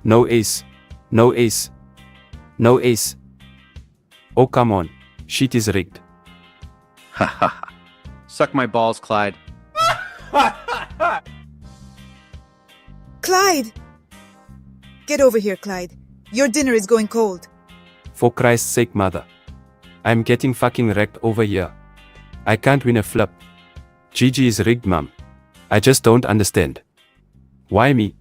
No ace. No ace. No ace. Oh come on. Shit is rigged. Ha ha ha. Suck my balls, Clyde. Clyde! Get over here, Clyde. Your dinner is going cold. For Christ's sake, mother. I'm getting fucking wrecked over here. I can't win a flip. GG is rigged, mom. I just don't understand. Why me?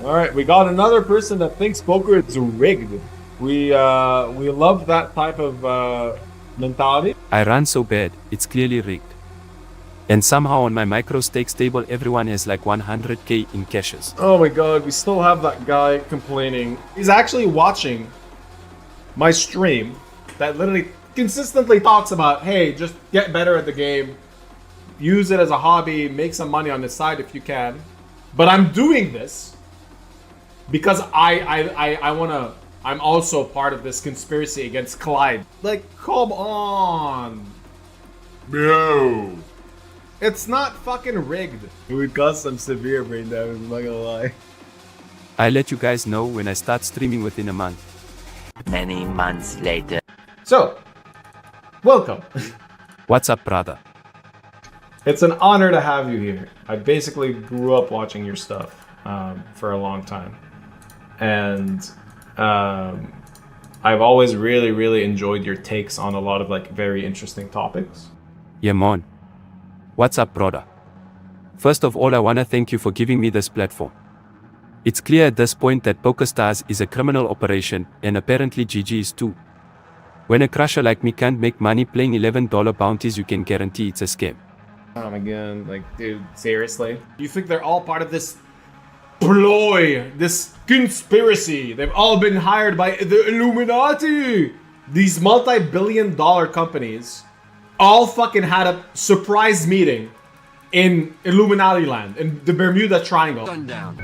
All right, we got another person that thinks poker is rigged. We love that type of mentality. I ran so bad, it's clearly rigged. And somehow on my micro stakes table everyone has like 100k in cashes. Oh my god, we still have that guy complaining. He's actually watching my stream that literally consistently talks about, hey, just get better at the game. Use it as a hobby, make some money on the side if you can. But I'm doing this because I'm also part of this conspiracy against Clyde. Like, come on. Bro. It's not fucking rigged. It would cause some severe brain damage, I'm not gonna lie. I'll let you guys know when I start streaming within a month. Many months later. So, welcome. What's up, brother? It's an honor to have you here. I basically grew up watching your stuff for a long time. And I've always really enjoyed your takes on a lot of like very interesting topics. Yeah, man. What's up, brother? First of all, I wanna thank you for giving me this platform. It's clear at this point that PokerStars is a criminal operation, and apparently GG is too. When a crusher like me can't make money playing $11 bounties, you can guarantee it's a scam. Oh my god, like, dude, seriously? You think they're all part of this ploy, this conspiracy? They've all been hired by the Illuminati! These multi-billion-dollar companies all fucking had a surprise meeting in Illuminati land, in the Bermuda Triangle. Sundown.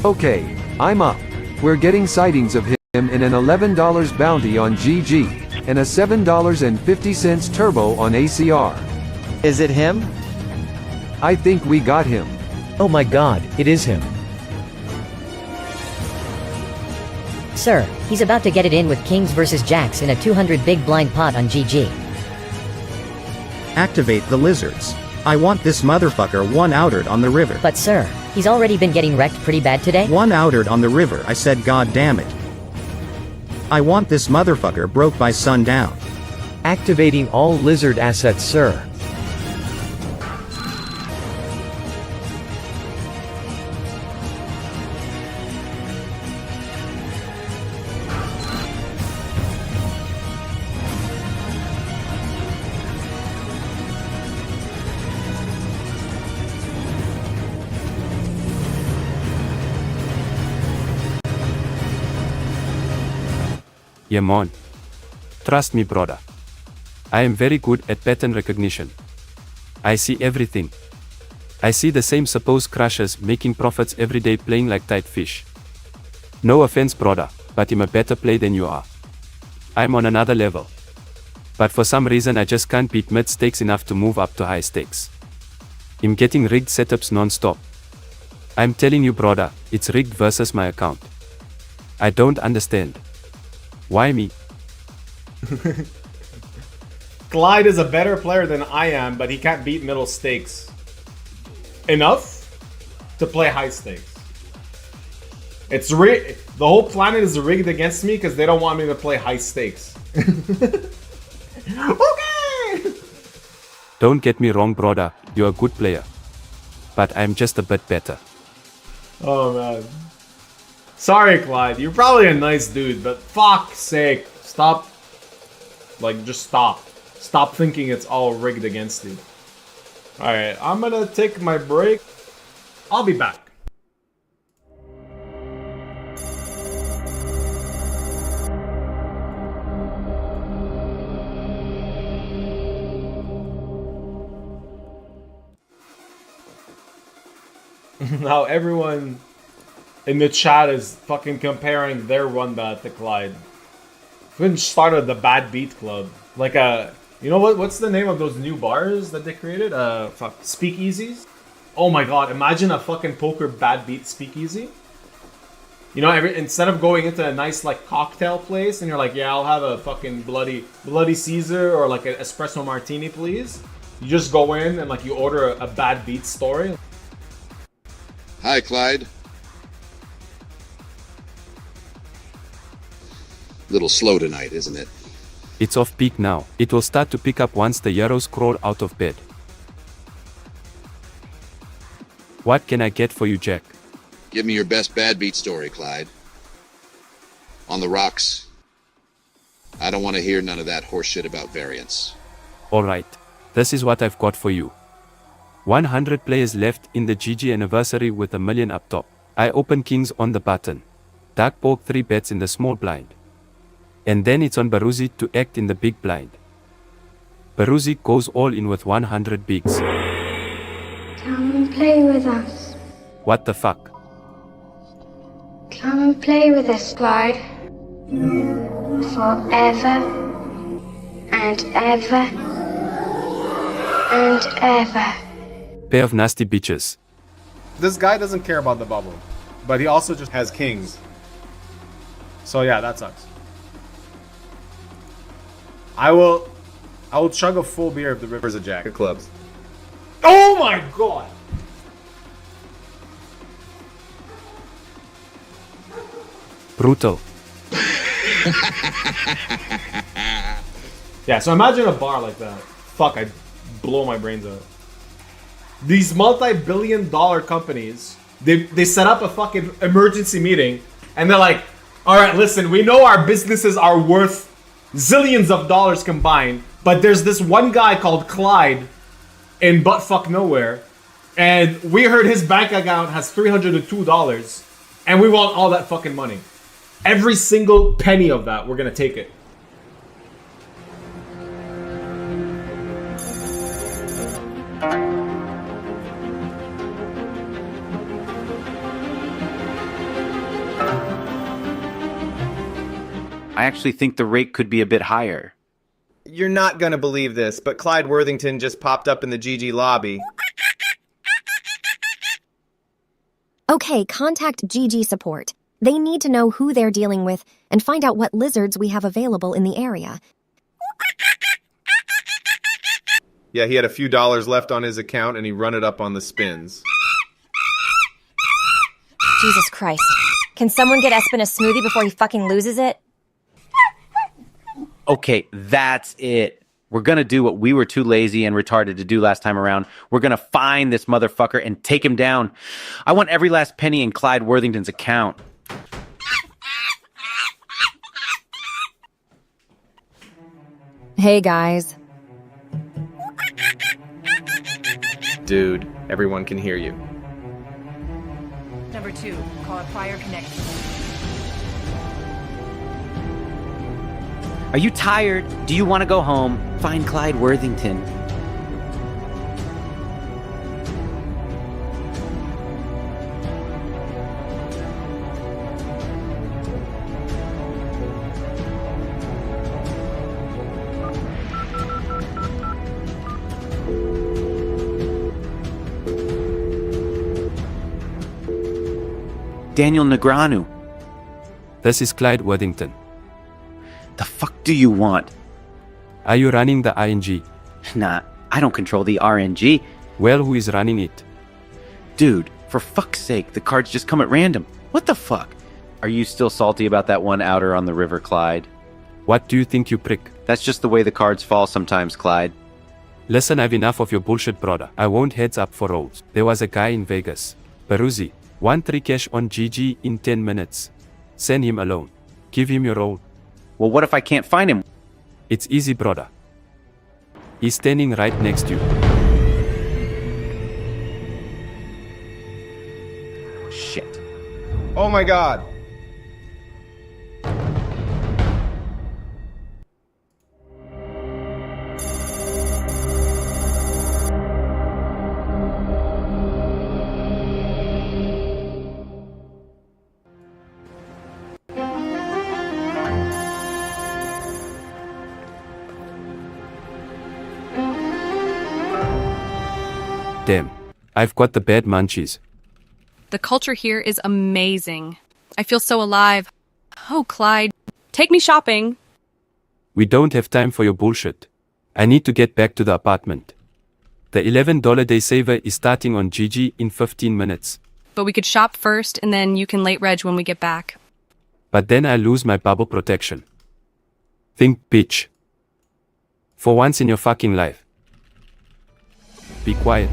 Okay, I'm up. We're getting sightings of him in an $11 bounty on GG, and a $7.50 turbo on ACR. Is it him? I think we got him. Oh my god, it is him. Sir, he's about to get it in with Kings versus Jacks in a 200 big blind pot on GG. Activate the lizards. I want this motherfucker one outered on the river. But sir, he's already been getting wrecked pretty bad today. One outered on the river, I said, god damn it. I want this motherfucker broke by sundown. Activating all lizard assets, sir. Yeah, man. Trust me, brother. I am very good at pattern recognition. I see everything. I see the same supposed crushers making profits every day playing like tight fish. No offense, brother, but I'm a better player than you are. I'm on another level. But for some reason I just can't beat mid stakes enough to move up to high stakes. I'm getting rigged setups non-stop. I'm telling you, brother, it's rigged versus my account. I don't understand. Why me? Clyde is a better player than I am, but he can't beat middle stakes enough to play high stakes. It's rigged. The whole planet is rigged against me because they don't want me to play high stakes. Okay! Don't get me wrong, brother, you're a good player. But I'm just a bit better. Oh man. Sorry, Clyde. You're probably a nice dude, but fuck's sake. Stop. Like, just stop. Stop thinking it's all rigged against you. Alright, I'm gonna take my break. I'll be back. Now everyone in the chat is fucking comparing their run bat to Clyde. Couldn't started the Bad Beat Club. Like you know what's the name of those new bars that they created? Fuck, speakeasies? Oh my god, imagine a fucking poker Bad Beat speakeasy. You know, instead of going into a nice like cocktail place and you're like, yeah, I'll have a fucking bloody Caesar or like an espresso martini, please. You just go in and like you order a Bad Beat story. Hi, Clyde. Little slow tonight, isn't it? It's off peak now. It will start to pick up once the Euros crawl out of bed. What can I get for you, Jack? Give me your best bad beat story, Clyde. On the rocks. I don't want to hear none of that horseshit about variance. Alright. This is what I've got for you. 100 players left in the GG anniversary with $1 million up top. I open kings on the button. Dark poke 3 bets in the small blind. And then it's on Baruzzi to act in the big blind. Baruzzi goes all in with 100 bigs. Come and play with us. What the fuck? Come and play with us, Clyde. Forever and ever and ever. Pair of nasty bitches. This guy doesn't care about the bubble, but he also just has kings. So yeah, that sucks. I will chug a full beer of the Rivers of Jack. Good clubs. Oh my god! Brutal. Yeah, so imagine a bar like that. Fuck, I'd blow my brains out. These multi-billion-dollar companies, they set up a fucking emergency meeting, and they're like, alright, listen, we know our businesses are worth zillions of dollars combined, but there's this one guy called Clyde in buttfuck nowhere, and we heard his bank account has $302, and we want all that fucking money. Every single penny of that, we're gonna take it. I actually think the rate could be a bit higher. You're not gonna believe this, but Clyde Worthington just popped up in the GG lobby. Okay, contact GG support. They need to know who they're dealing with and find out what lizards we have available in the area. Yeah, he had a few dollars left on his account and he run it up on the spins. Jesus Christ. Can someone get Espen a smoothie before he fucking loses it? Okay, that's it. We're gonna do what we were too lazy and retarded to do last time around. We're gonna find this motherfucker and take him down. I want every last penny in Clyde Worthington's account. Hey, guys. Dude, everyone can hear you. Number 2, call a prior connection. Are you tired? Do you want to go home? Find Clyde Worthington. Daniel Negreanu. This is Clyde Worthington. The fuck do you want? Are you running the ING? Nah, I don't control the RNG. Well, who is running it? Dude, for fuck's sake, the cards just come at random. What the fuck? Are you still salty about that one outer on the River, Clyde? What do you think, you prick? That's just the way the cards fall sometimes, Clyde. Listen, I've enough of your bullshit, brother. I won't heads up for rolls. There was a guy in Vegas. Baruzzi. 1-3 cash on GG in 10 minutes. Send him alone. Give him your roll. Well, what if I can't find him? It's easy, brother. He's standing right next to you. Shit. Oh my god. Damn. I've got the bad munchies. The culture here is amazing. I feel so alive. Oh, Clyde, take me shopping. We don't have time for your bullshit. I need to get back to the apartment. The $11 day saver is starting on GG in 15 minutes. But we could shop first, and then you can late reg when we get back. But then I lose my bubble protection. Think, bitch. For once in your fucking life. Be quiet.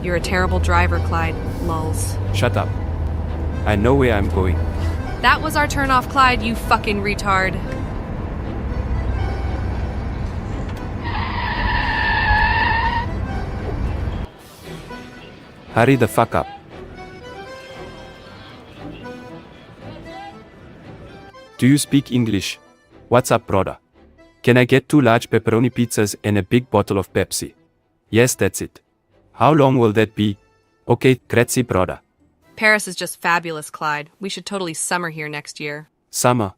You're a terrible driver, Clyde. Lulz. Shut up. I know where I'm going. That was our turn-off, Clyde, you fucking retard. Hurry the fuck up. Do you speak English? What's up, brother? Can I get 2 large pepperoni pizzas and a big bottle of Pepsi? Yes, that's it. How long will that be? Okay, grazie, brother. Paris is just fabulous, Clyde. We should totally summer here next year. Summer.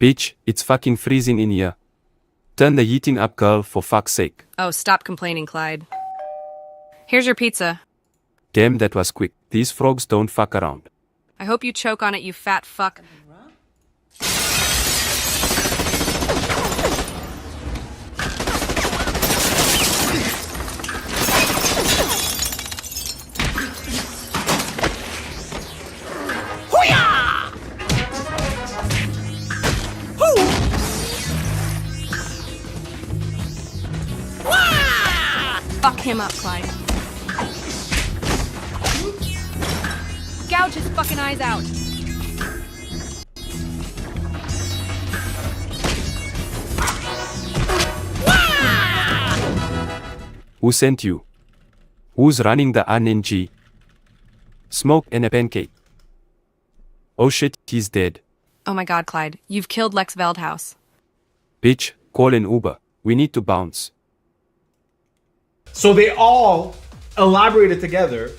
Bitch, it's fucking freezing in here. Turn the heating up, girl, for fuck's sake. Oh, stop complaining, Clyde. Here's your pizza. Damn, that was quick. These frogs don't fuck around. I hope you choke on it, you fat fuck. Fuck him up, Clyde. Gouge his fucking eyes out. Who sent you? Who's running the RNG? Smoke and a pancake. Oh shit, he's dead. Oh my god, Clyde. You've killed Lex Veldhouse. Bitch, call an Uber. We need to bounce. So they all elaborated together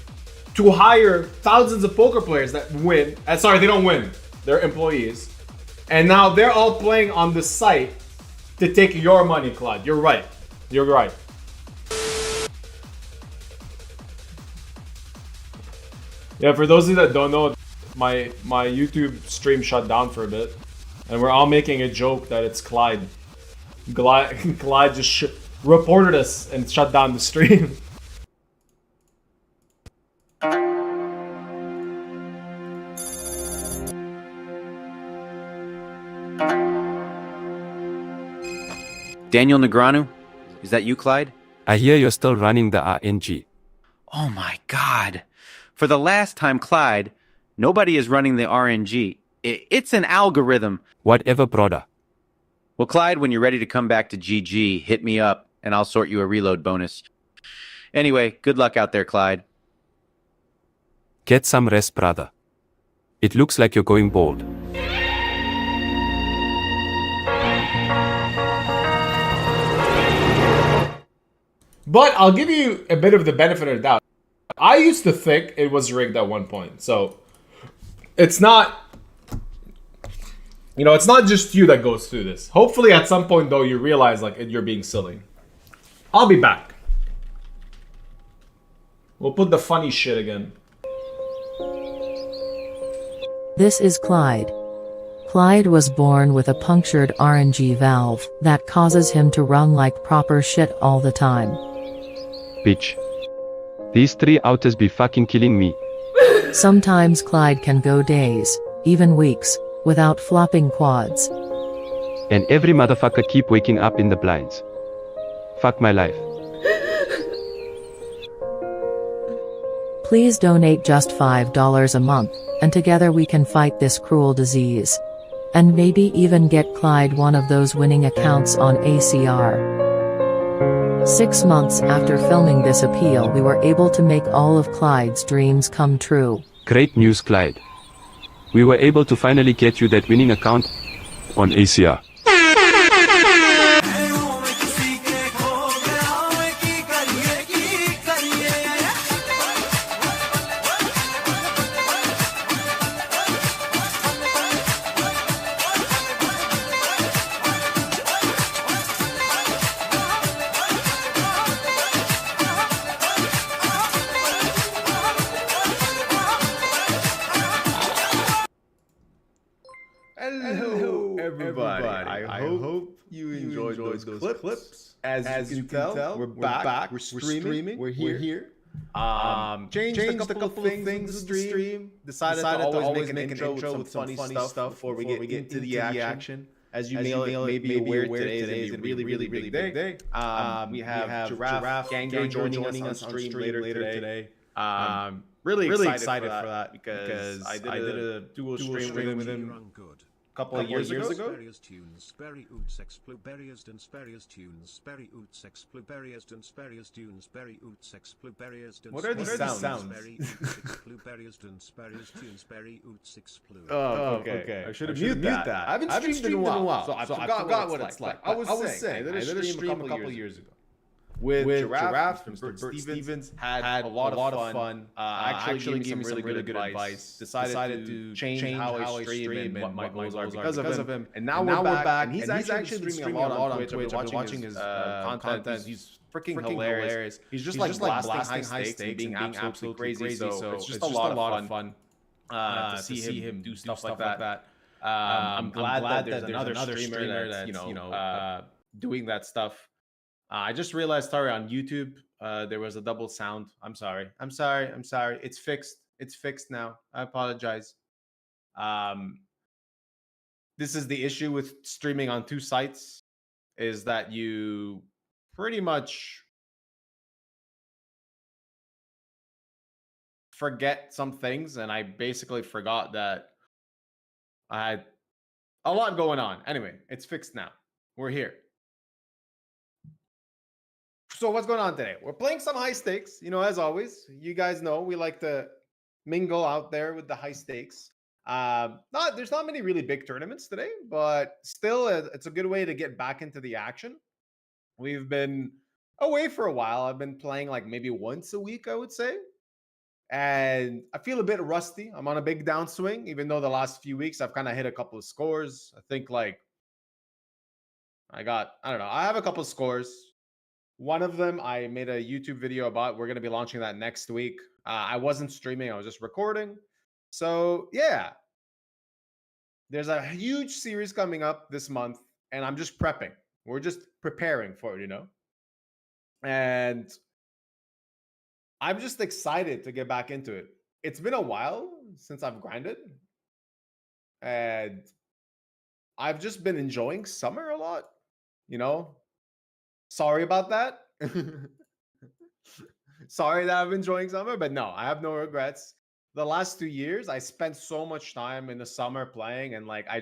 to hire thousands of poker players that win. Sorry, they don't win. They're employees. And now they're all playing on the site to take your money, Clyde. You're right. You're right. Yeah, for those of you that don't know, my YouTube stream shut down for a bit. And we're all making a joke that it's Clyde. Clyde just reported us and shut down the stream. Daniel Negreanu? Is that you, Clyde? I hear you're still running the RNG. Oh my god. For the last time, Clyde, nobody is running the RNG. It's an algorithm. Whatever, brother. Well, Clyde, when you're ready to come back to GG, hit me up and I'll sort you a reload bonus. Anyway, good luck out there, Clyde. Get some rest, brother. It looks like you're going bald. But I'll give you a bit of the benefit of the doubt. I used to think it was rigged at one point. So it's not, it's not just you that goes through this. Hopefully at some point though you realize like you're being silly. I'll be back. We'll put the funny shit again. This is Clyde. Clyde was born with a punctured RNG valve that causes him to run like proper shit all the time. Bitch. These 3 outers be fucking killing me. Sometimes Clyde can go days, even weeks, without flopping quads. And every motherfucker keep waking up in the blinds. Fuck my life. Please donate just $5 a month, and together we can fight this cruel disease. And maybe even get Clyde one of those winning accounts on ACR. 6 months after filming this appeal, we were able to make all of Clyde's dreams come true. Great news, Clyde. We were able to finally get you that winning account on ACR. I hope you enjoyed those clips. As you can tell, we're back. We're streaming. We're here. Changed a couple of things with the stream. Decided to always make an intro with some funny stuff before we get into the action. As you may be aware, today is a really big day. We have GirafGanger joining us on stream later today. Really excited for that because I did a duo stream with him a couple of years ago. What are these sounds? Oh, okay. I should have muted that. I haven't streamed in a while, so I forgot what it's like. I was saying, I did a stream a couple years ago. With Giraffe, Bert Stevens had a lot of fun. Actually gave me some really good advice. Decided to change how I stream and what my goals are because of him. And now we're back. And he's actually streaming a lot on Twitch. I've been watching his content. He's freaking hilarious. He's just like blasting high stakes and being absolutely crazy. So it's just a lot of fun to see him do stuff like that. I'm glad that there's another streamer that's doing that stuff. I just realized, sorry, on YouTube, there was a double sound. I'm sorry. It's fixed. It's fixed now. I apologize. This is the issue with streaming on two sites, is that you pretty much forget some things, and I basically forgot that I had a lot going on. Anyway, it's fixed now. We're here. So what's going on today? We're playing some high stakes, as always. You guys know we like to mingle out there with the high stakes. There's not many really big tournaments today, but still, it's a good way to get back into the action. We've been away for a while. I've been playing like maybe once a week, I would say. And I feel a bit rusty. I'm on a big downswing, even though the last few weeks I've kind of hit a couple of scores. I think I have a couple of scores. One of them I made a YouTube video about. We're going to be launching that next week. I wasn't streaming. I was just recording. So, yeah. There's a huge series coming up this month, and I'm just prepping. We're just preparing for it, And I'm just excited to get back into it. It's been a while since I've grinded. And I've just been enjoying summer a lot, Sorry about that. Sorry that I've been enjoying summer, but no, I have no regrets. The last 2 years, I spent so much time in the summer playing, and I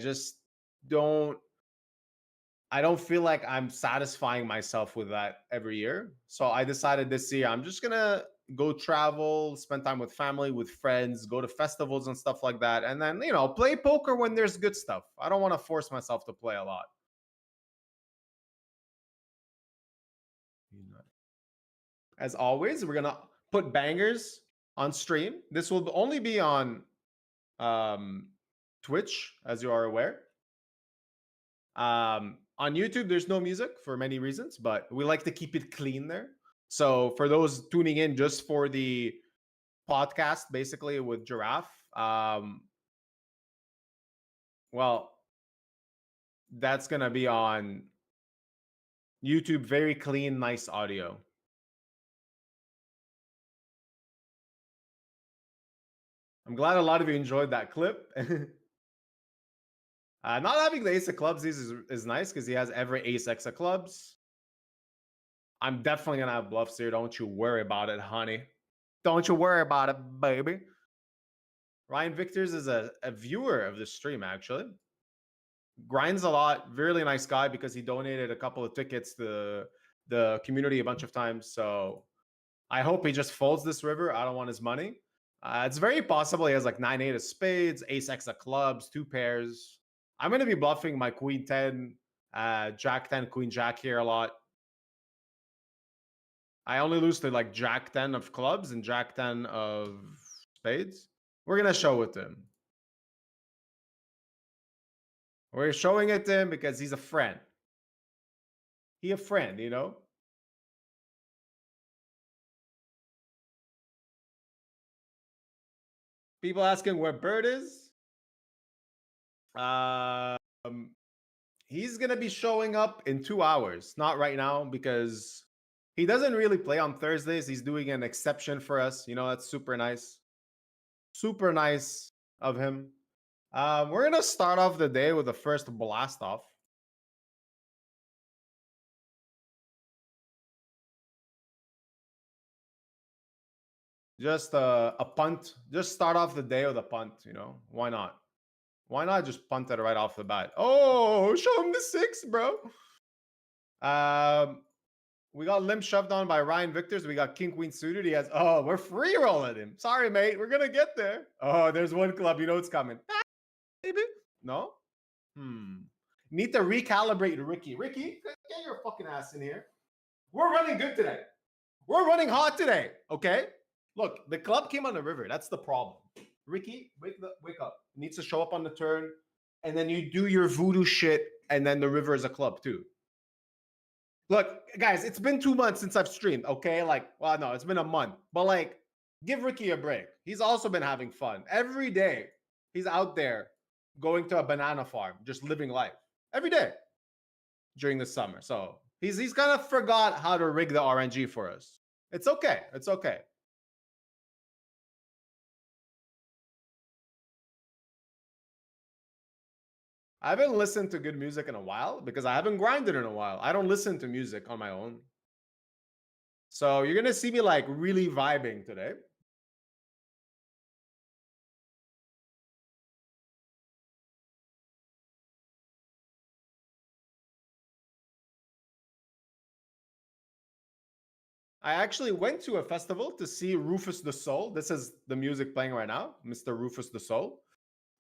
don't feel like I'm satisfying myself with that every year. So I decided this year I'm just gonna go travel, spend time with family, with friends, go to festivals and stuff like that, and then play poker when there's good stuff. I don't want to force myself to play a lot. As always, we're gonna put bangers on stream. This will only be on Twitch, as you are aware. On YouTube, there's no music for many reasons, but we like to keep it clean there. So for those tuning in just for the podcast, basically with Giraffe, that's gonna be on YouTube. Very clean, nice audio. I'm glad a lot of you enjoyed that clip. Not having the ace of clubs is nice because he has every ace X of clubs. I'm definitely going to have bluffs here. Don't you worry about it, honey. Don't you worry about it, baby. Ryan Victors is a viewer of the stream, actually. Grinds a lot. Really nice guy because he donated a couple of tickets to the community a bunch of times. So I hope he just folds this river. I don't want his money. It's very possible he has 9-8 of spades, ace X of clubs, 2 pairs. I'm going to be bluffing my queen 10, jack 10, queen jack here a lot. I only lose to jack 10 of clubs and jack 10 of spades. We're going to show it to him. We're showing it to him because he's a friend. He a friend, People asking where Bert is. he's gonna be showing up in 2 hours. Not right now because he doesn't really play on Thursdays. He's doing an exception for us. You know, that's super nice. Super nice of him. We're gonna start off the day with the first blast off. Just a punt. Just start off the day with a punt, you know? Why not? Why not just punt it right off the bat? Oh, show him the 6, bro. We got limp shoved on by Ryan Victors. We got King Queen suited. He has, oh, we're free rolling him. Sorry, mate. We're gonna get there. Oh, there's one club. You know it's coming. Maybe? No? Need to recalibrate Ricky. Ricky, get your fucking ass in here. We're running good today. We're running hot today. Okay? Look, the club came on the river. That's the problem. Ricky, wake up. Needs to show up on the turn, and then you do your voodoo shit, and then the river is a club too. Look, guys, it's been 2 months since I've streamed, okay? Like, well, no, it's been a month. But like, give Ricky a break. He's also been having fun. Every day, he's out there going to a banana farm, just living life. Every day during the summer. So he's kind of forgot how to rig the RNG for us. It's okay. It's okay. I haven't listened to good music in a while because I haven't grinded in a while. I don't listen to music on my own. So you're going to see me like really vibing today. I actually went to a festival to see Rufus the Soul. This is the music playing right now, Mr. Rufus the Soul.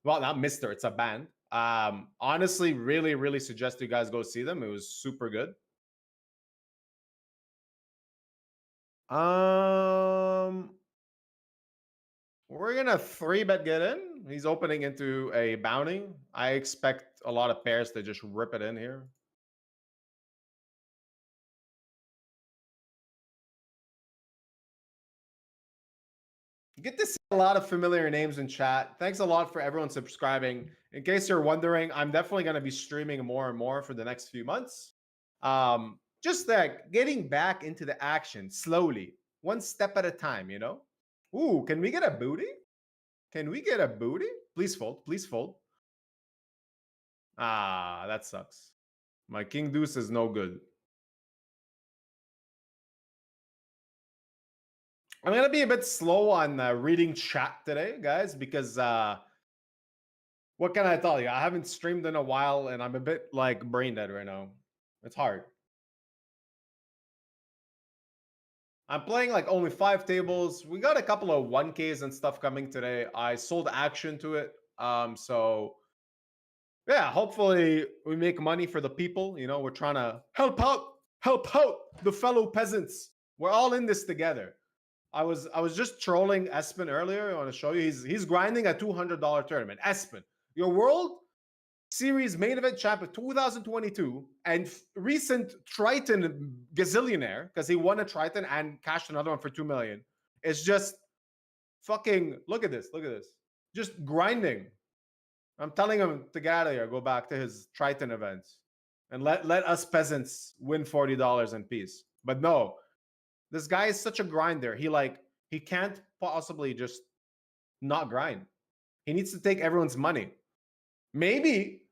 Well, not Mr. It's a band. Honestly, really, really suggest you guys go see them. It was super good. We're gonna 3-bet get in. He's opening into a bounty. I expect a lot of pairs to just rip it in here. Get to see a lot of familiar names in chat. Thanks a lot for everyone subscribing. In case you're wondering, I'm definitely going to be streaming more and more for the next few months. Just like getting back into the action slowly, one step at a time, you know? Ooh, can we get a booty? Can we get a booty? Please fold. Please fold. Ah, that sucks. My king deuce is no good. I'm going to be a bit slow on reading chat today, guys, because what can I tell you? I haven't streamed in a while, and I'm a bit like brain dead right now. It's hard. I'm playing like only 5 tables. We got a couple of 1Ks and stuff coming today. I sold action to it. So yeah, hopefully we make money for the people. You know, we're trying to help out the fellow peasants. We're all in this together. I was just trolling Espen earlier. I want to show you. He's grinding a $200 tournament. Espen, your World Series main event champion 2022 and recent Triton gazillionaire because he won a Triton and cashed another one for $2 million. It's just fucking look at this. Look at this. Just grinding. I'm telling him to get out of here. Go back to his Triton events and let us peasants win $40 in peace. But no. This guy is such a grinder. He can't possibly just not grind. He needs to take everyone's money. Maybe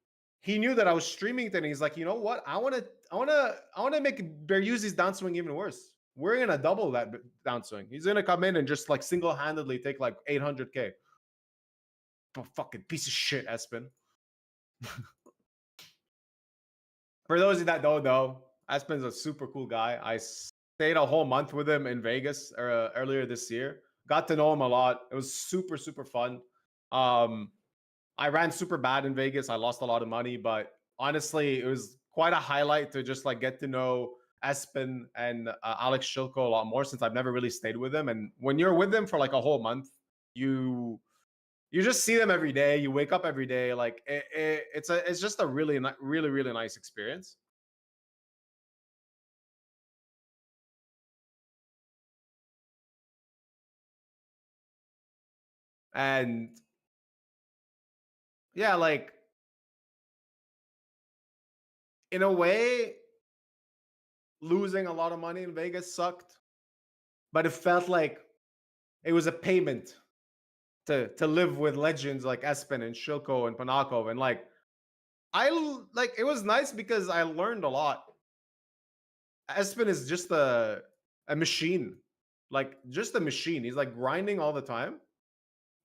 he knew that I was streaming it and he's like, you know what? I want to make Beryuzi's downswing even worse. We're gonna double that downswing. He's gonna come in and just like single-handedly take like 800K. Oh, fucking piece of shit, Espen. For those of you that don't know, Espen's a super cool guy. I stayed a whole month with him in Vegas earlier this year. Got to know him a lot. It was super, super fun. I ran super bad in Vegas. I lost a lot of money, but honestly, it was quite a highlight to just like get to know Espen and Alex Shilko a lot more since I've never really stayed with them. And when you're with them for like a whole month, you just see them every day. You wake up every day. Like it's just a really, really, really nice experience. And yeah, like in a way, losing a lot of money in Vegas sucked, but it felt like it was a payment to live with legends like Espen and Shilko and Panakov, and like it was nice because I learned a lot. Espen is just a machine, like just a machine. He's like grinding all the time,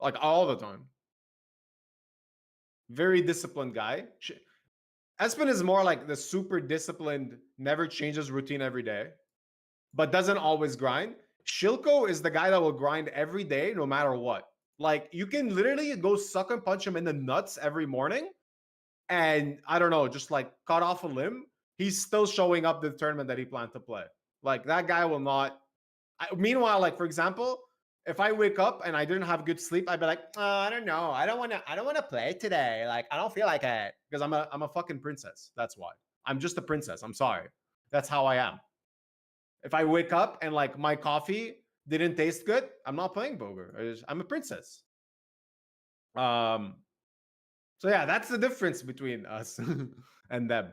like all the time. Very disciplined guy. Espen is more like the super disciplined, never changes routine every day, but doesn't always grind. Shilko is the guy that will grind every day, no matter what. Like, you can literally go suck and punch him in the nuts every morning, and I don't know, just like cut off a limb. He's still showing up to the tournament that he planned to play. Like, that guy will not. Meanwhile, like, for example, if I wake up and I didn't have good sleep, I'd be like, oh, I don't know. I don't want to play today. Like, I don't feel like it. Because I'm a fucking princess. That's why. I'm just a princess. I'm sorry. That's how I am. If I wake up and like my coffee didn't taste good, I'm not playing poker. I'm a princess. So yeah, that's the difference between us and them.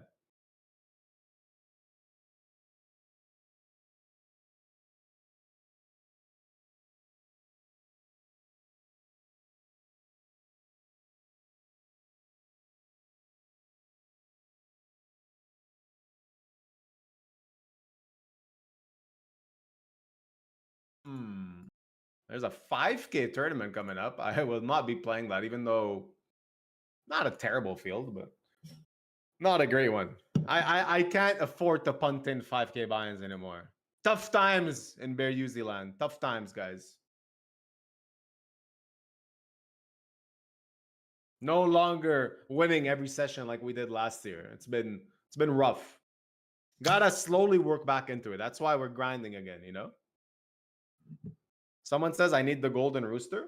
There's a 5K tournament coming up. I will not be playing that, even though not a terrible field, but not a great one. I can't afford to punt in 5K buy-ins anymore. Tough times in Bear Uzi land. Tough times, guys. No longer winning every session like we did last year. It's been rough. Gotta slowly work back into it. That's why we're grinding again, you know? Someone says I need the golden rooster.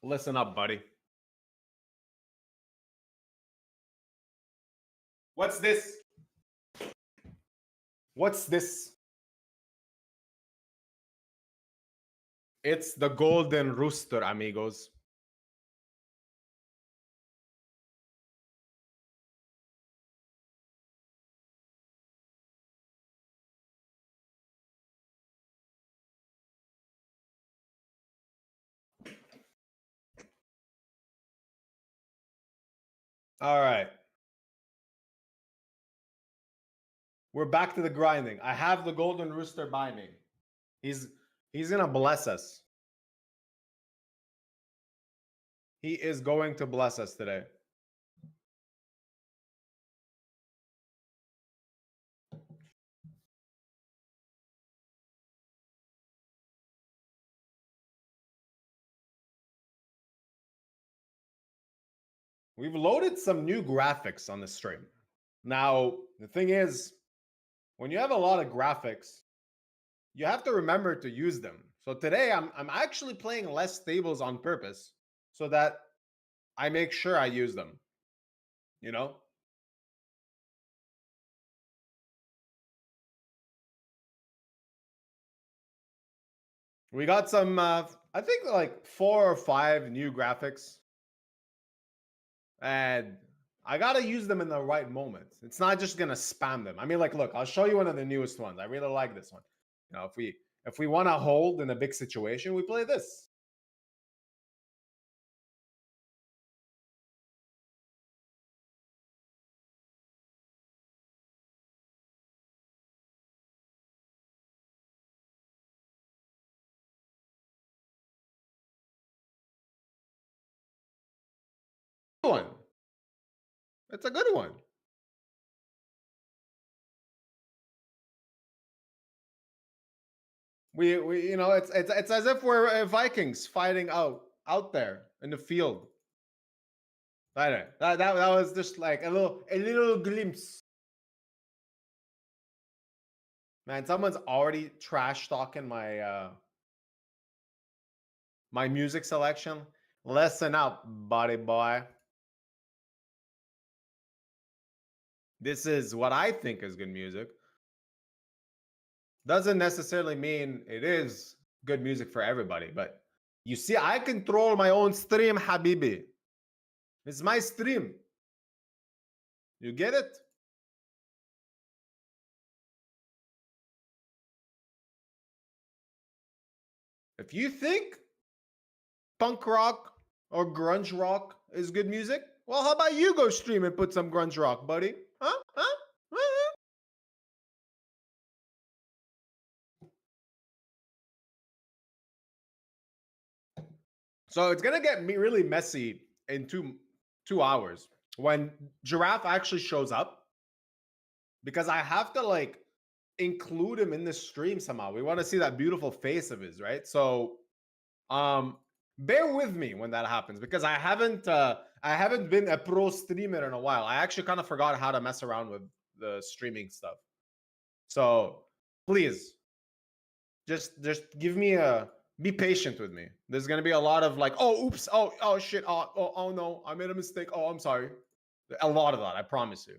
Listen up, buddy. What's this? What's this? It's the golden rooster, amigos. All right. We're back to the grinding. I have the golden rooster by me. He's gonna bless us. He is going to bless us today. We've loaded some new graphics on the stream. Now, the thing is, when you have a lot of graphics, you have to remember to use them. So today, I'm actually playing less tables on purpose so that I make sure I use them. You know? We got some, I think like 4 or 5 new graphics. And I gotta use them in the right moment. It's not just gonna spam them. I mean, like, look, I'll show you one of the newest ones. I really like this one. You know, if we want to hold in a big situation, we play this. One. It's a good one. We you know, it's as if we're Vikings fighting out there in the field. That was just like a little glimpse. Man, someone's already trash talking my my music selection. Listen up, buddy boy. This is what I think is good music. Doesn't necessarily mean it is good music for everybody, but you see, I control my own stream, Habibi. It's my stream. You get it? If you think punk rock or grunge rock is good music, well, how about you go stream and put some grunge rock, buddy? Huh? Huh? Huh? So it's gonna get me really messy in two hours when Giraffe actually shows up, because I have to like include him in the stream somehow. We want to see that beautiful face of his, right? So bear with me when that happens, because I haven't been a pro streamer in a while. I actually kind of forgot how to mess around with the streaming stuff. So please just give me be patient with me. There's gonna be a lot of like, oh oops, oh shit, oh no, I made a mistake. Oh, I'm sorry. A lot of that, I promise you.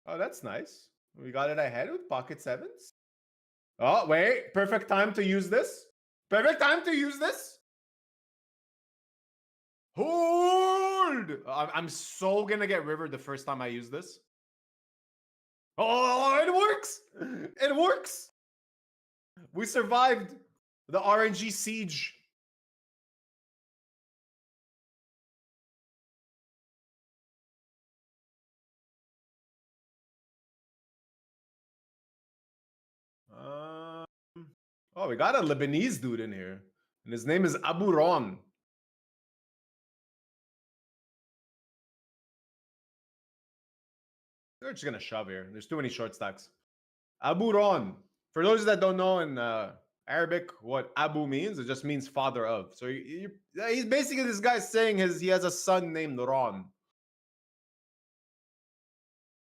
Oh, that's nice. We got it ahead with pocket sevens. Oh, wait. Perfect time to use this. Perfect time to use this. Hold! I'm so gonna get rivered the first time I use this. Oh, it works! It works! We survived the RNG siege. Oh, we got a Lebanese dude in here. And his name is Abu Ron. We're just gonna shove here. There's too many short stacks. Abu Ron. For those that don't know in Arabic what Abu means, it just means father of. So he's basically, this guy's saying he has a son named Ron.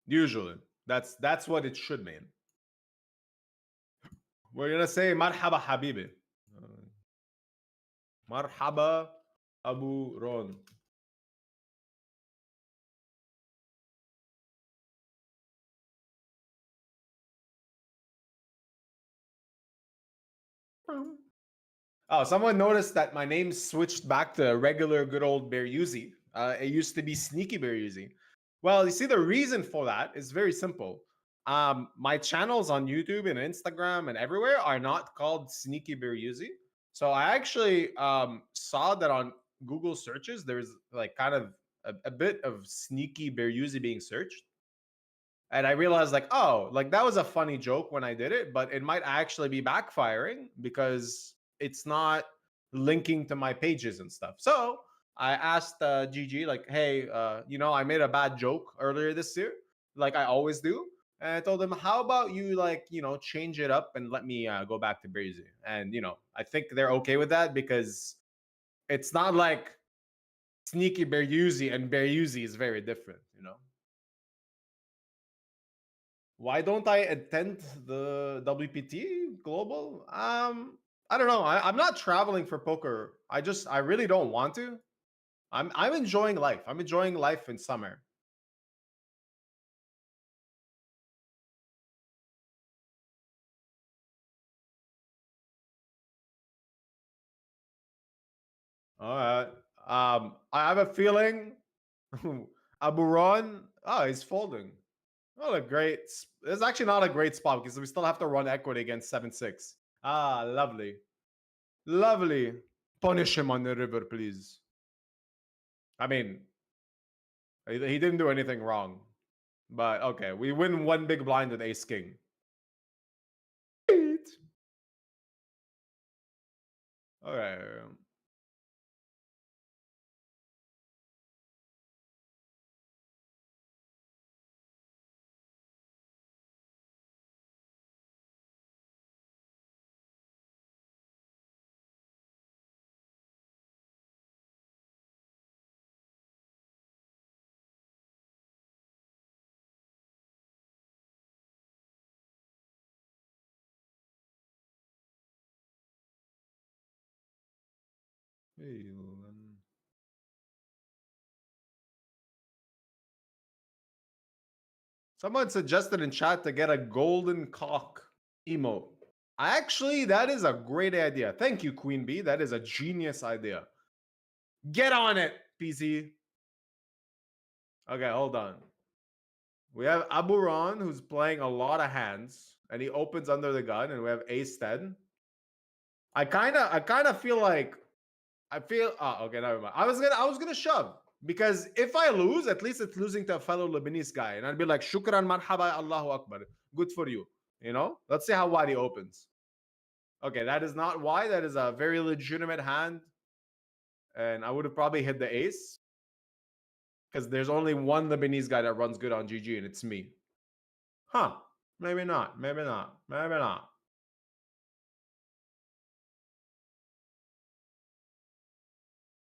Usually, that's what it should mean. We're gonna say Marhaba Habibi. Marhaba Abu Ron. Oh, someone noticed that my name switched back to regular good old Beryuzi. It used to be Sneaky Beryuzi. Well, you see, the reason for that is very simple. My channels on YouTube and Instagram and everywhere are not called Sneaky Beryuzi. So I actually saw that on Google searches, there's like kind of a bit of Sneaky Beryuzi being searched. And I realized like, oh, like that was a funny joke when I did it, but it might actually be backfiring because it's not linking to my pages and stuff. So I asked GG like, hey, I made a bad joke earlier this year, like I always do. And I told him, how about you like, change it up and let me go back to Breezy. And, I think they're okay with that because it's not like Sneaky Beryuzi and Beryuzi is very different, Why don't I attend the WPT Global? I don't know. I'm not traveling for poker. I really don't want to. I'm enjoying life. I'm enjoying life in summer. All right. I have a feeling Abu Ron. Oh, he's folding. Not a great. It's actually not a great spot because we still have to run equity against 7-6. Ah, lovely, lovely. Punish him on the river, please. I mean, he didn't do anything wrong. But okay, we win one big blind with ace king. All right. Someone suggested in chat to get a golden cock emote. Actually, that is a great idea. Thank you, Queen Bee. That is a genius idea. Get on it, PC. Okay, hold on. We have Abu Ron, who's playing a lot of hands, and he opens under the gun, and we have Ace 10. I kind of feel like okay, never mind. I was gonna shove because if I lose, at least it's losing to a fellow Lebanese guy, and I'd be like, "Shukran, marhaba, Allahu Akbar, good for you." You know. Let's see how wide he opens. Okay, that is not wide. That is a very legitimate hand, and I would have probably hit the ace because there's only one Lebanese guy that runs good on GG, and it's me. Huh? Maybe not. Maybe not. Maybe not.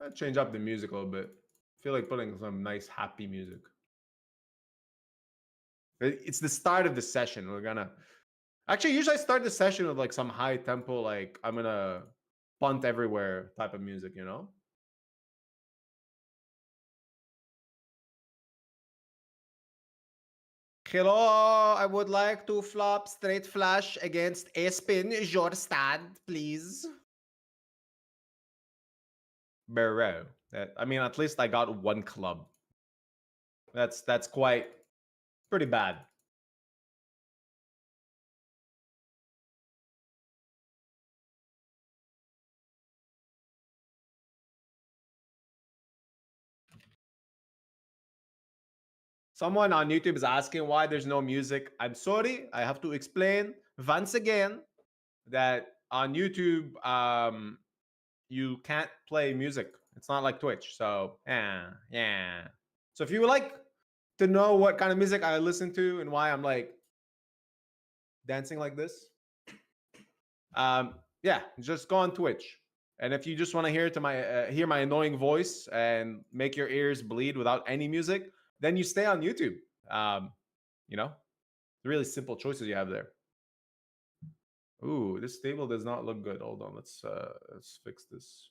I'll change up the music a little bit. I feel like putting some nice happy music. It's the start of the session. We're gonna actually usually I start the session with like some high tempo, like I'm gonna punt everywhere type of music, you know? Hello, I would like to flop straight flush against Espin Jorstad, please. Bro. I mean, at least I got one club. That's quite pretty bad. Someone on YouTube is asking why there's no music. I'm sorry, I have to explain once again that on YouTube, you can't play music. It's not like Twitch. So yeah. So if you would like to know what kind of music I listen to and why I'm like dancing like this, yeah, just go on Twitch. And if you just want to hear my annoying voice and make your ears bleed without any music, then you stay on YouTube. You know, really simple choices you have there. Ooh, this table does not look good. Hold on, let's fix this.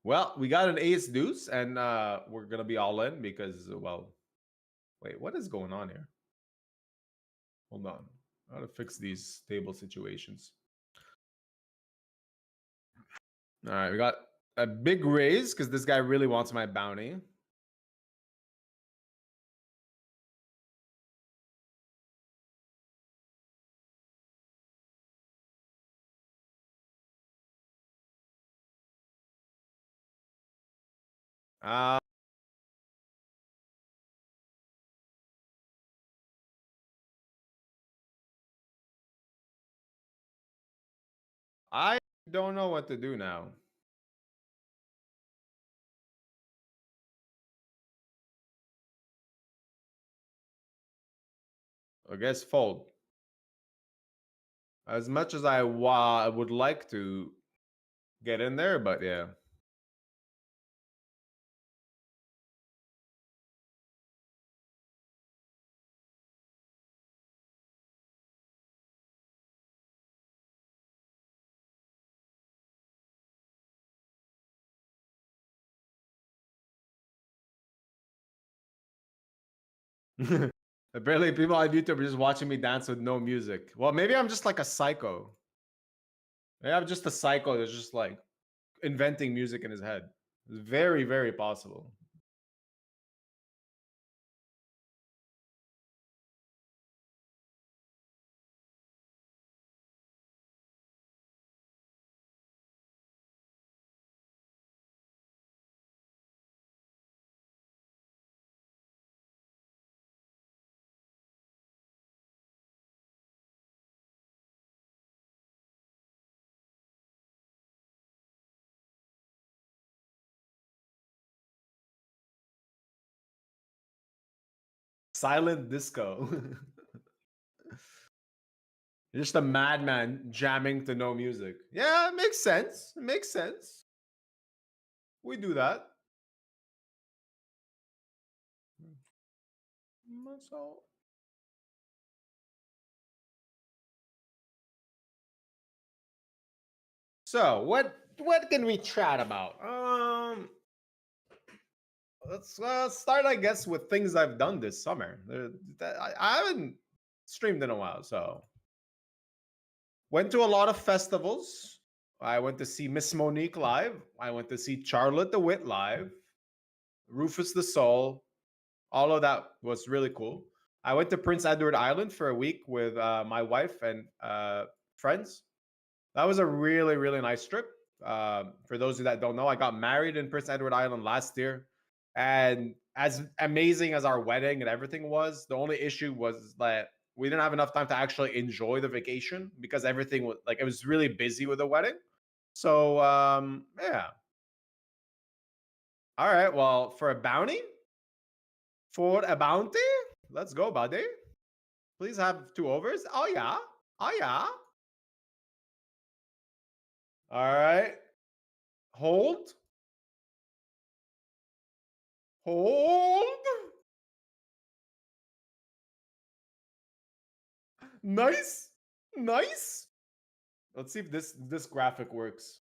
Well, we got an ace deuce, and we're gonna be all in because, well, wait, what is going on here? Hold on, I gotta fix these table situations. All right, we got a big raise because this guy really wants my bounty. I don't know what to do now. I guess fold. As much as I would like to get in there, but yeah. Apparently, people on YouTube are just watching me dance with no music. Well, maybe I'm just like a psycho. Maybe I'm just a psycho that's just like inventing music in his head. It's very, very possible. Silent disco. You're just a madman jamming to no music. Yeah, it makes sense. It makes sense. We do that. So what can we chat about? let's start, I guess, with things I've done this summer. I haven't streamed in a while, so went to a lot of festivals. I went to see Miss Monique live. I went to see Charlotte the Wit live. Rufus the Soul. All of that was really cool. I went to Prince Edward Island for a week with my wife and friends. That was a really, really nice trip. For those of you that don't know, I got married in Prince Edward Island last year. And as amazing as our wedding and everything was, the only issue was that we didn't have enough time to actually enjoy the vacation because everything was like, it was really busy with the wedding. So, yeah. All right. Well, for a bounty, let's go, buddy. Please have 2 overs. Oh, yeah. Oh, yeah. All right. Hold. Nice. Nice. Let's see if this graphic works.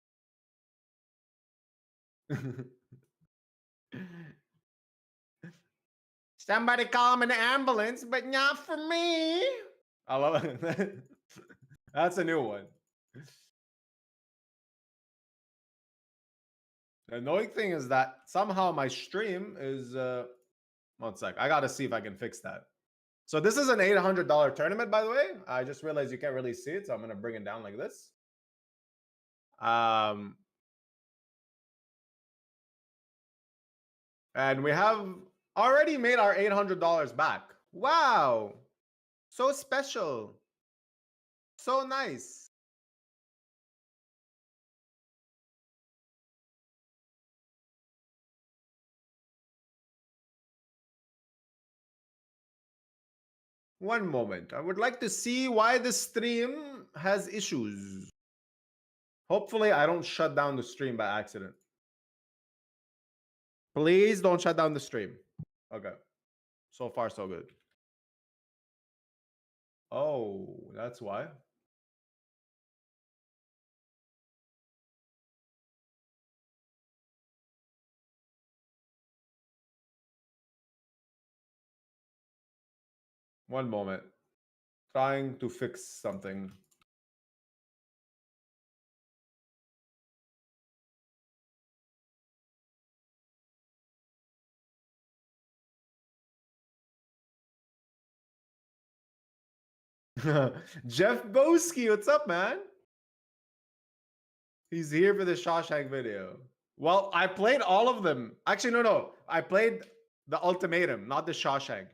Somebody call an ambulance, but not for me. I love it. That's a new one. The annoying thing is that somehow my stream is 1 sec. I gotta see if I can fix that. So this is an $800 tournament, by the way. I just realized you can't really see it, so I'm gonna bring it down like this. And we have already made our $800 back. Wow. So special. So nice. One moment. I would like to see why the stream has issues. Hopefully, I don't shut down the stream by accident. Please don't shut down the stream. Okay. So far, so good. Oh, that's why. One moment. Trying to fix something. Jeff Boski, what's up, man? He's here for the Shawshank video. Well, I played all of them. Actually, no. I played the Ultimatum, not the Shawshank.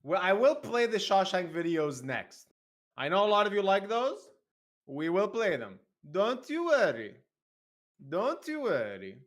Well, I will play the Shawshank videos next. I know a lot of you like those. We will play them. Don't you worry. Don't you worry.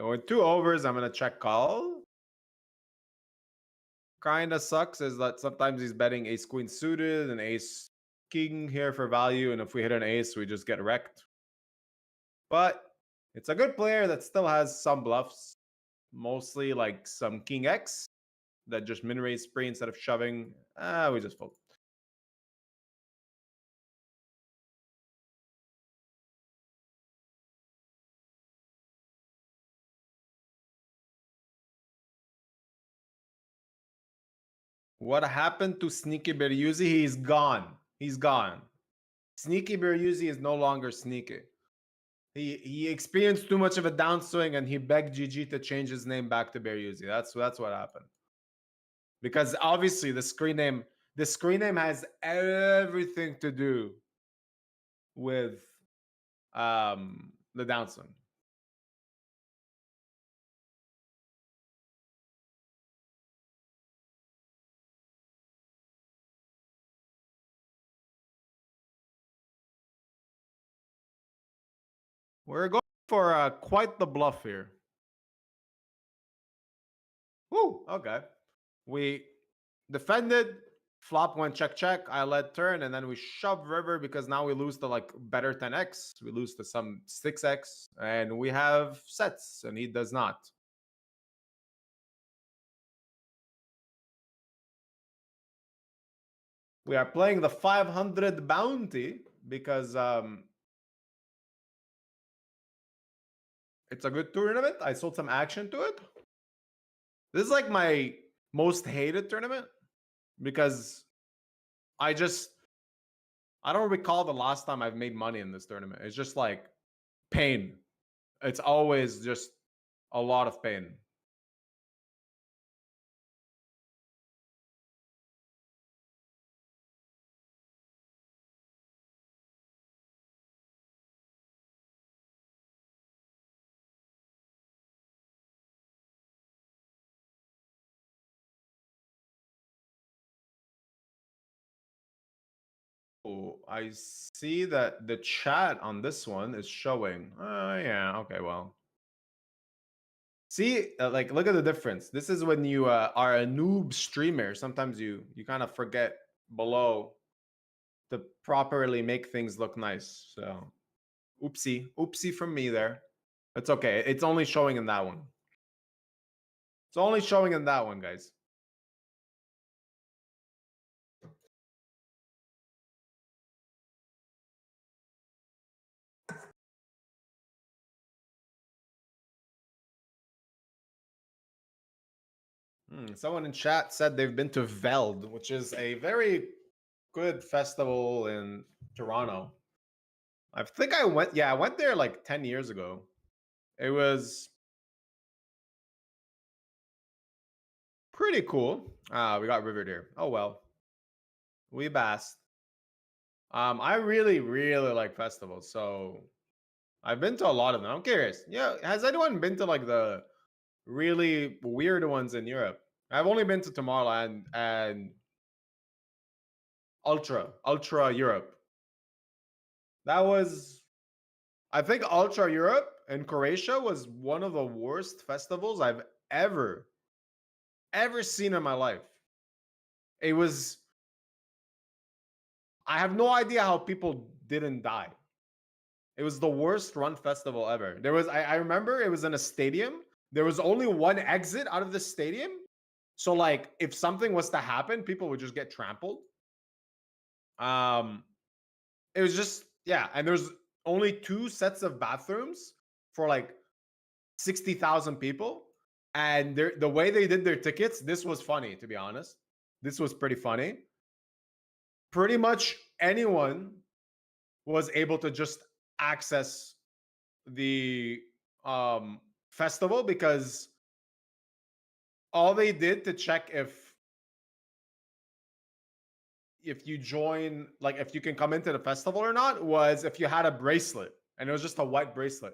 With 2 overs, I'm gonna check call. Kinda sucks is that sometimes he's betting ace queen suited and ace king here for value, and if we hit an ace, we just get wrecked. But it's a good player that still has some bluffs, mostly like some king X that just min raise spree instead of shoving. We just fold. What happened to Sneaky Beruzzi? He's gone. He's gone. Sneaky Beruzzi is no longer sneaky. He experienced too much of a downswing and he begged GG to change his name back to Beryuzi. That's what happened. Because obviously the screen name has everything to do with the downswing. We're going for quite the bluff here. Woo, okay. We defended, flop went check check, I led turn, and then we shove river because now we lose to like better 10x. We lose to some 6x, and we have sets, and he does not. We are playing the 500 bounty because it's a good tournament. I sold some action to it. This is like my most hated tournament because I don't recall the last time I've made money in this tournament. It's just like pain. It's always just a lot of pain. Oh, I see that the chat on this one is showing. Yeah, okay, well. See, like, look at the difference. This is when you are a noob streamer. Sometimes you kind of forget below to properly make things look nice. So, oopsie from me there. It's okay. It's only showing in that one. It's only showing in that one, guys. Someone in chat said they've been to Veld, which is a very good festival in Toronto. I think I went. Yeah, I went there like 10 years ago. It was pretty cool. We got rivered here. Oh well. We basked. I really like festivals, so I've been to a lot of them. I'm curious. Yeah, has anyone been to like the really weird ones in Europe? I've only been to Tomorrowland and Ultra Europe. That was, I think Ultra Europe in Croatia was one of the worst festivals I've ever seen in my life. It was, I have no idea how people didn't die. It was the worst run festival ever. There was, I remember it was in a stadium. There was only one exit out of the stadium. So like if something was to happen, people would just get trampled. It was just, yeah. And there's only 2 sets of bathrooms for like 60,000 people. And the way they did their tickets, this was funny, to be honest. This was pretty funny. Pretty much anyone was able to just access the festival because all they did to check if you join, like if you can come into the festival or not, was if you had a bracelet, and it was just a white bracelet.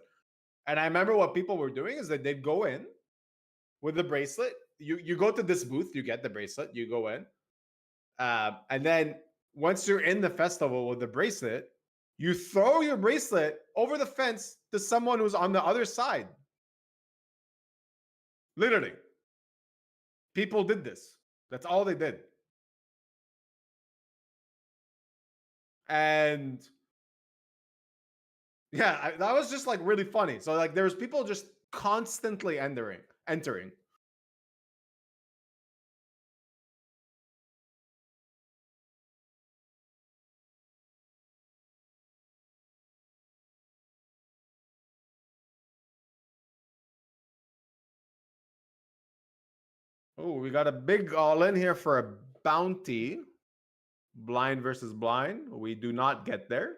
And I remember what people were doing is that they'd go in with the bracelet. You go to this booth, you get the bracelet, you go in, and then once you're in the festival with the bracelet, you throw your bracelet over the fence to someone who's on the other side. Literally. People did this. That's all they did. And yeah, that was just like really funny. So like there's people just constantly entering. Oh, we got a big all in here for a bounty. Blind versus blind. We do not get there.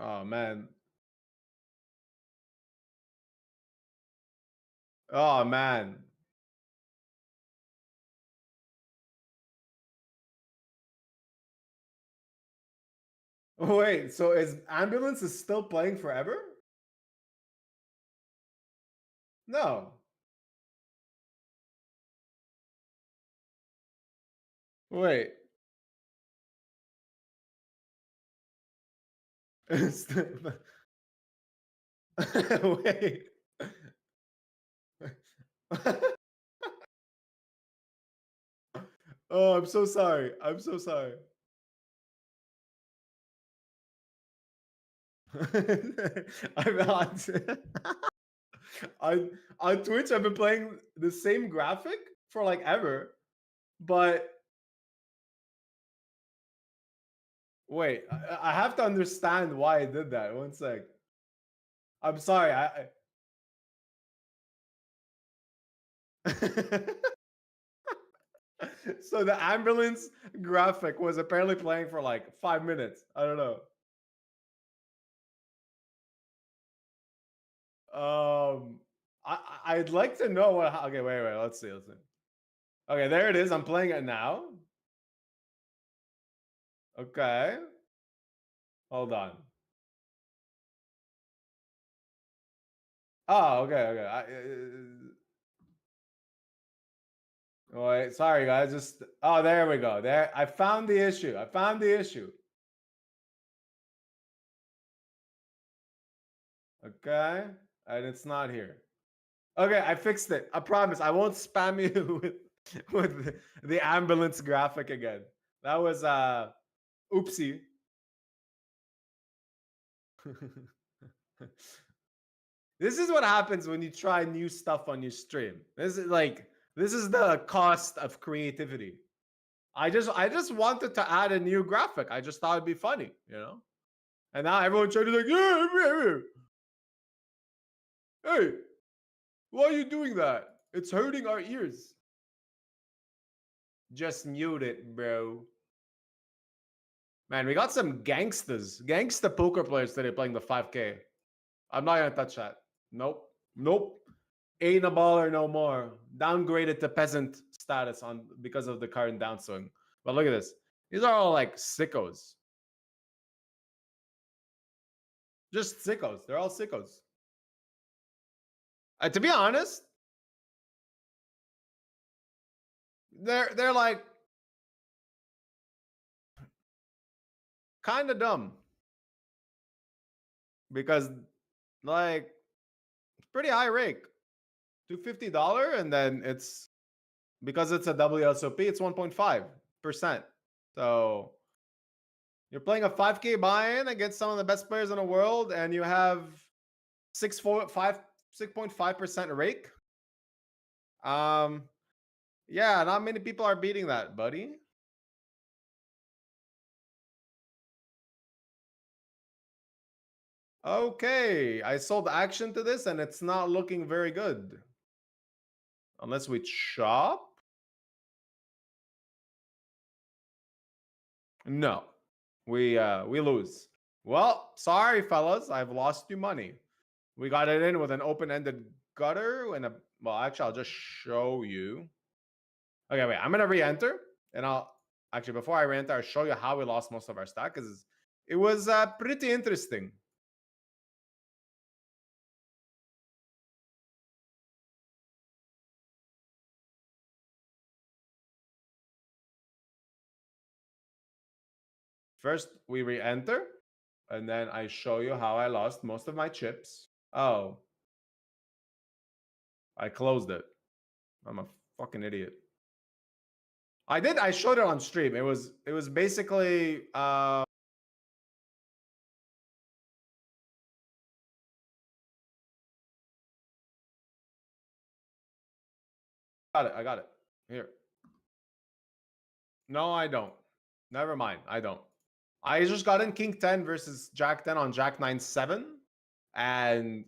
Oh man. Oh man. Wait, so is Ambulance is still playing forever? No. Wait. Wait. Oh, I'm so sorry. I'm so sorry. I'm not. On Twitch, I've been playing the same graphic for like ever, but wait, I have to understand why I did that. One sec. I'm sorry. So the ambulance graphic was apparently playing for like 5 minutes. I don't know. I'd like to know what. Okay, wait. Let's see. Okay, there it is. I'm playing it now. Okay. Hold on. Oh, okay. Wait, sorry guys. There we go. There, I found the issue. Okay, and it's not here. Okay, I fixed it. I promise. I won't spam you with the ambulance graphic again. That was oopsie. This is what happens when you try new stuff on your stream. This is the cost of creativity. I just wanted to add a new graphic. I just thought it'd be funny, you know? And now everyone's trying to like, hey, why are you doing that? It's hurting our ears. Just mute it, bro. Man, we got some gangsta poker players today playing the 5K. I'm not gonna touch that. Nope. Ain't a baller no more. Downgraded to peasant status because of the current downswing. But look at this. These are all like sickos. Just sickos. They're all sickos. To be honest, they're like kind of dumb because like it's pretty high rake, $250, and then it's because it's a WSOP, it's 1.5%. So you're playing a 5K buy-in against some of the best players in the world, and you have 6.5% rake. Yeah, not many people are beating that, buddy. Okay, I sold action to this, and it's not looking very good. Unless we chop. No, we lose. Well, sorry, fellas, I've lost you money. We got it in with an open-ended gutter and well, actually, I'll just show you. Okay, wait, I'm gonna re-enter, and actually before I re-enter, I'll show you how we lost most of our stack because it was pretty interesting. First, we re-enter, and then I show you how I lost most of my chips. Oh, I closed it. I'm a fucking idiot. I showed it on stream. It was basically I got it. Here. No, I don't. Never mind. I don't. I just got in King 10 versus Jack 10 on Jack 9-7. And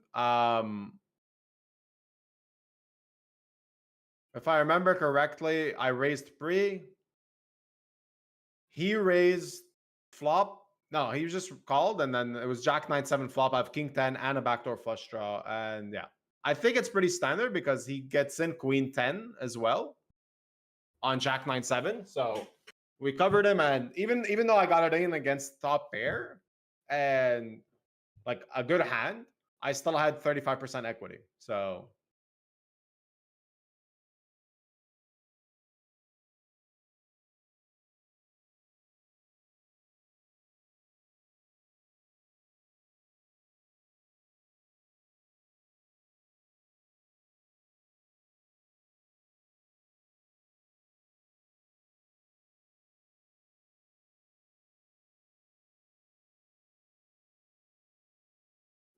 if I remember correctly, I raised pre. He raised flop. No, he was just called, and then it was Jack 9-7 flop. I have King 10 and a backdoor flush draw, and yeah, I think it's pretty standard because he gets in Queen 10 as well on Jack 9-7. So we covered him, and even though I got it in against top pair and like a good hand, I still had 35% equity. So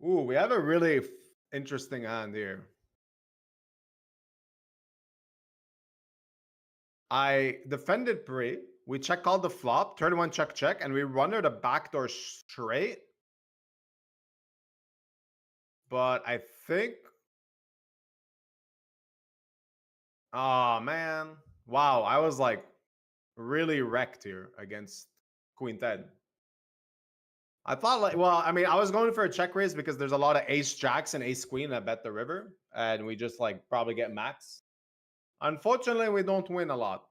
ooh, we have a really interesting hand here. I defended pre. We check called the flop, 31 check check, and we run her the backdoor straight. But I think, oh man, wow, I was like really wrecked here against Queen 10. I thought like, well, I mean, I was going for a check raise because there's a lot of ace jacks and ace queen that bet the river, and we just like probably get max. Unfortunately, we don't win a lot.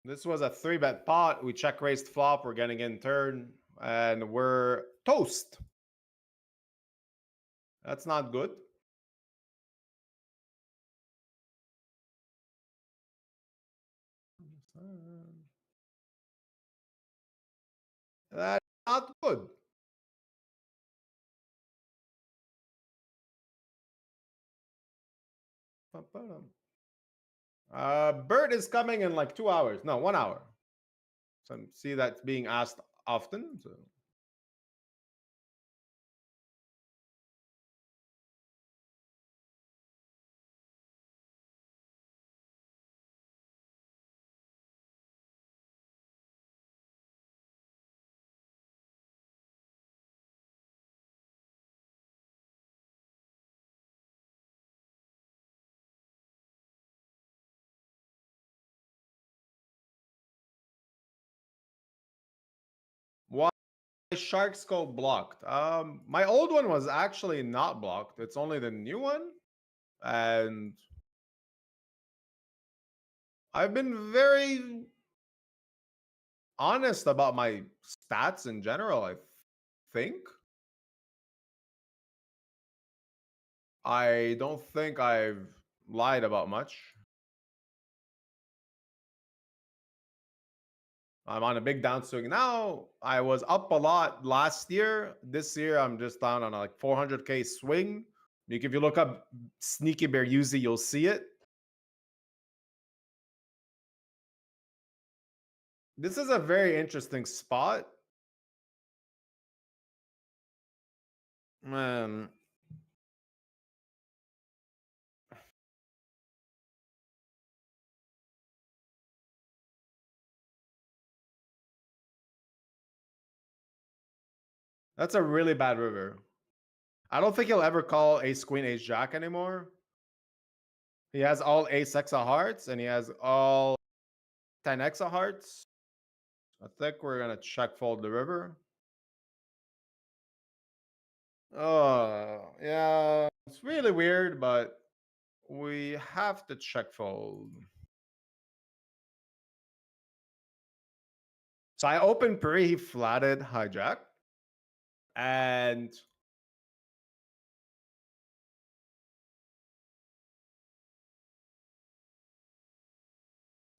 This was a 3-bet pot. We check raised flop. We're getting in turn, and we're toast. That's not good. That's not good. Bert is coming in like 2 hours. No, 1 hour. So I see that's being asked often. So. Why Shark Skull blocked? My old one was actually not blocked. It's only the new one. And I've been very honest about my stats in general, I think. I don't think I've lied about much. I'm on a big downswing now. I was up a lot last year. This year, I'm just down on a like 400K swing. If you look up Sneaky Bear Yuzi, you'll see it. This is a very interesting spot. Man. That's a really bad river. I don't think he'll ever call ace queen, ace jack anymore. He has all ace X of hearts and he has all 10 X of hearts. I think we're gonna check fold the river. Oh, yeah, it's really weird, but we have to check fold. So I opened pre, he flatted hijack. And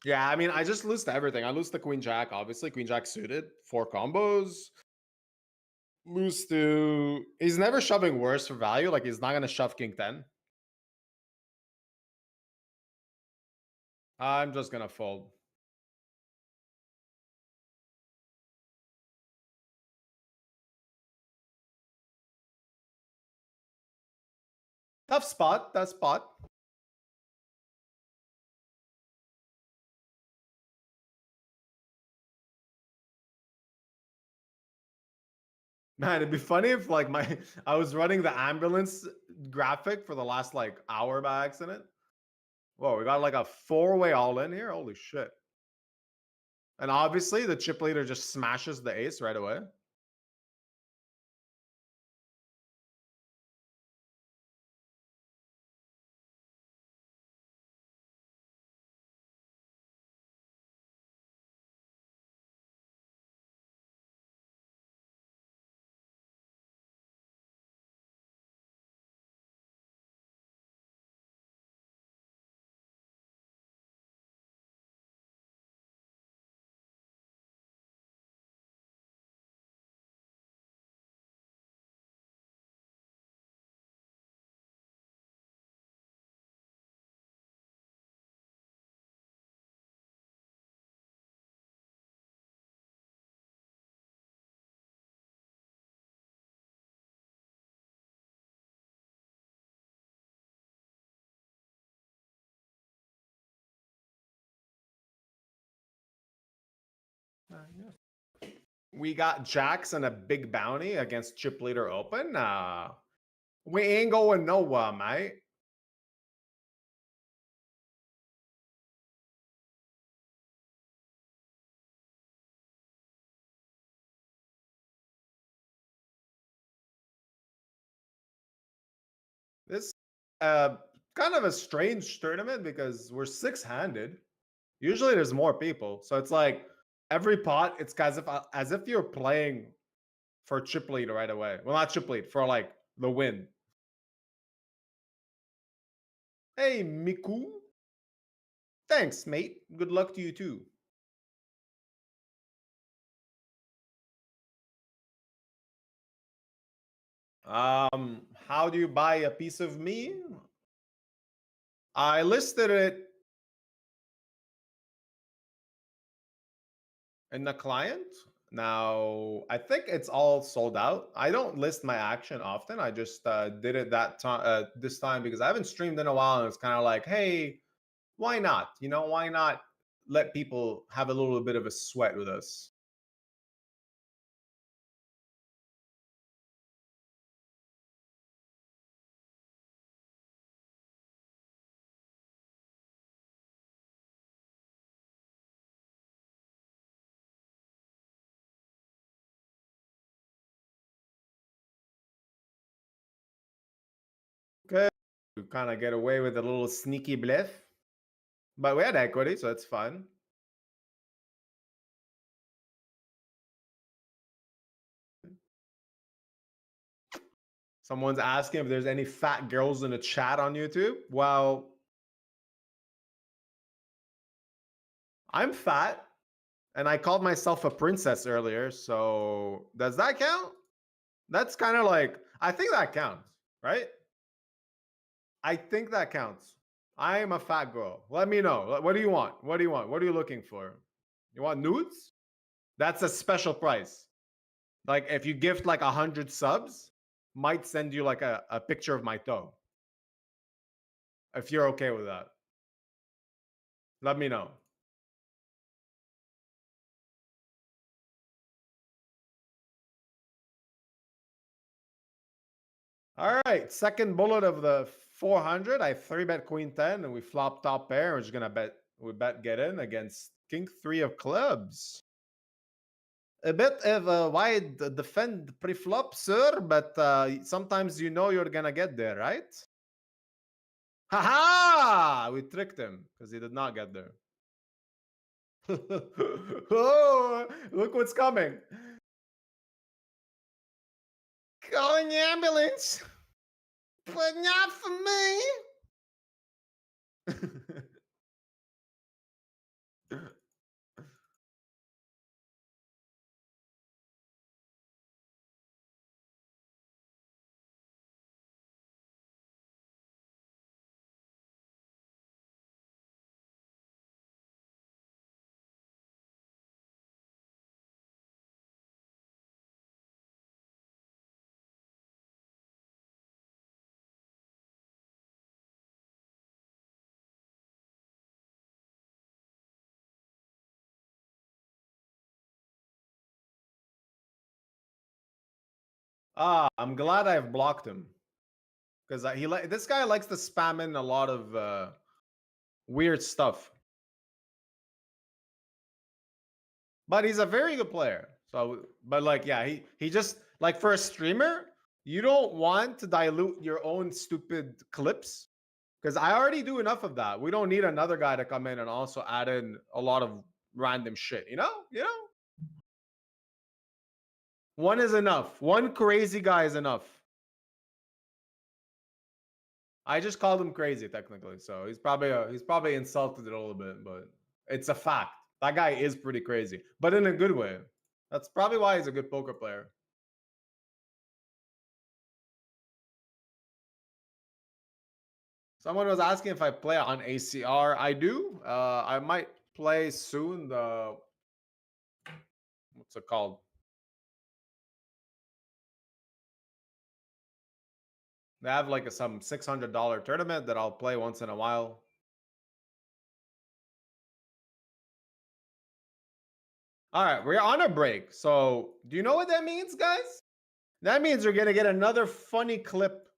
yeah, I mean, I just lose to everything. I lose to queen jack, obviously. Queen jack suited, 4 combos. Lose to... He's never shoving worse for value. Like, he's not going to shove king 10. I'm just going to fold. Tough spot. Tough spot. Man, it'd be funny if like I was running the ambulance graphic for the last like hour by accident. Whoa, we got like a 4-way all in here. Holy shit. And obviously the chip leader just smashes the ace right away. We got jacks and a big bounty against chip leader open. We ain't going nowhere, mate. This kind of a strange tournament because we're six-handed. Usually there's more people, so it's like every pot it's as if you're playing for chip lead right away. Well, not chip lead, for like the win. Hey, Miku. Thanks, mate. Good luck to you too. How do you buy a piece of me? I listed it in the client. Now, I think it's all sold out. I don't list my action often. I just did it that time this time because I haven't streamed in a while, and it's kind of like, hey, why not? You know, why not let people have a little bit of a sweat with us? Okay, we kind of get away with a little sneaky bluff, but we had equity, so it's fun. Someone's asking if there's any fat girls in the chat on YouTube. Well, I'm fat, and I called myself a princess earlier, so does that count? That's kind of like, I think that counts, right? I think that counts. I am a fat girl. Let me know. What do you want? What do you want? What are you looking for? You want nudes? That's a special price. Like if you gift like 100 subs, might send you like a picture of my toe. If you're okay with that. Let me know. All right, second bullet of the 400. I 3-bet queen 10 and we flop top pair. We're just gonna bet get in against king 3 of clubs. A bit of a wide defend pre-flop, sir, but sometimes you know you're gonna get there, right? Ha! We tricked him because he did not get there. Oh, look what's coming. Calling the ambulance. But not for me. I'm glad I've blocked him. Because this guy likes to spam in a lot of weird stuff. But he's a very good player. So, but like, yeah, he just like for a streamer, you don't want to dilute your own stupid clips. Because I already do enough of that. We don't need another guy to come in and also add in a lot of random shit. You know? One is enough. One crazy guy is enough. I just called him crazy technically, so he's probably insulted it a little bit, but it's a fact. That guy is pretty crazy, but in a good way. That's probably why he's a good poker player. Someone was asking if I play on ACR. I do. I might play soon. What's it called? They have like some $600 tournament that I'll play once in a while. All right, we're on a break. So do you know what that means, guys? That means we're going to get another funny clip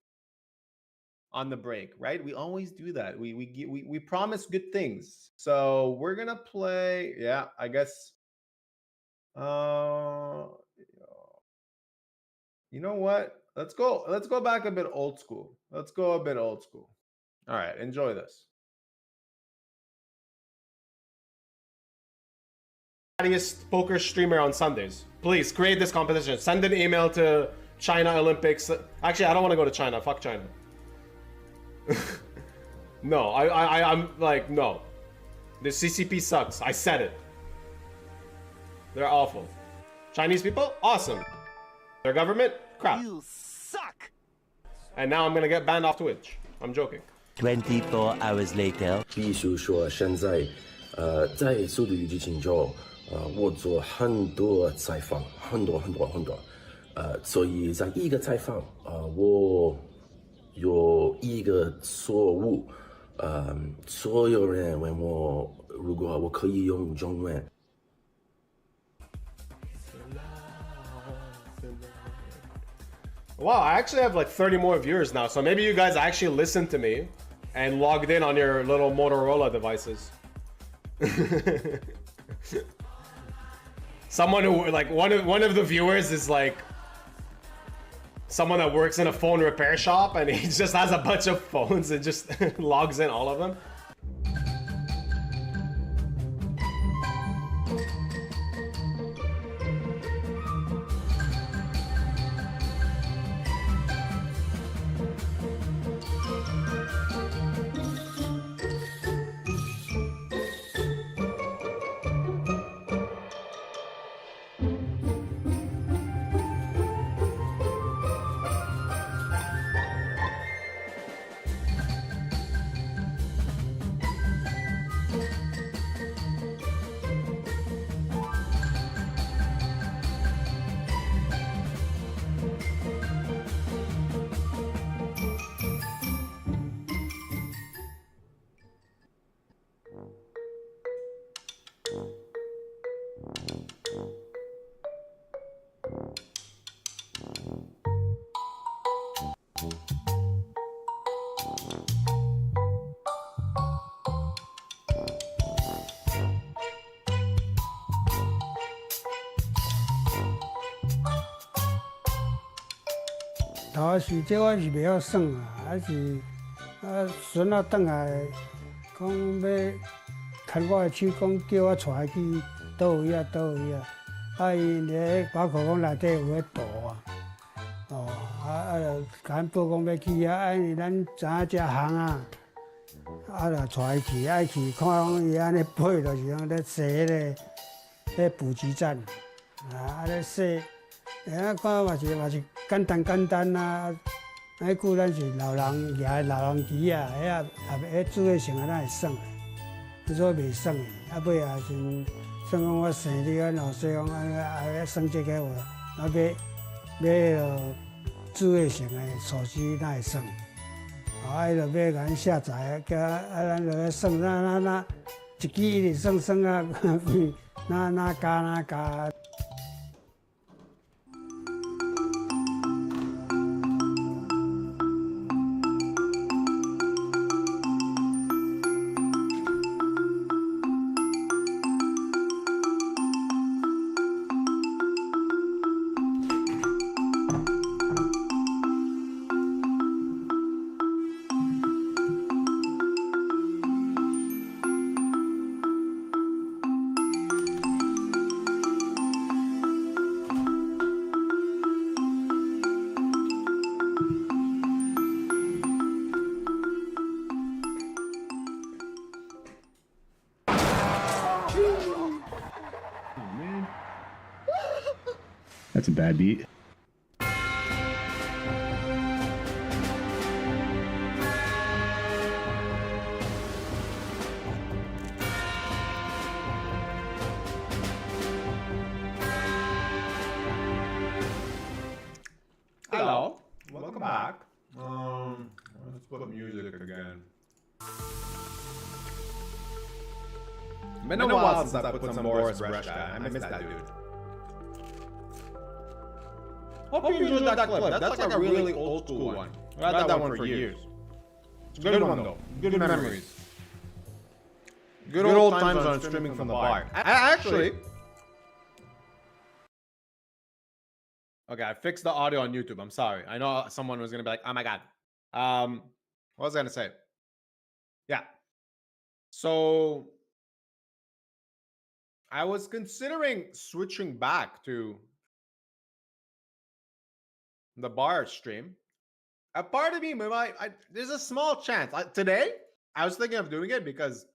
on the break, right? We always do that. We promise good things. So we're going to play, yeah, I guess. You know what? Let's go back a bit old school. Let's go a bit old school. All right, enjoy this. Poker streamer on Sundays. Please create this competition. Send an email to China Olympics. Actually, I don't want to go to China. Fuck China. No, I'm like, no. The CCP sucks. I said it. They're awful. Chinese people, awesome. Their government, crap. You suck. And now I'm gonna get banned off Twitch. I'm joking. 24 hours later. 必须说，现在在速度与激情中，我做很多采访，很多，所以在一个采访，我有一个错误，所有人问我，如果我可以用中文。Wow, I actually have like 30 more viewers now, so maybe you guys actually listened to me and logged in on your little Motorola devices. Someone who, like, one of the viewers is like someone that works in a phone repair shop, and he just has a bunch of phones and just logs in all of them.头是这我是袂晓算啊，还是孙仔转来讲要牵我的手，讲叫我带去倒位啊。伊咧包括讲内底有咧赌啊，就甲报讲要去因为咱知影这行啊，就带伊去，去看讲伊安尼配，就是讲咧坐咧补给站，咧坐，看嘛是简单啊。迄久咱是老人举老人机啊，迄智慧型咱会算的，所以袂算的。尾也是算讲我生日啊，老细讲要算这个话，买智慧型的手机咱会算。就要甲咱下载，叫咱就要算，那一支一直算啊，那加。That's a bad beat. Hello. Welcome back. Let's put music again. Been a while since I put some Boris Brejcha. I miss that dude. Hope you enjoyed that clip. That's like a really old school one. I had that one for years. It's a good one though. Good memories. Good old times on streaming from the bar. Actually. Okay, I fixed the audio on YouTube. I'm sorry. I know someone was gonna be like, "Oh my god." What was I gonna say? Yeah. So I was considering switching back to the bar stream. A part of me, there's a small chance. Today, I was thinking of doing it because,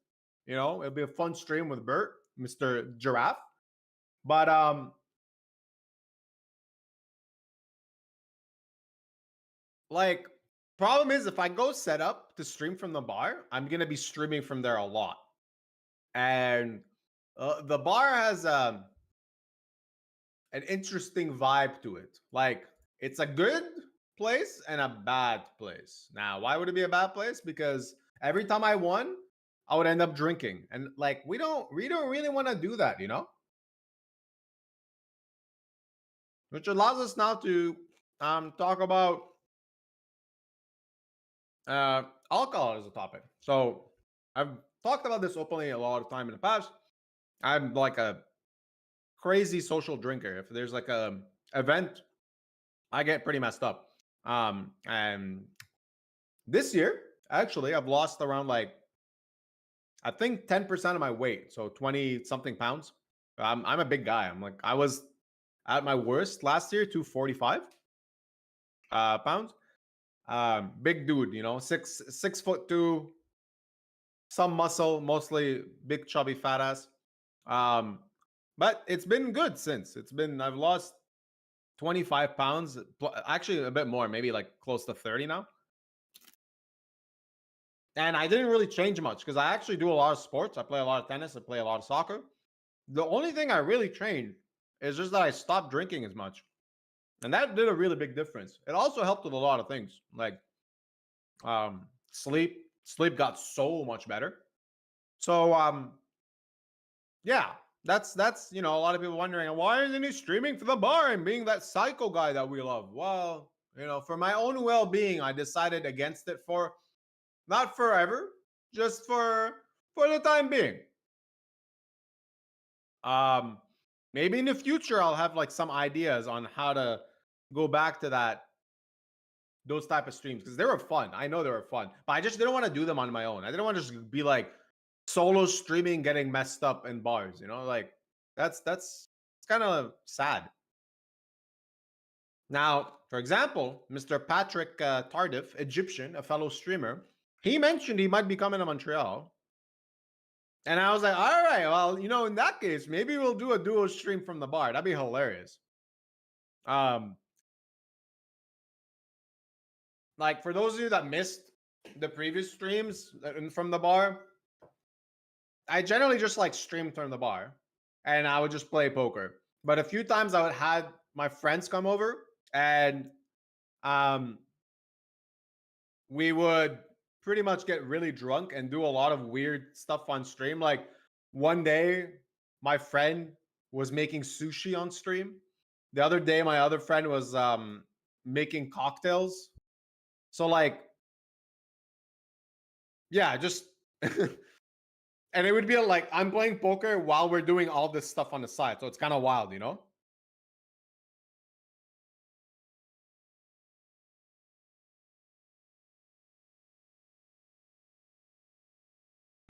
you know, it'll be a fun stream with Bert, Mr. Giraffe. But like, problem is if I go set up to stream from the bar, I'm gonna be streaming from there a lot, and the bar has an interesting vibe to it. Like, it's a good place and a bad place. Now, why would it be a bad place? Because every time I won, I would end up drinking, and like we don't really want to do that, you know. Which allows us now to talk about alcohol as a topic. So I've talked about this openly a lot of time in the past. I'm like a crazy social drinker. If there's like a event, I get pretty messed up. And this year, actually, I've lost around like I think 10% of my weight, so 20 something pounds. I'm a big guy. I was at my worst last year, 245 pounds. Big dude, you know, 6'2", some muscle, mostly big chubby fat ass. But it's been good since. I've lost 25 pounds, actually a bit more, maybe like close to 30 now. And I didn't really change much because I actually do a lot of sports. I play a lot of tennis. I play a lot of soccer. The only thing I really changed is just that I stopped drinking as much. And that did a really big difference. It also helped with a lot of things like sleep. Sleep got so much better. So yeah, that's you know, a lot of people wondering why isn't he streaming for the bar and being that psycho guy that we love. Well, you know, for my own well-being, I decided against it for not forever, just for the time being. Maybe in the future I'll have like some ideas on how to go back to those type of streams because they were fun. I know they were fun, but I just didn't want to do them on my own. I didn't want to just be like solo streaming, getting messed up in bars. You know, like it's kind of sad. Now, for example, Mr. Patrick Tardif, Egyptian, a fellow streamer, he mentioned he might be coming to Montreal. And I was like, all right, well, you know, in that case, maybe we'll do a duo stream from the bar. That'd be hilarious. Like for those of you that missed the previous streams from the bar, I generally just like stream from the bar and I would just play poker. But a few times I would have my friends come over and we would pretty much get really drunk and do a lot of weird stuff on stream. Like one day, my friend was making sushi on stream. The other day, my other friend was making cocktails. So like, yeah, just and it would be like I'm playing poker while we're doing all this stuff on the side. So it's kind of wild, you know?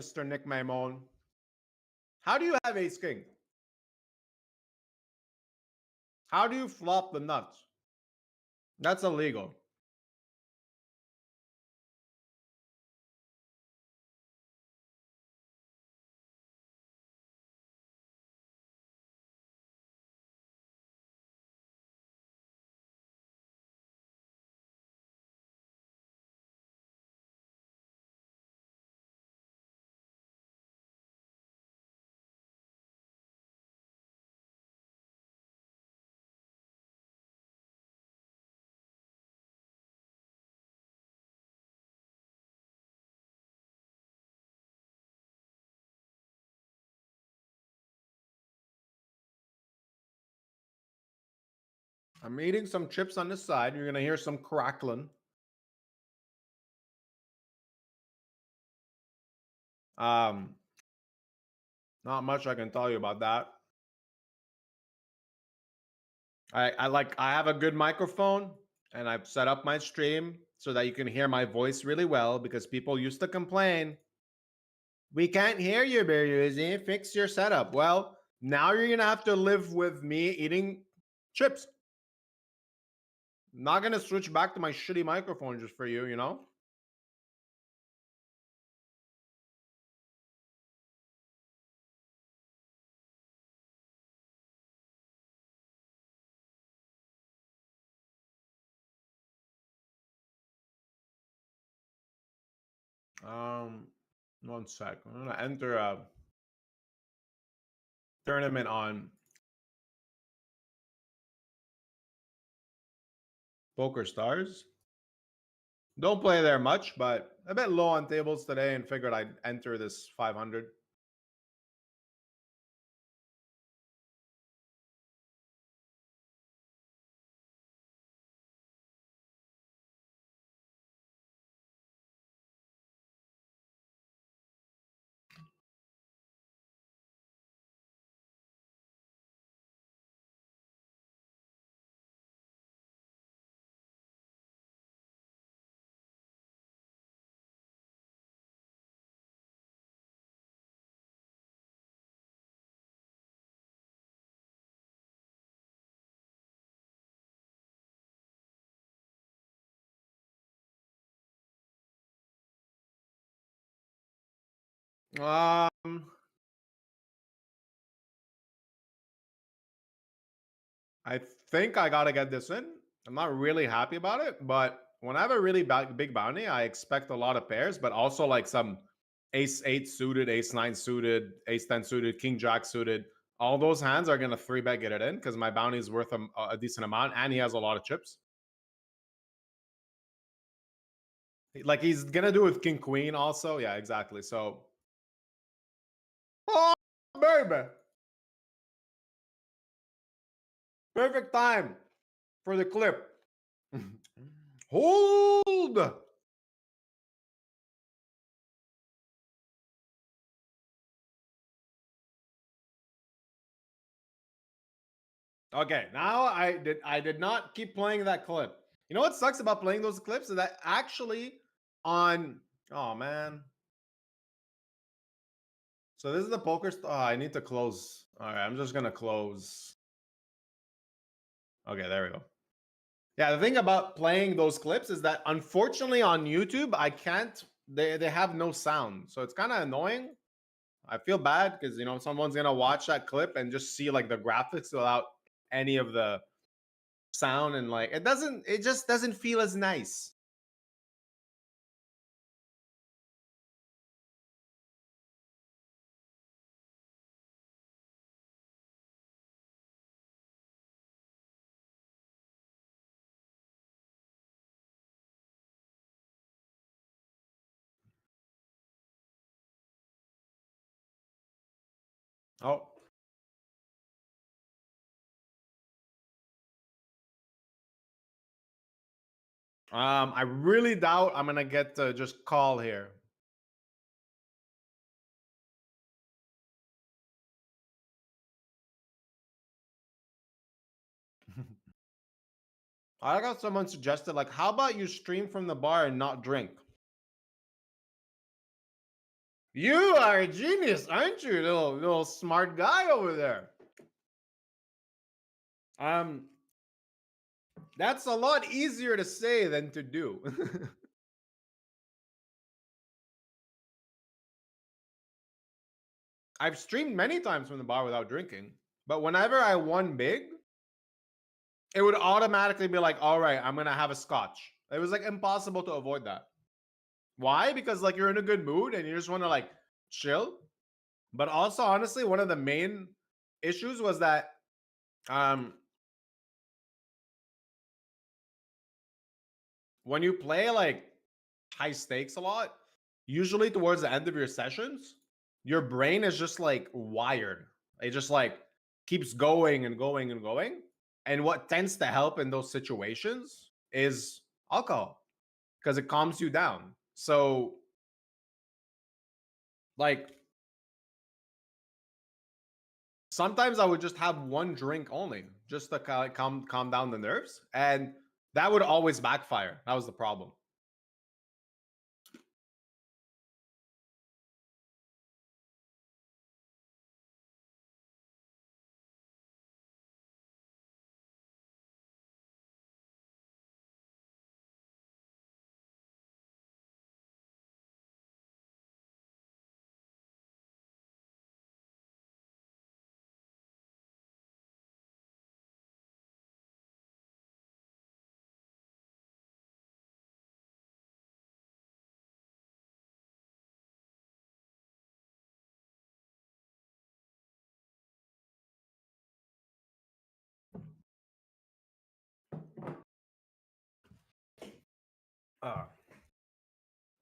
Mr. Nick Maimon. How do you have ace king? How do you flop the nuts? That's illegal. I'm eating some chips on the side. You're gonna hear some crackling. Not much I can tell you about that. I have a good microphone, and I've set up my stream so that you can hear my voice really well, because people used to complain, we can't hear you, Beruzi. Fix your setup. Well, now you're gonna have to live with me eating chips. I'm not gonna switch back to my shitty microphone just for you, you know? One sec. I'm gonna enter a tournament on Poker Stars. Don't play there much, but a bit low on tables today and figured I'd enter this 500. I think I gotta get this in. I'm not really happy about it, but when I have a really big bounty, I expect a lot of pairs, but also like some ace-8 suited, ace-9 suited, ace-10 suited, king-jack suited. All those hands are gonna 3-bet get it in because my bounty is worth a decent amount, and he has a lot of chips. Like he's gonna do with king-queen also. Yeah, exactly. So, oh baby, perfect time for the clip. Hold. Okay, now I did not keep playing that clip. You know what sucks about playing those clips is that actually on, oh man. So this is the poker. I need to close. All right, I'm just gonna close. Okay, there we go. Yeah, the thing about playing those clips is that unfortunately on YouTube I can't. They have no sound, so it's kind of annoying. I feel bad because you know someone's gonna watch that clip and just see like the graphics without any of the sound, and like it just doesn't feel as nice. Oh. I really doubt I'm gonna get to just call here. I got someone suggested, like, how about you stream from the bar and not drink? You are a genius, aren't you, little smart guy over there? That's a lot easier to say than to do. I've streamed many times from the bar without drinking, but whenever I won big, it would automatically be like, all right, I'm gonna have a scotch. It was like impossible to avoid that. Why? Because like you're in a good mood and you just want to like chill. But also, honestly, one of the main issues was that when you play like high stakes a lot, usually towards the end of your sessions, your brain is just like wired. It just like keeps going and going and going. And what tends to help in those situations is alcohol, because it calms you down. So, like, sometimes I would just have one drink only, just to kind of calm down the nerves, and that would always backfire. That was the problem.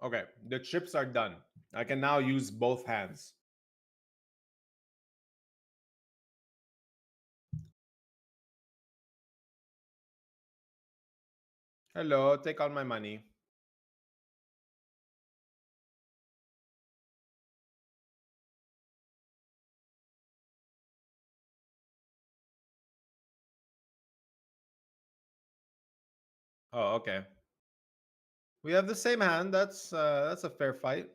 Okay, the chips are done. I can now use both hands. Hello, take all my money. Oh, okay. We have the same hand. That's a fair fight.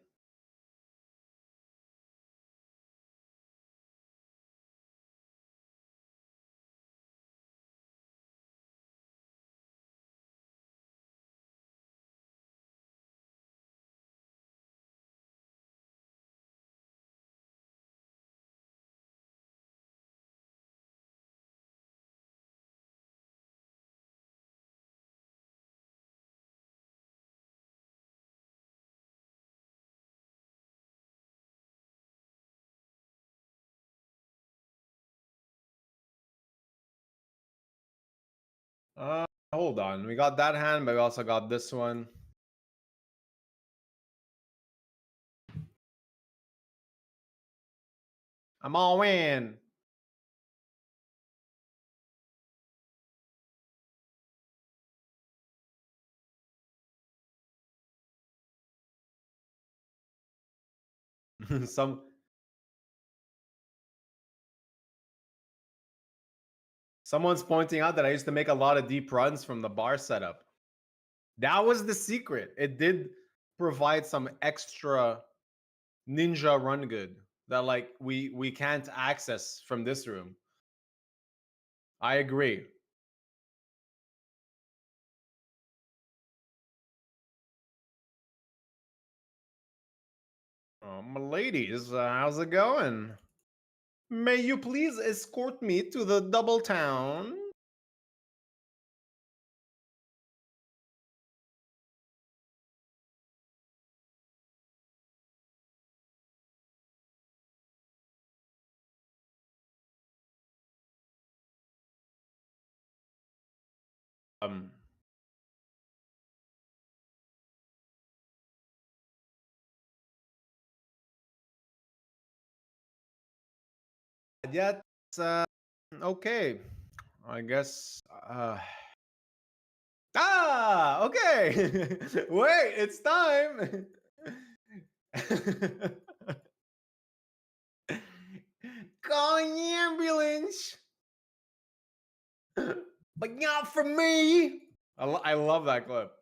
Hold on. We got that hand, but we also got this one. I'm all in. Someone's pointing out that I used to make a lot of deep runs from the bar setup. That was the secret. It did provide some extra ninja run good that like we can't access from this room. I agree. My ladies, how's it going? May you please escort me to the double town? Um, yeah, it's, okay. I guess. Okay. Wait, it's time. Calling the ambulance. But not for me. I love that clip.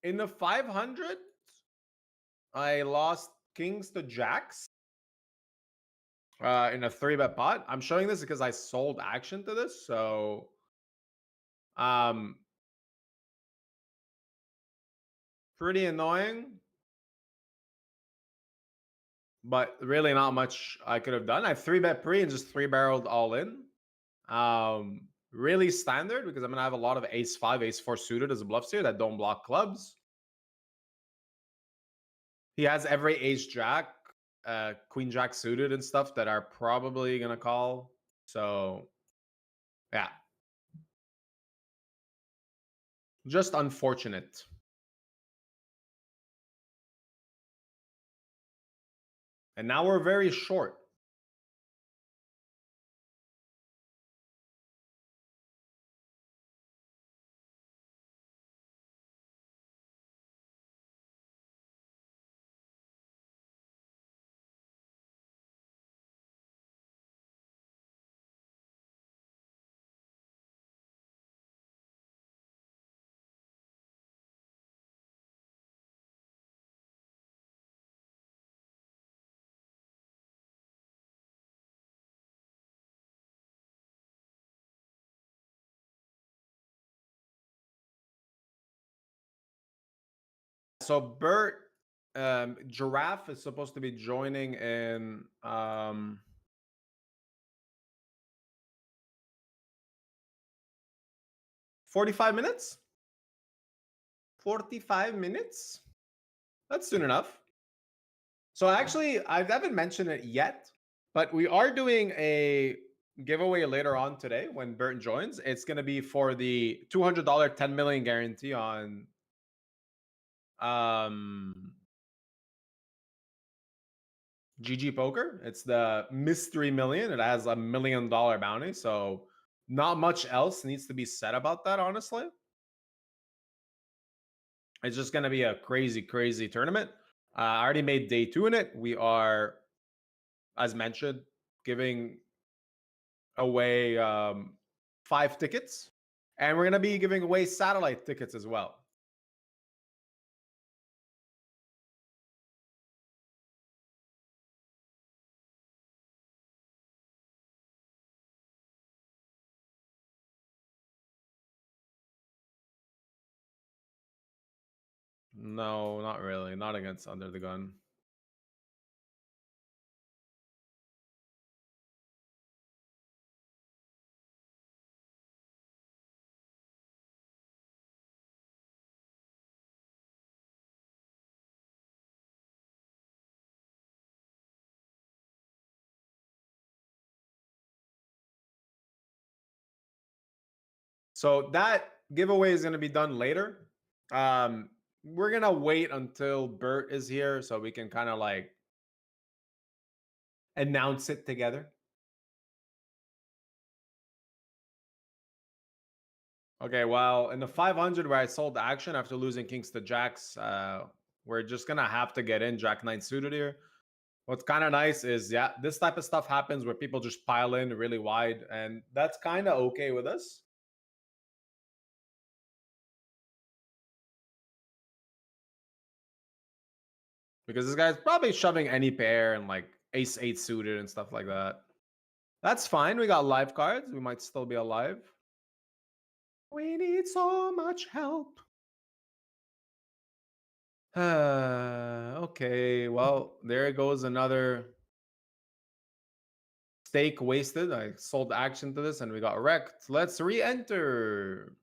In the 500, I lost kings to jacks. In a 3-bet pot. I'm showing this because I sold action to this, so pretty annoying. But really not much I could have done. I 3-bet pre and just 3-barreled all in. Really standard because I'm gonna have a lot of ace 5, ace 4 suited as a bluffs here that don't block clubs. He has every ace jack, queen jack suited and stuff that are probably gonna call. So yeah. Just unfortunate. And now we're very short. So Bert, Giraffe is supposed to be joining in 45 minutes? 45 minutes? That's soon enough. So actually, I haven't mentioned it yet, but we are doing a giveaway later on today when Bert joins. It's going to be for the $200 10 million guarantee on GG Poker. It's the mystery million. It has $1 million bounty, so not much else needs to be said about that, honestly. It's just going to be a crazy, crazy tournament. I already made day 2 in it. We are, as mentioned, giving away 5 tickets. And we're going to be giving away satellite tickets as well. No, not really. Not against Under the Gun. So that giveaway is going to be done later. We're going to wait until Bert is here so we can kind of like announce it together. Okay, well, in the 500 where I sold action after losing kings to jacks, we're just going to have to get in Jack 9 suited here. What's kind of nice is, yeah, this type of stuff happens where people just pile in really wide, and that's kind of okay with us. Because this guy's probably shoving any pair and like ace 8 suited and stuff like that. That's fine. We got live cards. We might still be alive. We need so much help. Okay, well, there goes another stake wasted. I sold action to this and we got wrecked. Let's re-enter.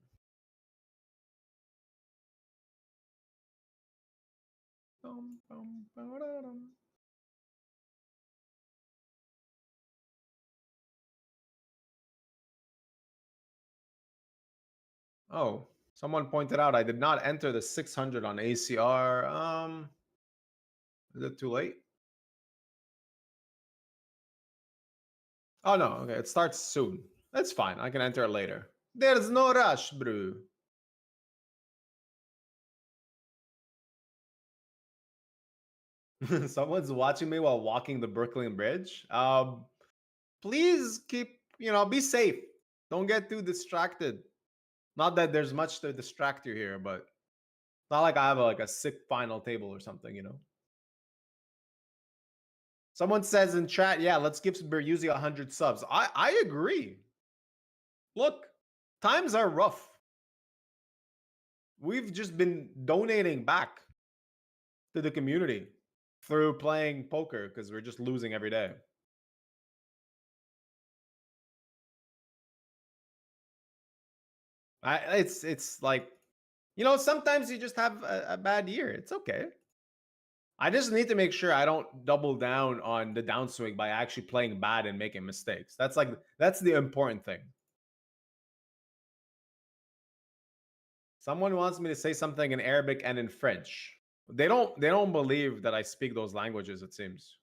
Oh, someone pointed out I did not enter the 600 on ACR. Is it too late? Oh no, okay, it starts soon. That's fine. I can enter it later. There's no rush, bro. Someone's watching me while walking the Brooklyn Bridge. Please keep, be safe. Don't get too distracted. Not that there's much to distract you here, but not like I have a sick final table or something, Someone says in chat, yeah, let's give Beruzzi 100 subs. I agree. Look, times are rough. We've just been donating back to the community through playing poker because we're just losing every day. It's like, sometimes you just have a bad year. It's okay. I just need to make sure I don't double down on the downswing by actually playing bad and making mistakes. That's the important thing. Someone wants me to say something in Arabic and in French. They don't believe that I speak those languages, it seems.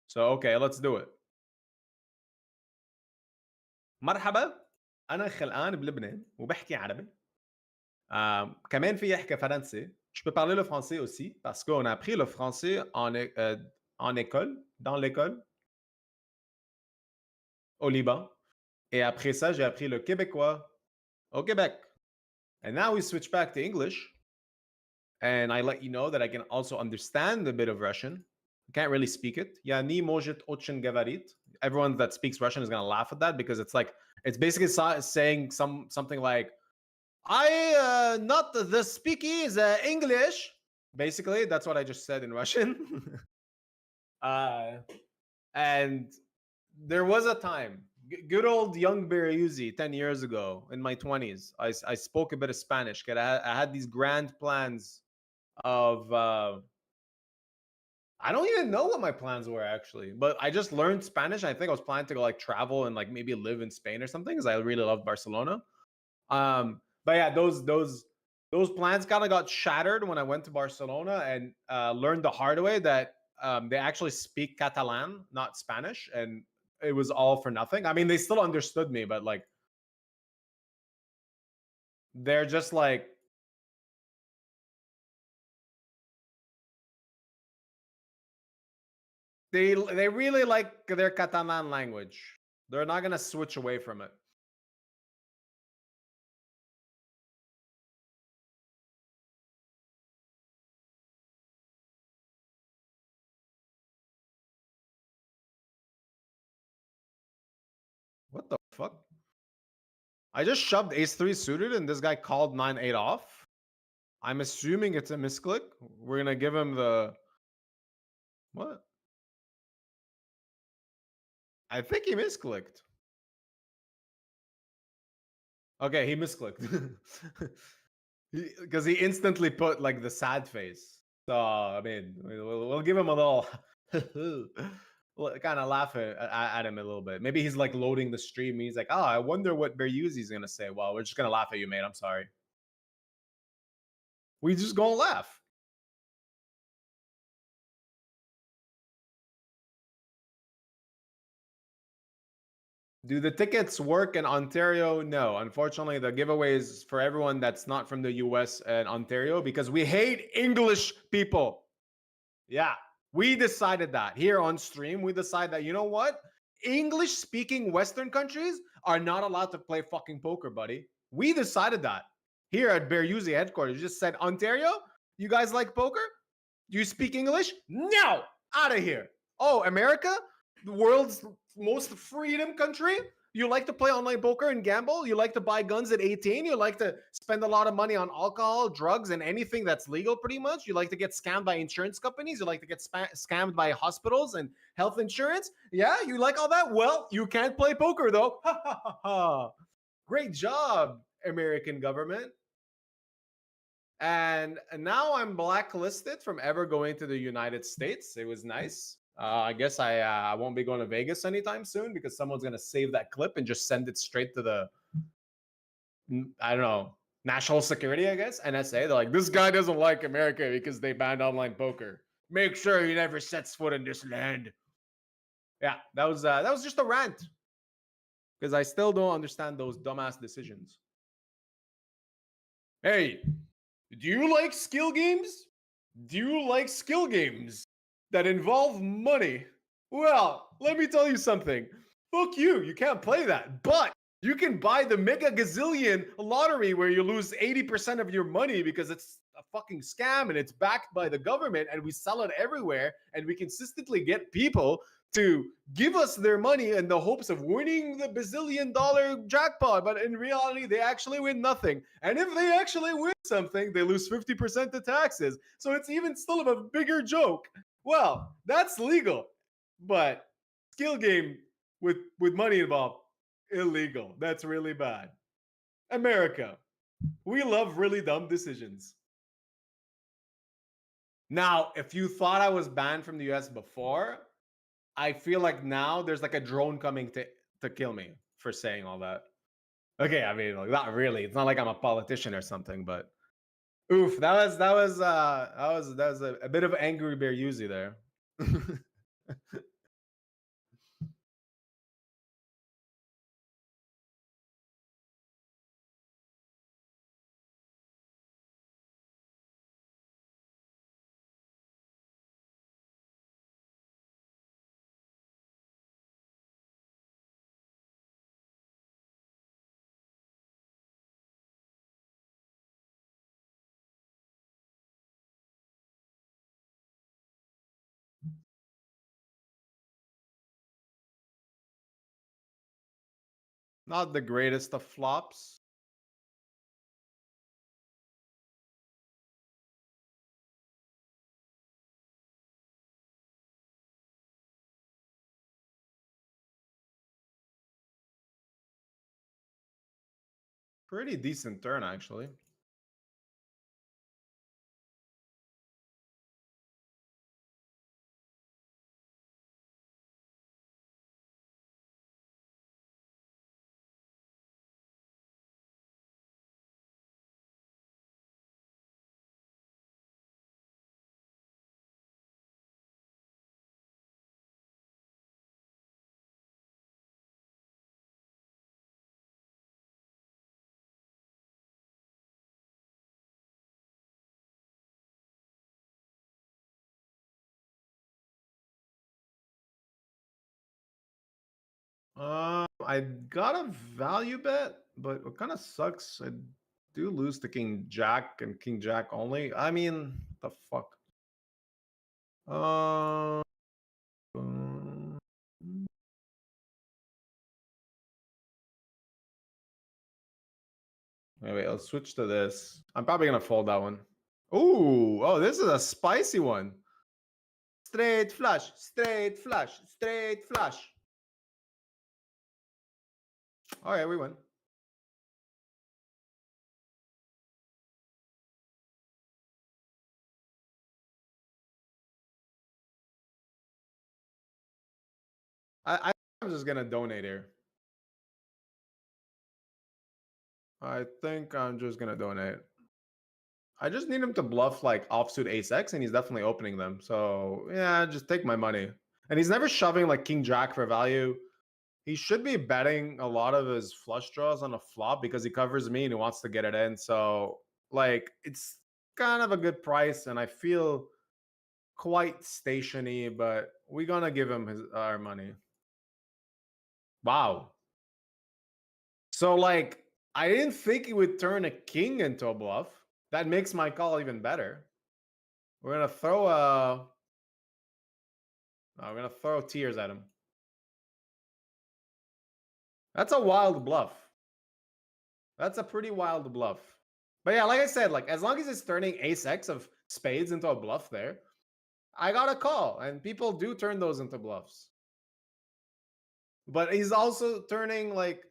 So okay, let's do it. مرحبا، أنا خلقان بلبنان وبحكي عربي. كمان في يحكي فرنسي. Je peux parler le français aussi parce qu'on a appris le français en école, dans l'école, au Liban. Et après ça, j'ai appris le québécois au Québec. And now we switch back to English. And I let you know that I can also understand a bit of Russian. I can't really speak it. Я не может очень говорить. Everyone that speaks Russian is going to laugh at that because it's basically saying something like, I not the speaky is English. Basically, that's what I just said in Russian. And there was a time, good old young Beruzzi 10 years ago in my 20s, I spoke a bit of Spanish. I had these grand plans of I don't even know what my plans were actually, but I just learned Spanish. I think I was planning to go like travel and like maybe live in Spain or something because I really love Barcelona. But yeah, those plans kind of got shattered when I went to Barcelona and learned the hard way that they actually speak Catalan, not Spanish, and it was all for nothing. I mean, they still understood me, but like they're just like they really like their Catalan language. They're not gonna switch away from it. What the fuck? I just shoved ace-3 suited and this guy called 9-8 off. I'm assuming it's a misclick. We're gonna give him the... What? I think he misclicked. Okay, he misclicked. Because he instantly put like the sad face. So, I mean, we'll give him a little... kind of laugh at him a little bit. Maybe he's like loading the stream. And he's like, oh, I wonder what Beruzzi's going to say. Well, we're just going to laugh at you, mate. I'm sorry. We just going to laugh. Do the tickets work in Ontario? No. Unfortunately, the giveaways for everyone that's not from the US and Ontario because we hate English people. Yeah. We decided that here on stream. We decided that, you know what? English speaking Western countries are not allowed to play fucking poker, buddy. We decided that here at Beruzzi headquarters. We just said, Ontario, you guys like poker? Do you speak English? No! Out of here. Oh, America, the world's most freedom country? You like to play online poker and gamble? You like to buy guns at 18? You like to spend a lot of money on alcohol, drugs, and anything that's legal pretty much? You like to get scammed by insurance companies? You like to get scammed by hospitals and health insurance? Yeah, you like all that? Well, you can't play poker though. Ha ha ha ha. Great job, American government. And now I'm blacklisted from ever going to the United States. It was nice. I guess I won't be going to Vegas anytime soon because someone's going to save that clip and just send it straight to the, I don't know, national security, I guess, NSA. They're like, this guy doesn't like America because they banned online poker. Make sure he never sets foot in this land. Yeah, that was just a rant because I still don't understand those dumbass decisions. Hey, do you like skill games? Do you like skill games that involve money? Well, let me tell you something. Fuck you. You can't play that. But you can buy the Mega Gazillion lottery where you lose 80% of your money because it's a fucking scam and it's backed by the government and we sell it everywhere and we consistently get people to give us their money in the hopes of winning the bazillion-dollar jackpot. But in reality, they actually win nothing. And if they actually win something, they lose 50% to taxes. So it's even still a bigger joke. Well, that's legal. But skill game with money involved, illegal. That's really bad. America, we love really dumb decisions. Now, if you thought I was banned from the US before, I feel like now there's like a drone coming to kill me for saying all that. Okay, I mean, like, not really. It's not like I'm a politician or something, but oof, that was a bit of angry Beruzzi there. Not the greatest of flops. Pretty decent turn, actually. I got a value bet, but what kind of sucks, I do lose to King Jack and King Jack only. I mean, the fuck. Wait, let's switch to this. I'm probably gonna fold that one. Ooh, oh, this is a spicy one. Straight flush, straight flush, straight flush. Oh yeah, we win. I'm just gonna donate here. I think I'm just gonna donate. I just need him to bluff like offsuit ace X, and he's definitely opening them. So yeah, just take my money. And he's never shoving like King Jack for value. He should be betting a lot of his flush draws on a flop because he covers me and he wants to get it in. So like it's kind of a good price, and I feel quite stationy, but we're gonna give him our money. Wow. So like I didn't think he would turn a king into a bluff. That makes my call even better. We're gonna throw we're gonna throw tears at him. That's a wild bluff. That's a pretty wild bluff. But yeah, like I said, like as long as it's turning ace X of spades into a bluff there, I got a call. And people do turn those into bluffs. But he's also turning like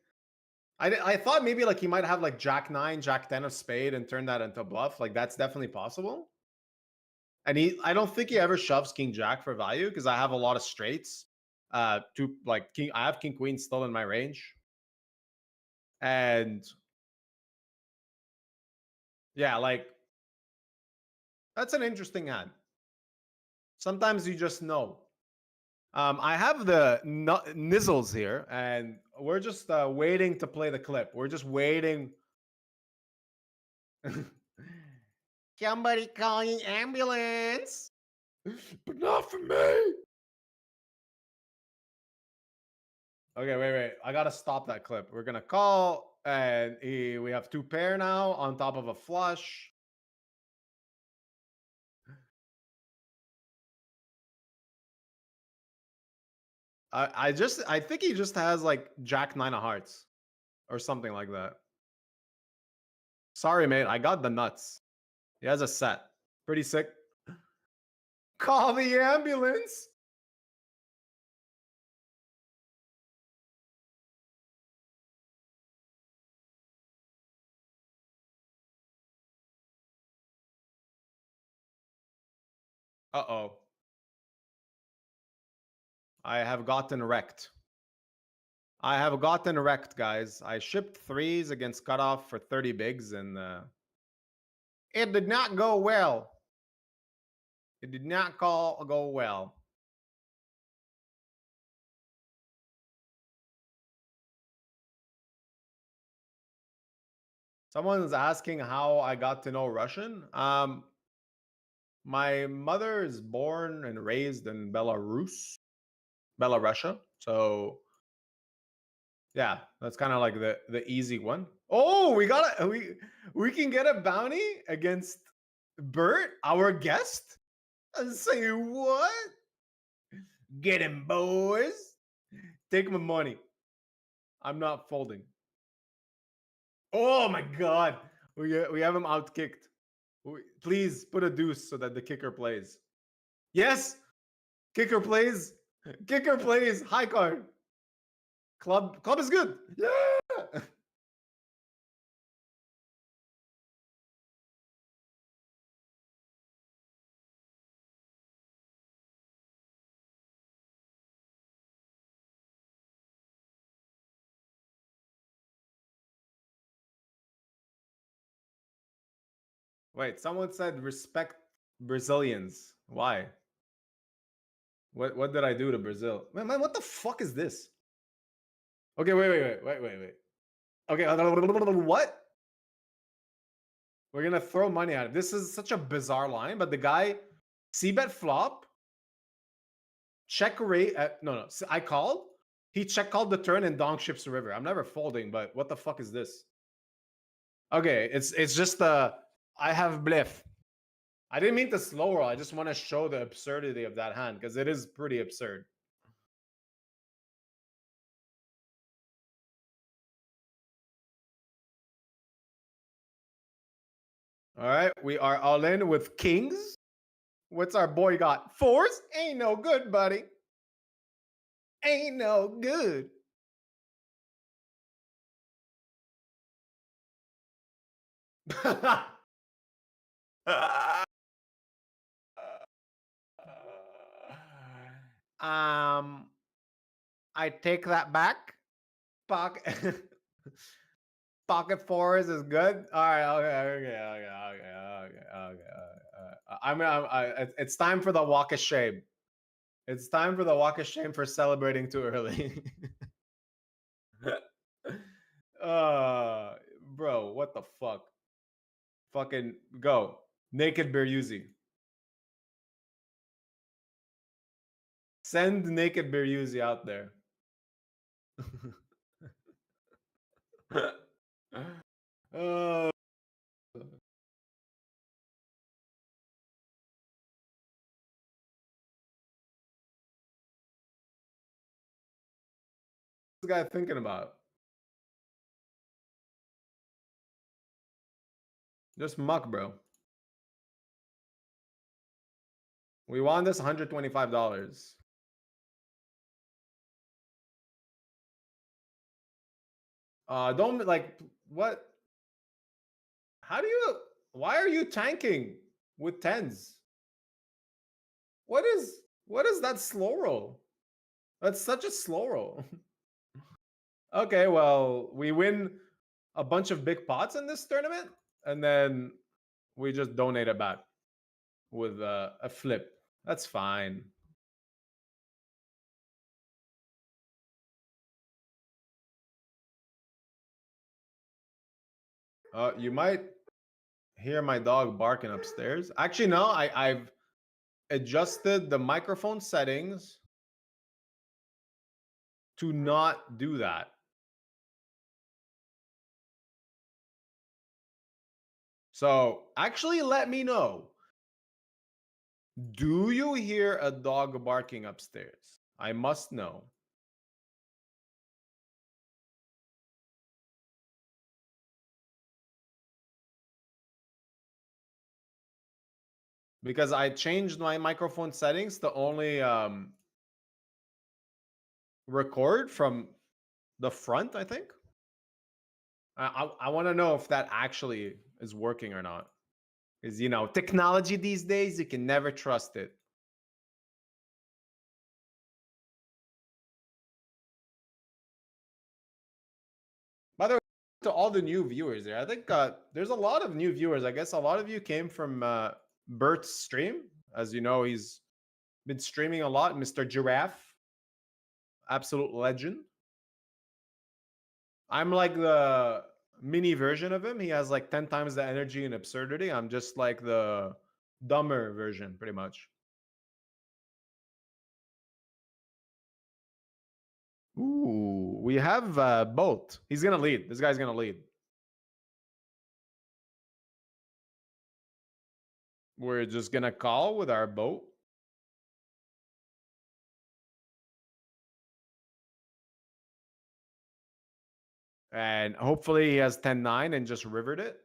I thought maybe like he might have like Jack 9, Jack 10 of spade and turn that into a bluff. Like that's definitely possible. And I don't think he ever shoves King Jack for value because I have a lot of straights. To like King, I have King Queen still in my range. And yeah, like that's an interesting hand. Sometimes you just know. I have the nizzles here, and we're just waiting to play the clip. We're just waiting. Somebody calling ambulance. But not for me. Okay, wait. I gotta stop that clip. We're gonna call, and we have two pair now on top of a flush. I think he just has like Jack 9 of hearts or something like that. Sorry, mate. I got the nuts. He has a set. Pretty sick. Call the ambulance. Uh-oh. I have gotten wrecked. I have gotten wrecked, guys. I shipped threes against cutoff for 30 bigs, and it did not go well. It did not go well. Someone's asking how I got to know Russian. My mother is born and raised in Belarus, Belarusia. So yeah, that's kind of like the easy one. Oh, we can get a bounty against Bert, our guest. I say what? Get him, boys. Take my money. I'm not folding. Oh my god. We have him outkicked. Please put a deuce so that the kicker plays. Yes! Kicker plays. Kicker plays. High card. Club is good. Yeah! Wait, someone said respect Brazilians. Why? What did I do to Brazil? Man, what the fuck is this? Okay, wait. Okay, what? We're gonna throw money at it. This is such a bizarre line, but the guy c-bet flop, check rate. No. I called. He check called the turn and donk ships the river. I'm never folding, but what the fuck is this? Okay, it's just I have bluff. I didn't mean to slow roll. I just want to show the absurdity of that hand because it is pretty absurd. All right, we are all in with kings. What's our boy got? Fours? Ain't no good, buddy. Ain't no good. I take that back. Pocket pocket fours is good. All right, okay. It's time for the walk of shame. It's time for the walk of shame for celebrating too early. Bro, what the fuck? Fucking go. Naked Beryuzi. Send Naked Beryuzi out there. Oh. This guy thinking about? Just muck, bro. We won this $125. Don't like what? How do you? Why are you tanking with tens? What is that slow roll? That's such a slow roll. Okay, well, we win a bunch of big pots in this tournament, and then we just donate it back with a flip. That's fine. You might hear my dog barking upstairs. Actually, no, I've adjusted the microphone settings to not do that. So actually, let me know. Do you hear a dog barking upstairs? I must know. Because I changed my microphone settings to only record from the front, I think. I want to know if that actually is working or not. Because, you know, technology these days, you can never trust it. By the way, to all the new viewers there, I think there's a lot of new viewers. I guess a lot of you came from Bert's stream. As you know, he's been streaming a lot. Mr. Giraffe, absolute legend. I'm like the mini version of him. He has like 10 times the energy and absurdity. I'm just like the dumber version, pretty much. Ooh, we have Bolt. He's gonna lead. This guy's gonna lead. We're just gonna call with our boat. And hopefully he has 10-9 and just rivered it.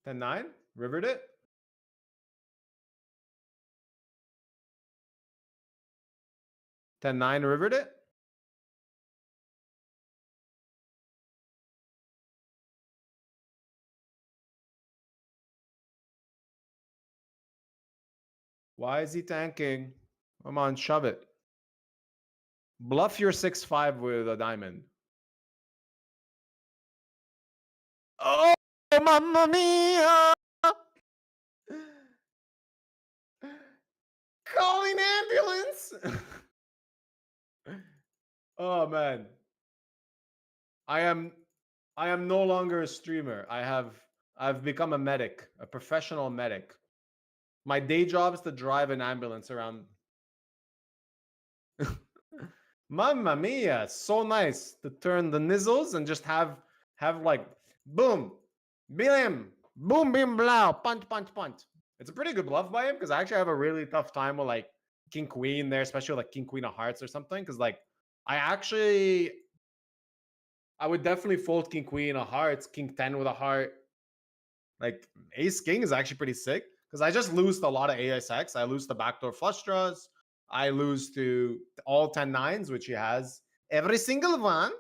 Ten-9, rivered it. Ten-9, rivered it. Why is he tanking? Come on, shove it. Bluff your 6-5 with a diamond. Oh, mamma mia! Calling ambulance! Oh man. I am no longer a streamer. I've become a medic, a professional medic. My day job is to drive an ambulance around. Mamma mia, so nice to turn the nizzles and just have like boom, bim, boom, bim, blow, punch, punch, punch. It's a pretty good bluff by him because I actually have a really tough time with like king queen there, especially like king queen of hearts or something. Because like I would definitely fold king queen of hearts, king 10 with a heart. Like ace king is actually pretty sick because I just lose to a lot of ASX. I lose to backdoor flush draws. I lose to all 10-9s, which he has every single one.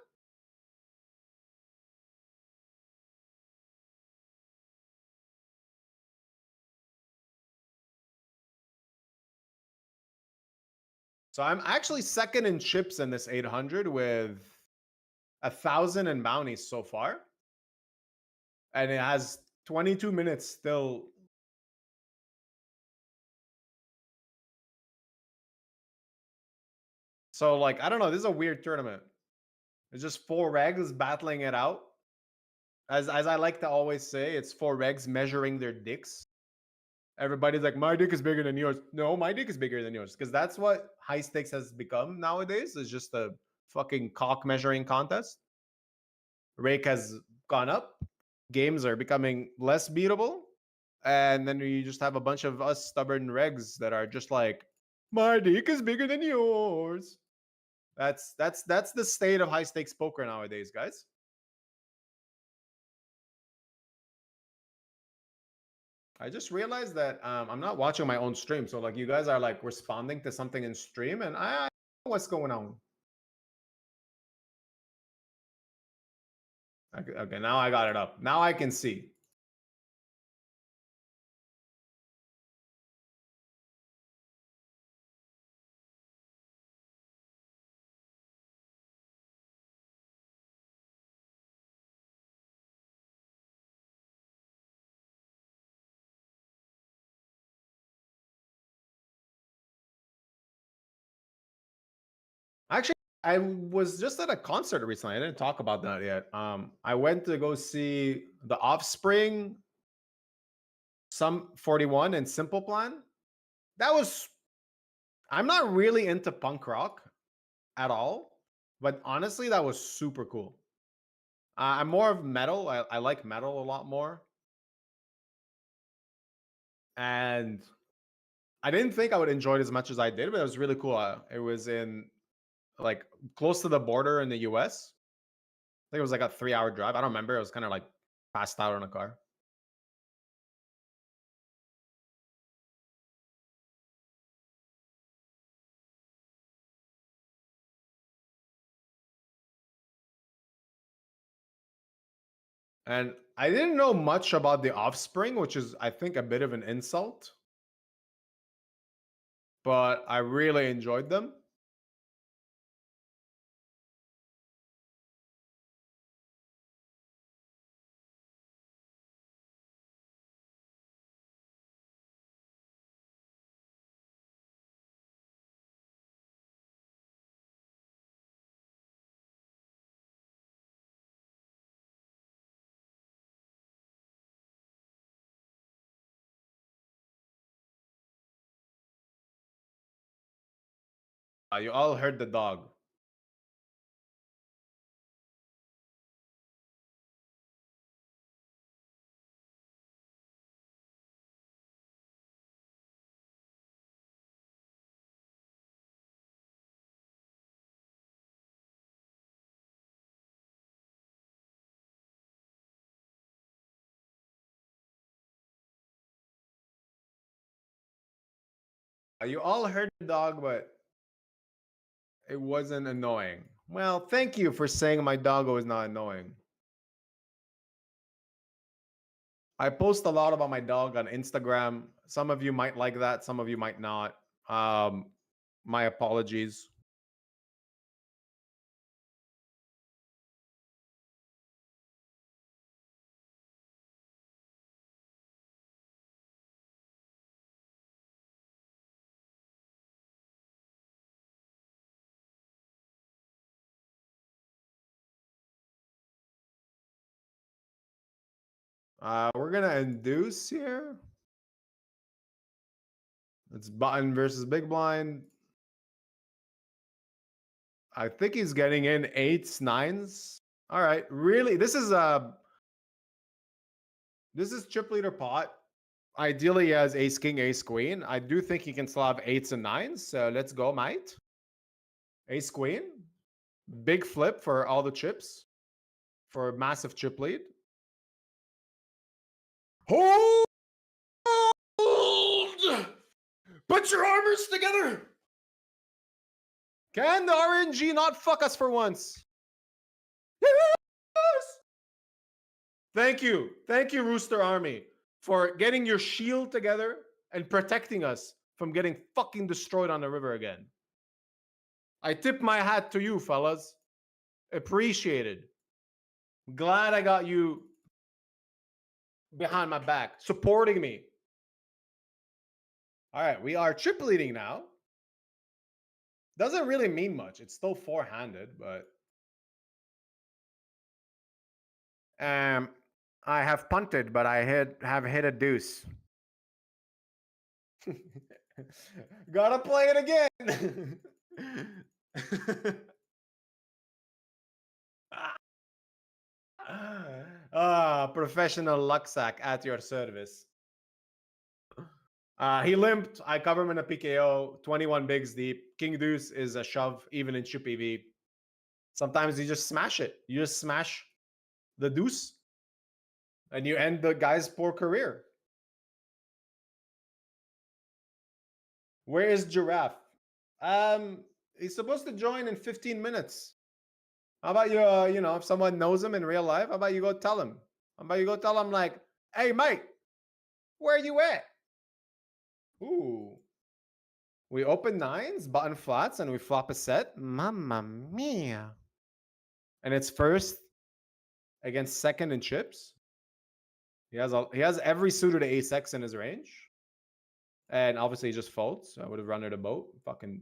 So I'm actually second in chips in this 800 with 1,000 in bounties so far. And it has 22 minutes still. So like, I don't know, this is a weird tournament. It's just 4 regs battling it out. As I like to always say, it's 4 regs measuring their dicks. Everybody's like, my dick is bigger than yours. No, my dick is bigger than yours. Because that's what high stakes has become nowadays. It's just a fucking cock measuring contest. Rake has gone up. Games are becoming less beatable. And then you just have a bunch of us stubborn regs that are just like, my dick is bigger than yours. That's the state of high stakes poker nowadays, guys. I just realized that I'm not watching my own stream. So like you guys are like responding to something in stream and I know what's going on. Okay, now I got it up. Now I can see. Actually, I was just at a concert recently. I didn't talk about that yet. I went to go see The Offspring, Sum 41, and Simple Plan. That was. I'm not really into punk rock at all, but honestly, that was super cool. I'm more of metal. I like metal a lot more. And I didn't think I would enjoy it as much as I did, but it was really cool. It was in like close to the border in the US. I think it was like a 3-hour drive. I don't remember. It was kind of like passed out in a car. And I didn't know much about the Offspring, which is, I think, a bit of an insult. But I really enjoyed them. You all heard the dog. You all heard the dog, but it wasn't annoying. Well, thank you for saying my doggo is not annoying. I post a lot about my dog on Instagram. Some of you might like that, some of you might not. My apologies. We're gonna induce here. It's button versus big blind. I think he's getting in 8s, 9s. All right, really, this is chip leader pot. Ideally, he has ace king, ace queen. I do think he can still have 8s and 9s. So let's go, mate. Ace queen, big flip for all the chips for massive chip lead. Hold! Put your armors together! Can the RNG not fuck us for once? Yes! Thank you, Rooster Army, for getting your shield together and protecting us from getting fucking destroyed on the river again. I tip my hat to you, fellas. Appreciated. Glad I got you behind my back, supporting me. All right, we are chip leading now. Doesn't really mean much. It's still four-handed, but I have punted, but I have hit a deuce. Gotta play it again. Professional luck sack at your service. He limped. I cover him in a PKO. 21 bigs deep. King deuce is a shove, even in chip EV. Sometimes you just smash it. You just smash the deuce, and you end the guy's poor career. Where is Giraffe? He's supposed to join in 15 minutes. How about you, if someone knows him in real life, how about you go tell him? How about you go tell him, like, hey, Mike, where you at? Ooh. We open 9s, button flats, and we flop a set. Mamma mia. And it's first against second in chips. He has every suited ace X in his range. And obviously he just folds. So I would have run her the boat. Fucking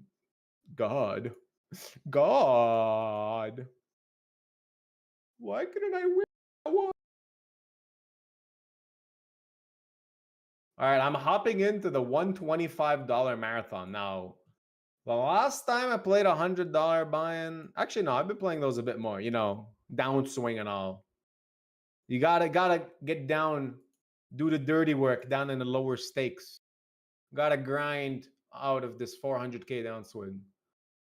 God. God. Why couldn't I win that one? All right, I'm hopping into the $125 marathon now. The last time I played $100 buy-in, actually no, I've been playing those a bit more. Downswing and all. You gotta get down, do the dirty work down in the lower stakes. Gotta grind out of this 400k downswing.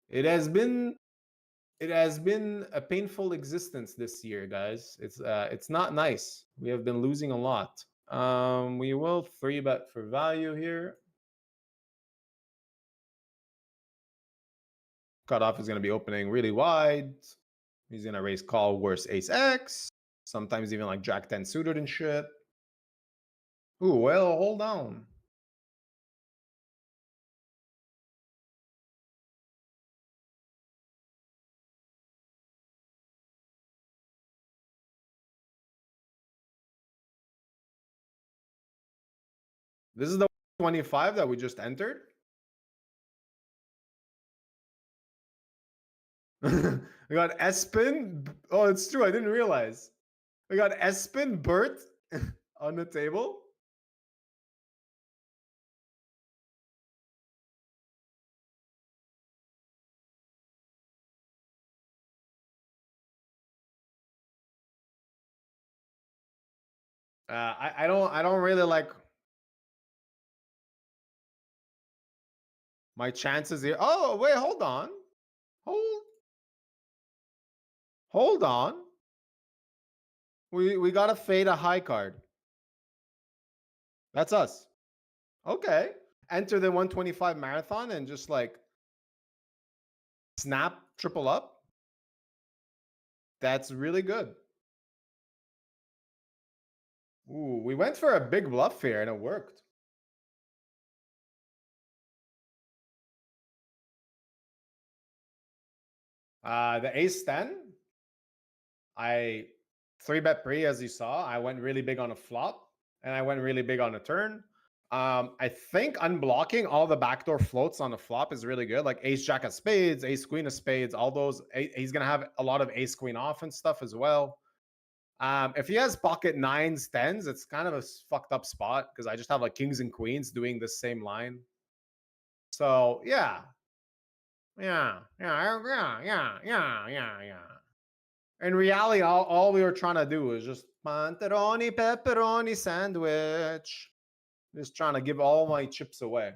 It has been a painful existence this year, guys. It's not nice. We have been losing a lot. We will 3-bet for value here. Cutoff is going to be opening really wide. He's going to raise call worse ace X. Sometimes even like jack 10 suited and shit. Ooh, well, hold on. This is the 25 that we just entered. We got Espin. Oh, it's true. I didn't realize. We got Espin, Bert on the table. I don't really like my chances here. Oh, wait, hold on. Hold on. We gotta fade a high card. That's us. Okay. enter the 125 marathon and just like snap triple up, that's really good. Ooh, we went for a big bluff here and it worked. The ace 10, I 3-bet pre, as you saw. I went really big on a flop and I went really big on a turn. I think unblocking all the backdoor floats on the flop is really good. Like ace jack of spades, ace queen of spades, all those. He's gonna have a lot of ace queen off and stuff as well. If he has pocket nines, tens, it's kind of a fucked up spot because I just have like kings and queens doing the same line. So yeah. In reality, all we were trying to do was just panteroni, pepperoni sandwich. Just trying to give all my chips away.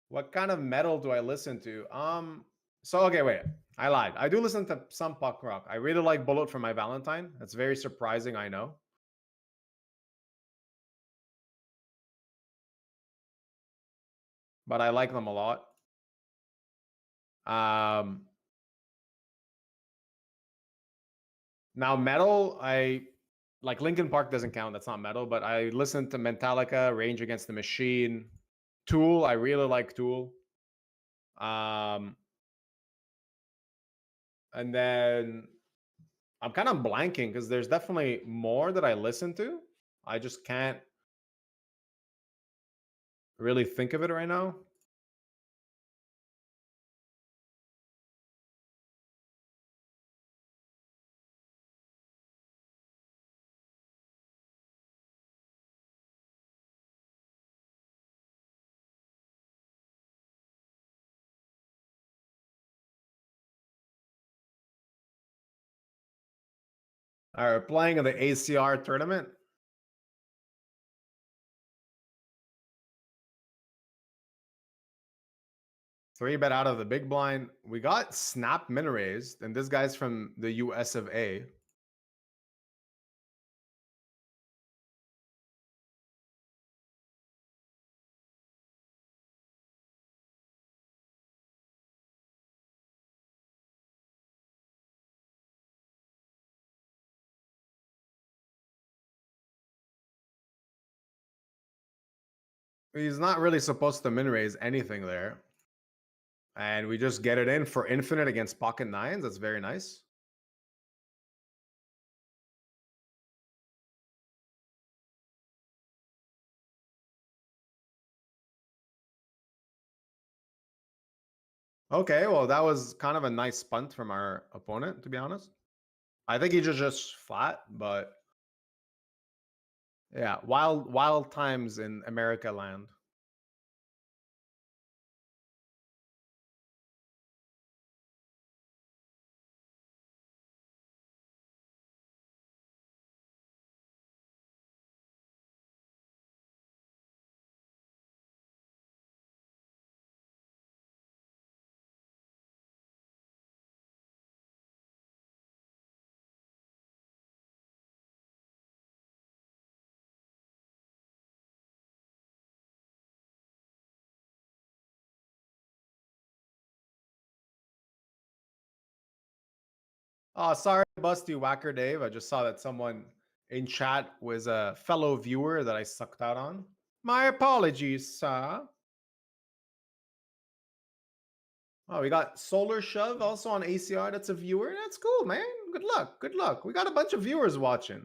What kind of metal do I listen to? So okay, wait. I lied. I do listen to some punk rock. I really like Bullet for My Valentine. That's very surprising, I know. But I like them a lot. Now metal, I like Linkin Park doesn't count. That's not metal. But I listen to Metallica, Rage Against the Machine, Tool. I really like Tool. And then I'm kind of blanking because there's definitely more that I listen to. I just can't really think of it right now. All right, playing in the ACR tournament. Three bet out of the big blind. We got snap min raised, and this guy's from the US of A. He's not really supposed to min raise anything there. And we just get it in for infinite against pocket nines. That's very nice. Okay, well, that was kind of a nice punt from our opponent, to be honest. I think he just flat, but yeah, wild times in America land. Oh, sorry, Busty Whacker Dave. I just saw that someone in chat was a fellow viewer that I sucked out on. My apologies, sir. Oh, we got Solar Shove also on ACR. That's a viewer. That's cool, man. Good luck. Good luck. We got a bunch of viewers watching.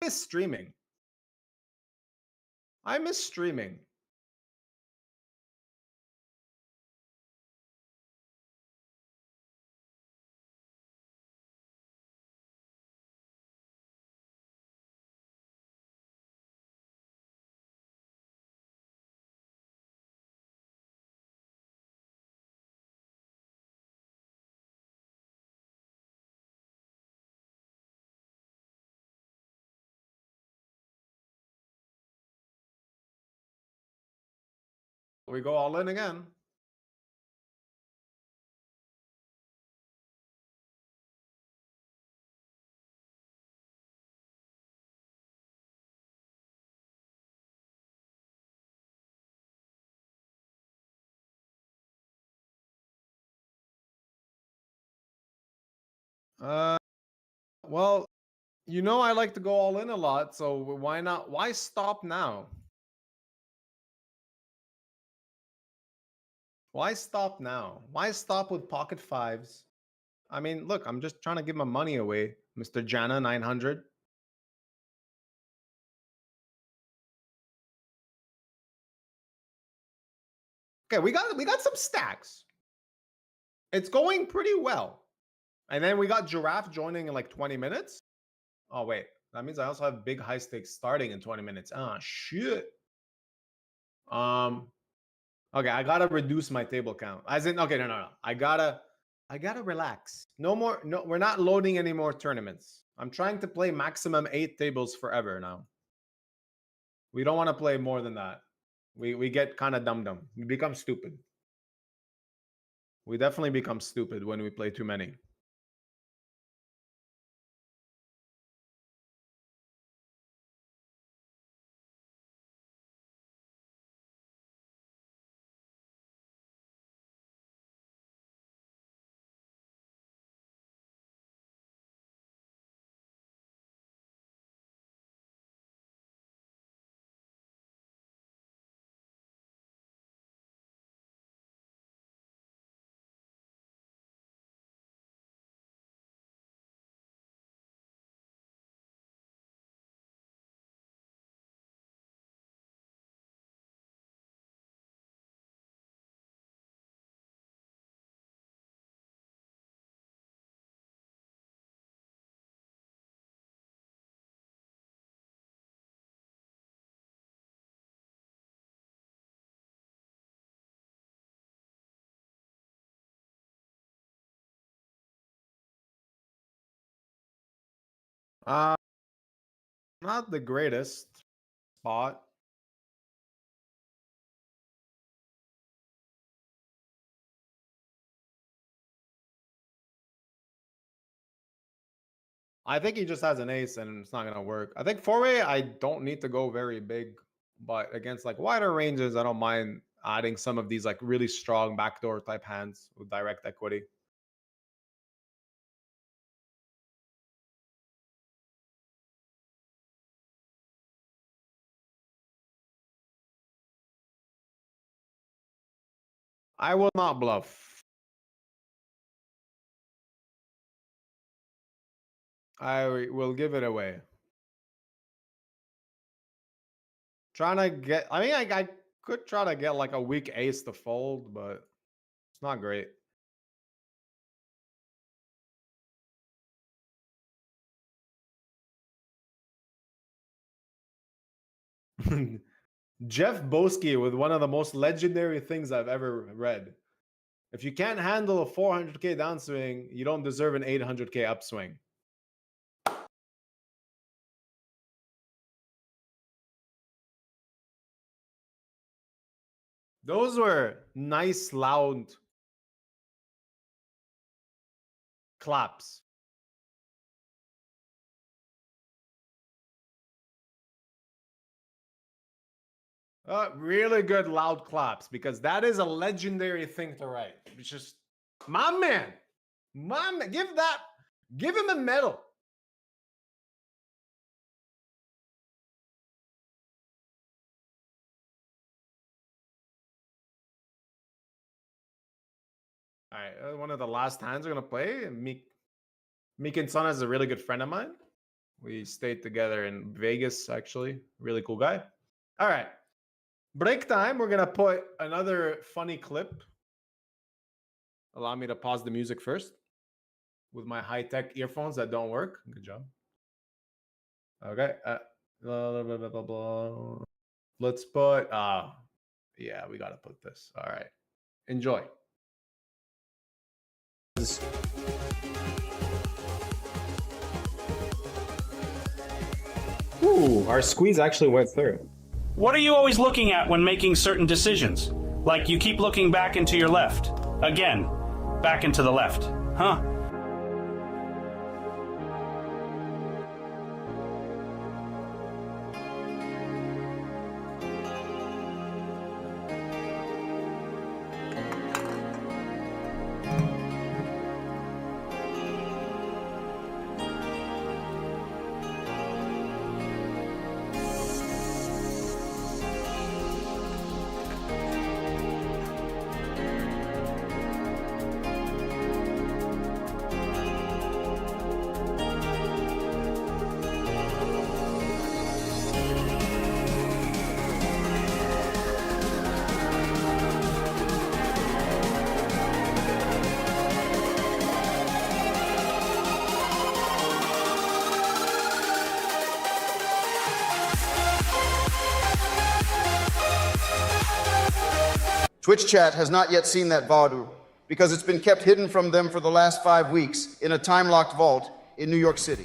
I miss streaming. I miss streaming. We go all in again. Well, you know I like to go all in a lot, so why not? Why stop now? Why stop now? Why stop with pocket fives? I mean, look, I'm just trying to give my money away, Mr. Jana 900. Okay, we got some stacks. It's going pretty well. And then we got Giraffe joining in like 20 minutes. Oh, wait. That means I also have big high stakes starting in 20 minutes. Ah, shit. Okay, I gotta reduce my table count. As in, okay, no. I gotta relax. No more, no, we're not loading any more tournaments. I'm trying to play maximum 8 tables forever now. We don't want to play more than that. We get kind of dumb. We become stupid. We definitely become stupid when we play too many. Not the greatest spot. I think he just has an ace and it's not gonna work. I think four-way, I don't need to go very big, but against like wider ranges, I don't mind adding some of these like really strong backdoor type hands with direct equity. I will not bluff. I will give it away. Trying to get, I mean, I could try to get like a weak ace to fold, but it's not great. Jeff Boski with one of the most legendary things I've ever read. If you can't handle a 400k downswing, you don't deserve an 800k upswing. Those were nice, loud claps. Really good loud claps, because that is a legendary thing to write. It's just, my man, give him a medal. All right, one of the last hands we're gonna play. Meek and Son is a really good friend of mine. We stayed together in Vegas, actually. Really cool guy. All right. Break time. We're going to put another funny clip. Allow me to pause the music first with my high-tech earphones that don't work. Good job. Okay. Blah, blah, blah, blah, blah. Let's put... yeah, we got to put this. All right. Enjoy. Ooh, our squeeze actually went through. What are you always looking at when making certain decisions? Like you keep looking back into your left. Again, back into the left. Huh? Twitch chat has not yet seen that VOD because it's been kept hidden from them for the last 5 weeks in a time-locked vault in New York City.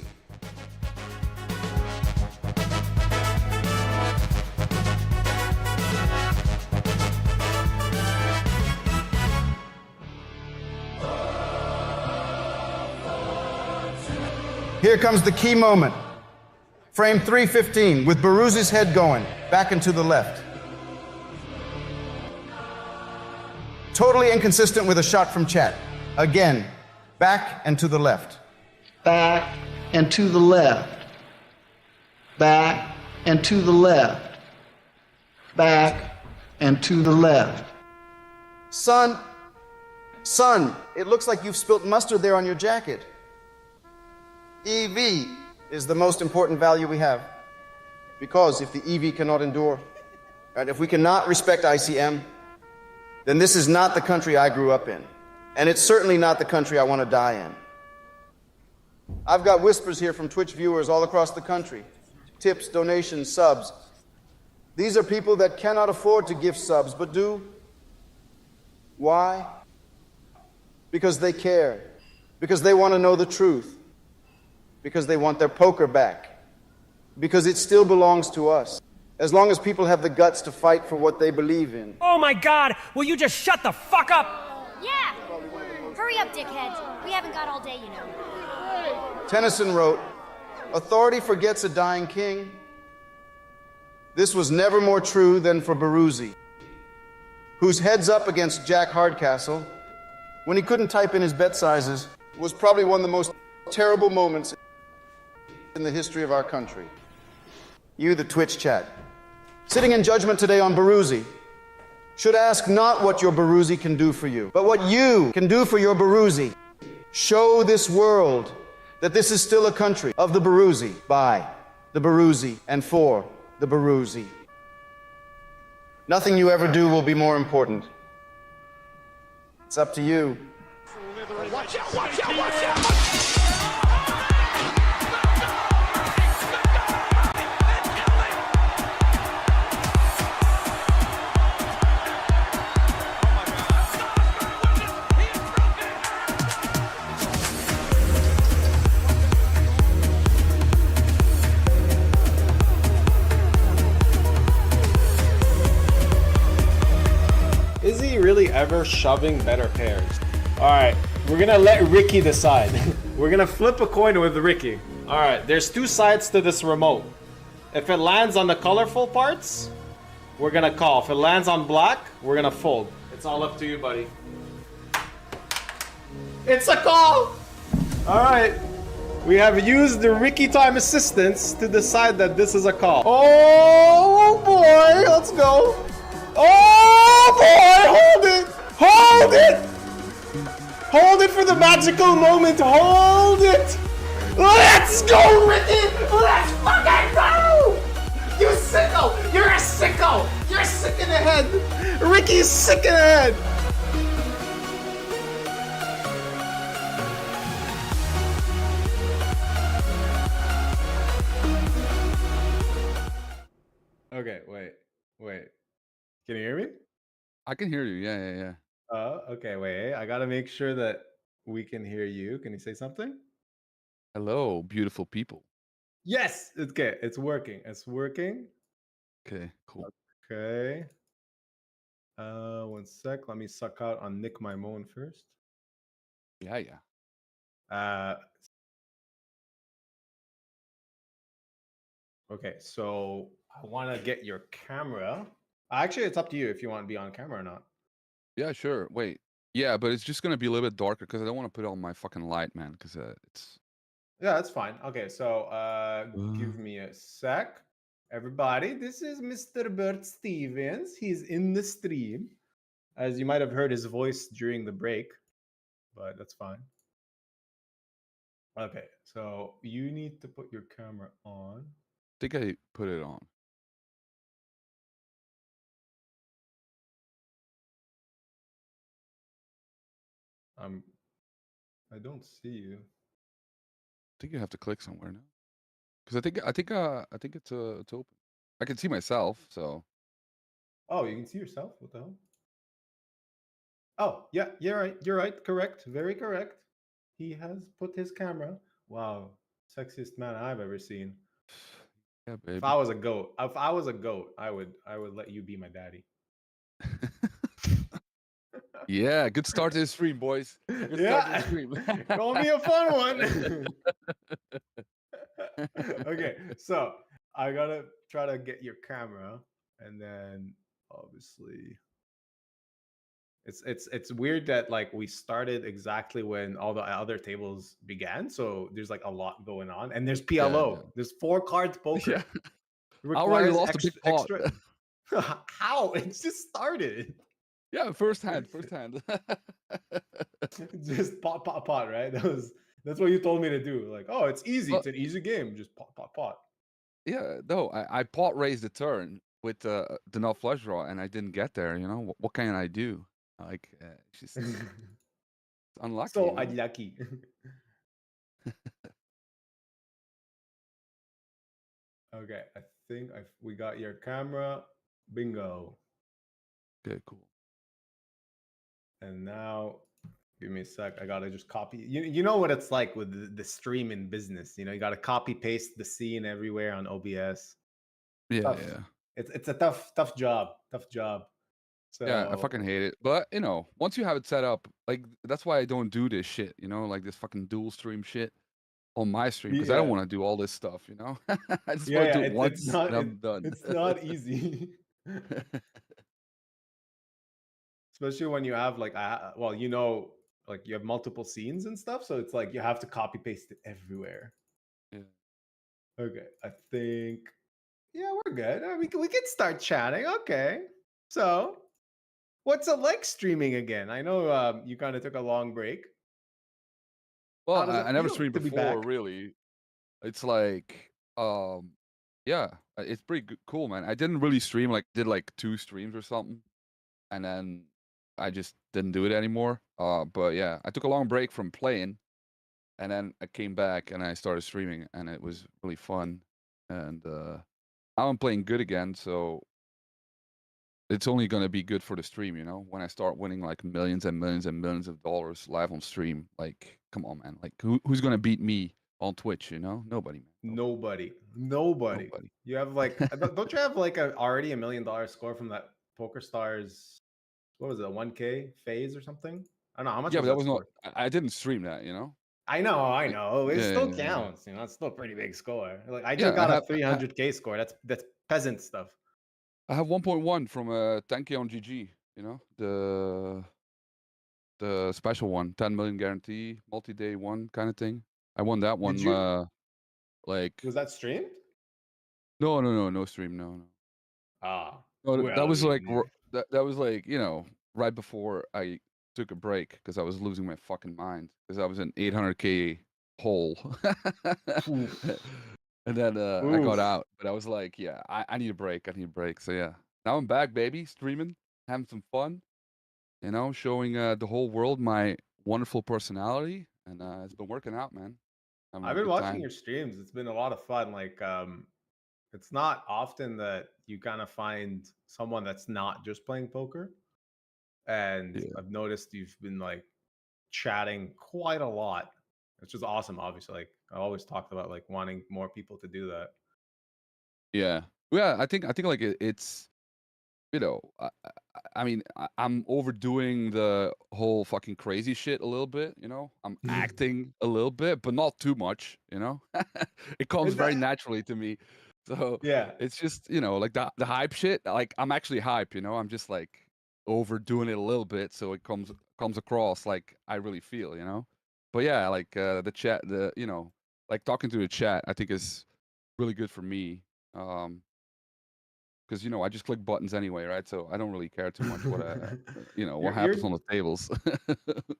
Here comes the key moment. Frame 315 with Baruzzi's head going back and to the left. Totally inconsistent with a shot from chat. Again, back and to the left. Back and to the left. Back and to the left. Back and to the left. Son, it looks like you've spilt mustard there on your jacket. EV is the most important value we have. Because if the EV cannot endure, and if we cannot respect ICM, then this is not the country I grew up in. And it's certainly not the country I want to die in. I've got whispers here from Twitch viewers all across the country. Tips, donations, subs. These are people that cannot afford to give subs, but do. Why? Because they care. Because they want to know the truth. Because they want their poker back. Because it still belongs to us. As long as people have the guts to fight for what they believe in. Oh my God! Will you just shut the fuck up? Yeah! Hurry up, dickheads. We haven't got all day, you know. Tennyson wrote, "Authority forgets a dying king." This was never more true than for Baruzzi, whose heads up against Jack Hardcastle, when he couldn't type in his bet sizes, was probably one of the most terrible moments in the history of our country. You, the Twitch chat, sitting in judgment today on Baruzzi, should ask not what your Baruzzi can do for you, but what you can do for your Baruzzi. Show this world that this is still a country of the Baruzzi, by the Baruzzi, and for the Baruzzi. Nothing you ever do will be more important. It's up to you. Watch out, watch out, watch out! Is he really ever shoving better pairs? Alright, we're gonna let Ricky decide. We're gonna flip a coin with Ricky. Alright, there's two sides to this remote. If it lands on the colorful parts, we're gonna call. If it lands on black, we're gonna fold. It's all up to you, buddy. It's a call! Alright. We have used the Ricky Time Assistance to decide that this is a call. Oh boy, let's go. Oh boy, hold it! Hold it! Hold it for the magical moment, hold it! Let's go, Ricky! Let's fucking go! You sicko! You're a sicko! You're sick in the head! Ricky's sick in the head! Okay, wait. Can you hear me? I can hear you. Yeah. Okay, wait. I gotta make sure that we can hear you. Can you say something? Hello, beautiful people. Yes! Okay, it's working. It's working. Okay, cool. Okay. 1 sec. Let me suck out on Nick Mimone first. Yeah. Okay, so I want to get your camera. Actually, it's up to you if you want to be on camera or not. Yeah, sure. Wait. Yeah, but it's just gonna be a little bit darker because I don't want to put on my fucking light, man. Because it's. Yeah, that's fine. Okay, so give me a sec. Everybody, this is Mr. Bert Stevens. He's in the stream. As you might have heard his voice during the break, but that's fine. Okay, so you need to put your camera on. I think I put it on. I don't see you. I think you have to click somewhere now. Because I think it's open. I can see myself, so. Oh, you can see yourself? What the hell? Oh, yeah, you're right. You're right. Correct. Very correct. He has put his camera. Wow, sexiest man I've ever seen. Yeah, If baby. I was a goat, I would let you be my daddy. Yeah, good start to the stream, boys. Good start to the Yeah, stream. gonna be a fun one. Okay, so I gotta try to get your camera, and then obviously it's weird that like we started exactly when all the other tables began, so there's like a lot going on, and there's Yeah, PLO. There's 4 cards poker. yeah. It I already requires lost a big pot. extra. How? It just started. Yeah, first hand, first hand. Just pot, pot, pot, right? That's what you told me to do. Like, oh, it's easy. Well, It's an easy game. Just pot, pot, pot. yeah, no, I pot raised the turn with the null flush draw, and I didn't get there. You know, what can I do? Like, it's just it's unlucky. So You know? unlucky. Okay, I think we got your camera. Bingo. Okay, cool. And now, give me a sec. I gotta just copy. You know what it's like with the stream in business. You know, you gotta copy paste the scene everywhere on OBS. Yeah, Tough. yeah. It's a tough job. Tough job. So Yeah, I fucking hate it. But you know, once you have it set up, like that's why I don't do this shit. You know, like this fucking dual stream shit on my stream because I don't yeah, want to do all this stuff. You know, I just yeah, want to yeah. do it It's once not and I'm done. it's not easy. Especially when you have like well, you know, like you have multiple scenes and stuff, so it's like you have to copy paste it everywhere. Yeah. Okay, I think yeah, we're good. We can start chatting. Okay, so what's it like streaming again? I know you kind of took a long break. Well, How does it I never feel streamed to be before, back? really. It's like, yeah, it's pretty cool, man. I didn't really stream, like, did like 2 streams or something, and then I just didn't do it anymore. But yeah, I took a long break from playing, and then I came back and I started streaming, and it was really fun. And now I'm playing good again, so it's only gonna be good for the stream, you know. When I start winning like millions and millions and millions of dollars live on stream, like, come on, man. Like, who's gonna beat me on Twitch? You know, nobody, man. Nobody. Nobody. You have like, don't you have like already $1 million score from that Poker Stars? What was it, a 1K phase or something? I don't know how much Yeah, was but that that was not. score. I didn't stream that, you know. I know. Like, It yeah, still yeah, yeah. counts. You know, it's still a pretty big score. Like I just Yeah, got a 300K score. That's peasant stuff. I have 1.1 from 10K on GG. You know, the special one, 10 million guarantee, multi-day one kind of thing. I won that one. Did you? Like, Was that streamed? no stream, no. Ah, No, that well, was like that was like, you know, right before I took a break because I was losing my fucking mind because I was an 800K hole. And then I got oof. out, but I was like, yeah, I need a break. I need a break. So yeah, now I'm back, baby, streaming, having some fun, you know, showing the whole world my wonderful personality, and it's been working out, man. Having I've a been good watching time. your streams. It's been a lot of fun. Like, it's not often that you kind of find someone that's not just playing poker. And Yeah. I've noticed you've been like chatting quite a lot, which is awesome. Obviously, like I always talked about like wanting more people to do that. Yeah. Yeah, I think like it's, you know, I mean, I'm overdoing the whole fucking crazy shit a little bit, you know. I'm acting a little bit, but not too much, you know. It comes Is very that- naturally to me. So yeah, it's just, you know, like the hype shit. Like I'm actually hype, you know. I'm just like overdoing it a little bit, so it comes across like I really feel, you know. But yeah, like the chat, you know, like talking to the chat, I think is really good for me. Because you know I just click buttons anyway, right? So I don't really care too much what you know, what you're happens on the tables.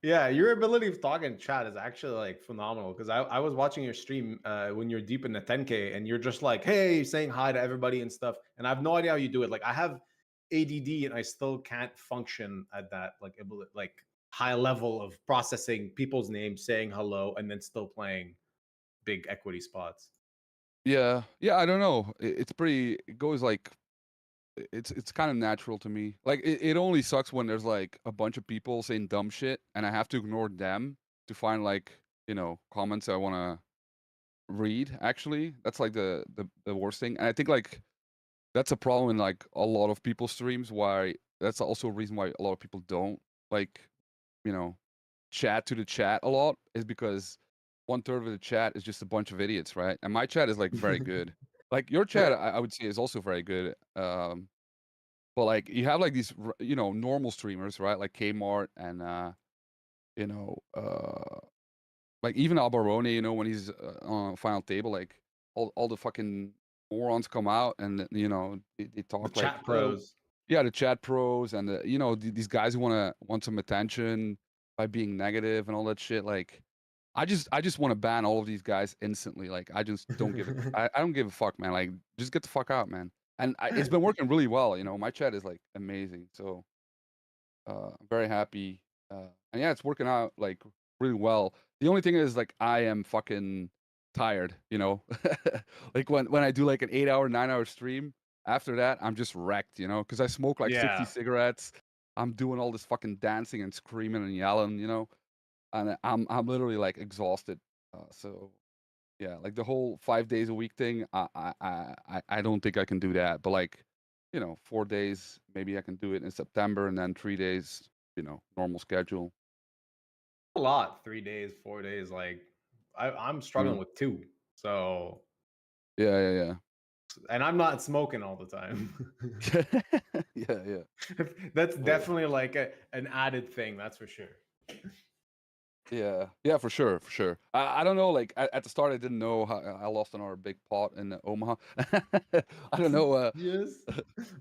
yeah, your ability of talking in chat is actually like phenomenal. Because I was watching your stream when you're deep in the 10K, and you're just like, hey, saying hi to everybody and stuff. And I have no idea how you do it. Like I have ADD, and I still can't function at that like high level of processing people's names, saying hello, and then still playing big equity spots. Yeah, I don't know. It's pretty. It goes like it's kind of natural to me. Like it only sucks when there's like a bunch of people saying dumb shit and I have to ignore them to find like, comments I want to read. Actually, that's like the worst thing. And I think like that's a problem in like a lot of people's streams. Why that's also a reason why a lot of people don't like, chat to the chat a lot, is because 1/3 of the chat is just a bunch of idiots, right? And my chat is like very good. Like your chat, I would say is also very good. But like you have like these, normal streamers, right? Like Kmart and you know, like even Albarone, when he's on Final Table, like all the fucking morons come out and they talk The like chat pros. yeah, the chat pros and these guys who want some attention by being negative and all that shit. Like I just want to ban all of these guys instantly. Like I just don't give it. I don't give a fuck, man. Like just get the fuck out, man. And it's been working really well. My chat is like amazing. So I'm very happy. And yeah, it's working out like really well. The only thing is like I am fucking tired. Like when I do like an 8-hour, 9-hour stream. After that, I'm just wrecked. Because I smoke like 60 cigarettes. I'm doing all this fucking dancing and screaming and yelling. And I'm literally like exhausted. So yeah, like the whole 5 days a week thing, I don't think I can do that. But like, 4 days maybe I can do it in September, and then 3 days, normal schedule. A lot, 3 days, 4 days. Like I'm struggling with 2. So Yeah. and I'm not smoking all the time. Yeah. That's definitely like an added thing, that's for sure. Yeah, for sure. I don't know. Like at the start, I didn't know how I lost another big pot in Omaha. I don't know. Yes,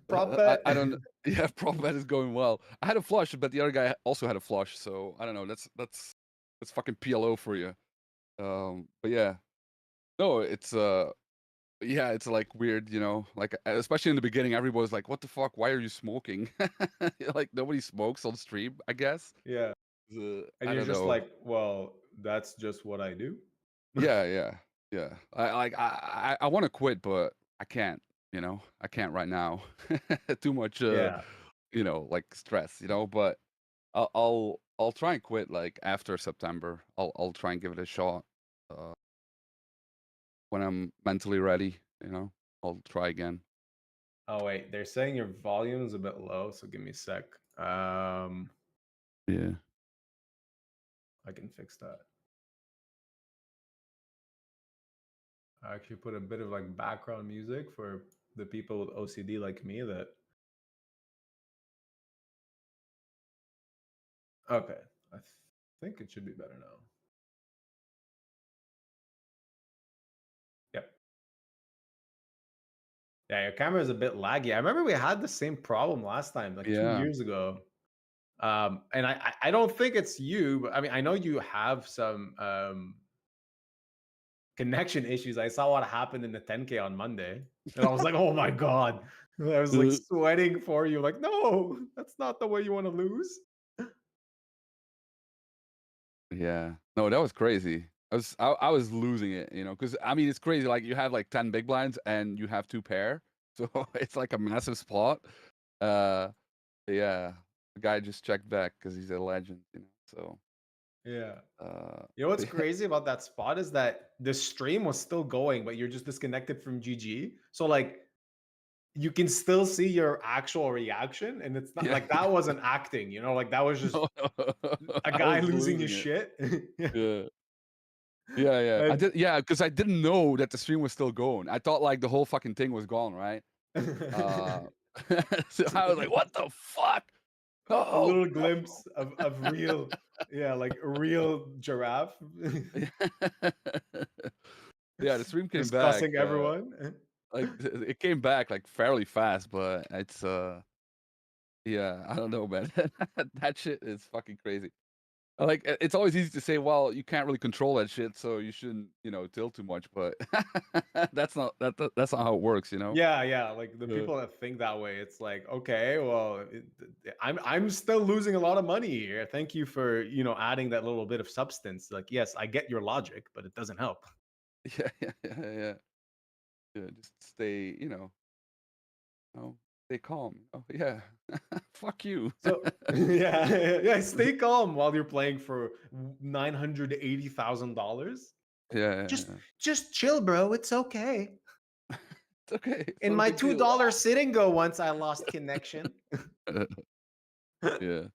prop bet. I don't. Yeah, prop bet is going well. I had a flush, but the other guy also had a flush. So I don't know. That's fucking PLO for you. But yeah, no, it's yeah, it's like weird, like especially in the beginning, everybody was like, "What the fuck? Why are you smoking?" Like nobody smokes on stream, I guess. Yeah. And And I you're don't just know. like, well, that's just what I do. Yeah. I want to quit, but I can't. I can't right now. Too much. Yeah. Like stress. But I'll try and quit like after September. I'll try and give it a shot. When I'm mentally ready, I'll try again. Oh wait, they're saying your volume is a bit low, so give me a sec. Yeah. I can fix that. I actually put a bit of like background music for the people with OCD like me that. Okay, I think it should be better now. Yep. Yeah, your camera is a bit laggy. I remember we had the same problem last time, like 2 Yeah. years ago. And I don't think it's you, but I mean I know you have some connection issues. I saw what happened in the 10K on Monday, and I was like, oh my god. I was like sweating for you, like, no, that's not the way you want to lose. Yeah. No, that was crazy. I was losing it, because I mean it's crazy. Like you have like 10 big blinds and you have 2 pair, so it's like a massive spot. Yeah, the guy just checked back because he's a legend, So Yeah. You know what's crazy about that spot is that the stream was still going, but you're just disconnected from GG. So like you can still see your actual reaction, and it's not like that wasn't acting, like that was just a guy losing his shit. Yeah. I did, because I didn't know that the stream was still going. I thought like the whole fucking thing was gone, right? So I was like, what the fuck? A little glimpse of real, like a real giraffe. Yeah, the stream came Just back. cussing everyone. Like it came back like fairly fast, but it's yeah, I don't know, man. That shit is fucking crazy. Like it's always easy to say, well, you can't really control that shit, so you shouldn't, tilt too much. But that's not that's not how it works, Yeah. Like the people that think that way, it's like, okay, well, I'm still losing a lot of money here. Thank you for adding that little bit of substance. Like, yes, I get your logic, but it doesn't help. Yeah. Just stay, stay stay calm. Yeah. Fuck you. So yeah, stay calm while you're playing for $980,000. Yeah. Just chill, bro. It's okay. It's okay. It's In not a my big deal. $2 sitting go once I lost connection. Yeah.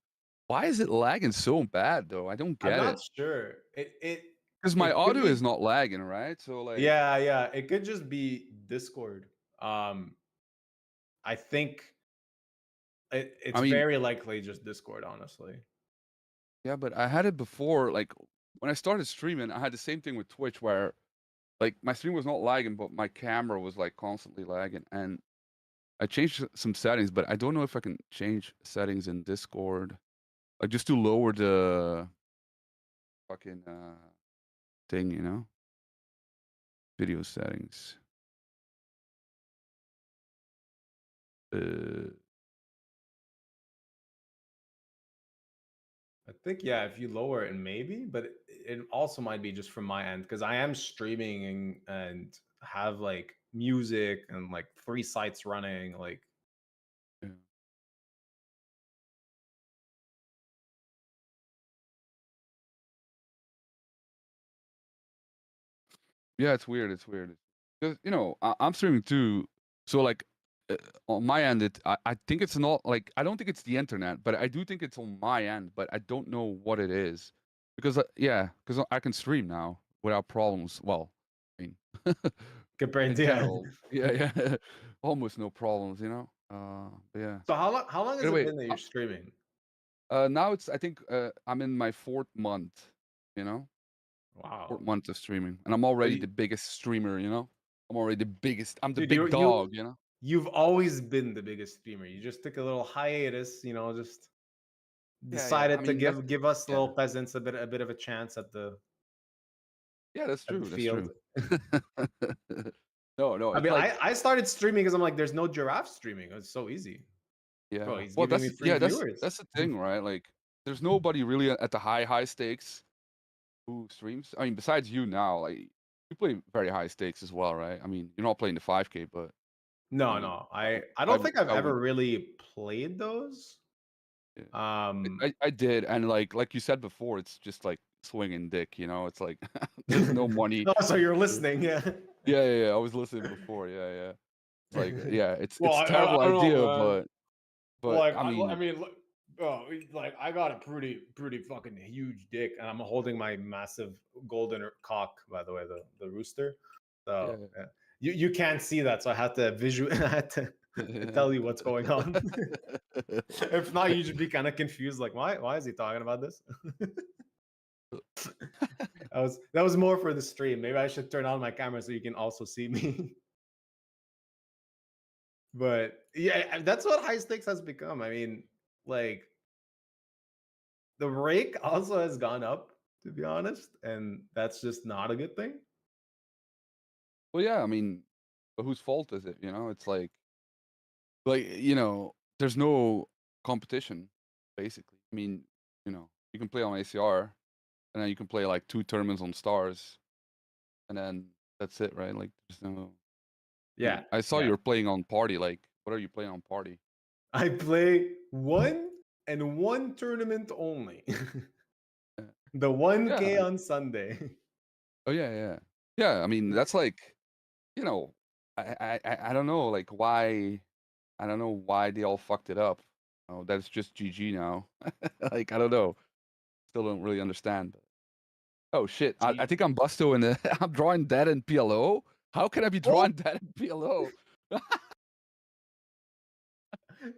Why is it lagging so bad though? I don't I'm get not it. sure. It Because my it could audio be- is not lagging, right? So like yeah. It could just be Discord. I think it's I mean, very likely just Discord, honestly. yeah, but I had it before. Like when I started streaming, I had the same thing with Twitch where like my stream was not lagging, but my camera was like constantly lagging. And I changed some settings, but I don't know if I can change settings in Discord. Like just to lower the fucking thing, you know? Video settings. I think if you lower it, maybe, but it also might be just from my end because I am streaming and have like music and like 3 sites running. Like, Yeah. Yeah, it's weird. It's weird. Because, you know, I'm streaming too. So, like, on my end, I think it's not like, I don't think it's the internet, but I do think it's on my end, but I don't know what it is. Because, because I can stream now without problems. Well, I mean, compared in to general, yeah, almost no problems, you know? But yeah. So how long has it Anyway, been that you're streaming? now it's, I think, I'm in my 4th month, you know? Wow. 4th month of streaming. And I'm already the biggest streamer, you know? I'm already the biggest. I'm the Dude, big dog, you know? You've always been the biggest streamer. You just took a little hiatus, just decided I mean, to give us yeah. little peasants a bit of a chance at the Yeah, that's at the true. That's field. true. No, I it's mean, like, I started streaming because I'm like, there's no giraffe streaming. It's so easy. Bro, yeah. he's Well, giving me free that's viewers. the thing, right? Like, there's nobody really at the high stakes who streams. I mean, besides you now, like you play very high stakes as well, right? I mean, you're not playing the 5K, but No. I don't think I've I ever would. really played those. I did, and like you said before, it's just like swinging dick, you know? It's like there's no money. Oh, so you're listening, yeah. Yeah. I was listening before. Yeah. It's like, yeah, it's Well, a terrible I don't idea, know, man. but Like, I mean, I mean, look, like I got a pretty fucking huge dick, and I'm holding my massive golden cock. By the way, the rooster. So yeah. You can't see that, so I had to I had to tell you what's going on. If not, you should be kind of confused. Like, why is he talking about this? That was more for the stream. Maybe I should turn on my camera so you can also see me. But yeah, that's what high stakes has become. I mean, like the rake also has gone up, to be honest, and that's just not a good thing. Well, yeah, I mean, but whose fault is it? You know, it's like, you know, there's no competition, basically. I mean, you know, you can play on ACR, and then you can play like 2 tournaments on Stars, and then that's it, right? Like, there's no. Yeah, I saw you were playing on Party. Like, what are you playing on Party? I play one tournament only. The 1K on Sunday. Oh yeah. I mean, that's like, you know, I don't know, like why. I don't know why they all fucked it up. Oh, that's just GG now. Like, I don't know. Still don't really understand. Oh shit! I think I'm Busto and I'm drawing dead in PLO. How can I be drawing dead in PLO?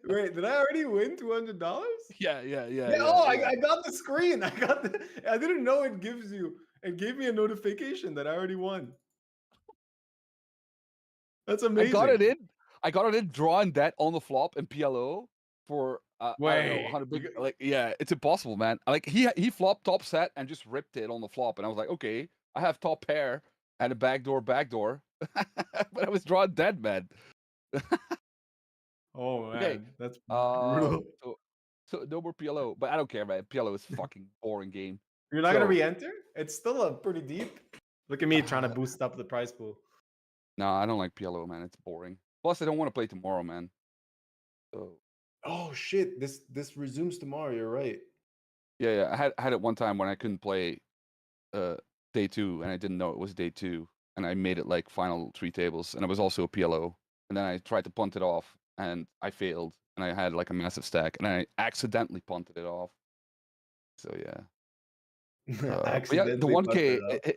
Wait, did I already win $200? Yeah. Oh, I got the screen. I didn't know it gave me a notification that I already won. That's amazing. I got it in drawing dead on the flop in PLO for I don't know, 100 big, like, yeah, it's impossible, man. Like he flopped top set and just ripped it on the flop, and I was like, okay, I have top pair and a backdoor, but I was drawing dead, man. Oh man, Okay. that's brutal. So no more PLO, but I don't care, man. PLO is fucking boring game. You're not gonna re-enter? It's still a pretty deep. Look at me trying to boost up the prize pool. No, I don't like PLO, man. It's boring. Plus, I don't want to play tomorrow, man. So Oh shit! This resumes tomorrow. You're right. yeah. I had it one time when I couldn't play day 2, and I didn't know it was day 2, and I made it like final 3 tables, and it was also a PLO, and then I tried to punt it off, and I failed, and I had like a massive stack, and I accidentally punted it off. So yeah. But yeah, the Accidentally punted 1K it up.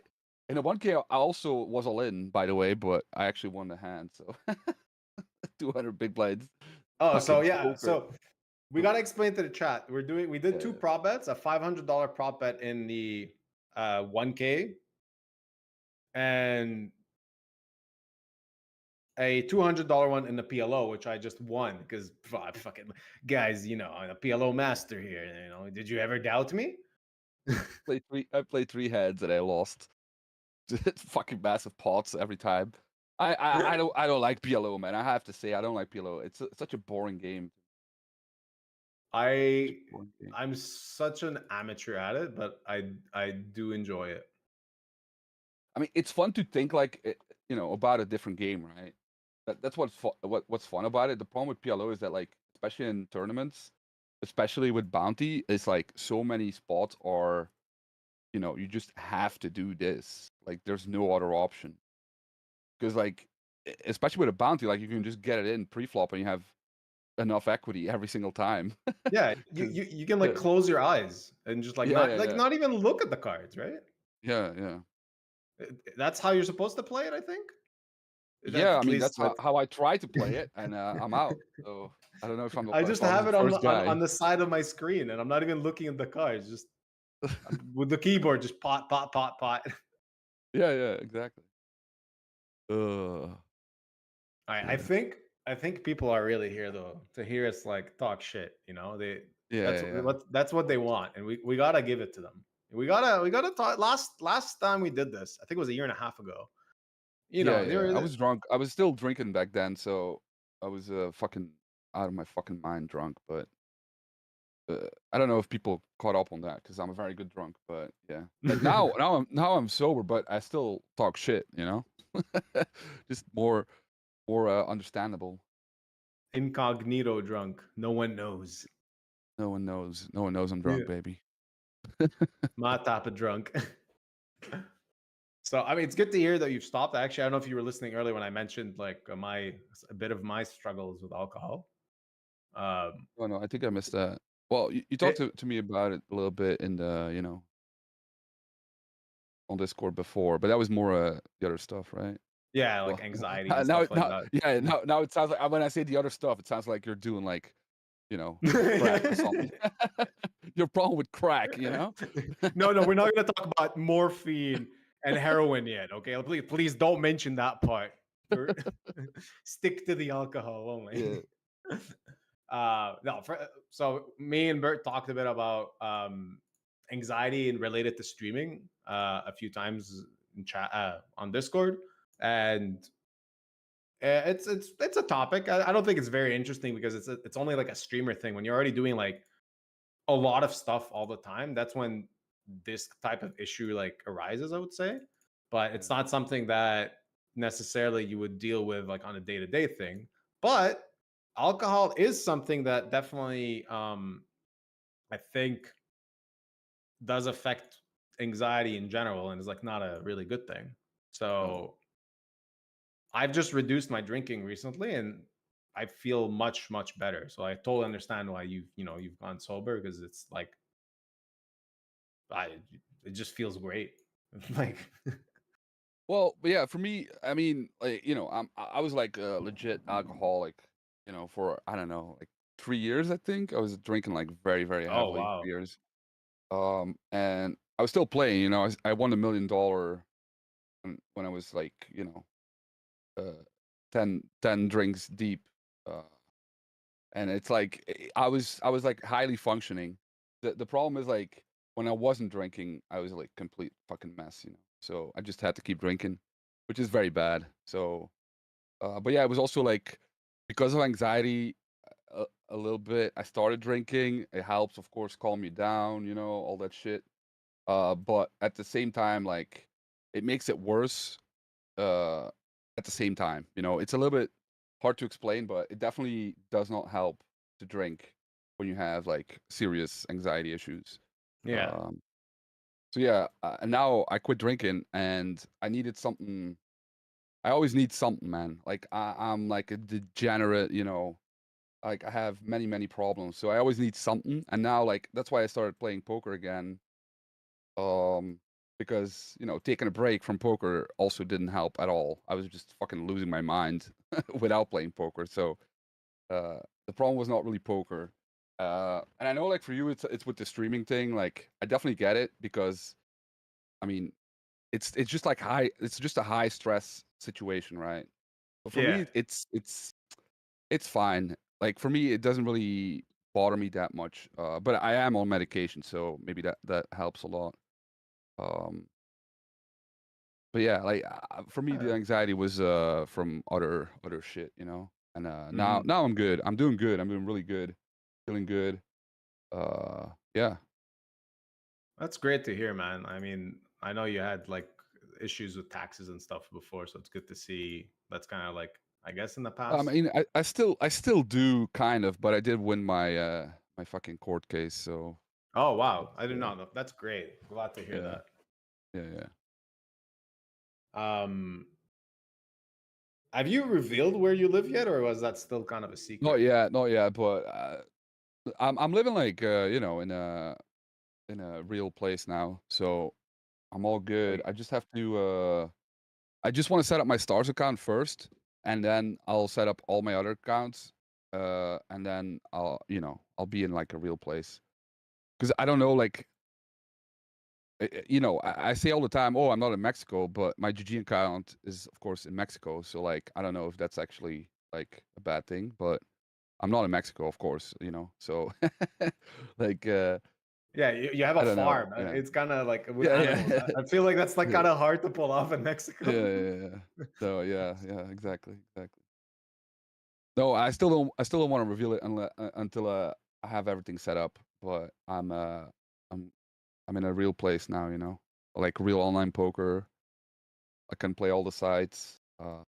in the 1K I also was all in, by the way, but I actually won the hand, so 200 big blinds. Oh, so Fucking yeah, poker. so we gotta explain to the chat. We did 2 Yeah. prop bets, a $500 prop bet in the 1K, and a $200 one in the PLO, which I just won because fucking guys, you know, I'm a PLO master here. You know, did you ever doubt me? I played 3 heads and I lost. Fucking massive pots every time. I don't like PLO, man. I have to say I don't like PLO. It's such a boring game. I'm such an amateur at it, but I do enjoy it. I mean, it's fun to think like about a different game, right? That's what's fun about it. The problem with PLO is that like, especially in tournaments, especially with bounty, it's like so many spots are, you just have to do this. Like, there's no other option. Because like, especially with a bounty, like you can just get it in pre-flop and you have enough equity every single time. Yeah, you can like close your eyes and just like not even look at the cards, right? Yeah. That's how you're supposed to play it, I think. Yeah, I mean that's how I try to play it, and I'm out. So I don't know if I'm. I just if I'm have the it first guy. on the side of my screen, and I'm not even looking at the cards. Just with the keyboard, just pot. Yeah, exactly. I think people are really here though to hear us like talk shit. You know, that's what they want, and we gotta give it to them. We gotta talk. Last time we did this, I think it was a year and a half ago. I was drunk. I was still drinking back then, so I was fucking out of my fucking mind drunk. But I don't know if people caught up on that because I'm a very good drunk. But yeah, like now I'm sober, but I still talk shit. Just more understandable. Incognito drunk. No one knows. No one knows. No one knows I'm drunk, baby. My type of drunk. So I mean, it's good to hear that you've stopped. Actually, I don't know if you were listening earlier when I mentioned like a bit of my struggles with alcohol. Oh no, I think I missed that. Well, you talked to me about it a little bit in the on Discord before, but that was more the other stuff, right? Yeah, like anxiety and stuff like that. Yeah, now it sounds like when I say the other stuff, it sounds like you're doing like, crack or something. Your problem with crack, No, we're not going to talk about morphine and heroin yet. Okay, please don't mention that part. Stick to the alcohol only. Yeah. So me and Bert talked a bit about anxiety and related to streaming a few times in chat on Discord, and it's a topic. I don't think it's very interesting because it's only like a streamer thing. When you're already doing like a lot of stuff all the time, that's when this type of issue like arises, I would say. But it's not something that necessarily you would deal with like on a day-to-day thing. But alcohol is something that definitely I think does affect anxiety in general and is like not a really good thing. So I've just reduced my drinking recently and I feel much better. So I totally understand why you've gone sober, because it's like it just feels great. Like well, but yeah, for me, I mean, like, I was like a legit alcoholic, for I don't know, like 3 years. I think I was drinking like very heavily. Oh, wow. 3 years. And I was still playing. I won $1 million when I was like 10 drinks deep. And it's like I was like highly functioning. The problem is like when I wasn't drinking, I was like complete fucking mess. So I just had to keep drinking, which is very bad. So, but yeah, it was also like because of anxiety a little bit. I started drinking. It helps, of course, calm me down. All that shit. But at the same time, like it makes it worse. At the same time, it's a little bit hard to explain, but it definitely does not help to drink when you have like serious anxiety issues. Yeah. So yeah, and now I quit drinking, and I needed something. I always need something, man. Like I'm like a degenerate, you know. Like I have many problems, so I always need something. And now, like that's why I started playing poker again. Because you know, taking a break from poker also didn't help at all. I was just fucking losing my mind without playing poker. So the problem was not really poker. And I know, like for you, it's with the streaming thing. Like I definitely get it because, I mean, it's just like it's just a high stress situation, right? But for me, it's fine. Like for me, it doesn't really bother me that much. But I am on medication, so maybe that helps a lot. But yeah, like for me, the anxiety was from other shit, you know. And now I'm good. I'm doing good. I'm doing really good. Feeling good. Yeah. That's great to hear, man. I mean, I know you had like issues with taxes and stuff before, so it's good to see that's kind of like, I guess, in the I past. mean, I still do kind of, but I did win my my fucking court case, so Oh wow, I did not know. That's great. Glad to hear yeah, that. yeah. Have you revealed where you live yet, or was that still kind of a secret? Not yet, but I'm living like you know, in a real place now, so I'm all good. I just have to I just want to set up my Stars account first, and then I'll set up all my other accounts, and then I'll be in like a real place. Because I don't know, like, you know, I say all the time, oh, I'm not in Mexico, but my GG account is, of course, in Mexico. So, like, I don't know if that's actually like a bad thing, but I'm not in Mexico, of course, you know. So, like, Yeah, you have I a don't know. farm. Yeah, It's kind of like with yeah, animals. yeah. I feel like that's like Yeah. kind of hard to pull off in Mexico. Yeah. So, yeah, exactly. No, I still don't want to reveal it until I have everything set up. But I'm in a real place now, you know, like real online poker. I can play all the sites. I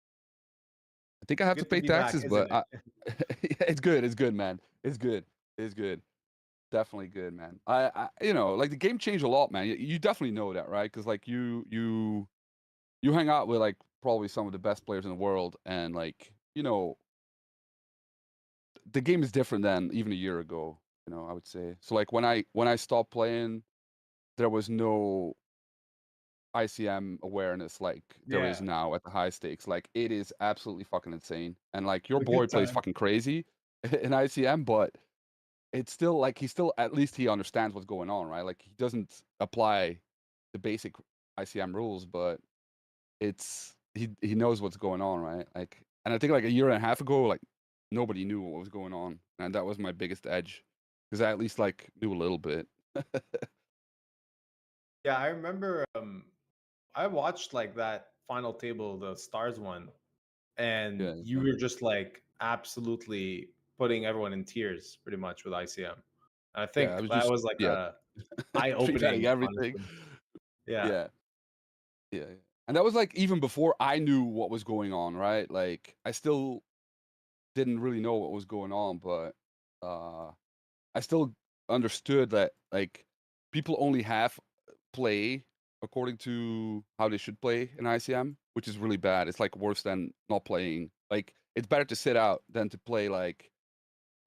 think I have to Good to pay be back, taxes, isn't but it? yeah, it's good. It's good, man. It's good. Definitely good, man. You know, like the game changed a lot, man. You definitely know that, right? Because like you hang out with like probably some of the best players in the world, and like you know, the game is different than even a year ago. You know, I would say. So like when I stopped playing, there was no ICM awareness like there is Yeah, now at the high stakes. Like it is absolutely fucking insane. And like your it's a boy good plays time. fucking crazy in ICM, but it's still like he still at least he understands what's going on, right? Like he doesn't apply the basic ICM rules, but he knows what's going on, right? Like and I think like a year and a half ago, like nobody knew what was going on. And that was my biggest edge. Because I at least like knew a little bit. Yeah, I remember. I watched like that final table, the stars one, and Yeah. you were just like absolutely putting everyone in tears, pretty much with ICM. I Yeah, I think was that just was like yeah. a Treating eye-opening, everything. honestly. Yeah. Yeah. Yeah. And that was like even before I knew what was going on, right? Like I still didn't really know what was going on, but uh I still understood that like people only half play according to how they should play in ICM, which is really bad. It's like worse than not playing. Like it's better to sit out than to play like,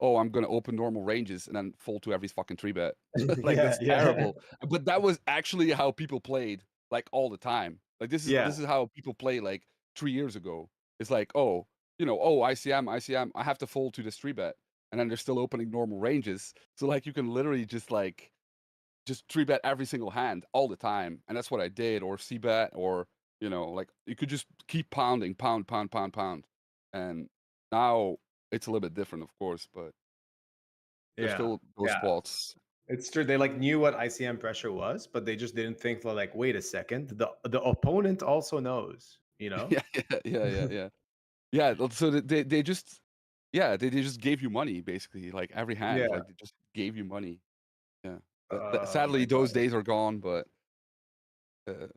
oh, I'm gonna open normal ranges and then fold to every fucking three bet. Like Yeah, that's yeah. terrible. But that was actually how people played like all the time. Like this Yeah. is how people play like 3 years ago. It's like, oh, you know, oh, ICM, I have to fold to this three bet. And then they're still opening normal ranges. So like you can literally just three bet every single hand all the time. And that's what I did, or C bet, or you know, like you could just keep pounding, pound. And now it's a little bit different, of course, but there's Yeah. still those Yeah. spots. It's true. They like knew what ICM pressure was, but they just didn't think like, wait a second, the opponent also knows, you know? Yeah. Yeah, so they just they just gave you money basically, like every hand, Yeah. like they just gave you money. Yeah. Oh Sadly, my those God. days are gone, but uh,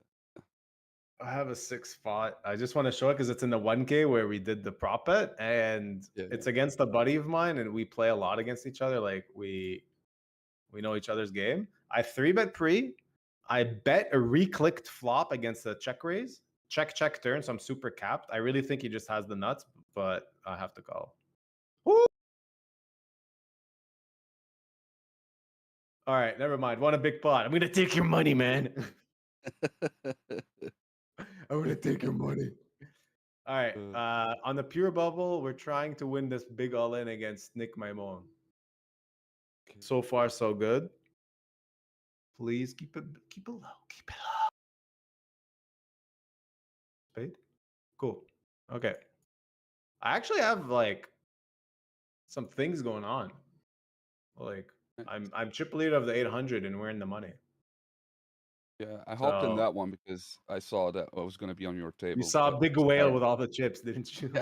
I have a 6 spot. I just want to show it because it's in the 1K where we did the prop bet, and it's against a buddy of mine, and we play a lot against each other. Like we know each other's game. I 3-bet pre. I bet a re-clicked flop against a check raise. Check turn, so I'm super capped. I really think he just has the nuts, but I have to call. Woo! All right, never mind. Want a big pot. I'm gonna take your money, man. I'm gonna take your money. All right. On the pure bubble, we're trying to win this big all-in against Nick Maimon. So far, so good. Please keep it low. Keep it low. Spade. Cool. Okay. I actually have like some things going on. Like I'm chip leader of the 800 and we're in the money. Yeah, I hopped in that one because I saw that I was going to be on your table. You saw a big whale with all the chips, didn't you?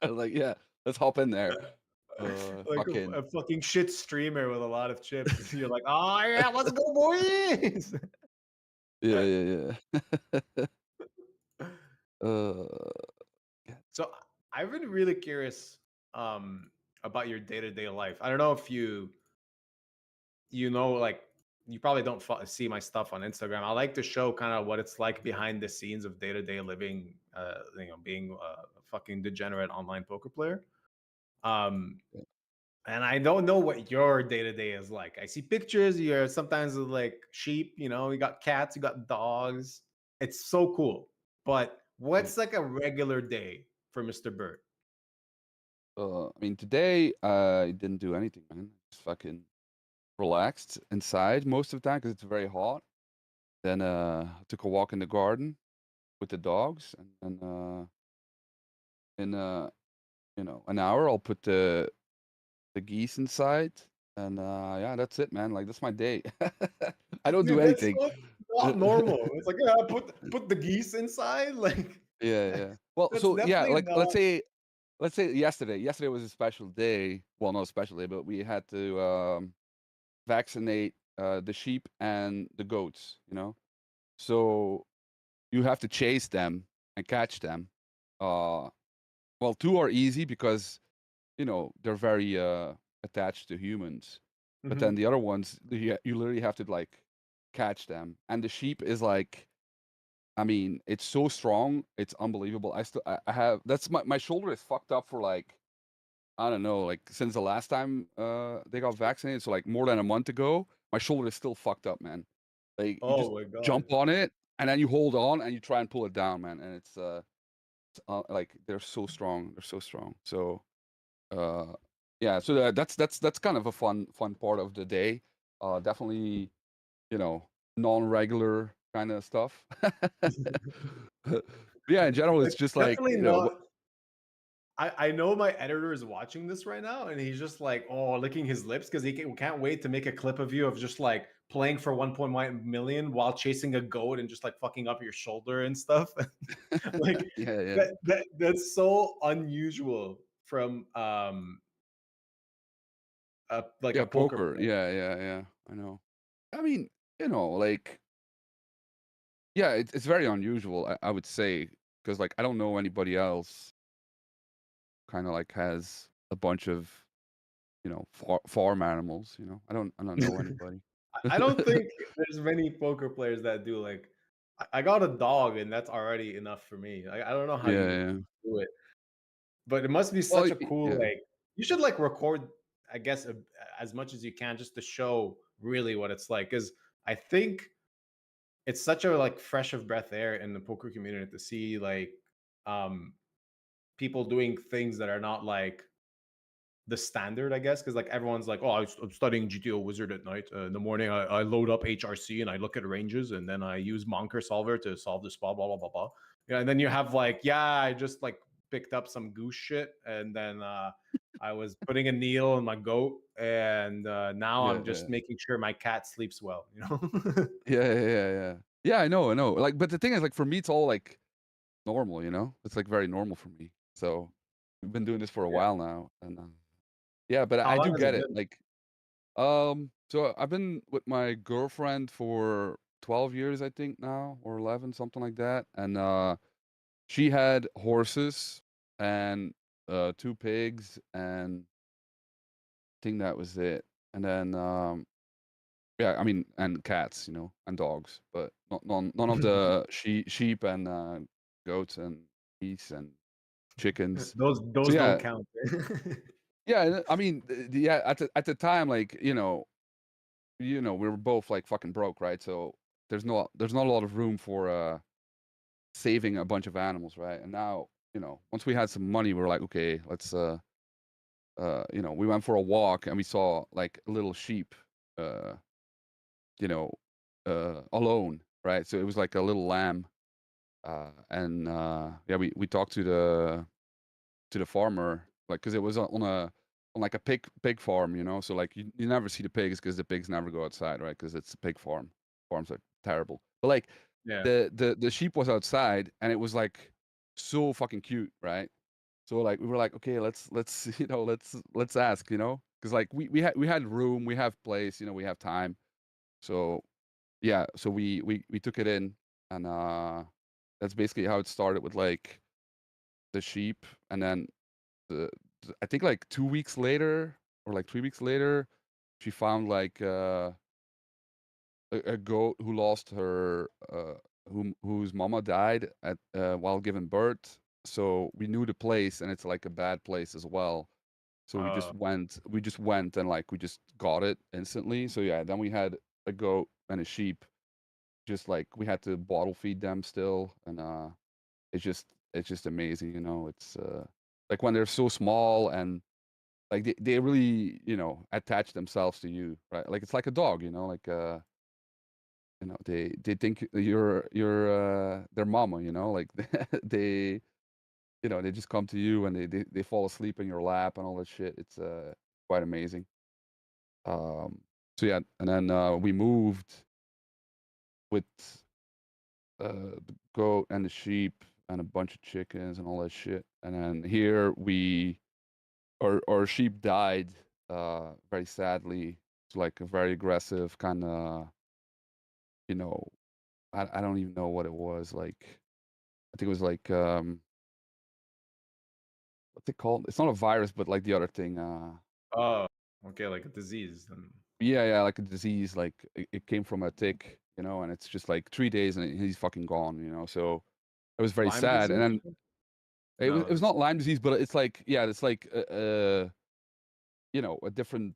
I was like, yeah, let's hop in there. Like a fucking shit streamer with a lot of chips. You're like, oh yeah, let's go, boys. Yeah. So I've been really curious about your day-to-day life. I don't know if you know, like, you probably don't see my stuff on Instagram. I like to show kind of what it's like behind the scenes of day-to-day living, being a fucking degenerate online poker player. And I don't know what your day-to-day is like. I see pictures. You're sometimes like sheep, you got cats, you got dogs. It's so cool. But what's like a regular day for Mr. Bert? I mean, today I didn't do anything, man. Just fucking relaxed inside most of the time because it's very hot. Then took a walk in the garden with the dogs, and then in an hour I'll put the geese inside, and yeah, that's it, man. Like that's my day. I don't do anything. That's not normal. It's like, yeah, put the geese inside, like. Yeah. Well, so yeah, like let's say yesterday. Yesterday was a special day. Well, not a special day, but we had to vaccinate the sheep and the goats. So you have to chase them and catch them. Well, 2 are easy because they're very attached to humans, but then the other ones you literally have to like catch them. And the sheep is like, I mean, it's so strong, it's unbelievable. I have my shoulder is fucked up for like, I don't know, like since the last time they got vaccinated, so like more than a month ago. My shoulder is still fucked up, man. Like you just my God. jump on it and then you hold on and you try and pull it down, man. And it's like they're so strong. They're so strong. So yeah, so that's kind of a fun part of the day. Definitely, non-regular kind of stuff. Yeah, in general, it's just like I know my editor is watching this right now, and he's just like, licking his lips because he can't wait to make a clip of you of just like playing for 1.1 million while chasing a goat and just like fucking up your shoulder and stuff. Like, yeah. That's so unusual from like a poker player. Yeah. I know. I mean, like, yeah, it's very unusual. I would say because like I don't know anybody else kind of like has a bunch of farm animals. I don't know anybody. I don't think there's many poker players that do. Like, I got a dog, and that's already enough for me. I don't know how you do it, but it must be such a cool like. You should like record, I guess, as much as you can just to show really what it's like. Because I think it's such a like fresh of breath air in the poker community to see like people doing things that are not like the standard, I guess, because like everyone's like, I'm studying GTO Wizard at night. In the morning, I load up HRC and I look at ranges, and then I use Monker Solver to solve the spot, blah blah blah blah. Yeah, and then you have like, I just like picked up some goose shit, and then I was putting a needle in my goat, and now I'm just making sure my cat sleeps well. Yeah. I know. Like, but the thing is, like, for me, it's all like normal. It's like very normal for me. So we've been doing this for a while now, and yeah, but I do get it. Like, so I've been with my girlfriend for 12 years, I think now, or 11, something like that. And she had horses and 2 pigs, and I think that was it. And then yeah, I mean, and cats, and dogs, but none of the sheep and goats and geese and chickens. Those So don't yeah, count. yeah. I mean, yeah. At the time, like we were both like fucking broke, right? So there's not a lot of room for saving a bunch of animals, right? And now, once we had some money, we were like, okay, let's we went for a walk and we saw like a little sheep, you know, alone, right? So it was like a little lamb, and yeah, we talked to the farmer, like, because it was on like a pig farm, so like you never see the pigs because the pigs never go outside, right? Because it's a pig farm. Farms are terrible, but like Yeah. the sheep was outside and it was like so fucking cute, right? So like we were like, okay, let's let's ask, because like we had room, we have place, we have time. So yeah, so we took it in, and that's basically how it started with like the sheep, and then I think like 2 weeks later or like 3 weeks later, she found like a goat who lost her whose mama died at while giving birth. So we knew the place, and it's like a bad place as well. So we just went and like we just got it instantly. So yeah, then we had a goat and a sheep. Just like we had to bottle feed them still, and it's just amazing, It's like when they're so small and like they really attach themselves to you, right? Like it's like a dog, like they think you're their mama, like they they just come to you and they fall asleep in your lap and all that shit. It's quite amazing. So yeah, and then we moved with the goat and the sheep and a bunch of chickens and all that shit. And then here our sheep died very sadly. It's like a very aggressive kind of, you know, I don't even know what it was. Like I think it was like what's it called? It's not a virus, but like the other thing. Oh, okay, like a disease. Yeah, like a disease. Like it came from a tick, and it's just like 3 days and he's fucking gone. So it was very Lyme sad. And disease? then it was not Lyme disease, but it's like it's like a different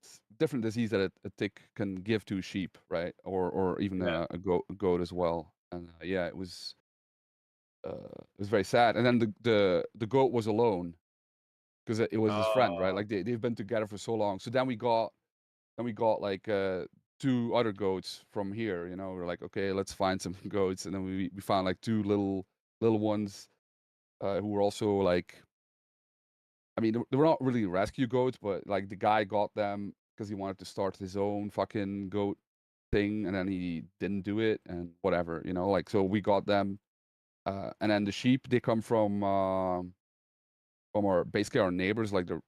disease that a tick can give to sheep, right? Or even Yeah. a goat as well. And yeah, it was very sad. And then the goat was alone because it was his friend, right? Oh. Like they've been together for so long. So then we got like 2 other goats from here. We're like, okay, let's find some goats, and then we found like 2 little ones who were also like, I mean, they were not really rescue goats, but like the guy got them because he wanted to start his own fucking goat thing, and then he didn't do it, and whatever, like so we got them, and then the sheep they come from our basically our neighbors, like they're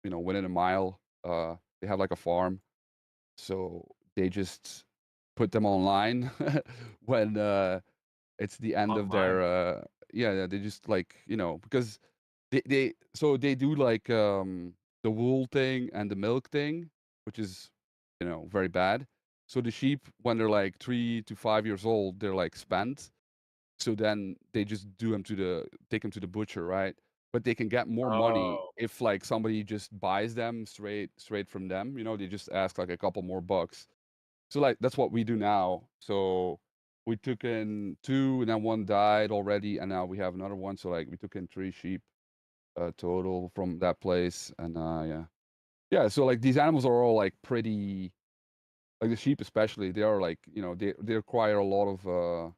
within a mile. They have like a farm, so they just put them online when it's the end of Online. their yeah, they just like because they do like the wool thing and the milk thing, which is very bad. So the sheep when they're like 3 to 5 years old, they're like spent. So then they just take them to the butcher, right? But they can get more money Oh. if like somebody just buys them straight from them. They just ask like a couple more bucks. So like that's what we do now. So we took in 2, and then 1 died already, and now we have another one. So like we took in 3 sheep total from that place, and yeah. So like these animals are all like pretty, like the sheep especially. They are like they require a lot of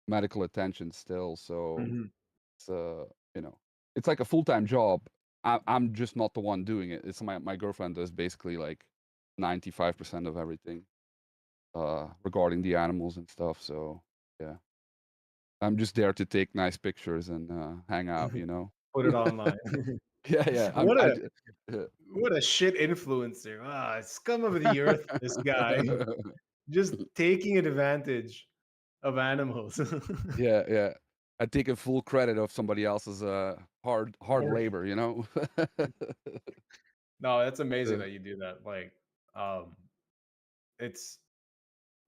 medical attention still. So Mhm. it's it's like a full-time job. I'm just not the one doing it. It's my girlfriend does basically like 95% of everything regarding the animals and stuff. So yeah, I'm just there to take nice pictures and hang out. Put it online. Yeah. What a Yeah. what a shit influencer. Scum of the earth, this guy. just taking advantage of animals. Yeah. I take a full credit of somebody else's hard Work. labor, you know. No, that's amazing Yeah. that you do that. Like, it's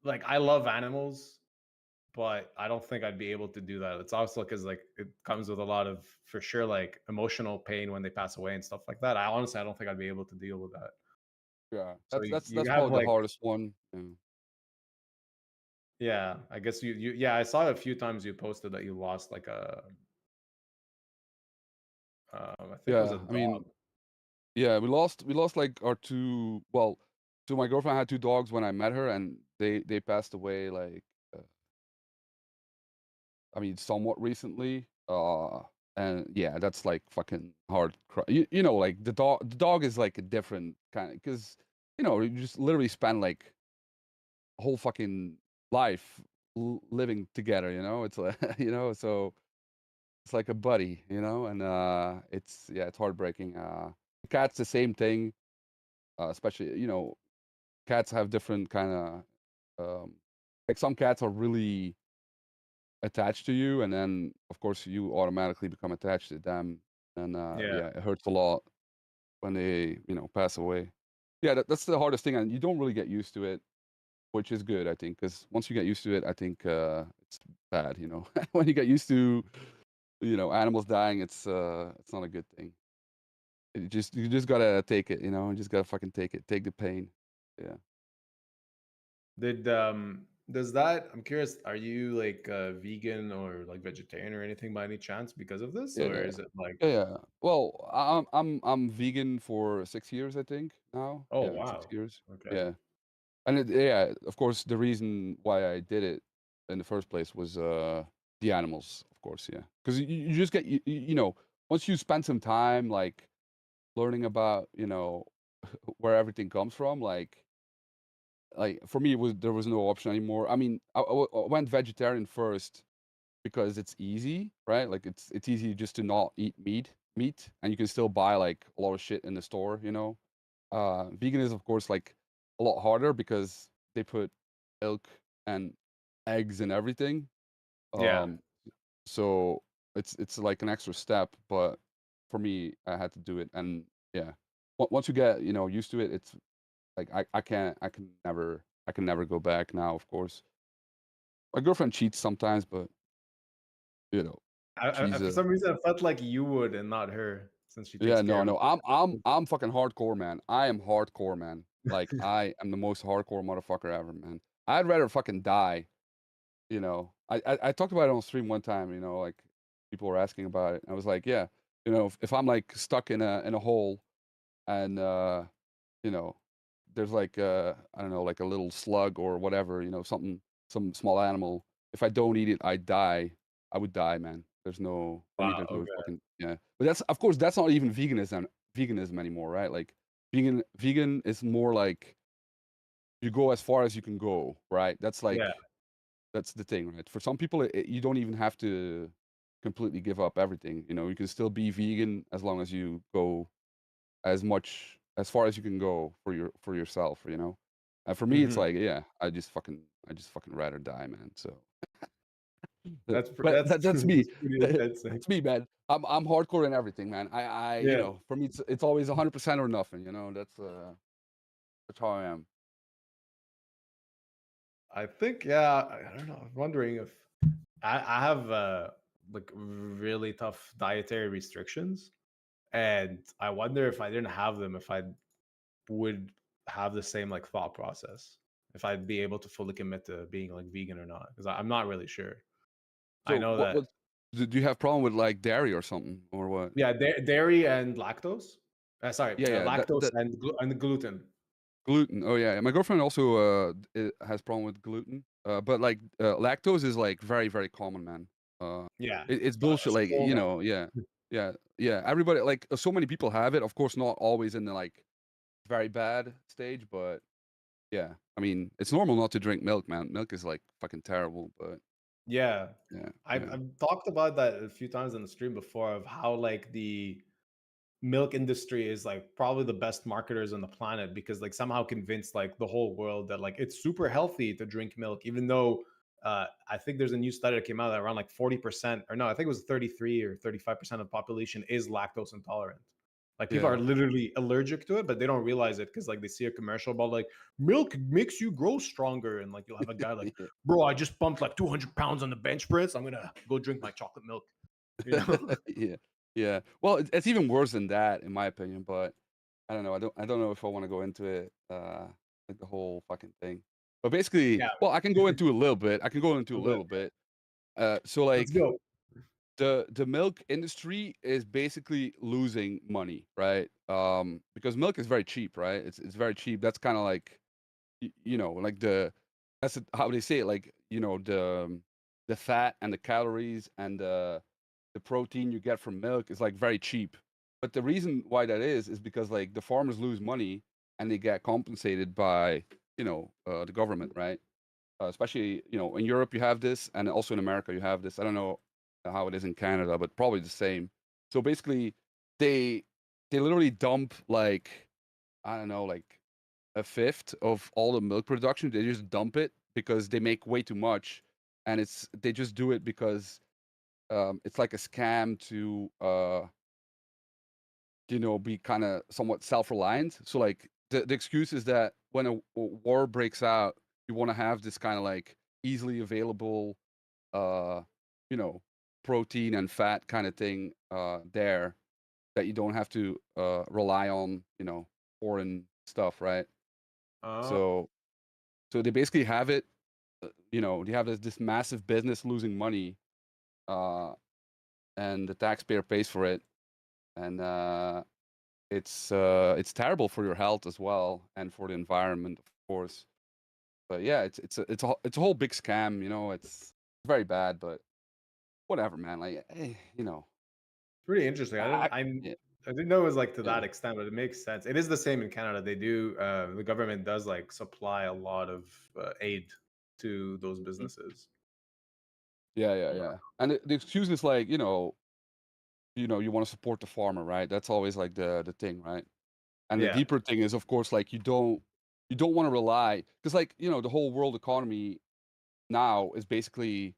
like I love animals, but I don't think I'd be able to do that. It's also because like it comes with a lot of, for sure, like emotional pain when they pass away and stuff like that. I honestly, I don't think I'd be able to deal with that. Yeah, So you that's have probably the like, hardest one. Yeah. yeah, I guess you yeah, I saw a few times you posted that you lost like a, I think it was a Yeah, I mean, dog. yeah, we lost like our two. Well, so my girlfriend had two dogs when I met her, and they passed away like I mean, somewhat recently. And yeah, that's like fucking hard. You know, like the dog is like a different kind of because you know you just literally spend like a whole fucking life living together. You know, it's like you know, so it's like a buddy. You know, and it's yeah, it's heartbreaking. The cat's the same thing. Especially you know, cats have different kind of like some cats are really attached to you, and then of course you automatically become attached to them, and Yeah. yeah, it hurts a lot when they you know pass away. Yeah, that's the hardest thing, and you don't really get used to it, which is good, I think, because once you get used to it, I think it's bad. You know, when you get used to you know animals dying, it's not a good thing. You just gotta take it, you know, you just gotta fucking take it, take the pain. Yeah. Did does that, I'm curious, are you like vegan or like vegetarian or anything by any chance because of this, or Yeah. is it like, Yeah. Well, I'm vegan for 6 years, I think now. oh Yeah, 6 years. wow, okay, Yeah. And yeah, of course, the reason why I did it in the first place was the animals, of course, yeah. Because you just get you know once you spend some time like learning about you know where everything comes from, like for me it was there was no option anymore. I mean, I went vegetarian first because it's easy, right? Like it's easy just to not eat meat, and you can still buy like a lot of shit in the store, you know. Vegan is of course like a lot harder because they put milk and eggs and everything. yeah. Um, so it's like an extra step, but for me, I had to do it, and yeah, once you get you know used to it, it's like I can never go back now. Of course, my girlfriend cheats sometimes, but you know, I she's for some reason I felt like you would and not her, since she takes yeah, care no, of no. it. I'm fucking hardcore, man. I am hardcore, man. Like I am the most hardcore motherfucker ever, man. I'd rather fucking die, you know. I talked about it on stream one time, you know, like people were asking about it. I was like, yeah, you know, if I'm like stuck in a hole and you know, there's like I don't know, like a little slug or whatever, you know, something some small animal. If I don't eat it, I die. I would die, man. There's no for me. Wow, There's no okay. fucking yeah. But that's of course that's not even veganism anymore, right? Like vegan is more like you go as far as you can go, right? That's Yeah. like that's the thing, right? For some people, you don't even have to completely give up everything. You know, you can still be vegan as long as you go as far as you can go for yourself, you know. And for me, it's Mhm. like, yeah, I just fucking rather die, man. So, That's but that's that's me. that's pretty intense. That's me, man. I'm hardcore in everything, man. You Yeah. know, for me, it's always 100% or nothing. You know, that's how I am. I think, yeah, I don't know. I'm wondering if I have like really tough dietary restrictions, and I wonder if I didn't have them, if I would have the same like thought process, if I'd be able to fully commit to being like vegan or not, because I'm not really sure. I So, know that, what do you have problem with like dairy or something or what? yeah, dairy and lactose. Sorry, Yeah, yeah, lactose that and gluten. gluten. Oh yeah, my girlfriend also has problem with gluten. But like lactose is like very very common, man. Yeah, It's bullshit. Like so you wrong. know, yeah. Everybody like so many people have it. Of course, not always in the like very bad stage, but yeah. I mean, it's normal not to drink milk, man. Milk is like fucking terrible, but Yeah. yeah, I've yeah, I've talked about that a few times on the stream before, of how like the milk industry is like probably the best marketers on the planet because like somehow convinced like the whole world that like it's super healthy to drink milk, even though I think there's a new study that came out that around like 40%, or no, I think it was 33 or 35% of the population is lactose intolerant. Like people are literally allergic to it, but they don't realize it because like they see a commercial about like milk makes you grow stronger, and like you'll have a guy like, bro, I just pumped like 200 pounds on the bench press. I'm gonna go drink my chocolate milk. You know? Yeah. Well, it's even worse than that, in my opinion. But I don't know. I don't know if I want to go into it, like the whole fucking thing. But basically, Yeah. well, I can go into a little bit. I can go into a little bit. So like, Let's go. the milk industry is basically losing money, right? Because milk is very cheap, right? It's very cheap. That's kind of like, you know, like that's how they say it. Like, you know, the fat and the calories and the protein you get from milk is like very cheap. But the reason why that is because like the farmers lose money and they get compensated by, you know, the government, right? Especially, you know, in Europe you have this, and also in America you have this. I don't know how it is in Canada, but probably the same. So basically, they literally dump like, I don't know, like a fifth of all the milk production. They just dump it because they make way too much, and they just do it because it's like a scam to you know, be kind of somewhat self-reliant. So like the excuse is that when a war breaks out, you want to have this kind of like easily available you know, protein and fat kind of thing there, that you don't have to rely on, you know, foreign stuff, right? So they basically have it, you know, they have this massive business losing money, and the taxpayer pays for it, and it's terrible for your health as well, and for the environment, of course. But yeah, it's a whole big scam, you know. It's very bad, but whatever, man. Like, you know, Pretty interesting. I didn't know it was like to that extent, but it makes sense. It is the same in Canada. They do the government does like supply a lot of aid to those businesses. Yeah. And the excuse is like, you want to support the farmer, right? That's always like the thing, right? And the Yeah. deeper thing is, of course, like you don't want to rely, because like, the whole world economy now is basically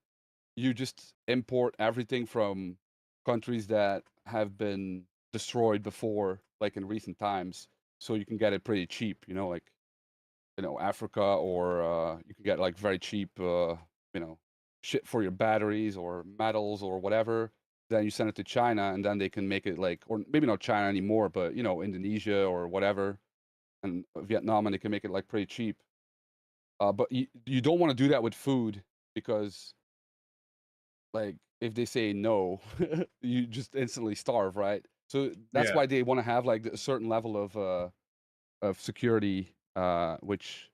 you just import everything from countries that have been destroyed before, like in recent times, so you can get it pretty cheap, like Africa, or you can get like very cheap shit for your batteries or metals or whatever. Then you send it to China, and then they can make it like, or maybe not China anymore, but Indonesia or whatever, and Vietnam, and they can make it like pretty cheap. But you don't want to do that with food, because like if they say no, you just instantly starve, right? So that's why they want to have like a certain level of security, which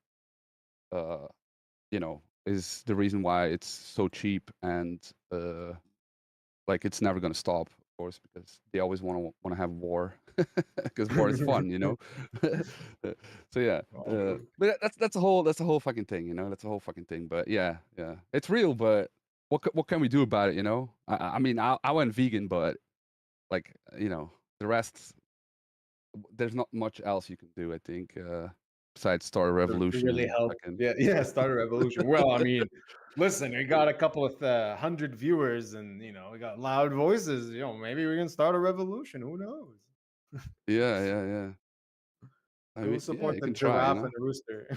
is the reason why it's so cheap, and like it's never going to stop, of course, because they always want to have war, because war is fun, So yeah, but that's a whole fucking thing, that's a whole fucking thing. But yeah, it's real. But what can we do about it? I mean, I went vegan, but like the rest, there's not much else you can do, I think, besides start a To revolution. really help. Yeah, start a revolution. Well, I mean, listen, we got a couple of 100 viewers, and we got loud voices. Maybe we can start a revolution. Who knows? Yeah. Go support you the can giraffe try, and the rooster.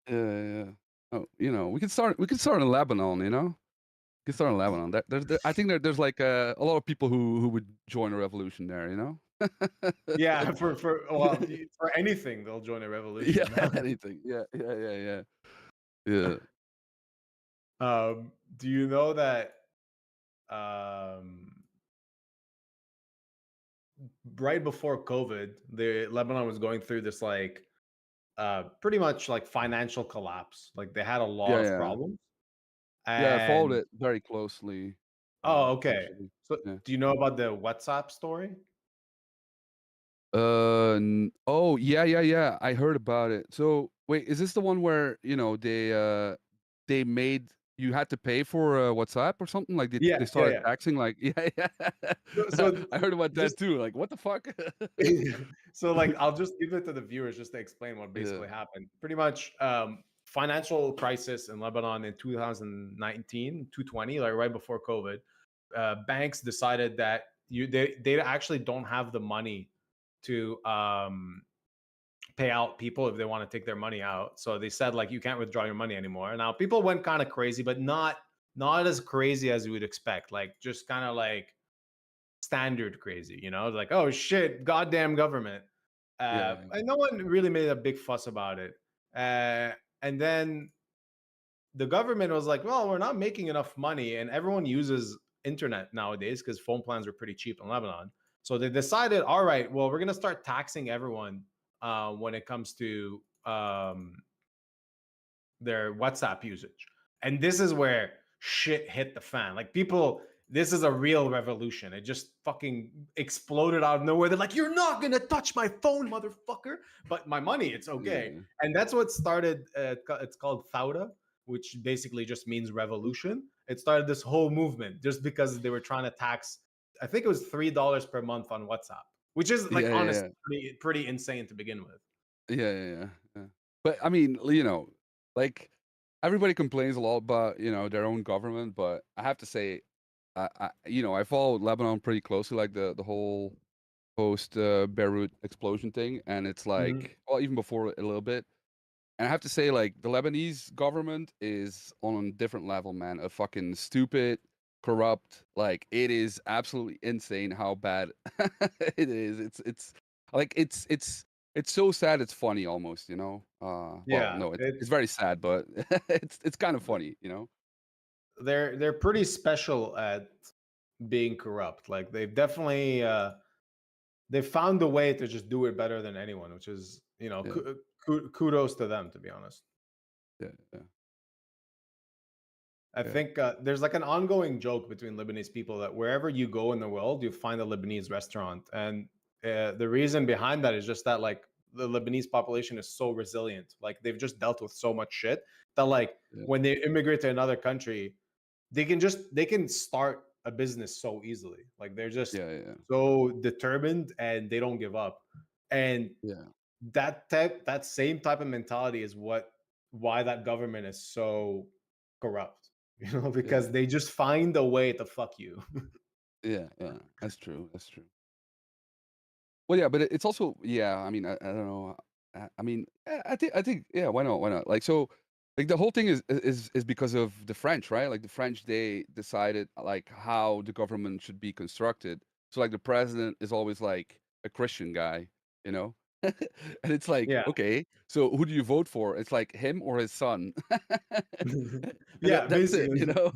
Yeah. Oh, we can start in Lebanon, We can start in Lebanon. I think there's like a lot of people who would join a revolution there, Yeah, for anything, they'll join a revolution. Yeah, anything. Yeah. Do you know that um, right before COVID, Lebanon was going through this like pretty much like financial collapse. Like they had a lot of Yeah. problems. Yeah, I followed And it very closely. oh, okay. Actually. So Yeah. do you know about the WhatsApp story? Oh, yeah. I heard about it. So wait, is this the one where they made you had to pay for WhatsApp or something. Like they started taxing. Like yeah. So I heard about just, that too. Like what the fuck? so like I'll just give it to the viewers just to explain what basically happened. Pretty much, financial crisis in Lebanon in 2019, 2020, like right before COVID. Banks decided that they actually don't have the money to pay out people if they want to take their money out. So they said like you can't withdraw your money anymore. Now people went kind of crazy, but not as crazy as you would expect. Like just kind of like standard crazy, you know, like oh shit, goddamn government. And no one really made a big fuss about it. And then the government was like, well, we're not making enough money, and everyone uses internet nowadays because phone plans are pretty cheap in Lebanon. So they decided, all right, well, we're gonna start taxing everyone when it comes to their WhatsApp usage. And this is where shit hit the fan. Like people, this is a real revolution. It just fucking exploded out of nowhere. They're like, you're not gonna touch my phone, motherfucker. But my money, it's okay. And that's what started. It's called Fauda, which basically just means revolution. It started this whole movement just because they were trying to tax. I think it was $3 per month on WhatsApp, which is like honestly pretty insane to begin with. Yeah. But I mean, you know, like everybody complains a lot about, you know, their own government, but I have to say, I followed Lebanon pretty closely, like the whole post Beirut explosion thing, and it's like, well, even before a little bit. And I have to say, like, the Lebanese government is on a different level, man. A fucking stupid, corrupt, like, it is absolutely insane how bad it is. It's like it's so sad. It's funny almost, you know. Well, no, it's very sad, but it's kind of funny, you know. They're pretty special at being corrupt. Like they've definitely they found a way to just do it better than anyone, which is, you know, kudos to them, to be honest. Yeah. I think there's like an ongoing joke between Lebanese people that wherever you go in the world, you find a Lebanese restaurant. And the reason behind that is just that like the Lebanese population is so resilient. Like they've just dealt with so much shit that like when they immigrate to another country, they can start a business so easily. Like they're just so determined and they don't give up. And that same type of mentality is why that government is so corrupt, you know, because they just find a way to fuck you. Yeah, that's true. Well, yeah, but it's also, I mean, I don't know. I mean, I think, why not? Like, so, like, the whole thing is because of the French, right? Like, the French, they decided like how the government should be constructed. So, like, the president is always like a Christian guy, you know. And it's like, okay, so who do you vote for? It's like him or his son. That's it, you know.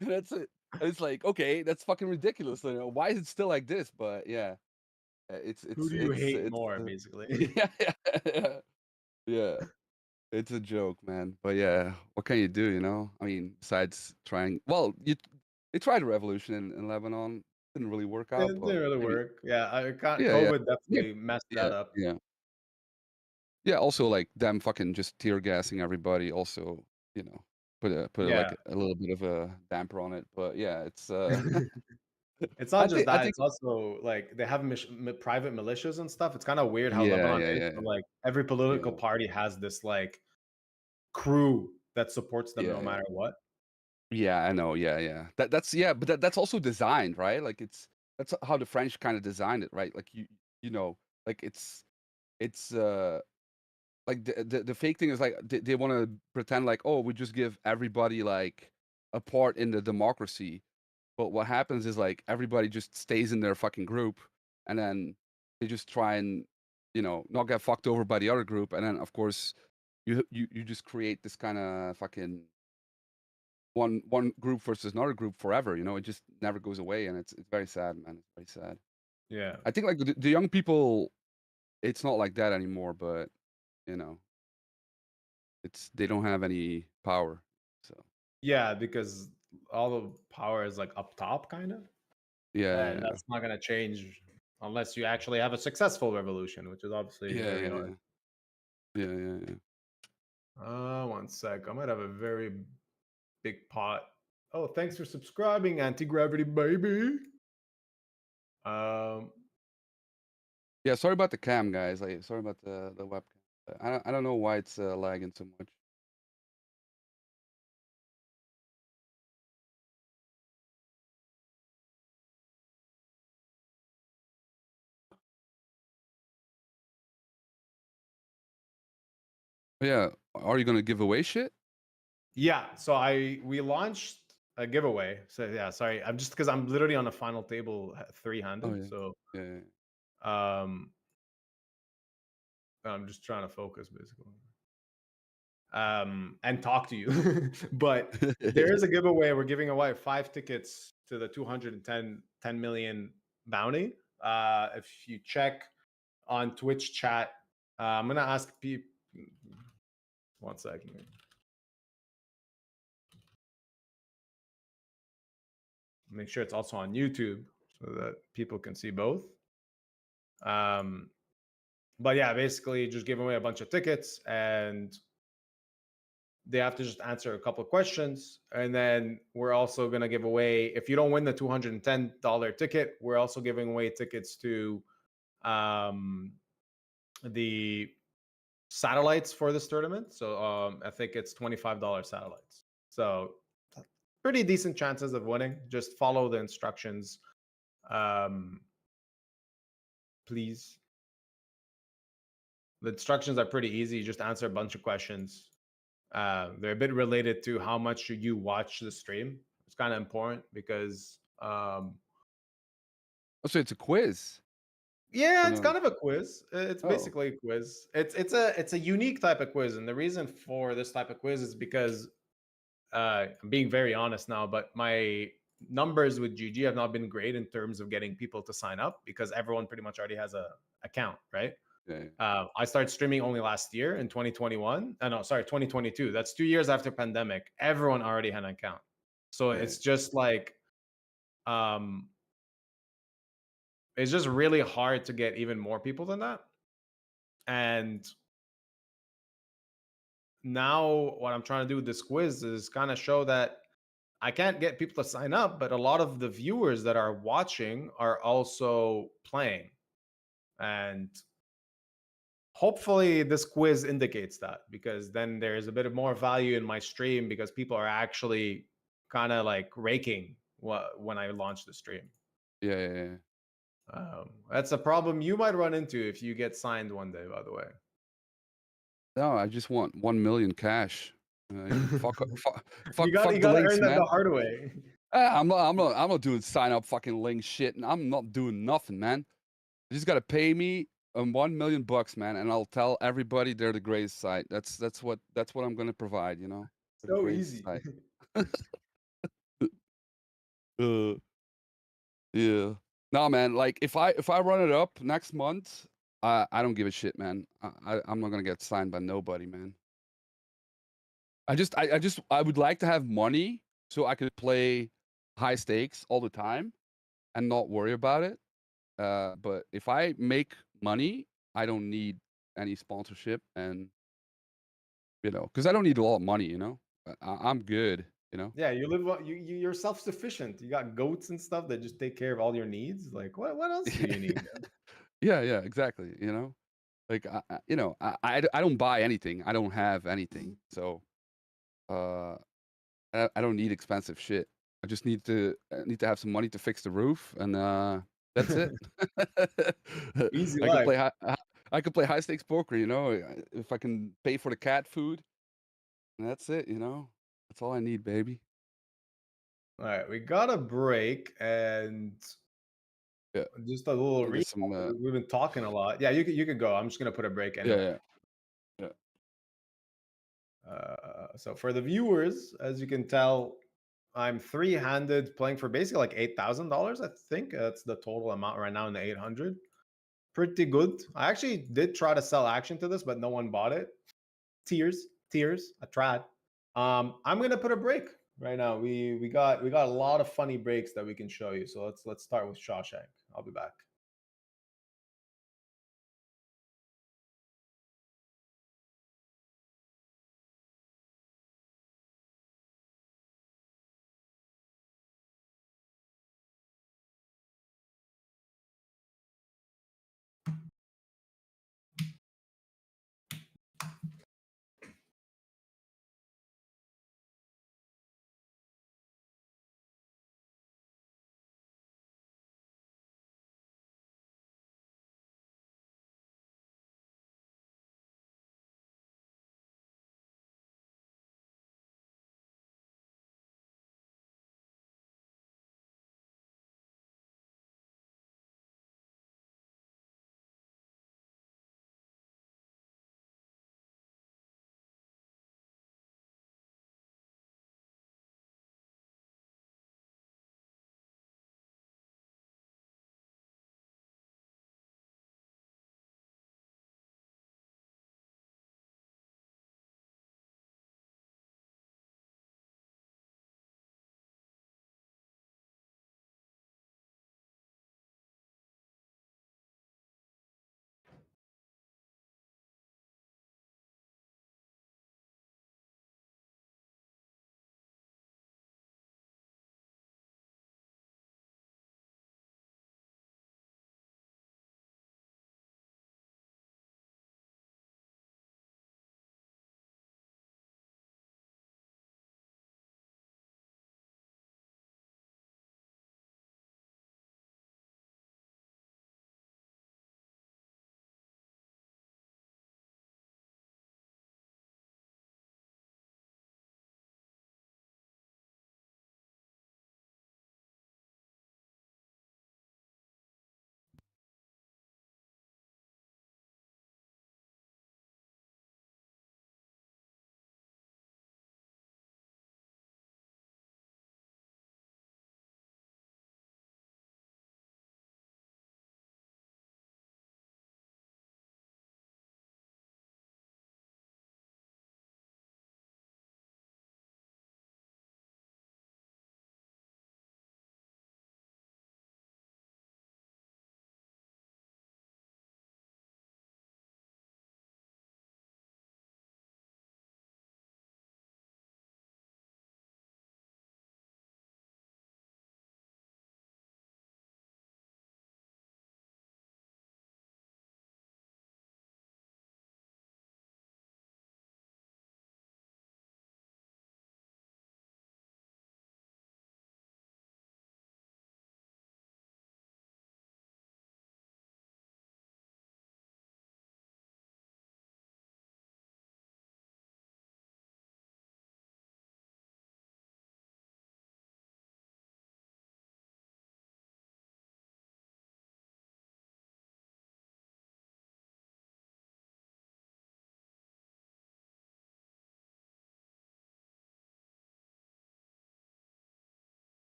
That's it. And it's like, okay, that's fucking ridiculous. You know? Why is it still like this? But yeah. It's who do you hate more, basically? Yeah. It's a joke, man. But yeah, what can you do? You know, I mean, besides trying. Well, they tried a revolution in Lebanon. Didn't really work out. It didn't really work. Yeah, Yeah, COVID definitely messed that up. Yeah. Also, like them fucking just tear gassing everybody. Also, you know, put like a little bit of a damper on it. But yeah, it's. It's not just that; it's also like they have private militias and stuff. It's kind of weird how Lebanon is. But, like every political party has this like crew that supports them no matter what. Yeah, I know. Yeah. But that's also designed, right? Like that's how the French kind of designed it, right? Like you know, like it's like the fake thing is like they want to pretend like, oh, we just give everybody like a part in the democracy. But what happens is like everybody just stays in their fucking group, and then they just try and, you know, not get fucked over by the other group, and then of course you just create this kind of fucking one group versus another group forever. You know, it just never goes away, and it's very sad, man. It's very sad. Yeah, I think like the young people, it's not like that anymore. But you know, they don't have any power. So yeah, because all the power is like up top, kind of. And that's not going to change unless you actually have a successful revolution, which is obviously very hard. Yeah. One sec. I might have a very big pot. Oh, thanks for subscribing, Anti-Gravity Baby. Yeah, sorry about the cam, guys. Like, sorry about the webcam. I don't know why it's lagging so much. Yeah, are you gonna give away shit? Yeah, so we launched a giveaway. So yeah, sorry, I'm just because I'm literally on the final table, three-handed. Oh yeah. So Yeah. I'm just trying to focus basically. And talk to you. But there is a giveaway. We're giving away 5 tickets to the 10 million bounty. If you check on Twitch chat, I'm gonna ask people. 1 second. Make sure it's also on YouTube so that people can see both. But yeah, basically just giving away a bunch of tickets, and they have to just answer a couple of questions. And then we're also going to give away, if you don't win the $210 ticket, we're also giving away tickets to the satellites for this tournament. So I think it's $25 satellites. So pretty decent chances of winning. Just follow the instructions, please. The instructions are pretty easy. You just answer a bunch of questions. They're a bit related to how much you watch the stream. It's kind of important because Oh, so it's a quiz. yeah, it's kind of a quiz. It's Oh. basically a quiz. It's a unique type of quiz, and the reason for this type of quiz is because I'm being very honest now, but my numbers with GG have not been great in terms of getting people to sign up because everyone pretty much already has a account, right? Yeah. I started streaming only last year in 2021. No, sorry, 2022. That's 2 years after pandemic. Everyone already had an account. So it's just like, it's just really hard to get even more people than that. And now what I'm trying to do with this quiz is kind of show that I can't get people to sign up, but a lot of the viewers that are watching are also playing. And hopefully this quiz indicates that, because then there's a bit of more value in my stream because people are actually kind of like raking when I launch the stream. Yeah. That's a problem you might run into if you get signed one day, by the way. No, I just want 1 million cash. Fuck You gotta the links, earn that man. the hard way. I'm not doing sign up fucking link shit, and I'm not doing nothing, man. You just gotta pay me $1 million, man, and I'll tell everybody they're the greatest site. That's what I'm gonna provide, you know. They're the So greatest easy. site. Yeah. No, man. Like if I run it up next month, I don't give a shit, man. I'm not gonna get signed by nobody, man. I would like to have money so I could play high stakes all the time and not worry about it. But if I make money, I don't need any sponsorship, and because I don't need a lot of money. I'm good. Yeah, you live. You're self-sufficient. You got goats and stuff that just take care of all your needs. Like, what else do you need? Yeah, exactly. Like I don't buy anything. I don't have anything. So I don't need expensive shit. I just need to have some money to fix the roof, and that's it. Easy I could life. play I could play high stakes poker. If I can pay for the cat food, and that's it. That's all I need, baby. All right, we got a break and just a little I'll get some, We've been talking a lot. Yeah, you could go. I'm just gonna put a break anyway. Yeah. So for the viewers, as you can tell, I'm three-handed playing for basically like $8,000. I think that's the total amount right now in the 800. Pretty good. I actually did try to sell action to this, but no one bought it. Tears. I tried. I'm gonna put a break right now. We got a lot of funny breaks that we can show you. So let's start with Shawshank. I'll be back.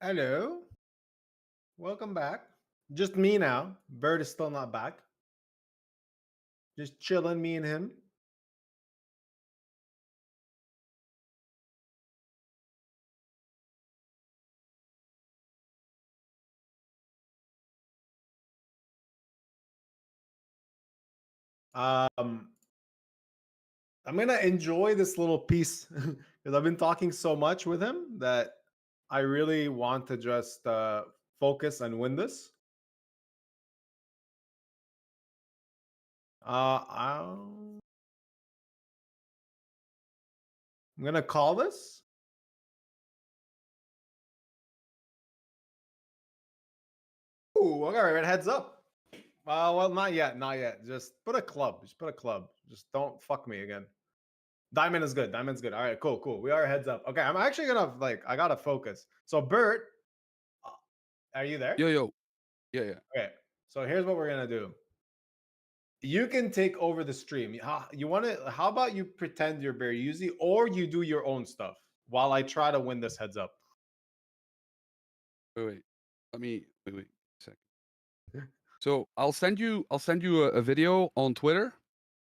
Hello. Welcome back. Just me now. Bert is still not back. Just chilling, me and him. I'm gonna enjoy this little piece because I've been talking so much with him that I really want to just focus and win this. I'm gonna call this. Ooh, all right, heads up. Well, not yet, not yet. Just put a club. Just put a club. Just don't fuck me again. Diamond is good. Diamond's good. All right, cool, cool. We are heads up. Okay, I'm actually gonna I gotta focus. So Bert, are you there? Yo. Yeah. Okay. So here's what we're gonna do. You can take over the stream. You want to? How about you pretend you're Barry Uzi, or you do your own stuff while I try to win this heads up. Wait. Let me wait a second. So I'll send you a video on Twitter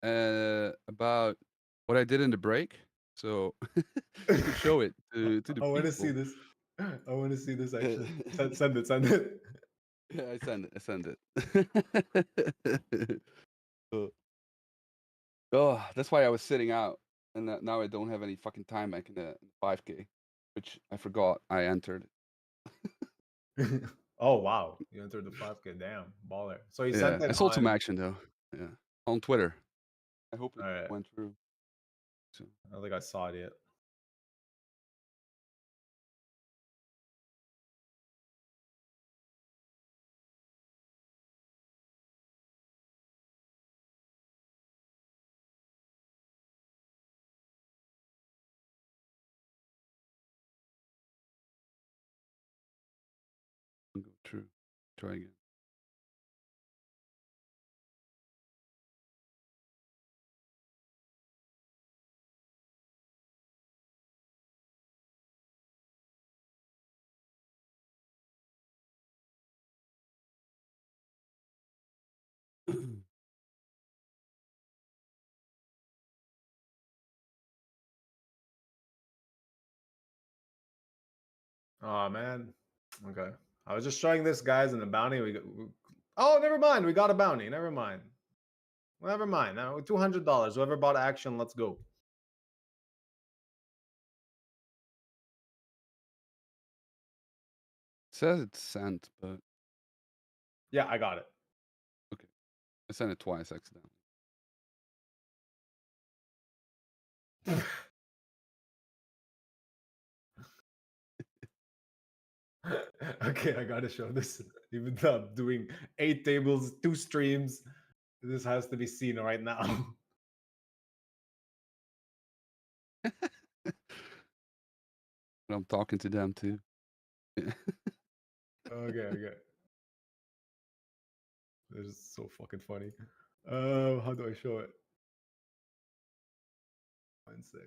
about what I did in the break. So you can show it to the people. I want to see this. I want to see this actually. Send it. Send it. Yeah, I send it. Oh, that's why I was sitting out, and now I don't have any fucking time back in the 5K, which I forgot I entered. Oh wow, you entered the 5K. Damn, baller. So you Yeah, sent it. I sold some action though. Yeah, on Twitter. I hope it right. went through. So. I don't think I saw it yet. Go through. Try again. Oh man. Okay. I was just showing this guys in the bounty. Oh, never mind. We got a bounty. Never mind. Never mind. Now $200. Whoever bought action, let's go. It says it's sent, but yeah, I got it. Okay, I sent it twice accidentally. Okay, I gotta show this. Even though I'm doing 8 tables, 2 streams, this has to be seen right now. I'm talking to them too. Okay. This is so fucking funny. How do I show it? 1 sec.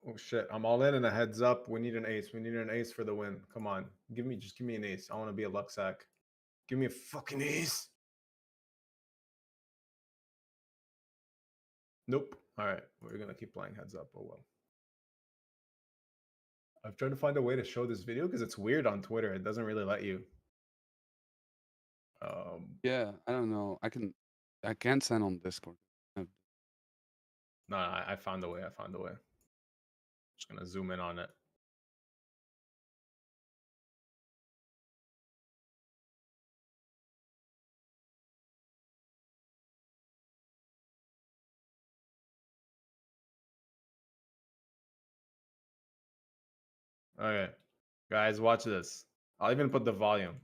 Oh shit, I'm all in a heads up. We need an ace. We need an ace for the win. Come on. Just give me an ace. I want to be a luck sack. Give me a fucking ace. Nope. All right. We're going to keep playing heads up. Oh well. I've tried to find a way to show this video because it's weird on Twitter. It doesn't really let you. Yeah, I don't know. I can't send on Discord. No, I found a way. Just gonna zoom in on it. Okay, guys, watch this. I'll even put the volume.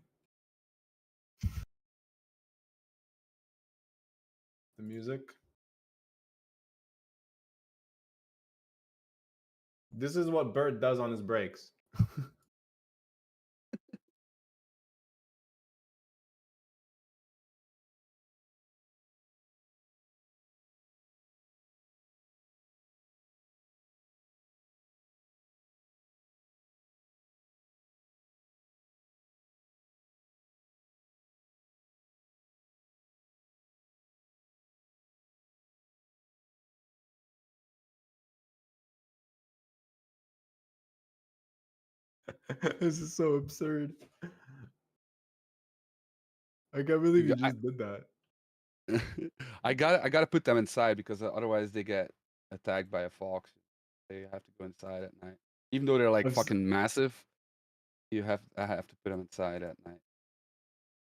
The music. This is what Bert does on his breaks. This is so absurd. I can't believe you just did that. I gotta put them inside because otherwise they get attacked by a fox. They have to go inside at night, even though they're like fucking massive. I have to put them inside at night.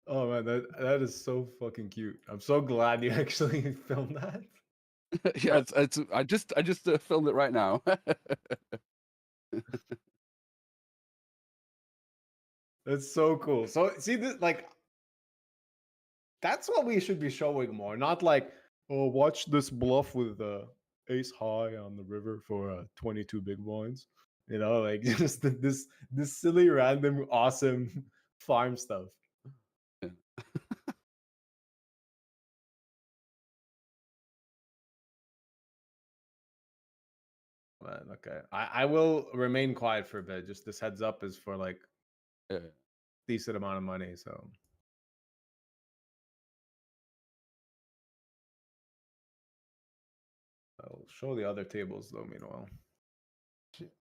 Oh man, that is so fucking cute. I'm so glad you actually filmed that. Yeah, I just filmed it right now. That's so cool. So see this like that's what we should be showing more, not like, oh, watch this bluff with ace high on the river for 22 big blinds. You know, like just this silly random awesome farm stuff. Yeah. Man, okay. I will remain quiet for a bit. Just this heads up is for like decent amount of money, so I'll show the other tables though meanwhile.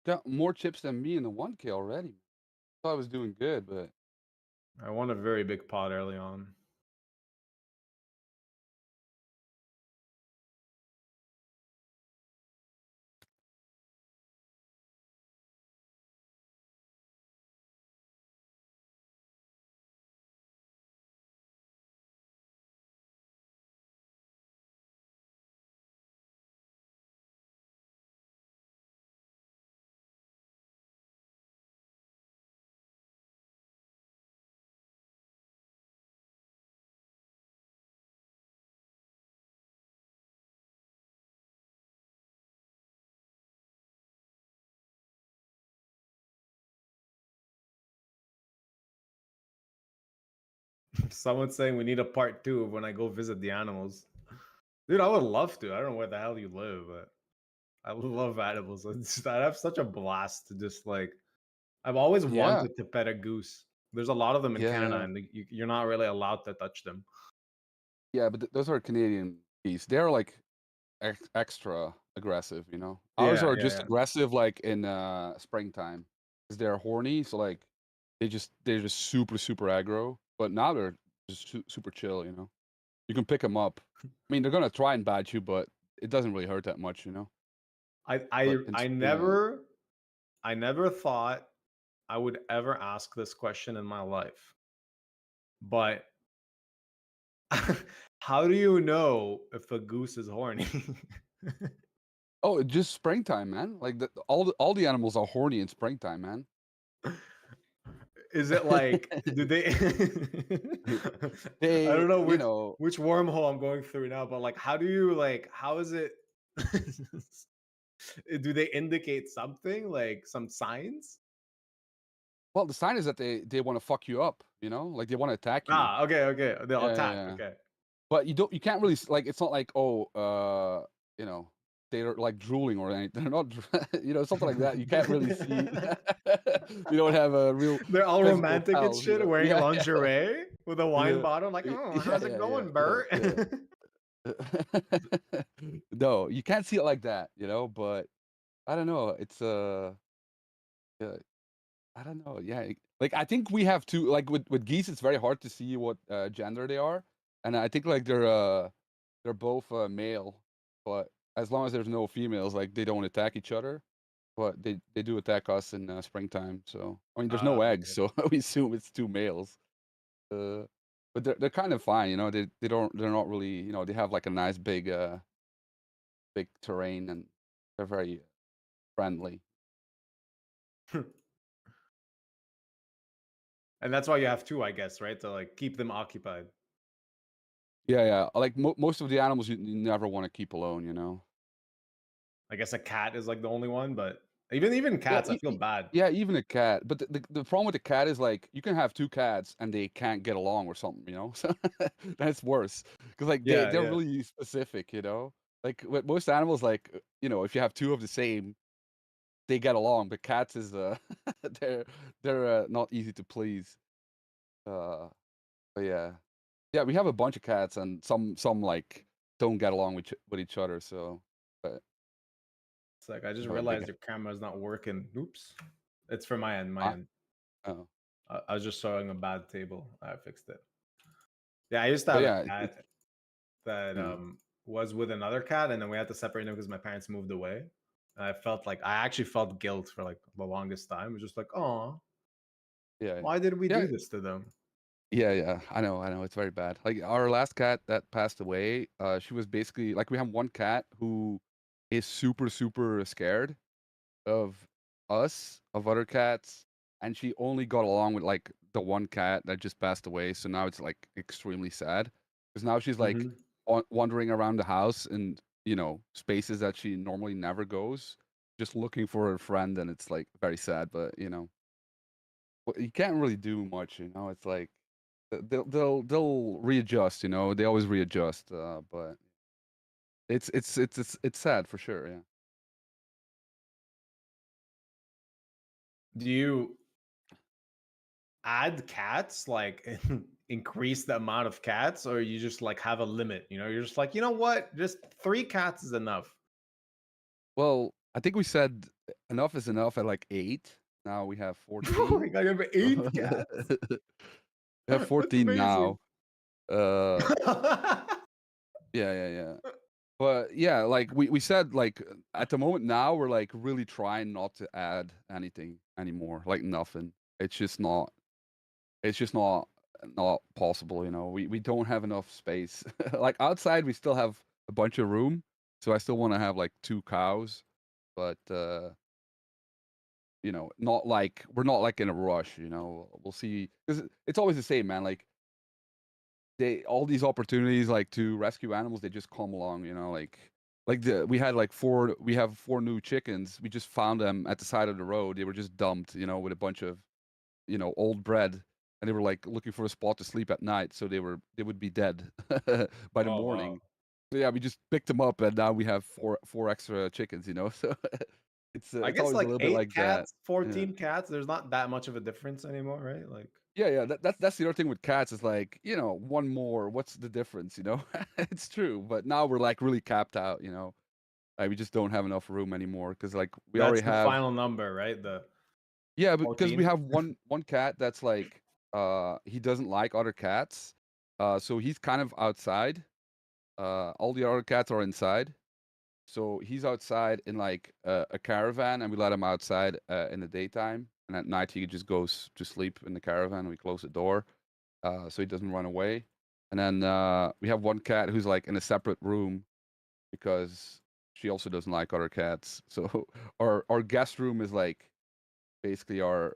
Got more chips than me in the 1K already. Thought I was doing good, but I won a very big pot early on. Someone's saying we need a part 2 of when I go visit the animals. Dude, I would love to. I don't know where the hell you live, but I love animals. I have such a blast to just like. I've always wanted to pet a goose. There's a lot of them in Canada, and you're not really allowed to touch them. yeah, but those are Canadian geese. They're like extra aggressive, you know. Ours Yeah, are yeah, just yeah. aggressive like in springtime because they're horny. So like they're just super aggro. But now they're just super chill, you know. You can pick them up. I mean, they're gonna try and bite you, but it doesn't really hurt that much, you know. I never thought I would ever ask this question in my life. But how do you know if a goose is horny? Oh, it's just springtime, man. Like all the animals are horny in springtime, man. Is it like do they I don't know which wormhole I'm going through now, but like how do you like how is it do they indicate something like some signs? Well, the sign is that they want to fuck you up, you know, like they want to attack you. Okay. They'll attack. Yeah. Okay. But you can't really like. It's not like you know, they're like drooling or anything. They're not, you know, something like that. You can't really see. You don't have a real. They're all romantic and pals, shit, you know? wearing lingerie with a wine Yeah. bottle. Like, oh, how's it going, Bert? No, you can't see it like that, you know. But I don't know. It's I don't know. Yeah, like I think we have to like with geese. It's very hard to see what gender they are, and I think like they're both male, but as long as there's no females, like they don't attack each other, but they do attack us in springtime. So I mean, there's no eggs, so we assume it's two males. But they're kind of fine, you know. They're not really, you know. They have like a nice big terrain, and they're very friendly. And that's why you have two, I guess, right? To like keep them occupied. Yeah. Like most of the animals you never want to keep alone, you know. I guess a cat is like the only one, but even cats, I feel bad. Yeah, even a cat. But the problem with the cat is like you can have two cats and they can't get along or something, you know. So that's worse because like they're really specific, you know. Like with most animals, like you know, if you have two of the same, they get along. But cats is they're not easy to please. But yeah, we have a bunch of cats and some like don't get along with each other. So, but it's like I just realized your camera's not working. Oops. It's for my end. My end. Oh. I was just showing a bad table. I fixed it. Yeah, I used to But have yeah, a cat that mm. was with another cat, and then we had to separate them because my parents moved away. And I actually felt guilt for like the longest time. It was just like, oh, Yeah. why did we Yeah. do this to them? Yeah, I know, it's very bad. Like our last cat that passed away, she was basically like we have one cat who is super, super scared of us, of other cats, and she only got along with like the one cat that just passed away. So now it's like extremely sad because now she's like wandering around the house in spaces that she normally never goes, just looking for her friend, and it's like very sad. But you can't really do much. It's like they'll readjust. They always readjust. But it's sad for sure. Yeah. Do you add cats, like increase the amount of cats, or you just like have a limit? You're just like, you know what? Just 3 cats is enough. Well, I think we said enough is enough at like 8. Now we have 14. I have 8 cats. We have 14 now. Yeah. Yeah. But yeah, like we said, like at the moment now we're like really trying not to add anything anymore. Like nothing. It's just not possible, We don't have enough space. Like outside we still have a bunch of room, so I still want to have like 2 cows, but not like we're not like in a rush, We'll see, because it's always the same, man. Like all these opportunities like to rescue animals, they just come along, we have 4 new chickens. We just found them at the side of the road. They were just dumped, with a bunch of old bread, and they were like looking for a spot to sleep at night, so they would be dead by the morning. Wow. So yeah, we just picked them up, and now we have four extra chickens, So I it's guess always a like little 8 bit like that. cats, 14 cats, there's not that much of a difference anymore, right? Like, Yeah. That's the other thing with cats is like, one more, what's the difference, It's true, but now we're like really capped out, Like we just don't have enough room anymore because like we that's already the have. final number, right? The Yeah, because we 14? have one cat that's like he doesn't like other cats, so he's kind of outside. All the other cats are inside, so he's outside in like a caravan, and we let him outside in the daytime, and at night he just goes to sleep in the caravan. And we close the door, so he doesn't run away. And then we have one cat who's like in a separate room because she also doesn't like other cats. So our guest room is like basically our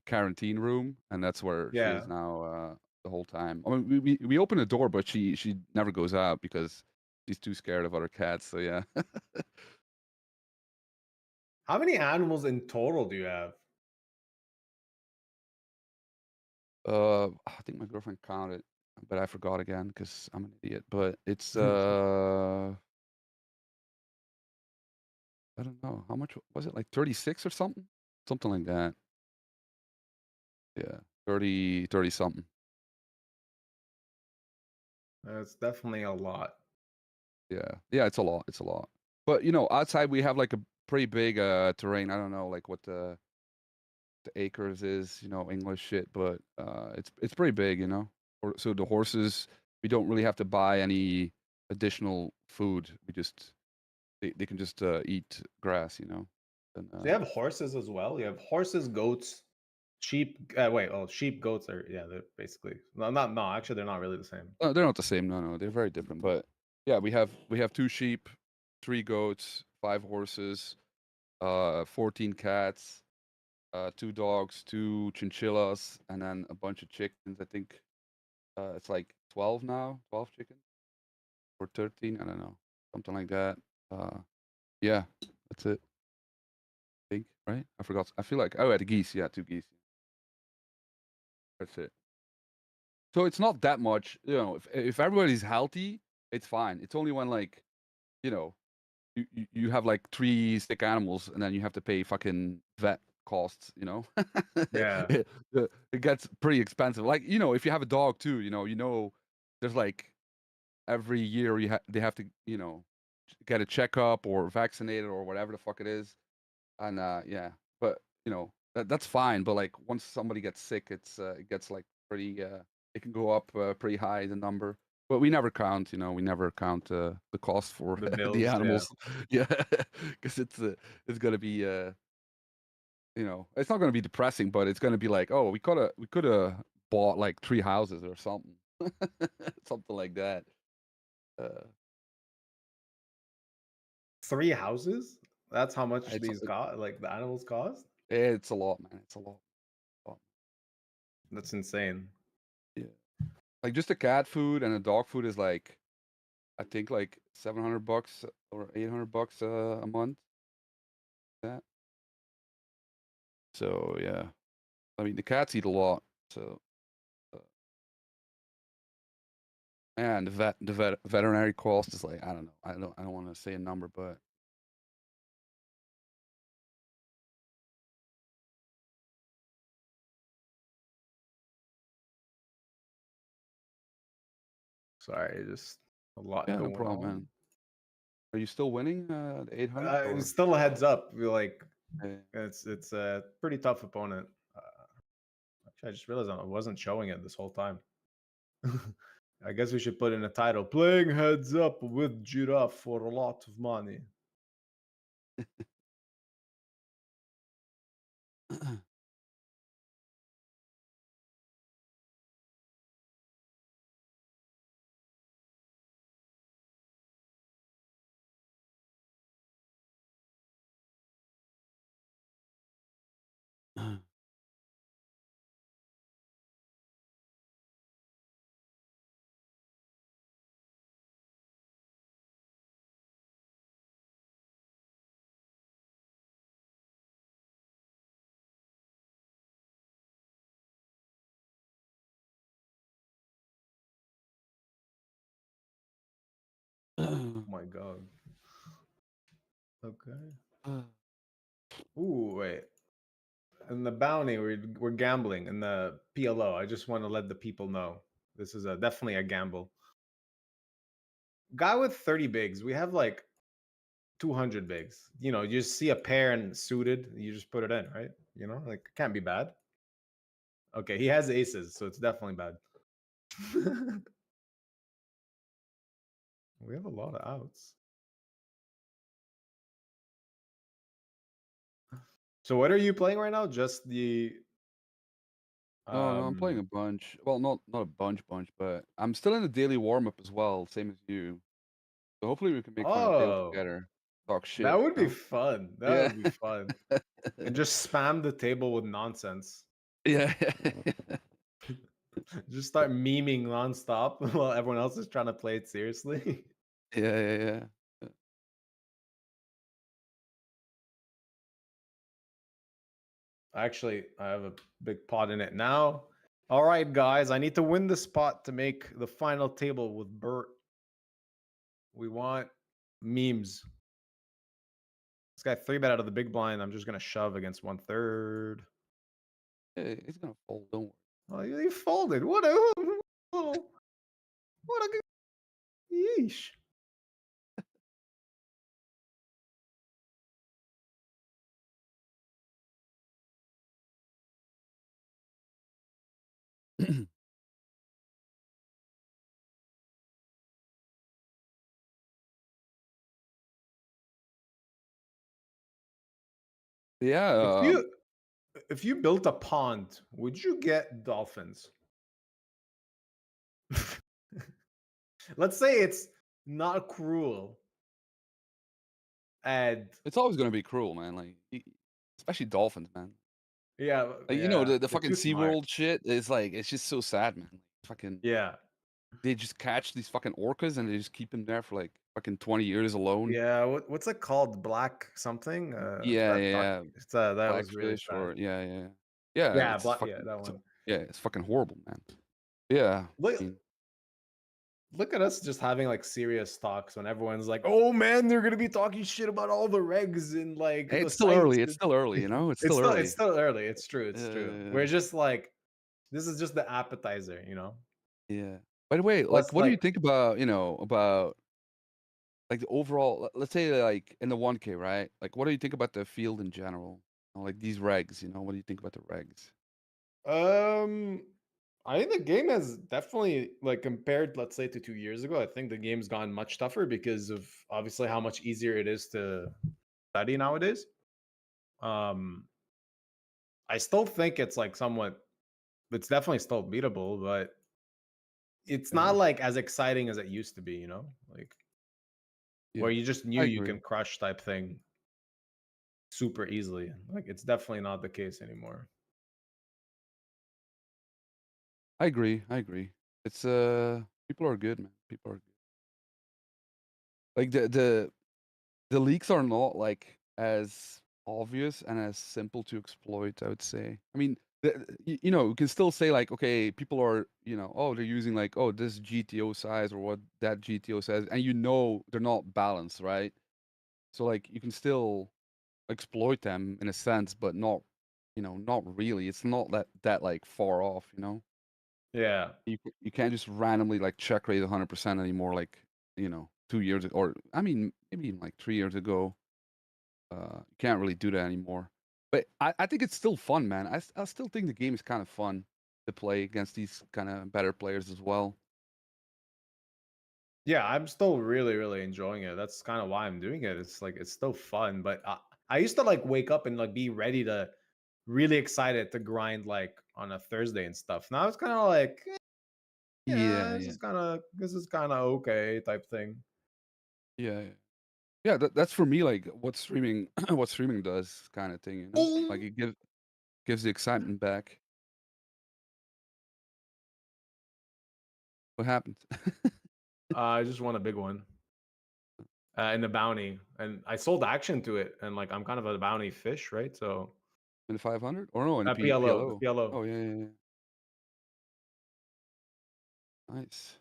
quarantine room, and that's where she is now the whole time. I mean, we open the door, but she never goes out because she's too scared of other cats. So yeah. How many animals in total do you have? I think my girlfriend counted, but I forgot again because I'm an idiot. But it's I don't know how much was it, like 36 or something like that. Yeah, 30 something. That's definitely a lot. Yeah, it's a lot. It's a lot. But outside we have like a pretty big terrain. I don't know like what the acres is, English shit, but it's pretty big, So the horses, we don't really have to buy any additional food. We just they can just eat grass, And, So you have horses as well? You have horses, goats, sheep. Sheep, goats are, they're basically actually they're not really the same. they're not the same. No, they're very different. But yeah, we have 2 sheep, 3 goats, 5 horses, 14 cats, 2 dogs, 2 chinchillas, and then a bunch of chickens. I think it's like 12 now, 12 chickens or 13. I don't know, something like that. Yeah, that's it. I think, right? I forgot. I feel like the geese. Yeah, 2 geese. That's it. So it's not that much, If everybody's healthy, it's fine. It's only when like, you have like 3 sick animals, and then you have to pay fucking vet costs. Yeah. It gets pretty expensive. Like if you have a dog too, there's like every year they have to get a checkup or vaccinated or whatever the fuck it is, and yeah. But that's fine. But like once somebody gets sick, it gets like pretty. It can go up pretty high, the number. But we never count. We never count the cost for The the bills, yeah. animals. Yeah, because it's gonna be it's not gonna be depressing, but it's gonna be like, oh, we could have bought like 3 houses or something, something like that. 3 houses? That's how much It's these cost, like the animals cost? it's a lot, man. It's a lot. That's insane. Yeah. Like just the cat food and the dog food is like, I think like $700 or $800 a month. That. So yeah, I mean the cats eat a lot. So, and the veterinary cost is like, I don't know. I don't want to say a number, but Sorry, just a lot yeah, no going problem, on. man. Are you still winning the 800? Or? It's still a heads up. Like Yeah. it's a pretty tough opponent. Actually, I just realized I wasn't showing it this whole time. I guess we should put in a title: "Playing heads up with Giraffe for a lot of money." Oh my god. Okay. Ooh, wait. In the bounty, we're gambling. In the PLO, I just want to let the people know this is definitely a gamble. Guy with 30 bigs. We have like 200 bigs. You just see a pair and suited, you just put it in, right? Like it can't be bad. Okay, he has aces, so it's definitely bad. We have a lot of outs. So what are you playing right now? Just the No, I'm playing a bunch. Well, not a bunch, but I'm still in the daily warm up as well, same as you. So hopefully we can make final table Oh, together. Talk shit. that would be fun. That Yeah. would be fun. And just spam the table with nonsense. Yeah. Just start memeing nonstop while everyone else is trying to play it seriously. Yeah. Actually, I have a big pot in it now. All right, guys, I need to win this spot to make the final table with Bert. We want memes. This guy 3-bet out of the big blind. I'm just gonna shove against 1/3. Yeah, he's gonna fold. Don't worry. Oh, he folded. What a good yeesh. Yeah. If you built a pond, would you get dolphins? Let's say it's not cruel. And it's always gonna be cruel, man. Like, especially dolphins, man. Yeah, like, yeah, the fucking SeaWorld shit is like, it's just so sad, man. Fucking yeah. They just catch these fucking orcas and they just keep them there for like fucking 20 years alone. Yeah, what's it called? Black something? Yeah. That was really Blackfish sad. or yeah. Yeah, it's that fucking, one. it's fucking horrible, man. Yeah. Look at us just having like serious talks when everyone's like, "Oh man, they're gonna be talking shit about all the regs and like." Hey, it's still early. It's still early, It's still early. It's still early. It's true. It's true. We're just like, this is just the appetizer, Yeah. By the way, Plus, what do you think about about like the overall? Let's say like in the 1K, right? Like, what do you think about the field in general? Like these regs, you know, what do you think about the regs? I think the game has definitely, like, compared, let's say, to 2 years ago, I think the game's gotten much tougher because of obviously how much easier it is to study nowadays. I still think it's like somewhat, it's definitely still beatable, but it's not like as exciting as it used to be, you know, like Yeah, where you just knew I you agree. can crush type thing super easily. Like it's definitely not the case anymore. I agree. I agree. It's people are good, man. People are good. Like the leaks are not like as obvious and as simple to exploit, I would say. I mean, you know, you can still say like, okay, people are, you know, oh, they're using like, oh, this GTO size or what that GTO says, and you know they're not balanced, right? So like you can still exploit them in a sense, but not, you know, not really. It's not that like far off, you know. Yeah. You can't just randomly like check rate 100% anymore, like, you know, 2 years ago, or I mean maybe even like 3 years ago. You can't really do that anymore. But I think it's still fun, man. I still think the game is kind of fun to play against these kind of better players as well. Yeah, I'm still really, really enjoying it. That's kind of why I'm doing it. It's like it's still fun, but I used to like wake up and like be ready to really excited to grind like on a Thursday and stuff. Now it's kind of like, yeah, Yeah, this yeah, is kind of okay type thing. yeah, yeah. Yeah, that's for me like what streaming what streaming does kind of thing, you know? Like it gives the excitement back. What happened? I just won a big one in the bounty, and I sold action to it, and like I'm kind of a bounty fish, right? So In the 500 or no, in the PLO, the PLO? PLO. Oh, yeah, yeah, yeah. Nice.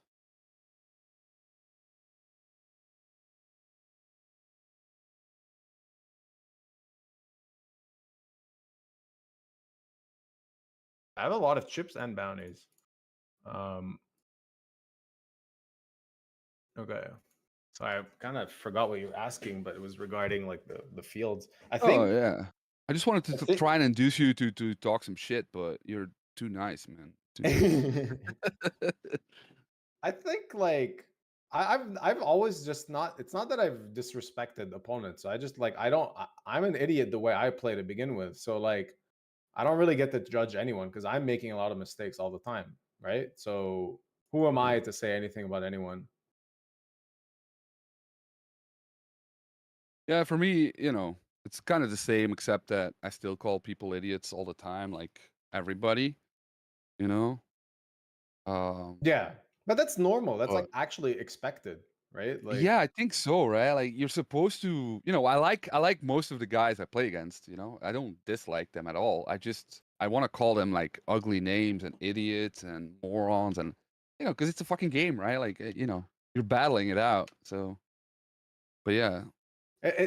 I have a lot of chips and bounties. Um, okay. So I kind of forgot what you were asking, but it was regarding like the fields. I Oh, think. yeah. I just wanted I to think try and induce you to talk some shit, but you're too nice, man. Too nice. I think like I've always just not. It's not that I've disrespected opponents. I just like I don't. I'm an idiot the way I play to begin with. So like I don't really get to judge anyone because I'm making a lot of mistakes all the time, right? So who am I Yeah. to say anything about anyone? Yeah, for me, you know, it's kind of the same, except that I still call people idiots all the time, like everybody, you know? Um, Yeah, but that's normal. That's like but actually expected, right? Like yeah, I think so, right? Like you're supposed to, you know, I like most of the guys I play against, you know. I don't dislike them at all. I want to call them like ugly names and idiots and morons and you know, because it's a fucking game, right? Like you know, you're battling it out. So, but yeah.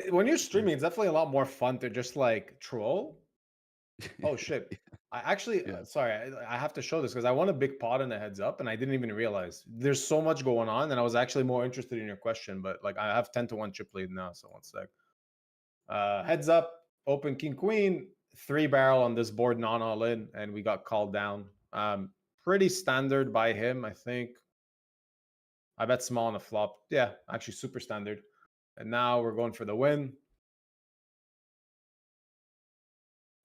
when you're streaming, it's definitely a lot more fun to just like troll. Oh shit! I actually, Yeah. sorry, I have to show this because I won a big pot in the heads up, and I didn't even realize there's so much going on, and I was actually more interested in your question, but like I have 10-1 chip lead now, so one sec. Heads up, open king queen, 3 barrel on this board, non all in, and we got called down. Pretty standard by him, I think. I bet small on the flop. Yeah, actually super standard. And now we're going for the win.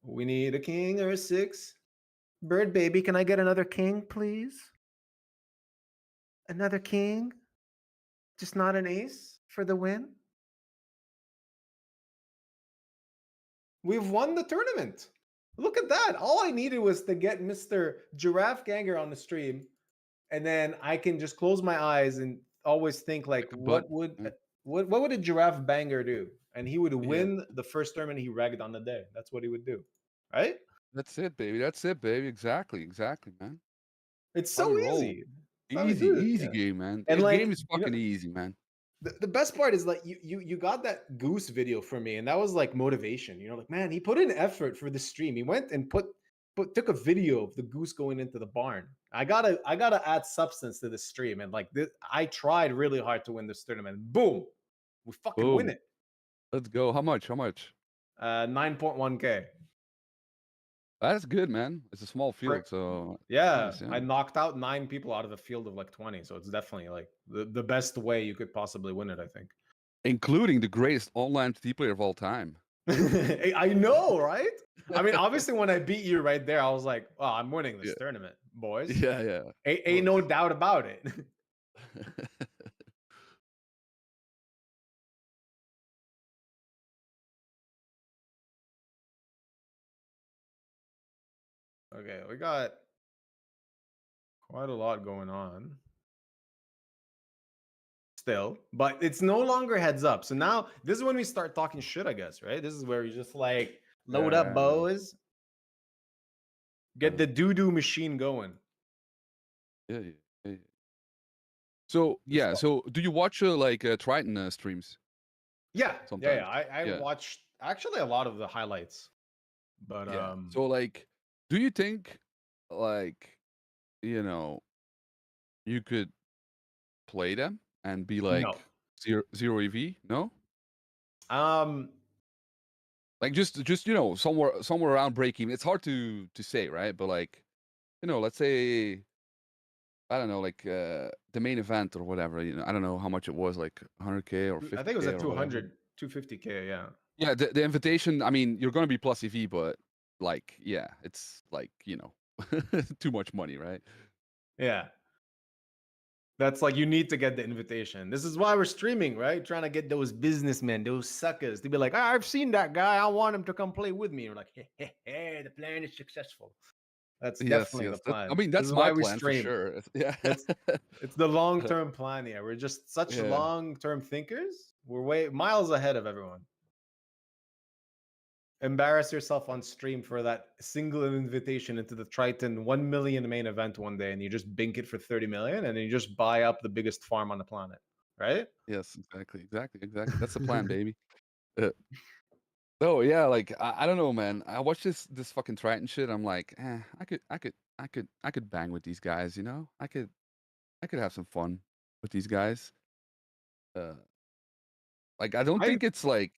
We need a king or a 6. Bird baby, can I get another king, please? Another king? Just not an ace for the win? We've won the tournament. Look at that. All I needed was to get Mr. Giraffe Ganger on the stream, and then I can just close my eyes and always think like, But what would a giraffe banger do? And he would yeah, win the first tournament he regged on the day. That's what he would do, right? that's it, baby. That's it, baby. Exactly, exactly, man. It's How we so roll. easy. That's how we Easy, do it. easy Yeah. game, man. And This game like, is fucking easy, man. the best part is like you got that goose video for me, and that was like motivation. You know, like man, he put in effort for the stream. He went and took a video of the goose going into the barn. I gotta add substance to the stream, and like this, I tried really hard to win this tournament. Boom, we fucking win Boom. it. Let's go. How much? How much? 9.1K. That's good, man. It's a small field, so Yeah, nice, yeah. I knocked out 9 people out of a field of like 20, so it's definitely like the best way you could possibly win it, I think. Including the greatest online TT player of all time. I know, right? I mean, obviously, when I beat you right there, I was like, "Oh, I'm winning this tournament, boys." Yeah. Ain't no doubt about it. Okay, we got quite a lot going on still, but it's no longer heads up. So now this is when we start talking shit, I guess, right? This is where you just like load up, boys. Get the doo-doo machine going. Yeah. So yeah, so do you watch like Triton streams? Yeah, Sometimes. I watched actually a lot of the highlights, but So like, do you think like you could play them and be like No. zero EV? No. Um, Like just somewhere around break even. It's hard to say, right? But like, let's say I don't know, like the main event or whatever. I don't know how much it was, like 100K or 50K. I think it was at or whatever. 250K, yeah. Yeah, the invitation. I mean, you're gonna be plus EV, but like, yeah, it's like too much money, right? Yeah. That's like you need to get the invitation. This is why we're streaming, right? Trying to get those businessmen, those suckers, to be like, I've seen that guy. I want him to come play with me. We're like, hey, the plan is successful. That's definitely the plan. I mean, This that's is my why we plan for stream. sure. Yeah, It's the long-term plan here. We're just such Yeah. long-term thinkers. We're way miles ahead of everyone. Embarrass yourself on stream for that single invitation into the Triton 1 million main event one day, and you just bink it for 30 million, and then you just buy up the biggest farm on the planet, right? Yes, exactly. That's the plan, baby. Oh yeah, like I don't know, man. I watched this fucking Triton shit. I'm like, I could bang with these guys. I could have some fun with these guys. Like I don't think it's like,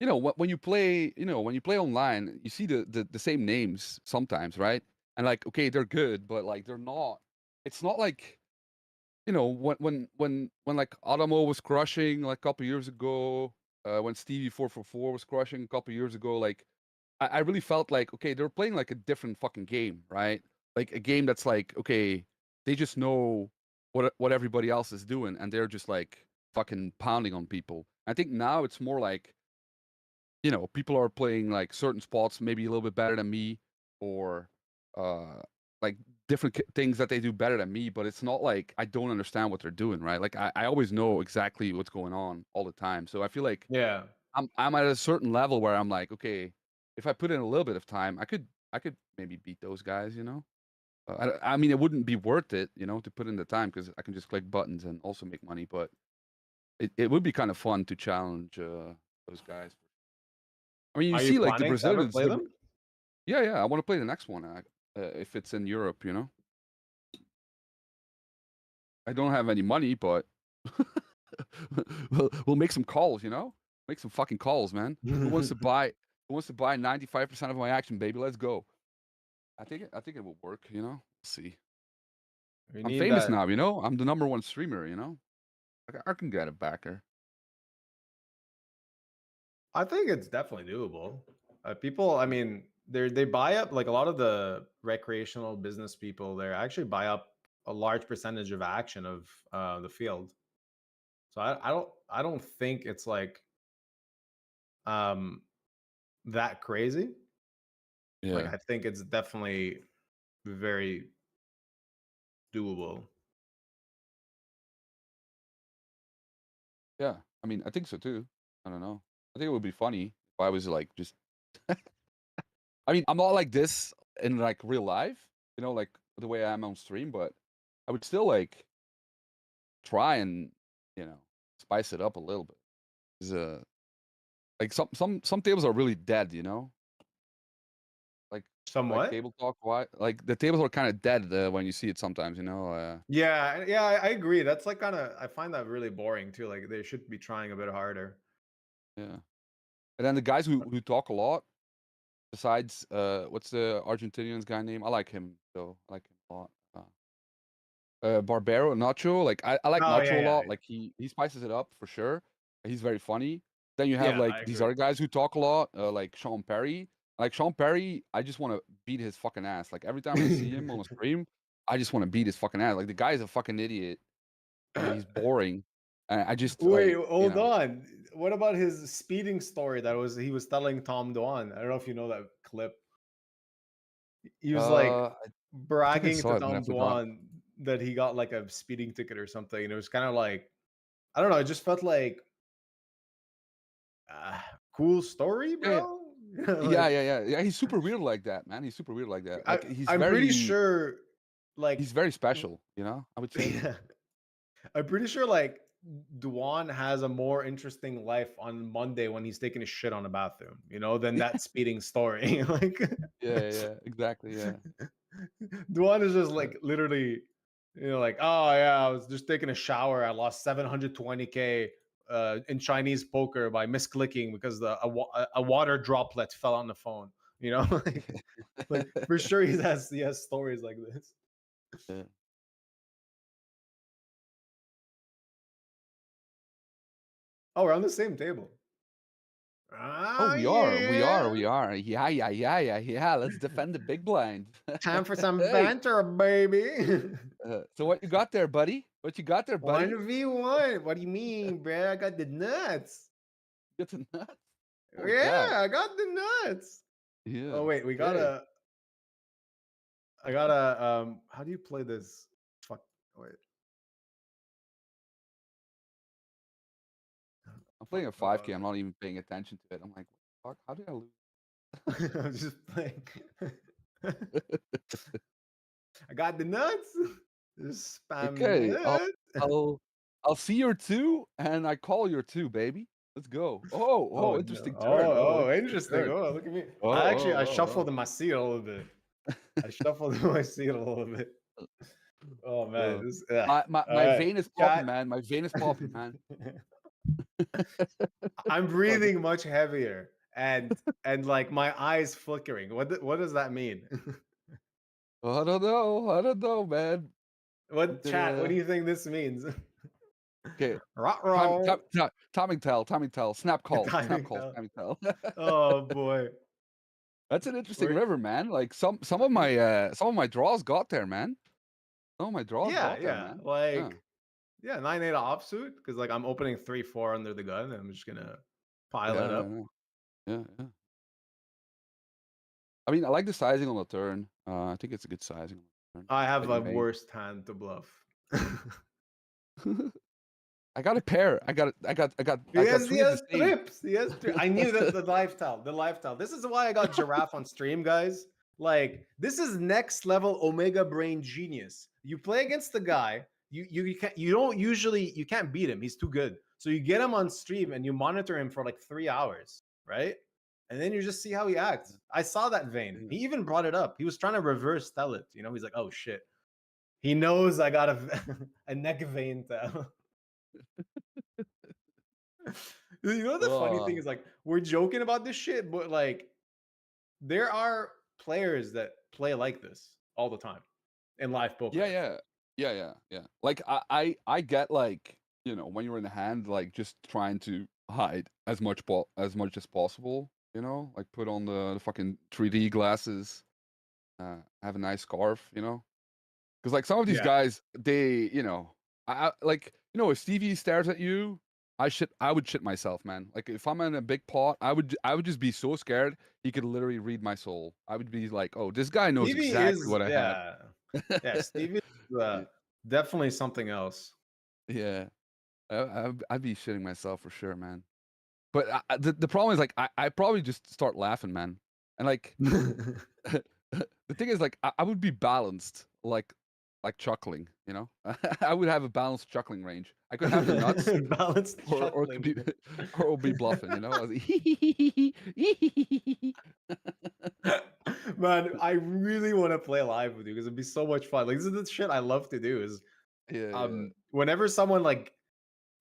when you play, online, you see the same names sometimes, right? And like, okay, they're good, but like they're not. It's not like, when like Adamo was crushing like a couple years ago, when Stevie 444 was crushing a couple years ago, like I really felt like, okay, they're playing like a different fucking game, right? Like a game that's like, okay, they just know what everybody else is doing, and they're just like fucking pounding on people. I think now it's more like, people are playing like certain spots maybe a little bit better than me, or like different things that they do better than me, but it's not like I don't understand what they're doing, right? Like I always know exactly what's going on all the time. So I feel like I'm at a certain level where I'm like, okay, if I put in a little bit of time, I could maybe beat those guys, I mean, it wouldn't be worth it, to put in the time, because I can just click buttons and also make money, but it would be kind of fun to challenge those guys. I mean, you see like the Brazilians. Play them? Yeah, I want to play the next one if it's in Europe, I don't have any money, but we'll make some calls, make some fucking calls, man. Who wants to buy 95% of my action, baby? Let's go. I think it will work, Let's see. I'm famous now, I'm the #1 streamer, I can get a backer. I think it's definitely doable. People, I mean, they buy up like a lot of the recreational business people. They actually buy up a large percentage of action of the field. So I don't think it's like that crazy. Yeah. Like I think it's definitely very doable. Yeah, I mean, I think so too. I don't know. I think it would be funny if I was like just. I mean, I'm not like this in like real life, like the way I am on stream, but I would still like try and spice it up a little bit. 'Cause, like some tables are really dead, like Somewhat. table talk. Why? Like the tables are kind of dead when you see it sometimes, Yeah, I agree. That's like kind of I find that really boring too. Like they should be trying a bit harder. Yeah, and then the guys who talk a lot, Besides, what's the Argentinian's guy name? I like him though. I like him a lot. Barbero, Nacho. Like I like Oh Nacho a lot. yeah. Like he spices it up for sure. He's very funny. Then you have Yeah, I like these agree. other guys who talk a lot, like Sean Perry. Like Sean Perry, I just want to beat his fucking ass. Like every time I see him on a stream, I just want to beat his fucking ass. Like the guy is a fucking idiot and he's boring. And I just Wait, like hold on. What about his speeding story he was telling Tom Dwan? I don't know if you know that clip. He was like I think I bragging saw to it, but I Tom forgot. Dwan that he got like a speeding ticket or something. And it was kind of like, I don't know, it just felt like cool story, Yeah, bro. yeah. He's super weird like that, man. He's super weird like that. Like I'm pretty sure like he's very special, I would say. yeah, I'm pretty sure like Dwan has a more interesting life on Monday when he's taking a shit on a bathroom, than that speeding story. Like Yeah, exactly, yeah. Dwan is just like literally, like, oh yeah, I was just taking a shower. I lost 720K in Chinese poker by misclicking because a water droplet fell on the phone. Like for sure he has stories like this. Yeah. Oh, we're on the same table. Oh, we are. Yeah. Yeah. Let's defend the big blind. Time for some Hey. banter, baby. So what you got there, buddy? What you got there, buddy? 1v1. What do you mean, bro? I got the nuts. You got the nuts? Oh, yeah, yeah. I got the nuts. Yeah. Oh wait, I gotta how do you play this? Fuck, wait. I'm playing a 5K. I'm not even paying attention to it. I'm like, what the fuck? How did I lose? I'm just playing. I got the nuts. Just spam Okay. nuts. I'll see your 2 and I call your 2, baby. Let's go. Oh, no. interesting turn. Interesting. Turn. Oh, look at me. Oh, I shuffled my seat a little bit. I shuffled my seat a little bit. Oh man, my vein is popping, man. My vein is popping, man. I'm breathing much heavier and like my eyes flickering. What does that mean? I don't know, man. What do you think this means? Okay. Ruh-roh. Timing tell. Snap call. Timing tell. Oh boy. That's an interesting river, man. Like some of my draws got there, man. Some of my draws got there, man. Like 9-8 offsuit because like I'm opening 3-4 under the gun and I'm just gonna pile it up. Yeah. I mean, I like the sizing on the turn. I think it's a good sizing on the turn. I have a worst hand to bluff. I got a pair. I got He has trips. He has trips. I knew that the lifestyle. This is why I got Giraffe on stream, guys. Like this is next level Omega Brain genius. You play against the guy. You can't beat him. He's too good. So you get him on stream and you monitor him for like 3 hours, right? And then you just see how he acts. I saw that vein. He even brought it up. He was trying to reverse tell it. He's like, oh shit. He knows I got a neck vein tell. The funny thing is like we're joking about this shit, but like there are players that play like this all the time in live poker. Yeah. Like I get like, when you're in the hand, like just trying to hide as much as possible, like put on the fucking 3D glasses, have a nice scarf, because like some of these guys, they, I like, if Stevie stares at you, I would shit myself, man. Like if I'm in a big pot, I would just be so scared he could literally read my soul. I would be like, oh, this guy knows Stevie exactly what I have. Yeah, Stevie is definitely something else. Yeah, I'd be shitting myself for sure, man. But the problem is like I probably just start laughing, man. And like the thing is like I would be balanced, like chuckling, I would have a balanced chuckling range. I could have the nuts, balanced or be bluffing, Man, I really want to play live with you because it'd be so much fun. Like this is the shit I love to do. Is whenever someone like,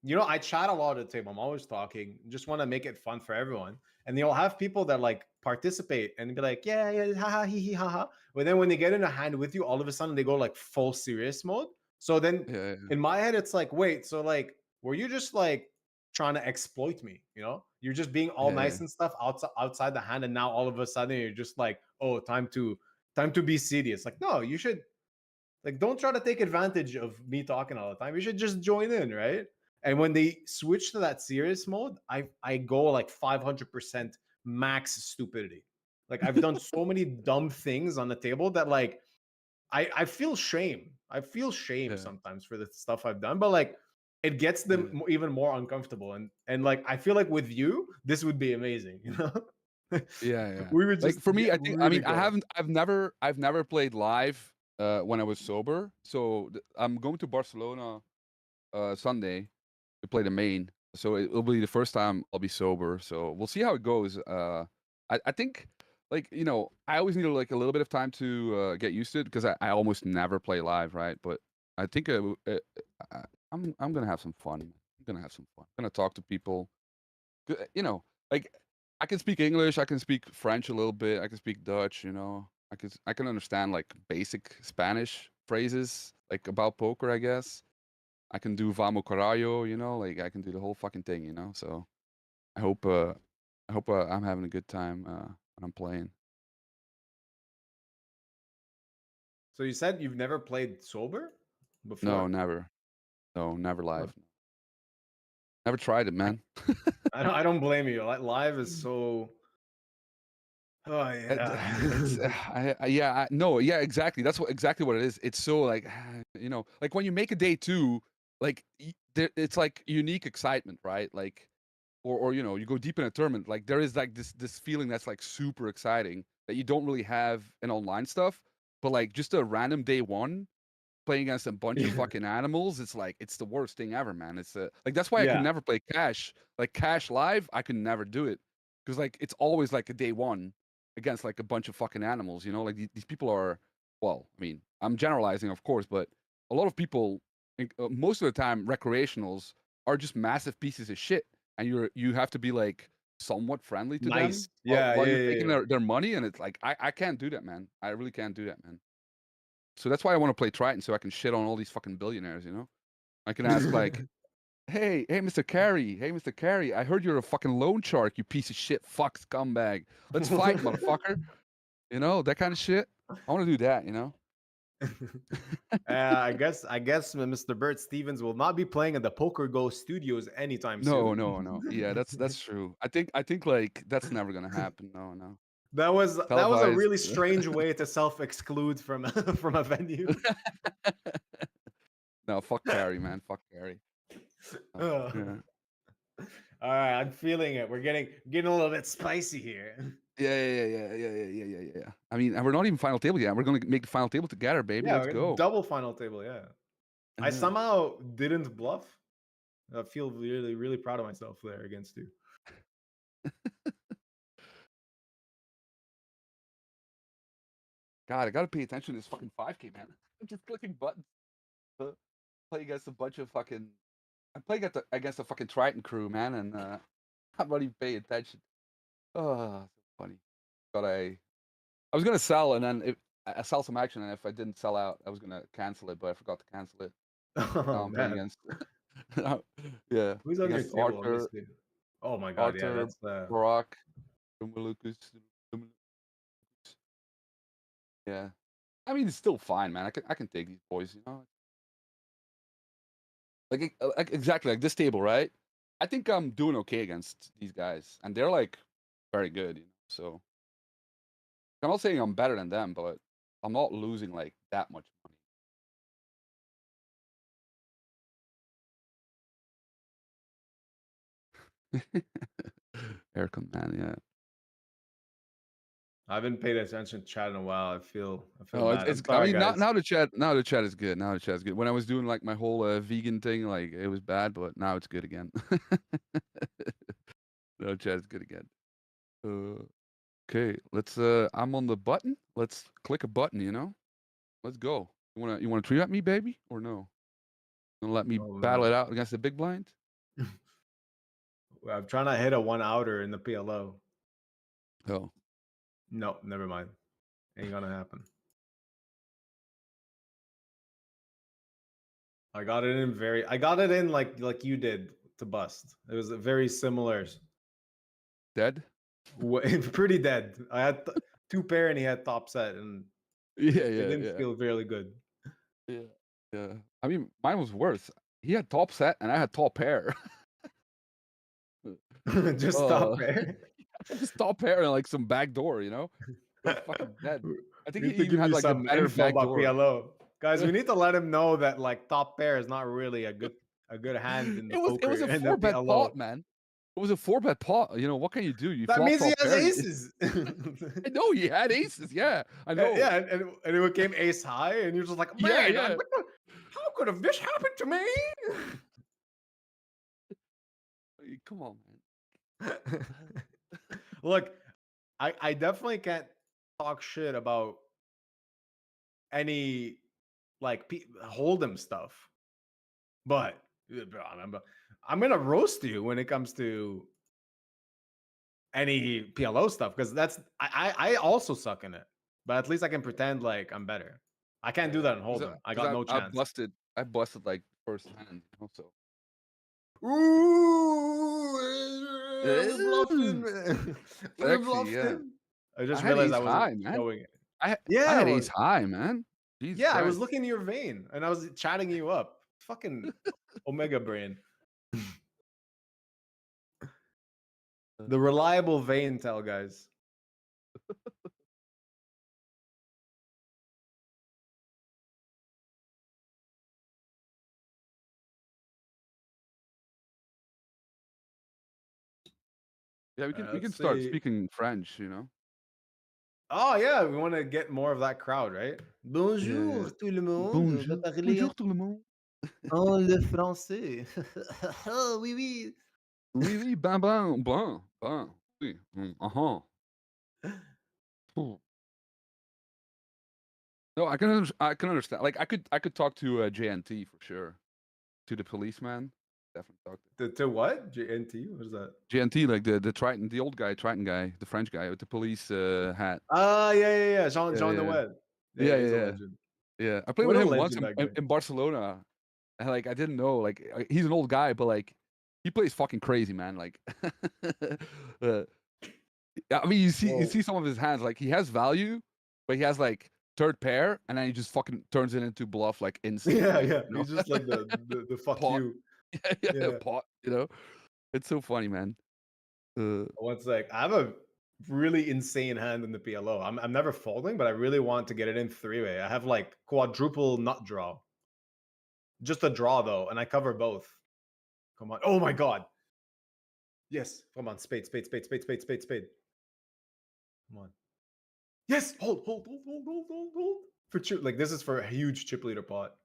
I chat a lot at the table. I'm always talking. Just want to make it fun for everyone. And you'll have people that like participate and be like, yeah, haha, hee hee, haha. But then when they get in a hand with you, all of a sudden they go like full serious mode. So then in my head, it's like, wait, so like, were you just like trying to exploit me? You know, you're just being all nice and stuff outside the hand, and now all of a sudden you're just like, oh, time to be serious. Like, no, you should like don't try to take advantage of me talking all the time. You should just join in, right? And when they switch to that serious mode, I go like 500% max stupidity. Like I've done so many dumb things on the table that like I feel shame. I feel shame sometimes for the stuff I've done, but like it gets them even more uncomfortable. And like I feel like with you, this would be amazing. You know? Yeah. We would just like for me, I think. I really mean, I've never played live when I was sober. So I'm going to Barcelona Sunday to play the main. So it'll be the first time I'll be sober. So we'll see how it goes. I think, like, you know, I always need like a little bit of time to get used to it because I almost never play live, right? But I think I'm gonna have some fun. I'm gonna have some fun. I'm gonna talk to people. You know, like I can speak English, I can speak French a little bit, I can speak Dutch. You know, I can understand like basic Spanish phrases like about poker, I guess. I can do Vamo Carallo, you know, like I can do the whole fucking thing, you know. So I hope I'm having a good time when I'm playing. So you said you've never played sober before? No, never. No, never live. Huh. Never tried it, man. I don't blame you. Live is so. Oh yeah. Yeah, exactly. That's exactly what it is. It's so like, you know, like when you make a day two, like it's like unique excitement, right? Like, or you know, you go deep in a tournament, like there is like this feeling that's like super exciting that you don't really have in online stuff. But like just a random day one playing against a bunch of fucking animals, it's like it's the worst thing ever, man. It's like that's why I could never play cash. Like cash live, I could never do it because like it's always like a day one against like a bunch of fucking animals. You know, like these people are. Well, I mean, I'm generalizing, of course, but a lot of people, most of the time, recreationals are just massive pieces of shit, and you have to be like somewhat friendly to them while you're taking their money, and it's like I can't do that, man. I really can't do that, man. So that's why I want to play Triton, so I can shit on all these fucking billionaires, you know? I can ask like, hey, Mr. Carey, I heard you're a fucking loan shark, you piece of shit, fuck scumbag. Let's fight, motherfucker. You know, that kind of shit. I want to do that, you know? I guess Mr. Bert Stevens will not be playing at the Poker Go Studios anytime soon. No. Yeah, that's true. I think like that's never gonna happen. No. That was a really strange way to self-exclude from from a venue. No, fuck Carey, man. Fuck Carey. Yeah. All right, I'm feeling it. We're getting a little bit spicy here. Yeah. I mean, and we're not even final table yet. We're gonna make the final table together, baby. Yeah, let's go. Double final table. Yeah. I somehow didn't bluff. I feel really, really proud of myself there against you. God, I gotta pay attention to this fucking 5K, man. I'm just clicking buttons. Play against a bunch of fucking. I'm playing against a fucking Triton crew, man, and I'm not even paying attention. Oh, so funny. But I was gonna sell, and then I sell some action, and if I didn't sell out, I was gonna cancel it, but I forgot to cancel it. Oh man. Against, yeah. Who's on your table? Arthur? Oh my god, Arthur, yeah, that's Barack, yeah. I mean, it's still fine, man. I can take these boys, you know. Like exactly like this table, right? I think I'm doing okay against these guys, and they're like very good, you know. So I'm not saying I'm better than them, but I'm not losing like that much money. Aircon, man, yeah. I haven't paid attention to chat in a while. I feel Oh, bad. it's Sorry, I mean, guys. now the chat is good. Now the chat is good. When I was doing like my whole vegan thing, like it was bad, but now it's good again. No, chat is good again. Okay, let's. I'm on the button. Let's click a button. You know, let's go. You wanna treat at me, baby, or no? Gonna let me battle it out against the big blind? I'm trying to hit a 1-outer in the PLO. Oh, No, never mind. Ain't gonna happen. I got it in like you did to bust. It was very similar. Dead? Pretty dead. I had two pair and he had top set, and it didn't feel really good. Yeah. I mean, mine was worse. He had top set and I had top pair. Just top pair? Just top pair and like some back door, you know? It was fucking dead. I think We he need to even give had you like a some better info back about door. PLO. Guys, we need to let him know that like top pair is not really a good hand in the poker. It was a and the 4-bet PLO. pot, man. It was a 4-bet pot. You know, what can you do? You That flop means he top has pair. aces. I know he had aces, yeah. I know. Yeah, and it became ace high, and you're just like, man, how could have this happened to me? Come on, man. Look, I definitely can't talk shit about any like Hold'em stuff, but I'm gonna roast you when it comes to any PLO stuff because I also suck in it, but at least I can pretend like I'm better. I can't do that in Hold'em. I got no chance. I busted like first hand, also. Ooh, we bluffed him. We bluffed yeah. him. I just had realized ace I wasn't high, man. showing it. I had ace high, man. Jesus I was Christ. looking in your vein and I was chatting you up. Fucking Omega brain. The reliable vein tell, guys. Yeah, we can start speaking French, you know. Oh yeah, we want to get more of that crowd, right? Bonjour tout le monde. Bonjour. On va parler Bonjour tout le monde. en le français. Oh oui, oui. Oui, oui, ben, ben, ben, ben. Oui. Ooh. No, I can understand. Like I could talk to JNT for sure. To the policeman. Definitely talk to what? JNT? What is that? JNT, like the Triton, the old guy, Triton guy, the French guy with the police hat. Yeah. Jean Noël. Yeah, he's a yeah. legend. Yeah, I played What with a him once legend, that guy. in Barcelona, and like I didn't know, like he's an old guy, but like he plays fucking crazy, man. Like, I mean, you see some of his hands, like he has value, but he has like third pair, and then he just fucking turns it into bluff like instant. Yeah. You know? He's just like the fuck pot. you. Yeah, pot. You know, it's so funny, man. What's like? I have a really insane hand in the PLO. I'm never folding, but I really want to get it in three-way. I have like quadruple nut draw. Just a draw though, and I cover both. Come on. Oh my god. Yes. Come on. Spade. Come on. Yes. Hold. For chip, like this is for a huge chip leader pot.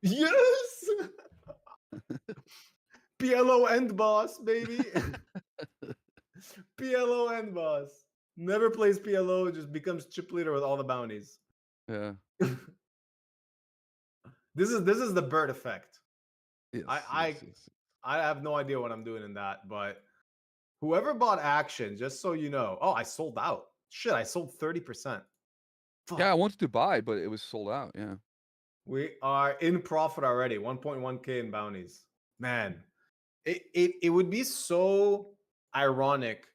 Yes. PLO end boss, baby. PLO end boss. Never plays PLO, just becomes chip leader with all the bounties. Yeah. This is the Bert effect. Yes, I have no idea what I'm doing in that, but whoever bought action, just so you know. Oh, I sold out. Shit, I sold 30%. Fuck. Yeah, I wanted to buy, but it was sold out. Yeah. We are in profit already. 1.1k in bounties. Man, it would be so ironic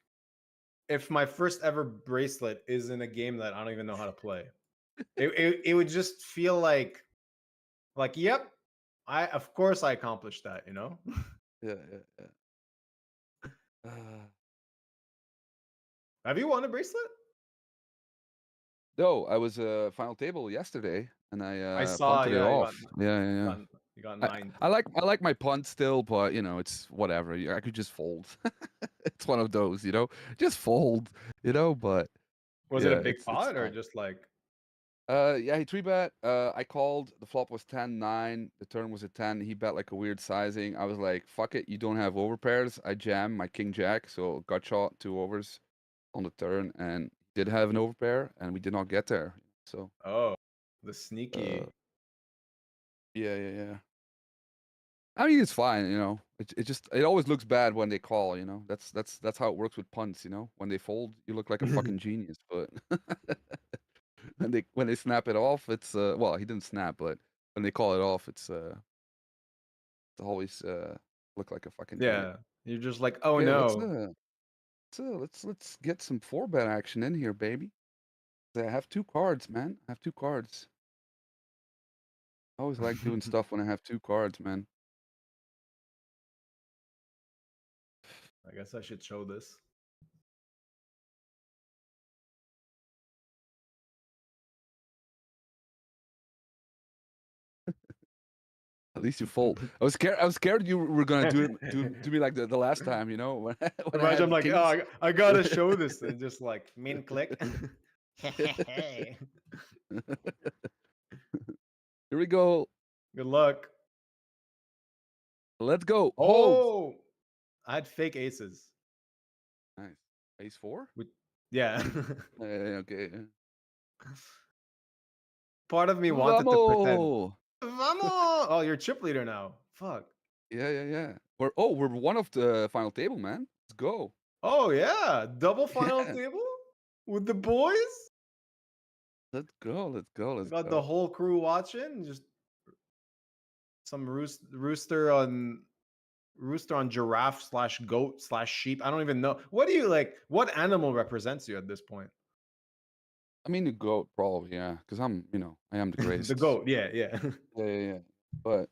if my first ever bracelet is in a game that I don't even know how to play. It would just feel like yep, of course I accomplished that, you know? Yeah. Have you won a bracelet? No, I was final table yesterday, and I saw. punted it off. Yeah. You got 9. I like my punt still, but you know it's whatever. I could just fold. It's one of those, you know, just fold, you know. But was it a big pot or just like? Yeah, he 3-bet. I called. The flop was 10-9. The turn was a 10. He bet like a weird sizing. I was like, fuck it, you don't have overpairs. I jam my king jack, so gut shot 2 overs on the turn, and did have an overpair, and we did not get there. So the sneaky. Yeah. I mean, it's fine, you know. it always looks bad when they call, you know. That's how it works with punts, you know. When they fold, you look like a fucking genius, but when they snap it off, it's well, he didn't snap, but when they call it off, it's always look like a fucking idiot. Yeah, you're just like, oh Okay, no. let's get some 4-bet action in here, baby. I have 2 cards, man. I have 2 cards. I always like doing stuff when I have 2 cards, man. I guess I should show this. At least you fold. I was scared you were gonna do me like the last time, you know. When I Imagine I'm like, kings. oh, I gotta show this, and just like min click. Hey. Here we go. Good luck. Let's go. Oh, Hold. I had fake aces. Nice. Ace 4? Yeah. Okay. Part of me wanted to pretend. Vamos! Vamos! Oh, you're chip leader now. Fuck. Yeah. We're one of the final table, man. Let's go. Oh yeah, double final table with the boys. Let's go. Got the whole crew watching. Just some rooster on giraffe/goat/sheep. I don't even know. What do you like? What animal represents you at this point? I mean the goat, probably, yeah, because I am the greatest. The goat, yeah. Yeah. But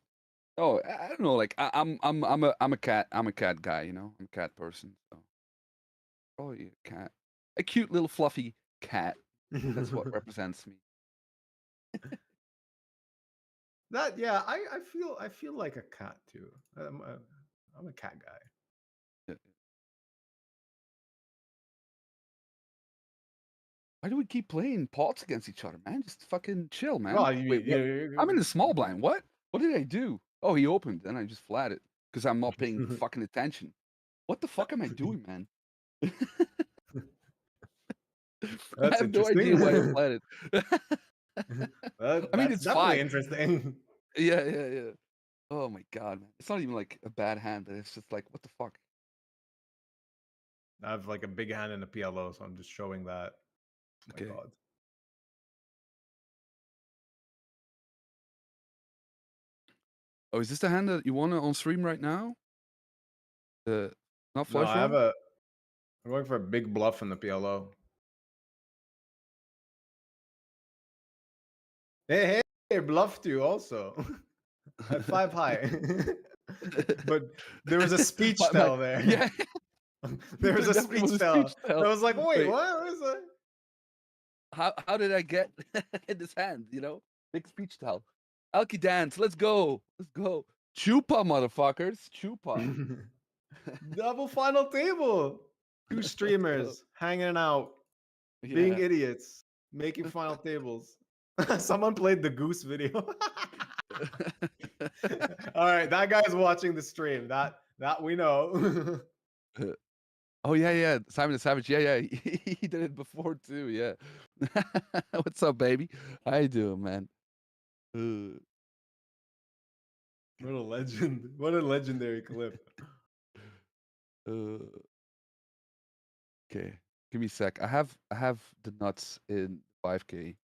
I don't know. Like I'm a cat. I'm a cat guy. You know, I'm a cat person. So probably a cat, a cute little fluffy cat. That's what represents me. That yeah, I feel like a cat too. I'm a cat guy. Yeah. Why do we keep playing pots against each other, man? Just fucking chill, man. Well, Wait, what? I'm in the small blind. What? What did I do? Oh, he opened, and I just flatted because I'm not paying fucking attention. What the fuck am I doing, man? I have no idea why I flatted. I mean, it's fine. Interesting. Yeah. Oh my god, man! It's not even like a bad hand, but it's just like, what the fuck? I have like a big hand in the PLO, so I'm just showing that. Okay. My god. Oh, is this the hand that you want on stream right now? The not flush No, draw? I'm going for a big bluff in the PLO. Hey, bluffed you also. At 5 high. But there was a speech tell there. Yeah. There was a speech tell. I was like, wait, what? What is that? How did I get in this hand? You know, big speech tell. Alki dance. Let's go. Chupa, motherfuckers. Chupa. Double final table. 2 streamers hanging out, being idiots, making final tables. Someone played the goose video. All right, that guy's watching the stream. That we know. Oh yeah. Simon the Savage. Yeah. He did it before too. Yeah. What's up, baby? How you doing, man? What a legend! What a legendary clip. Okay, give me a sec. I have the nuts in 5K,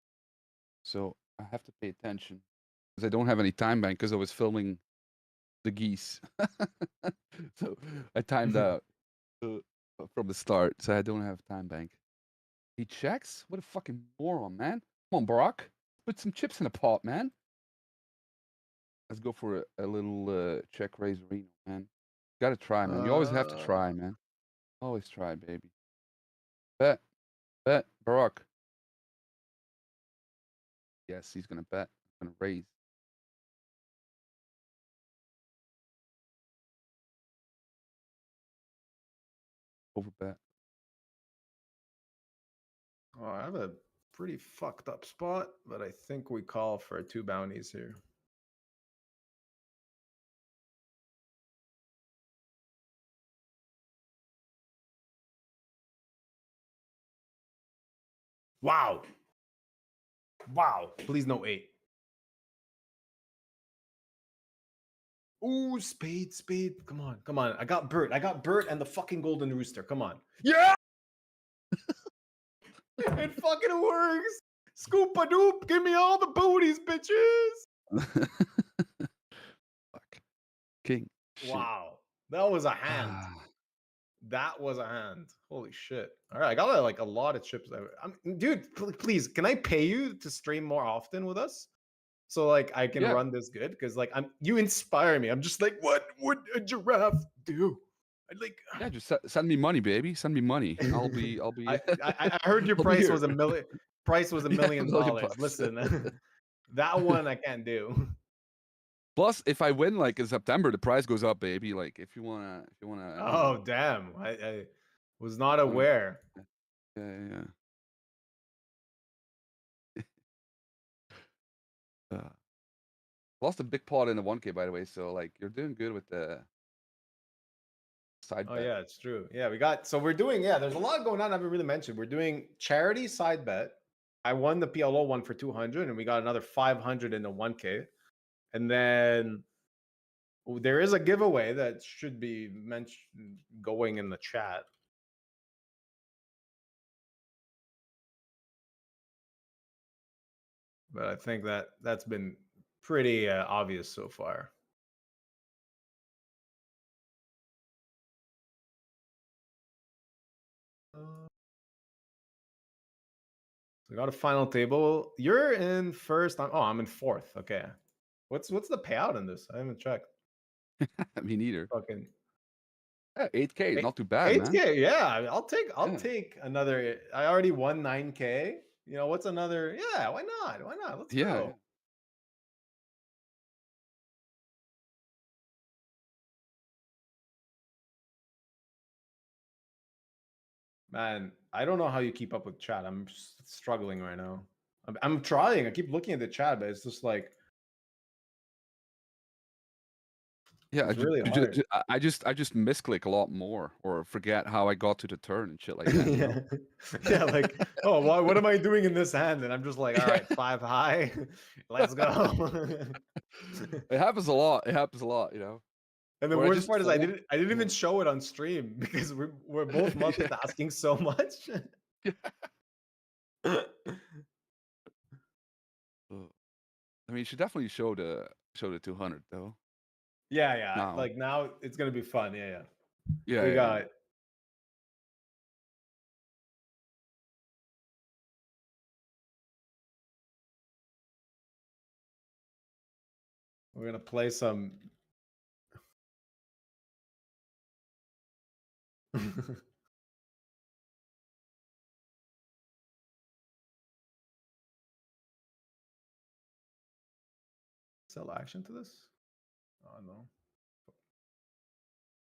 so I have to pay attention because I don't have any time bank because I was filming the geese. So I timed out from the start, so I don't have time bank. He checks? What a fucking moron, man! Come on, Barack, put some chips in a pot, man. Let's go for a little check raise Reno, man. Gotta try, man. You always have to try, man. Always try, baby. Bet, Barack. Yes, he's gonna bet. He's gonna raise. Over bet. Oh, I have a pretty fucked up spot, but I think we call for 2 bounties here. Wow. Please no 8. Ooh, spade. Come on. I got Bert and the fucking golden rooster. Come on. Yeah! It fucking works. Scoop-a-doop. Give me all the booties, bitches. Fuck. King. Wow. That was a hand. That was a hand. Holy shit. All right. I got like a lot of chips. Dude, please, can I pay you to stream more often with us? So like I can run this good? Because like you inspire me. I'm just like, what would a giraffe do? I'd like Yeah, just send me money, baby. Send me money. I'll be I heard your price was $1 million. Price was $1 million. $1,000,000. Listen, that one I can't do. Plus, if I win like in September, the prize goes up, baby. Like if you wanna. Oh damn! I was not aware. Yeah. Lost a big pot in the 1K, by the way. So like you're doing good with the side bet. Oh yeah, it's true. Yeah, we're doing. Yeah, there's a lot going on I haven't really mentioned. We're doing charity side bet. I won the PLO one for 200, and we got another 500 in the 1K, and then there is a giveaway that should be mentioned going in the chat. But I think that's been pretty obvious so far. So we got a final table. You're in first. I'm in fourth. Okay. What's the payout in this? I haven't checked. Me neither. Fucking 8K, not too bad, 8K, man. yeah. I'll take another. I already won 9K. You know, what's another? Yeah, why not? Let's go. Man, I don't know how you keep up with chat. I'm struggling right now. I'm trying. I keep looking at the chat, but it's just like, Yeah, it's really hard. I just misclick a lot more or forget how I got to the turn and shit like that. You know? Yeah, like, oh, what am I doing in this hand? And I'm just like, all right, 5 high, let's go. It happens a lot. You know. And the worst part is I didn't even show it on stream because we're both multitasking so much. I mean, you should definitely show the 200 though. Yeah. Now. Like now it's gonna be fun. Yeah. Yeah. We got. We're gonna play some. Sell action to this? Oh no.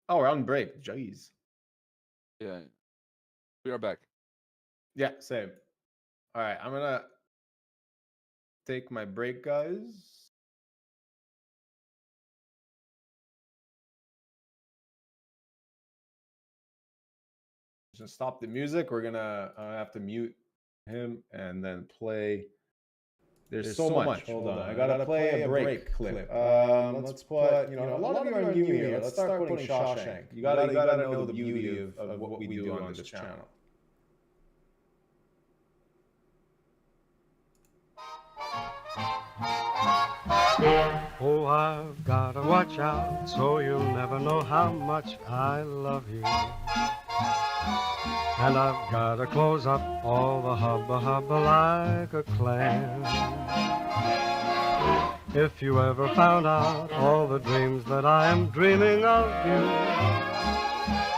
Oh, we're on break. Jeez. Yeah. We are back. Yeah, same. All right, I'm gonna take my break, guys. Just stop the music. We're gonna have to mute him and then play. There's so much. Hold on. I gotta play a break clip. Let's put, a lot of you are new here. Let's start putting Shawshank. You gotta know the beauty of what we do on this channel. Oh, I've gotta watch out so you'll never know how much I love you. And I've gotta close up all the hubba like a clam. If you ever found out all the dreams that I am dreaming of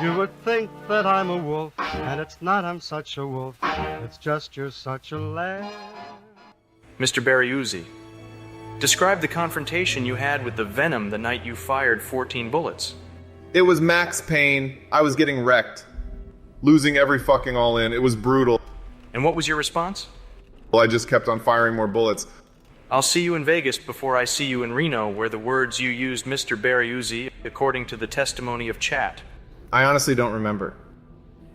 you would think that I'm a wolf, and it's not I'm such a wolf, it's just you're such a lamb. Mr. Berriuzzi, describe the confrontation you had with the Venom the night you fired 14 bullets. It was max pain. I was getting wrecked. Losing every fucking all in. It was brutal. And what was your response? Well, I just kept on firing more bullets. I'll see you in Vegas before I see you in Reno, where the words you used, Mr. Berriuzzi, according to the testimony of chat. I honestly don't remember.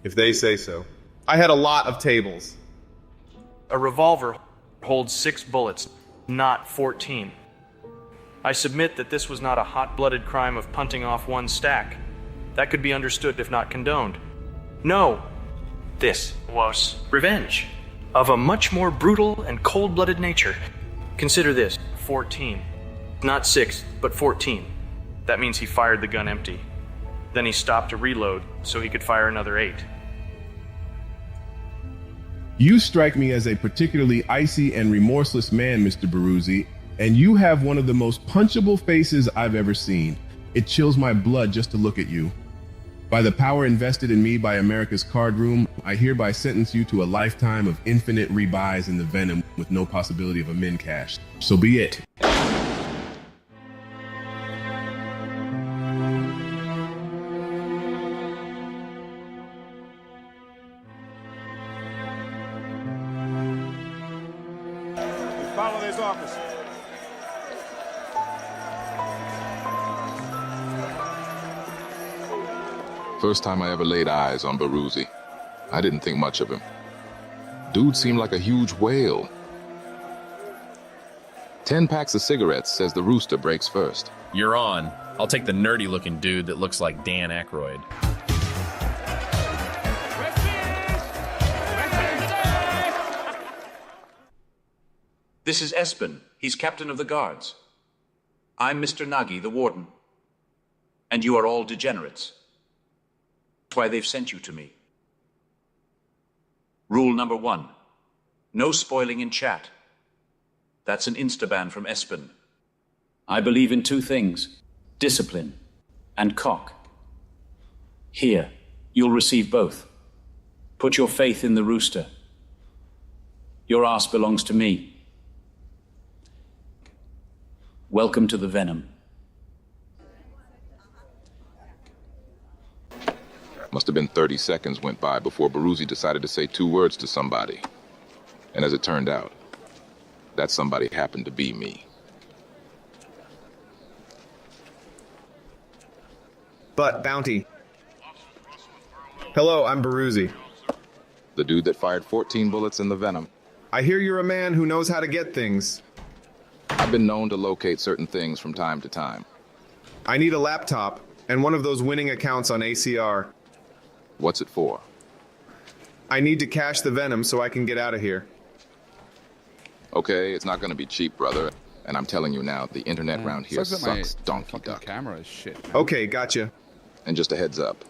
If they say so. I had a lot of tables. A revolver holds 6 bullets, not 14. I submit that this was not a hot-blooded crime of punting off one stack. That could be understood if not condoned. No, this was revenge of a much more brutal and cold-blooded nature. Consider this, 14. Not 6, but 14. That means he fired the gun empty. Then he stopped to reload so he could fire another 8. You strike me as a particularly icy and remorseless man, Mr. Baruzzi, and you have one of the most punchable faces I've ever seen. It chills my blood just to look at you. By the power invested in me by America's card room, I hereby sentence you to a lifetime of infinite rebuys in the Venom with no possibility of a min cash. So be it. Follow this officer. First time I ever laid eyes on Baruzzi. I didn't think much of him. Dude seemed like a huge whale. 10 packs of cigarettes says the rooster breaks first. You're on. I'll take the nerdy-looking dude that looks like Dan Aykroyd. This is Espen. He's captain of the guards. I'm Mr. Nagy, the warden. And you are all degenerates. That's why they've sent you to me. Rule number 1. No spoiling in chat. That's an insta-ban from Espen. I believe in 2 things. Discipline and cock. Here, you'll receive both. Put your faith in the rooster. Your ass belongs to me. Welcome to the Venom. Must have been 30 seconds went by before Baruzzi decided to say 2 words to somebody. And as it turned out, that somebody happened to be me. But, Bounty. Hello, I'm Baruzzi. The dude that fired 14 bullets in the Venom. I hear you're a man who knows how to get things. I've been known to locate certain things from time to time. I need a laptop and one of those winning accounts on ACR. What's it for? I need to cash the Venom so I can get out of here. Okay, it's not gonna be cheap, brother. And I'm telling you now, the internet around here sucks donkey duck. Camera is shit. Okay, gotcha. And just a heads up,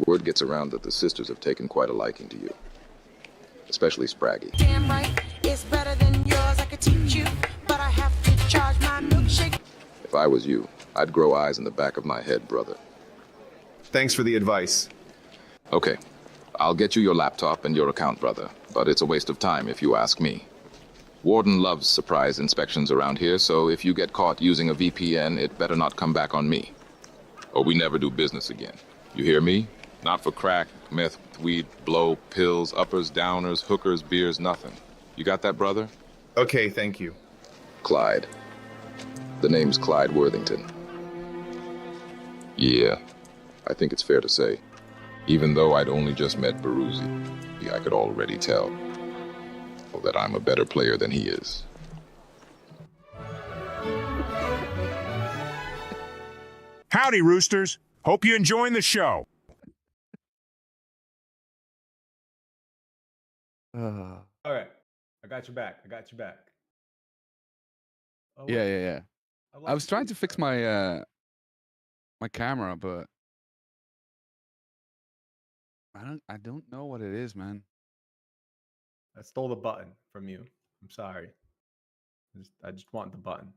word gets around that the sisters have taken quite a liking to you. Especially Spraggy. Damn right, it's better than yours. I could teach you, but I have to charge my milkshake. If I was you, I'd grow eyes in the back of my head, brother. Thanks for the advice. Okay, I'll get you your laptop and your account, brother, but it's a waste of time if you ask me. Warden loves surprise inspections around here, so if you get caught using a VPN, it better not come back on me. Or we never do business again. You hear me? Not for crack, meth, weed, blow, pills, uppers, downers, hookers, beers, nothing. You got that, brother? Okay, thank you. Clyde. The name's Clyde Worthington. Yeah, I think it's fair to say. Even though I'd only just met Baruzzi, I could already tell that I'm a better player than he is. Howdy, Roosters. Hope you're enjoying the show. All right, I got your back. I got your back. Oh, Yeah. I was trying to fix my my camera, but I don't know what it is, man. I stole the button from you. I'm sorry. I just want the button.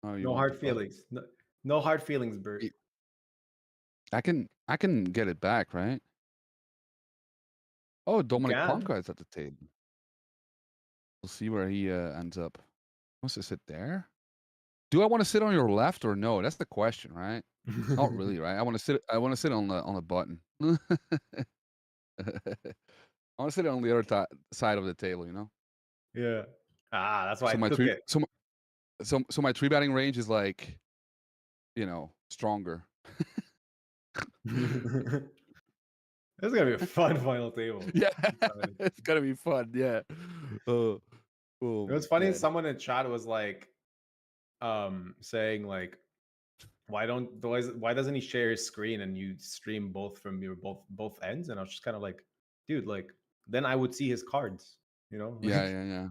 Oh, No hard feelings. No hard feelings, Bert. I can get it back, right? Oh, Dominic can. Ponca is at the table. We'll see where he ends up. Wants to sit there? Do I want to sit on your left or no? That's the question, right? Not really, right? I want to sit on the button. I want to sit on the other side of the table, you know? Yeah. That's why So I took it. so my 3-batting range is like, you know, stronger. This is gonna be a fun final table. Yeah, it's gonna be fun. Yeah. Oh, It was funny. man. Someone in chat was like, saying like, why doesn't he share his screen and you stream both from your both ends? And I was just kind of like, dude, like then I would see his cards, you know? Yeah.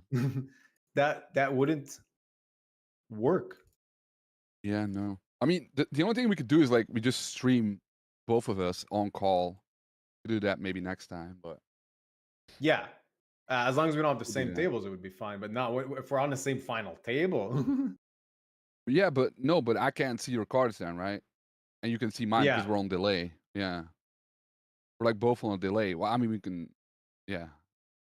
That wouldn't work. Yeah, no. I mean, the only thing we could do is like we just stream both of us on call. We'll do that maybe next time, but Yeah. As long as we don't have the We'll do same that. tables, it would be fine. But not if we're on the same final table. yeah, but no, but I can't see your cards then, right? And you can see mine because Yeah. we're on delay. Yeah. We're like both on a delay. Well, I mean, we can, yeah,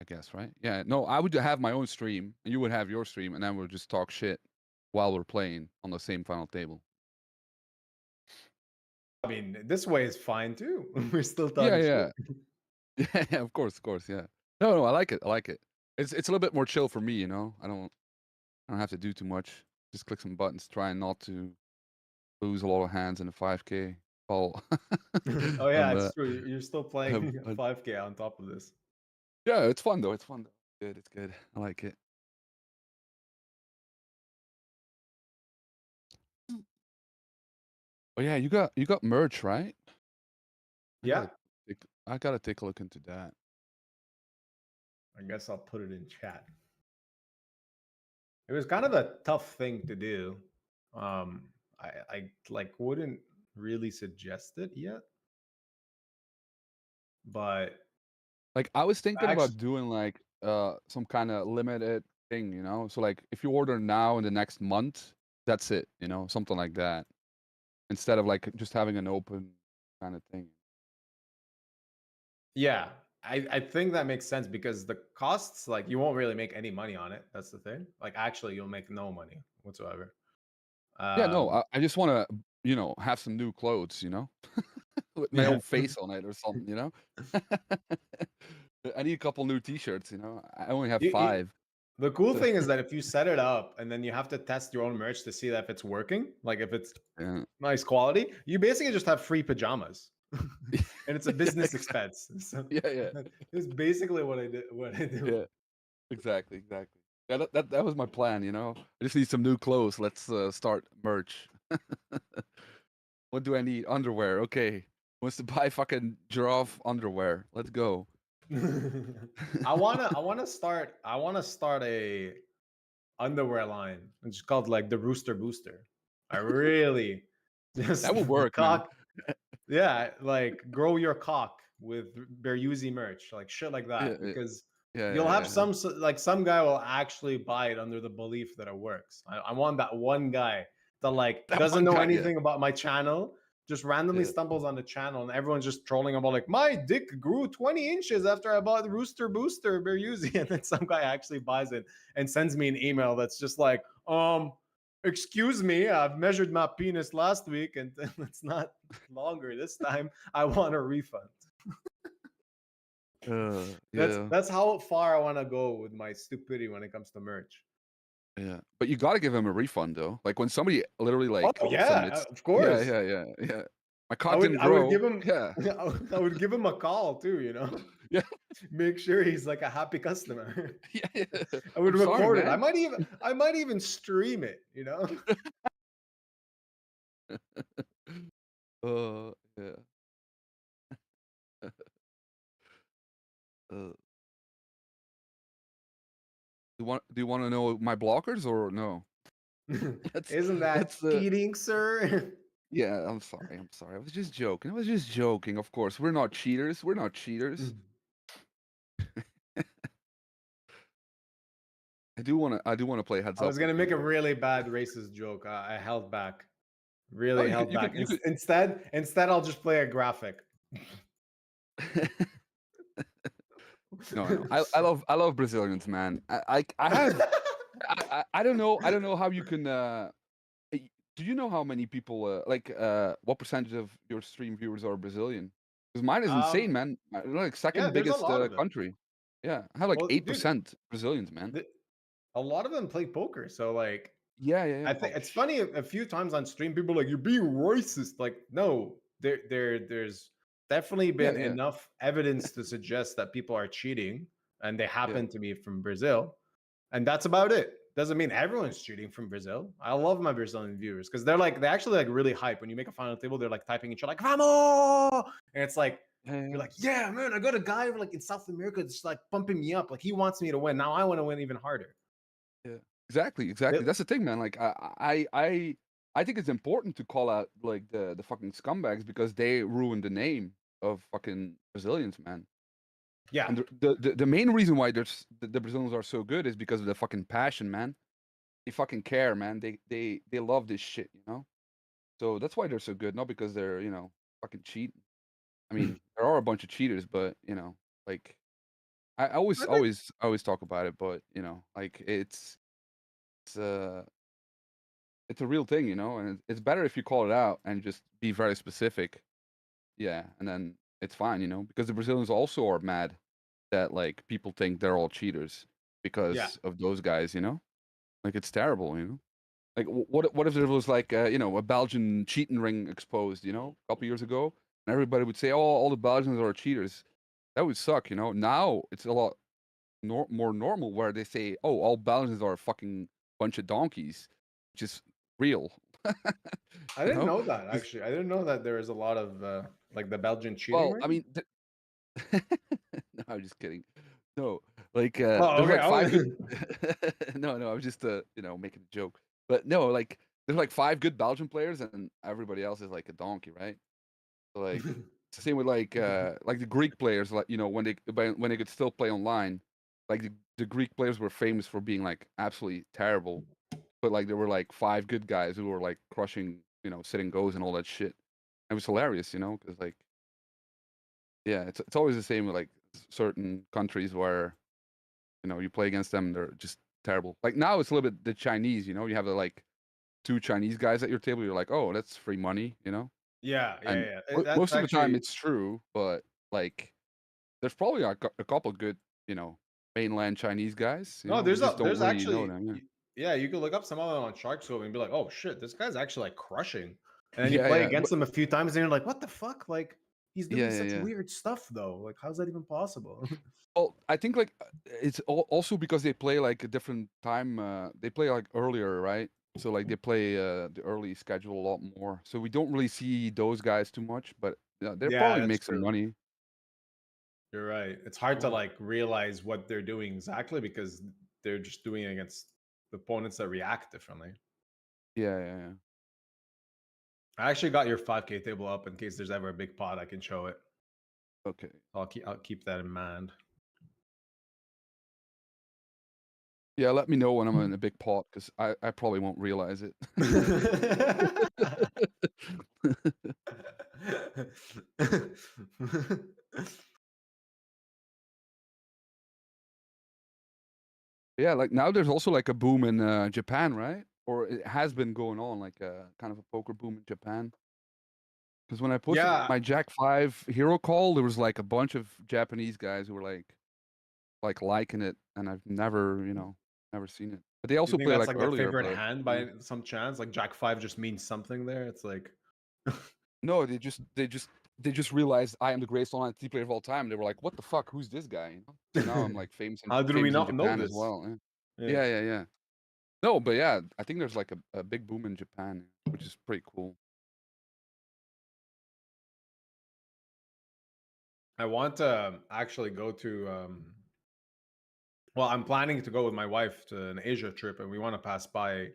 I guess, right? Yeah. No, I would have my own stream and you would have your stream and then we'll just talk shit while we're playing on the same final table. I mean, this way is fine too. We're still Yeah, talking yeah. shit. Yeah, of course, yeah. No, I like it. I like it. It's a little bit more chill for me, you know. I don't have to do too much. Just click some buttons, trying not to lose a lot of hands in the 5K. Oh, Oh yeah, it's true. You're still playing but- 5K on top of this. yeah, it's fun though. It's fun though. Good, it's good. I like it. Oh yeah, you got merch, right? Yeah. I gotta take a look into that. I guess I'll put it in chat. It was kind of a tough thing to do. I like wouldn't really suggest it yet. But Like I was thinking about Actu- doing like some kind of limited thing, you know. So like if you order now in the next month, that's it, you know, something like that. Instead of like just having an open kind of thing. yeah, I think that makes sense because the costs, like you won't really make any money on it. That's the thing. Like actually you'll make no money whatsoever. Yeah, no, Um, I just want to, you know, have some new clothes, you know, with my Yeah. own face on it or something, you know. I need a couple new T-shirts, you know. I only have You- 5. The cool thing is that if you set it up and then you have to test your own merch to see that if it's working, like if it's Yeah. nice quality, you basically just have free pajamas. And it's a business expense. So Yeah. it's basically what I did. What I do. Yeah, exactly. Yeah, that was my plan, you know. I just need some new clothes. Let's start merch. What do I need? Underwear. Okay. Wants to buy fucking giraffe underwear. Let's go. I wanna start a underwear line. It's called like the Rooster Booster. I really just That would work, man. cock. Yeah, like grow your cock with Beruzzi merch, like shit like that. Yeah, Because yeah, you'll have yeah. some guy will actually buy it under the belief that it works. I want that one guy that like That doesn't one know guy, yeah. anything about my channel, just randomly Yeah. stumbles on the channel and everyone's just trolling about like my dick grew 20 inches after I bought the Rooster Booster Beruzzi, and then some guy actually buys it and sends me an email that's just like, excuse me, I've measured my penis last week and it's not longer this time. I want a refund. Yeah. That's how far I want to go with my stupidity when it comes to merch. Yeah, but you got to give him a refund though. Like when somebody literally like Oh, yeah, submits, of course. Yeah. My I cock would, didn't I grow. would give him Yeah, I would give him a call too, you know. Yeah. Make sure he's like a happy customer. yeah. I would I'm sorry, record it. man. I might even stream it, you know. Yeah. Do you want to know my blockers or no? Isn't that that's, cheating, sir? Yeah, I'm sorry. I was just joking. Of course, we're not cheaters. I do want to play heads I up. was gonna make a really bad racist joke. I held back. Really you held could- you back. could- you could- Instead, I'll just play a graphic. No. I love Brazilians, man. I have I don't know how you can. Do you know how many people what percentage of your stream viewers are Brazilian? Because mine is insane, man. Like second yeah, there's a biggest lot of them. country. Yeah, I have like Well, dude, 8% Brazilians, man. A lot of them play poker, so like, Yeah. I think it's funny. A few times on stream, people are like, "You're being racist." Like, no, there's definitely been yeah. enough evidence to suggest that people are cheating, and they happen to be from Brazil, and that's about it. doesn't mean everyone's cheating from Brazil. I love my Brazilian viewers because they actually like really hype when you make a final table. They're like typing each other like "Vamos!" and it's like you're like, yeah, man, I got a guy like in South America that's like pumping me up. Like he wants me to win. Now I want to win even harder. Yeah, exactly. That's the thing, man. Like I think it's important to call out like the fucking scumbags because they ruin the name of fucking Brazilians, man. Yeah. And the main reason why the Brazilians are so good is because of the fucking passion, man. They fucking care, man. They love this shit, you know. So that's why they're so good, not because they're fucking cheating. I mean, there are a bunch of cheaters, but like I always talk about it, but like it's it's a real thing, and it's better if you call it out and just be very specific. Yeah, and then it's fine, because the Brazilians also are mad that like people think they're all cheaters because of those guys, Like it's terrible, Like what if there was like a Belgian cheating ring exposed, a couple years ago, and everybody would say, "Oh, all the Belgians are cheaters." That would suck, Now it's a lot more normal where they say, "Oh, all Belgians are a fucking bunch of donkeys," which is real. I didn't know that actually. I didn't know that there is a lot of like the Belgian cheating. Well, I mean, no, I'm just kidding. No, like Oh, there's okay. like five good. No, I'm just making a joke. But no, like there's like five good Belgian players, and everybody else is like a donkey, right? So like it's the same with like the Greek players, like when they could still play online, like the Greek players were famous for being like absolutely terrible, but like there were like five good guys who were like crushing, sitting goes and all that shit. It was hilarious, because like yeah, it's always the same with like certain countries where you play against them, they're just terrible. Like now it's a little bit the Chinese, you have like two Chinese guys at your table, you're like, oh, that's free money, Yeah. And That's most of the time actually it's true, but like there's probably a couple good, mainland Chinese guys. no. We just don't There's really know actually them. yeah. You could look up some of them on Sharkscope and be like, oh shit, this guy's actually like crushing. And then you Yeah, play yeah, against but them a few times and you're like, what the fuck? Like he's doing yeah. such weird stuff though. Like how's that even possible? Well, I think like it's also because they play like a different time. They play like earlier, right? So like they play the early schedule a lot more. So we don't really see those guys too much, but they Yeah, probably that's make some true. money. You're right. It's hard to like realize what they're doing exactly because they're just doing it against the opponents that react differently. Yeah. I actually got your 5K table up in case there's ever a big pot. I can show it. Okay. I'll keep that in mind. Yeah, let me know when I'm in a big pot because I probably won't realize it. Yeah, like now there's also like a boom in Japan, right? Or it has been going on, like a kind of a poker boom in Japan. Because when I posted Yeah. my Jack 5 hero call, there was like a bunch of Japanese guys who were like liking it, and I've never, never seen it. But they Do also you think play that's like like their earlier, favorite but hand by some chance? Like Jack 5 just means something there. It's like no, they just realized I am the greatest online T player of all time. They were like, "What the fuck? Who's this guy?" So now I'm like famous how did we famous in not know Japan as this? well. Yeah. No, but yeah, I think there's like a big boom in Japan, which is pretty cool. I want to actually go to well, I'm planning to go with my wife to an Asia trip and we want to pass by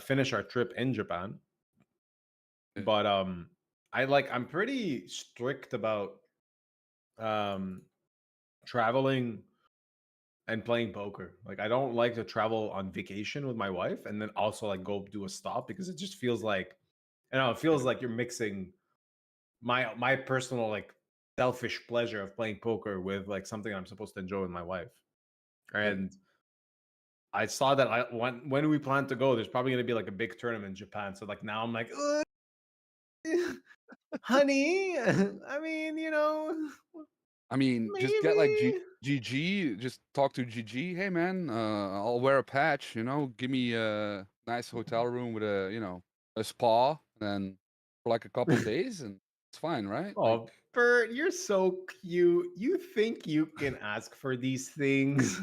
finish our trip in Japan. But I'm pretty strict about traveling and playing poker. Like I don't like to travel on vacation with my wife and then also like go do a stop because it just feels like it feels like you're mixing my personal like selfish pleasure of playing poker with like something I'm supposed to enjoy with my wife. And I saw that when we plan to go, there's probably going to be like a big tournament in Japan. So like now I'm like, honey, I mean, I mean, just get like GG, just talk to GG. Hey man, I'll wear a patch, give me a nice hotel room with a spa, and then for like a couple days, and it's fine, right? Oh, Bert, you're so cute. You think you can ask for these things?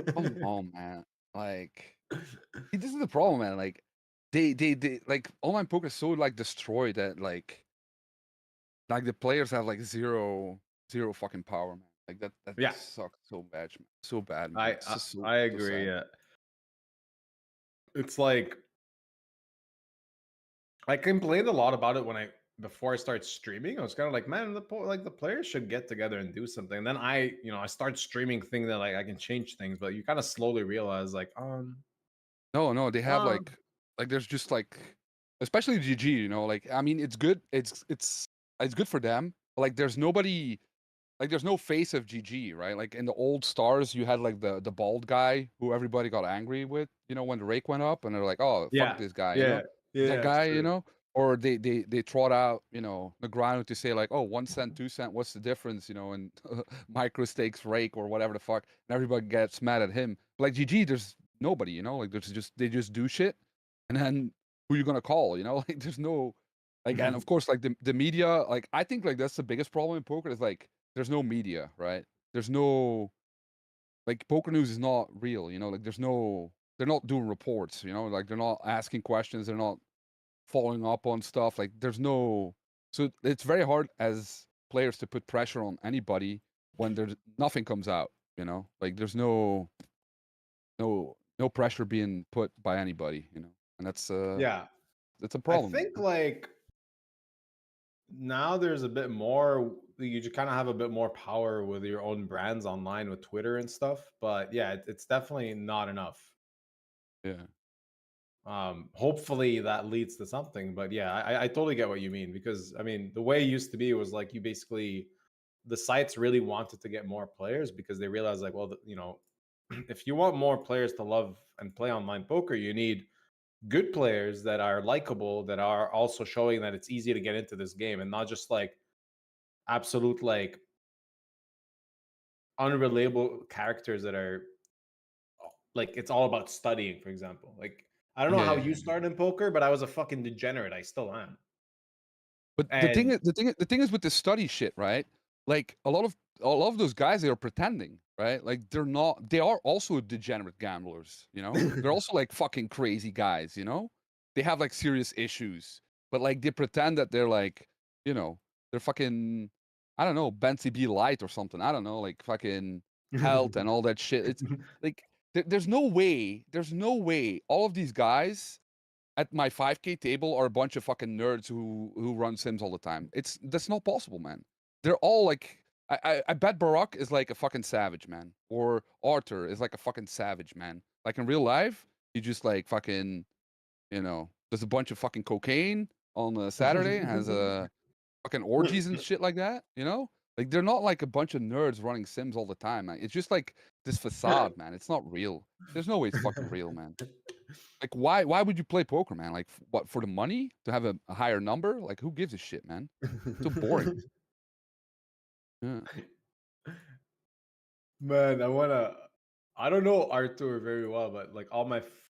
Come on, man. Like, this is the problem, man. Like, they like online poker is so like destroyed that like the players have like zero fucking power, man. Like that Yeah. sucks so bad, man. So bad, man. It's just so, I so agree. sad. Yeah. It's like I complained a lot about it when before I started streaming. I was kind of like, man, the players should get together and do something. And then I start streaming thinking that like I can change things, but you kind of slowly realize like, No, they have like there's just like, especially GG, you know, like I mean it's good, it's good for them. But, like there's nobody, like there's no face of GG, right? Like in the old stars, you had like the bald guy who everybody got angry with, you know, when the rake went up, and they're like, oh fuck this guy, you know, that guy, you know, or they trot out, you know, the ground to say like, oh 1 cent, 2 cent, what's the difference, you know, and micro stakes rake or whatever the fuck, and everybody gets mad at him. But, like GG, there's nobody, you know, like they just do shit, and then who you gonna call, you know, like there's no like, and of course like the media, like I think like that's the biggest problem in poker is like there's no media, right? There's no like poker news is not real, you know, like they're not doing reports, you know, like they're not asking questions, they're not following up on stuff, like there's no, so it's very hard as players to put pressure on anybody when there's nothing comes out, you know, like there's no pressure being put by anybody, you know, and that's that's a problem. I think like now there's a bit more, you just kind of have a bit more power with your own brands online with Twitter and stuff, but yeah, it's definitely not enough. Yeah. Hopefully that leads to something, but yeah, I totally get what you mean, because I mean the way it used to be was like you basically, the sites really wanted to get more players because they realized like, well, you know, if you want more players to love and play online poker, you need good players that are likable, that are also showing that it's easy to get into this game, and not just like absolute like unreliable characters that are like, it's all about studying, for example. Like I don't know how you started in poker, but I was a fucking degenerate. I still am. But the thing is with the study shit, right? Like a lot of those guys, they are pretending, right? Like they are also degenerate gamblers, you know? They're also like fucking crazy guys, you know? They have like serious issues, but like they pretend that they're like, you know, they're fucking, I don't know, Bentley B Light or something. I don't know, like fucking health and all that shit. It's like there's no way all of these guys at my 5K table are a bunch of fucking nerds who run sims all the time. That's not possible, man. They're all like, I bet Barack is like a fucking savage, man, or Arthur is like a fucking savage, man. Like in real life, he just like fucking, you know, does a bunch of fucking cocaine on a Saturday and has a fucking orgies and shit like that, you know? Like they're not like a bunch of nerds running sims all the time, man. It's just like this facade, man. It's not real. There's no way it's fucking real, man. Like why would you play poker, man? Like what, for the money? To have a higher number? Like who gives a shit, man? So boring. Yeah. Man, I don't know Arthur very well, but like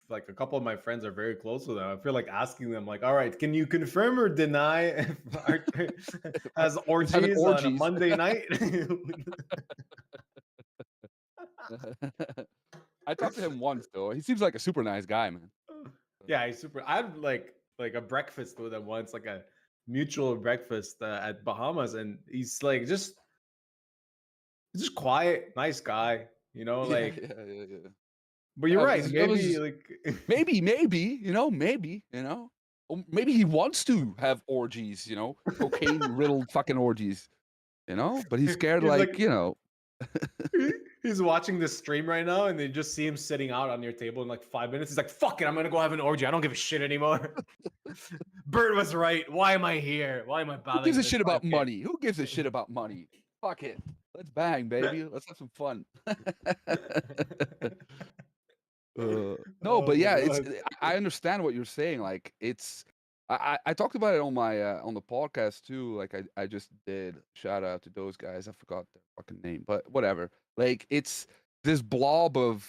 like a couple of my friends are very close with him. I feel like asking them like, all right, can you confirm or deny if Arthur has orgies on a Monday night? I talked to him once though. He seems like a super nice guy, man. Yeah, he's super. I had like a breakfast with him once, like a mutual breakfast at Bahamas, and he's like just quiet, nice guy, you know, like. Yeah. But you're right. Maybe maybe, you know, or maybe he wants to have orgies, you know, cocaine riddled fucking orgies, you know, but he's scared, like, you know. He's watching this stream right now, and they just see him sitting out on your table in like 5 minutes. He's like, "Fuck it, I'm gonna go have an orgy. I don't give a shit anymore." Bert was right. Why am I here? Why am I bothering? Who gives a shit about money? Who gives a shit about money? Fuck it. Let's bang, baby. Let's have some fun. No, but yeah, I understand what you're saying. Like I talked about it on my on the podcast too. Like I just did. Shout out to those guys. I forgot their fucking name, but whatever. Like it's this blob of,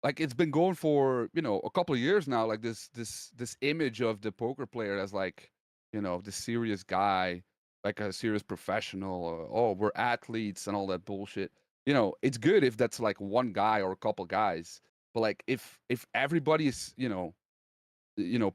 like, it's been going for, you know, a couple of years now. Like this image of the poker player as like, you know, the serious guy, like a serious professional. Oh, we're athletes and all that bullshit. You know, it's good if that's like one guy or a couple guys. But like if everybody is,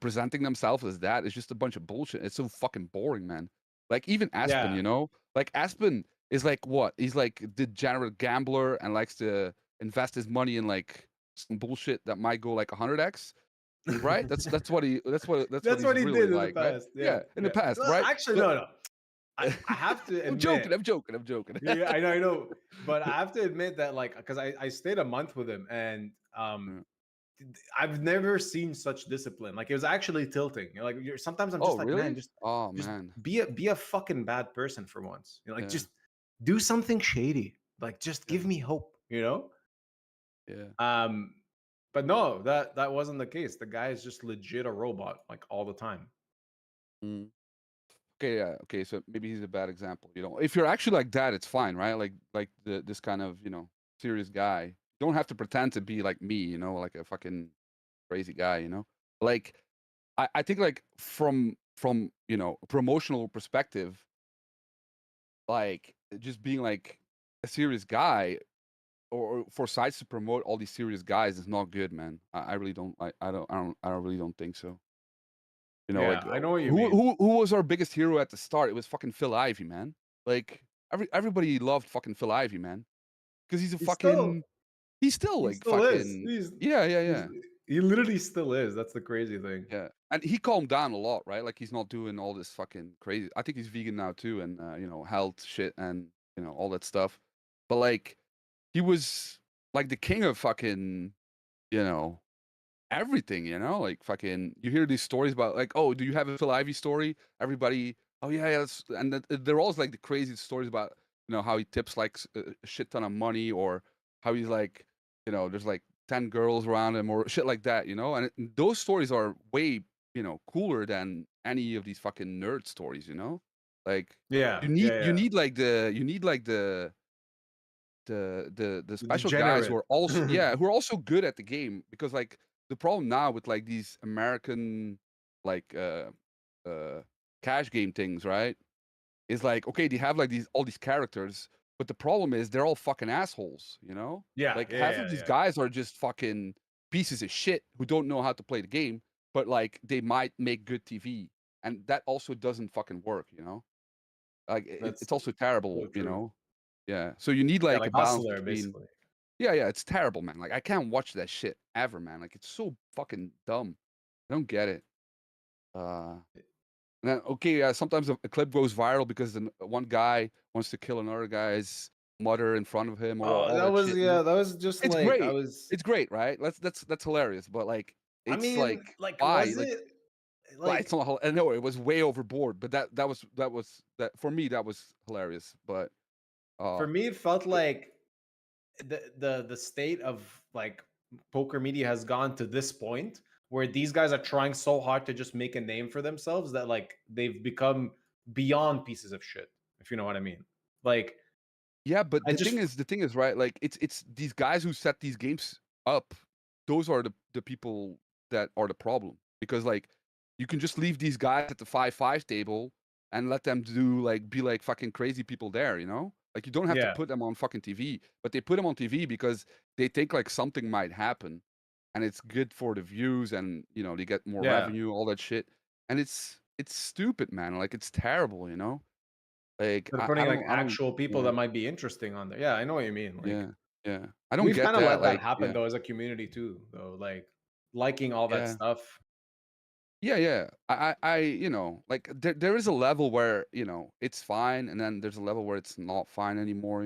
presenting themselves as that, it's just a bunch of bullshit. It's so fucking boring, man. Like even Aspen, Yeah. like Aspen is like what? He's like a degenerate gambler and likes to invest his money in like some bullshit that might go like 100x, right? That's what That's he's what he really did in the like, right? past. Yeah, Yeah. in the Yeah. past, Well, right? actually, But no. I have to I'm admit. joking. Yeah, I know. But I have to admit that, like, because I stayed a month with him, and I've never seen such discipline. Like, it was actually tilting. Like, sometimes I'm Oh, just like, man, really? Oh, just man. be a fucking bad person for once. Like, Yeah. just do something shady. Like, just give Yeah. me hope. Yeah. But no, that wasn't the case. The guy is just legit a robot, like all the time. Mm. Okay, yeah. Okay, so maybe he's a bad example. If you're actually like that, it's fine, right? Like this kind of serious guy. You don't have to pretend to be like me, like a fucking crazy guy. Like I think like from promotional perspective, like just being like a serious guy or for sites to promote all these serious guys is not good, man. I really don't. I really don't think so. Yeah, I know what you who mean. who was our biggest hero at the start? It was fucking Phil Ivey, man. Like everybody loved fucking Phil Ivey, man, because he's a fucking. He's still He like still is. fucking. Yeah, yeah, yeah, He literally still is. That's the crazy thing. yeah. And he calmed down a lot, right? Like he's not doing all this fucking crazy. I think he's vegan now too, and health shit and all that stuff. But like, he was like the king of fucking, you know, everything, like fucking you hear these stories about like, oh, do you have a Phil Ivey story? Everybody, oh yeah, and they're always like the craziest stories about how he tips like a shit ton of money, or how he's like, there's like 10 girls around him or shit like that, and those stories are way cooler than any of these fucking nerd stories, like Yeah, you need like the special guys who Degenerate. are also who are also good at the game, because like the problem now with like these American like cash game things, right, is like, okay, they have like all these characters, but the problem is they're all fucking assholes, Yeah, like yeah, half yeah, of these yeah. guys are just fucking pieces of shit who don't know how to play the game, but like they might make good TV, and that also doesn't fucking work, like That's it's also terrible, so true. yeah, so you need Yeah, like a like balance Hustler, between. basically. Yeah, it's terrible, man. Like I can't watch that shit ever, man. Like it's so fucking dumb. I don't get it. And then okay, sometimes a clip goes viral because one guy wants to kill another guy's mother in front of him, or Oh, all that that was shit. that was just It's like I great. was. It's great, right? That's hilarious. But like, I it's mean, like like, why? was Like, it well, it's like not. I know it was way overboard, but that for me that was hilarious. But for me? It felt like the state of like poker media has gone to this point where these guys are trying so hard to just make a name for themselves that like they've become beyond pieces of shit, if you know what I mean. Like, yeah, but I the just thing is, right? Like it's these guys who set these games up. Those are the people that are the problem, because like you can just leave these guys at the 5-5 table and let them be like fucking crazy people there, Like you don't have to yeah, put them on fucking TV, but they put them on TV because they think like something might happen, and it's good for the views, and they get more yeah. revenue, all that shit. And it's stupid, man. Like it's terrible, Like They're I putting like don't actual people yeah. that might be interesting on there. Yeah, I know what you mean. Like, Yeah, yeah. I don't we've get kind of that. let that Like, happen yeah, though as a community too, though. Like liking all that yeah, stuff. yeah. Like there is a level where it's fine, and then there's a level where it's not fine anymore.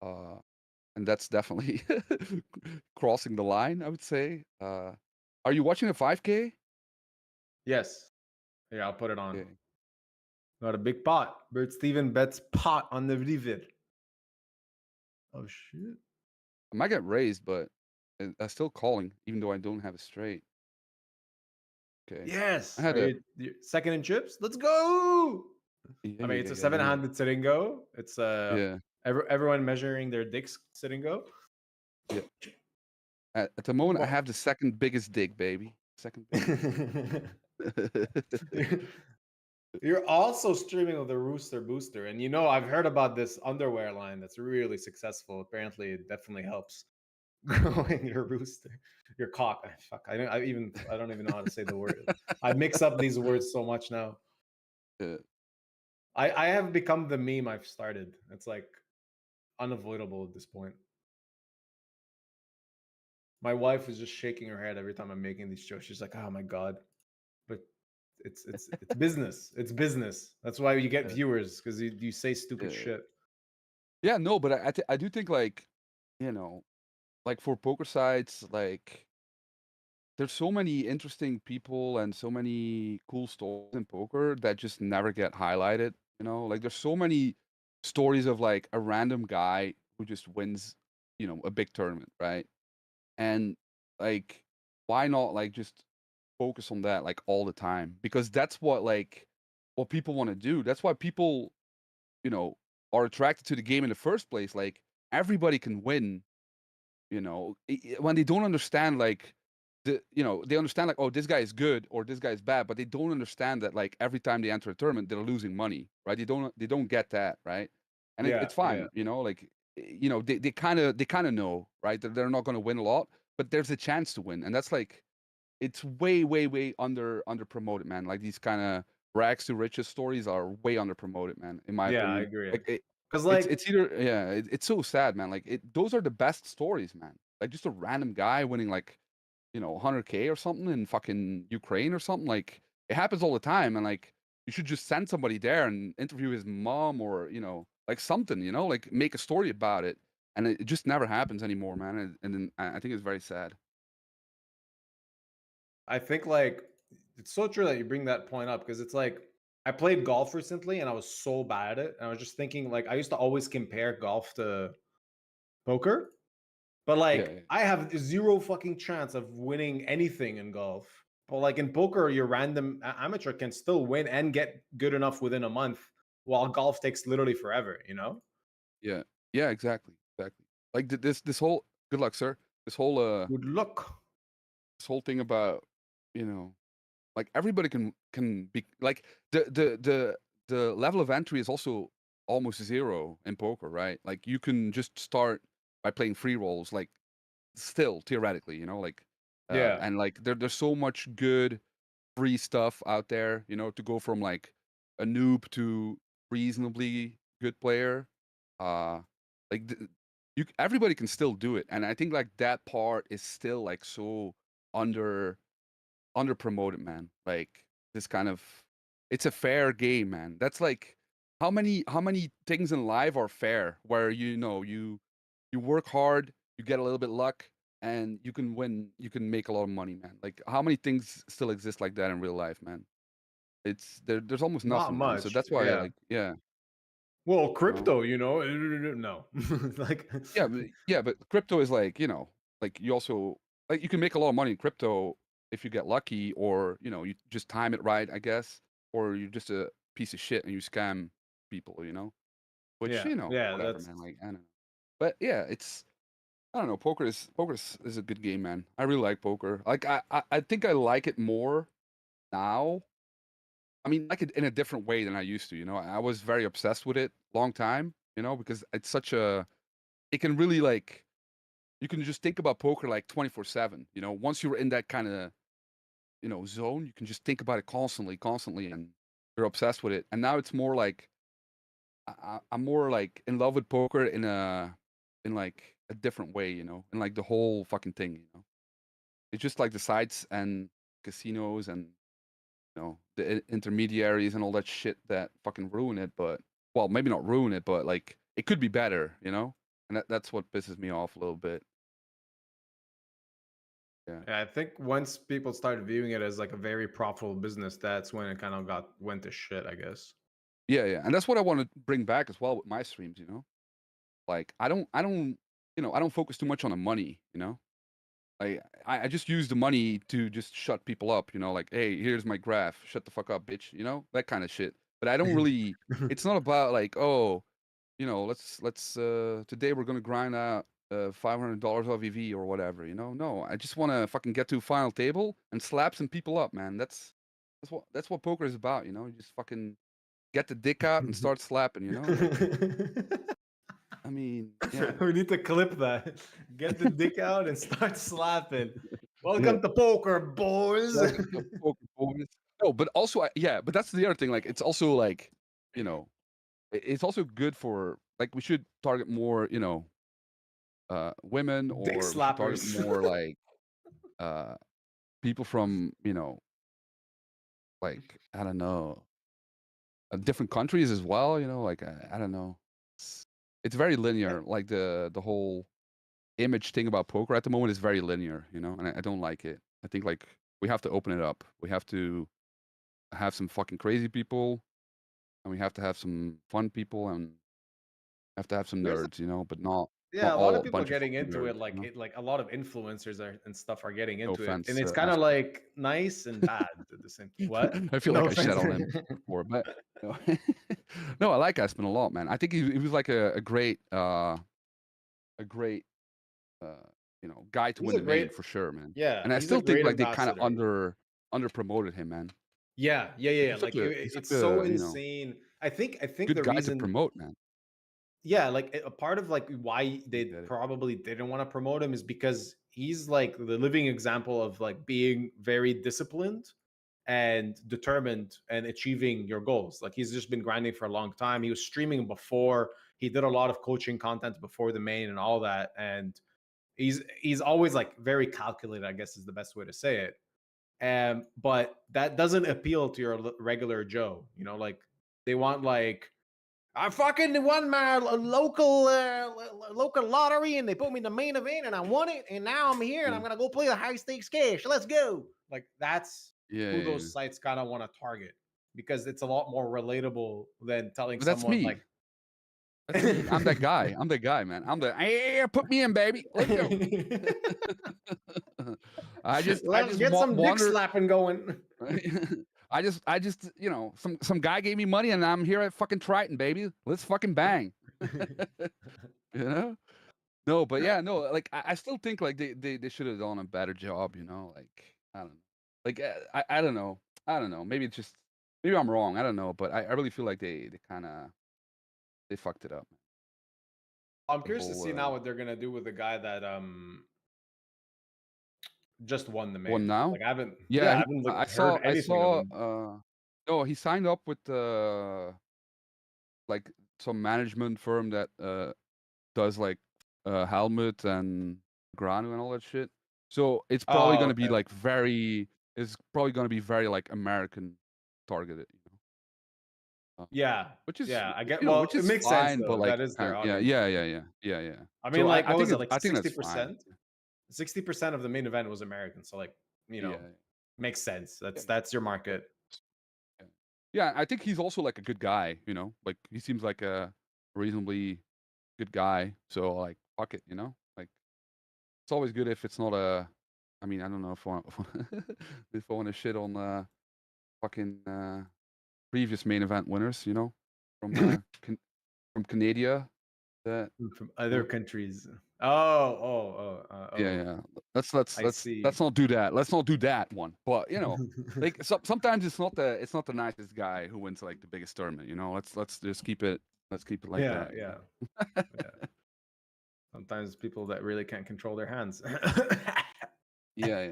Uh, and that's definitely crossing the line, I would say. Are you watching the 5K? Yes. Yeah, I'll put it on. Okay. Got a big pot. Bert Stevens bets pot on the river. Oh shit. I might get raised, but I'm still calling, even though I don't have a straight. Okay. I Yes. had Are a you second in chips? Let's go. yeah, I mean, yeah, it's yeah, a yeah, yeah. seven-handed sitting go. It's Yeah, everyone measuring their dicks sitting go. yeah. At the moment, I Well, have the second biggest dick, baby. Second biggest. you're also streaming with the Rooster Booster, and I've heard about this underwear line that's really successful. Apparently, it definitely helps. Growing your rooster, your cock. Fuck, I don't even know how to say the word. I mix up these words so much now. I have become the meme I've started. It's like unavoidable at this point. My wife is just shaking her head every time I'm making these jokes. She's like, "Oh my god," but it's business. It's business. That's why you get viewers, because you say stupid shit. Yeah, no, but I do think, like, you know, like for poker sites, like there's so many interesting people and so many cool stories in poker that just never get highlighted. You know, like there's so many stories of like a random guy who just wins, a big tournament, right? And like, why not like just focus on that like all the time? Because that's what people want to do. That's why people, are attracted to the game in the first place. Like everybody can win, when they don't understand like they understand like, oh, this guy is good or this guy is bad, but they don't understand that like every time they enter a tournament they're losing money, right? They don't get that, right? And it's fine, like they kind of know, right, that they're not going to win a lot, but there's a chance to win, and that's like it's way way way under promoted, man. Like these kind of rags to riches stories are way under promoted, man, in my opinion. I agree. Like Because like it's either it's so sad, man. Like those are the best stories, man. Like just a random guy winning like 100K or something in fucking Ukraine or something. Like it happens all the time, and like you should just send somebody there and interview his mom or like something, like make a story about it. And it just never happens anymore, man. And then I think it's very sad. I think like it's so true that you bring that point up, because it's like I played golf recently and I was so bad at it, and I was just thinking like I used to always compare golf to poker, but like I have zero fucking chance of winning anything in golf. But like in poker, your random amateur can still win and get good enough within a month, while golf takes literally forever. Yeah, exactly. Like this whole good luck, sir. This whole good luck. This whole thing about like everybody can be like the level of entry is also almost zero in poker, right? Like you can just start by playing free rolls, like still theoretically, like and like there's so much good free stuff out there, to go from like a noob to reasonably good player. Like everybody can still do it, and I think like that part is still like so under promoted, man. Like this kind of it's a fair game, man. That's like how many things in life are fair, where you work hard, you get a little bit luck, and you can win, you can make a lot of money, man. Like how many things still exist like that in real life, man? It's there's almost Not nothing, man. much. So that's why like Well, crypto, no. Like but crypto is like, like you also like you can make a lot of money in crypto if you get lucky, or you just time it right, I guess, or you're just a piece of shit and you scam people, which whatever, that's man. Like I don't know, but yeah, it's I don't know. Poker is a good game, man. I really like poker. Like I think I like it more now. I mean, like it in a different way than I used to. I was very obsessed with it long time. Because it's such a it can really like you can just think about poker like 24/7. Once you're in that kind of zone, you can just think about it constantly, and you're obsessed with it. And now it's more like I'm more like in love with poker in like a different way, in like the whole fucking thing. It's just like the sites and casinos and the intermediaries and all that shit that fucking ruin it. But well, maybe not ruin it, but like it could be better, and that's what pisses me off a little bit. Yeah, I think once people started viewing it as like a very profitable business, that's when it kind of went to shit, I guess. Yeah, and that's what I want to bring back as well with my streams. Like I don't I don't focus too much on the money. Like I just use the money to just shut people up. Like, hey, here's my graph. Shut the fuck up, bitch. That kind of shit. But I don't really. It's not about like, oh, let's today we're gonna grind out $500 of EV or whatever. No, I just want to fucking get to a final table and slap some people up, man. That's what poker is about. You just fucking get the dick out and start slapping. Like, I mean, yeah. We need to clip that. Get the dick out and start slapping. Welcome to poker, boys. Welcome to poker, boys. No, but also, but that's the other thing. Like, it's also like, it's also good for like we should target more, women, or Dick we should target slappers. more like people from like I don't know, different countries as well. Like I don't know. It's very linear. Like the whole image thing about poker at the moment is very linear, and I don't like it. I think like we have to open it up. We have to have some fucking crazy people, and we have to have some fun people, and have to have some There's nerds, but not Yeah, a lot all of a people are bunch of getting fucking into nerds. it. Like a lot of influencers and stuff are getting No into it, and offense, it's kind of Aspen. like nice and bad at the same time. What? I feel No like I shat offense. on him before, but no, I like Aspen a lot, man. I think he was like a great guy to He's win a the main great, for sure, man. yeah, And I he's a still think great like they kind of ambassador. under promoted him, man. Yeah. He's Like such a it's he's such so a insane. I think good the guy to reason, promote, man. yeah, like a part of like why they Get it. probably didn't want to promote him is because he's like the living example of like being very disciplined and determined and achieving your goals. Like he's just been grinding for a long time. He was streaming before, he did a lot of coaching content before the main and all that, and he's always like very calculated, I guess is the best way to say it. But that doesn't appeal to your regular Joe. Like they want like, I fucking won my local lottery, and they put me in the main event, and I won it, and now I'm here, and I'm gonna go play the high stakes cash. Let's go! Like that's who Yeah. those sites kind of want to target, because it's a lot more relatable than telling But that's someone me. like, That's me. I'm that guy. I'm that guy, man. Hey, put me in, baby. Let's go. I just get some dick wonder. slapping going. I just some guy gave me money, and I'm here at fucking Triton, baby. Let's fucking bang. No, but yeah, no, like I still think like they should have done a better job, like I don't know. Like I don't know. I don't know. Maybe I'm wrong. I don't know, but I really feel like they kind of fucked it up. I'm curious to see now what they're gonna do with the guy that just won the main. One now? Like I haven't. Yeah, I haven't I heard anything of him. no, he signed up with like some management firm that does like helmet and granu and all that shit. So it's probably gonna be like it's probably gonna be very like American targeted, Yeah, which is I get. Well, which it is makes fine, sense though. but like That is their audience. Yeah. I mean, So like, I what was think it? Like I think 60%? 60% of the main event was American. So like, makes sense. That's your market. Yeah, I think he's also like a good guy, like he seems like a reasonably good guy. So like, fuck it, like it's always good if it's not I mean, I don't know if I want to shit on fucking previous main event winners, from from Canada, from other countries. Oh. Yeah. Let's not do that. Let's not do that one. But like sometimes it's not the nicest guy who wins like the biggest tournament. Let's just keep it. Let's keep it like that. Yeah. Sometimes people that really can't control their hands. Yeah.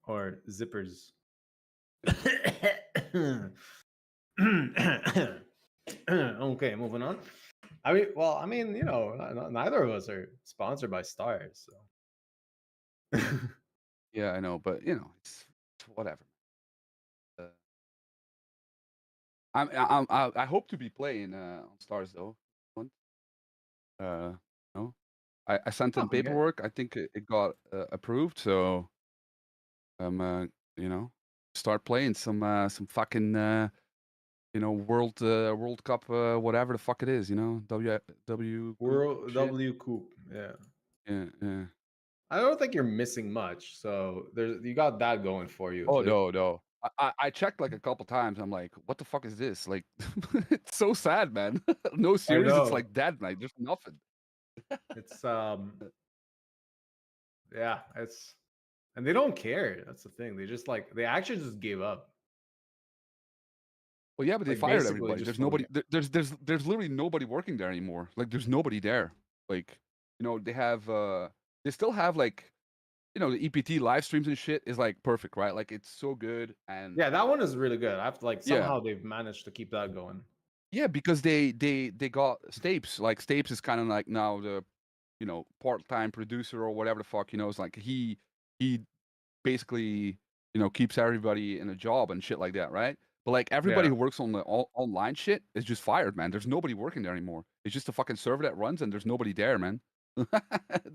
Or zippers. Okay, moving on. I mean, neither of us are sponsored by Stars, so. Yeah, I know, but it's whatever. I hope to be playing on Stars though. No, I sent in paperwork. I think it got approved, so start playing some fucking World Cup, whatever the fuck it is, W Coupe, yeah. Yeah. I don't think you're missing much, so you got that going for you. Oh no. I checked like a couple times. I'm like, what the fuck is this? Like, it's so sad, man. No series. It's like dead night. There's nothing. It's yeah, and they don't care. That's the thing. They just they actually just gave up. Well, yeah, but they Like, fired basically everybody. just There's from nobody. There's literally nobody working there anymore. Like, there's nobody there. Like, you know, they have. They still have like, you know, the EPT live streams and shit is like perfect, right? Like, it's so good and Yeah, that one is really good. I have to, like, yeah, somehow they've managed to keep that going. yeah, because they got Stapes. Like, Stapes is kind of like now the, you know, part-time producer or whatever the fuck. You know, it's like he basically, you know, keeps everybody in a job and shit like that, right? But like everybody Yeah. who works on the online shit is just fired, man. There's nobody working there anymore. It's just a fucking server that runs and there's nobody there, man.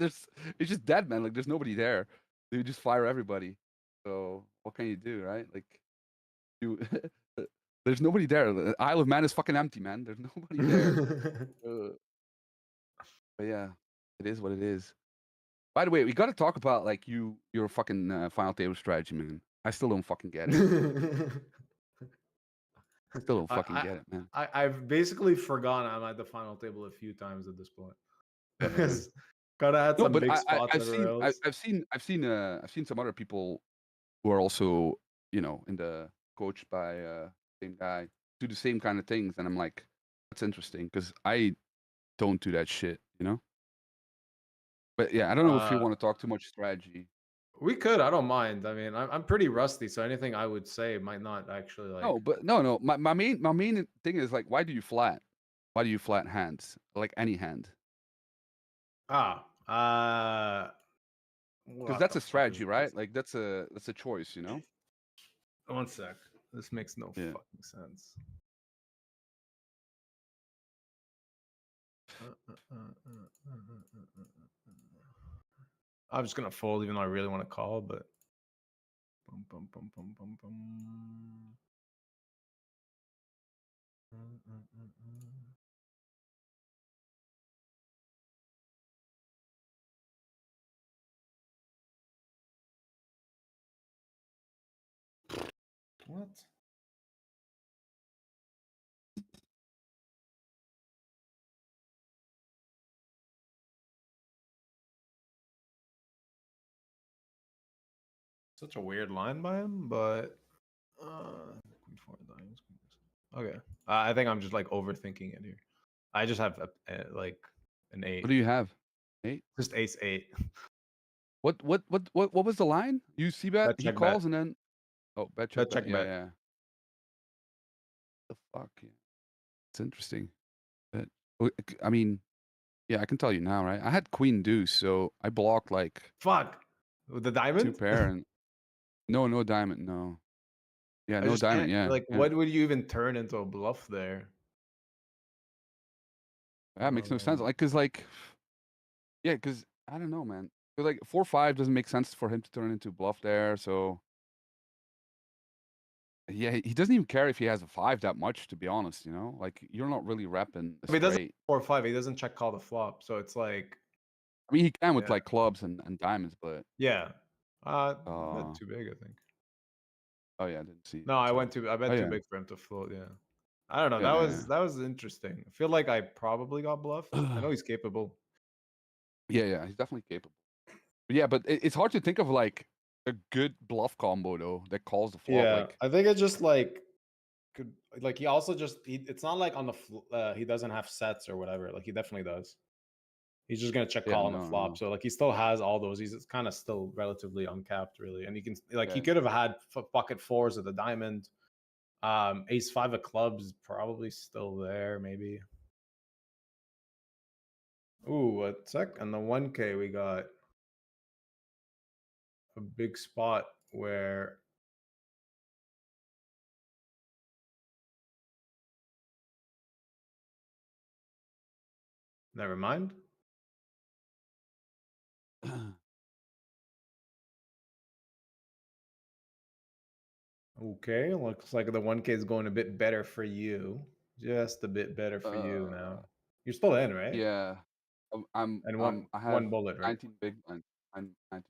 It's just dead, man. Like, there's nobody there. They just fire everybody. So what can you do, right? Like, you there's nobody there. The Isle of Man is fucking empty, man. There's nobody there. But yeah, it is what it is. By the way, we got to talk about like your fucking final table strategy, man. I still don't fucking get it. Still don't fucking get it, man. I've basically forgotten I'm at the final table a few times at this point. Yeah. Gotta add No, some but big spots everywhere else. I've seen some other people who are also, you know, in the coached by same guy do the same kind of things, and I'm like, that's interesting because I don't do that shit, you know. But yeah, I don't know if you want to talk too much strategy. We could. I don't mind. I mean, I'm pretty rusty, so anything I would say might not actually No, like. but no. My main thing is like, why do you flat? Why do you flat hands? Like any hand? Ah, Because what that's the a fuck is strategy, this? right? Like that's a choice, you know. One sec. This makes no Yeah. fucking sense. I'm just gonna fold, even though I really want to call, but. Bum, bum, bum, bum, bum, bum. What? Such a weird line by him, but queen four diamonds. Okay, I think I'm just like overthinking it here. I just have like an eight. What do you have? 8? Just ace eight. What was the line? You see bet? Bet He check calls bet. and then bet check Bet bet. check Yeah, bet. yeah. The fuck? Yeah. It's interesting. But I mean, yeah, I can tell you now, right? I had queen deuce, so I blocked like Fuck with the 2 diamond. pair and no diamond, no. Yeah, I no just diamond. can't. Yeah, Like, yeah. what would you even turn into a bluff there? That makes no sense. Like, cause like, yeah, cause I don't know, man. 'Cause like 4-5 doesn't make sense for him to turn into bluff there. So yeah, he doesn't even care if he has a 5 that much, to be honest. You know, like you're not really repping a If he doesn't straight. 4-5, he doesn't check call the flop. So it's like, I mean, he can with yeah, like clubs and diamonds, but yeah. Not too big, I think. oh yeah, I didn't see. No, I Oh bet too yeah, big for him to float. Yeah, I don't know. yeah, yeah, That was interesting. I feel like I probably got bluffed. I know he's capable. yeah. He's definitely capable. But yeah, but it's hard to think of like a good bluff combo though that calls the flop. Yeah, Like I think it's just like could like he also just it's not like on the he doesn't have sets or whatever. Like he definitely does. He's just gonna check yeah, call on the no, flop. no. So like he still has all those. He's kind of still relatively uncapped, really. And he can like he Yeah. could have had pocket fours of the diamond. Ace five of clubs is probably still there, maybe. Ooh, a sec. On the 1K, we got a big spot where never mind. Okay, looks like the 1K is going a bit better for you. Just a bit better for you now. You're still in, right? Yeah. And I have one bullet, right? 19 big blinds. I'm 19.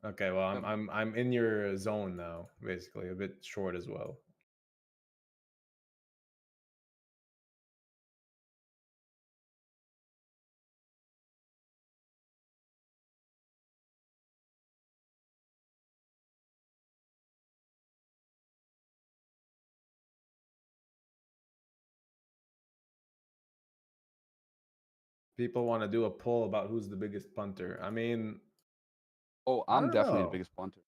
Okay, well, Yep. I'm in your zone now, basically, a bit short as well. People want to do a poll about who's the biggest punter. I mean, Oh, I I'm don't definitely the know. biggest punter.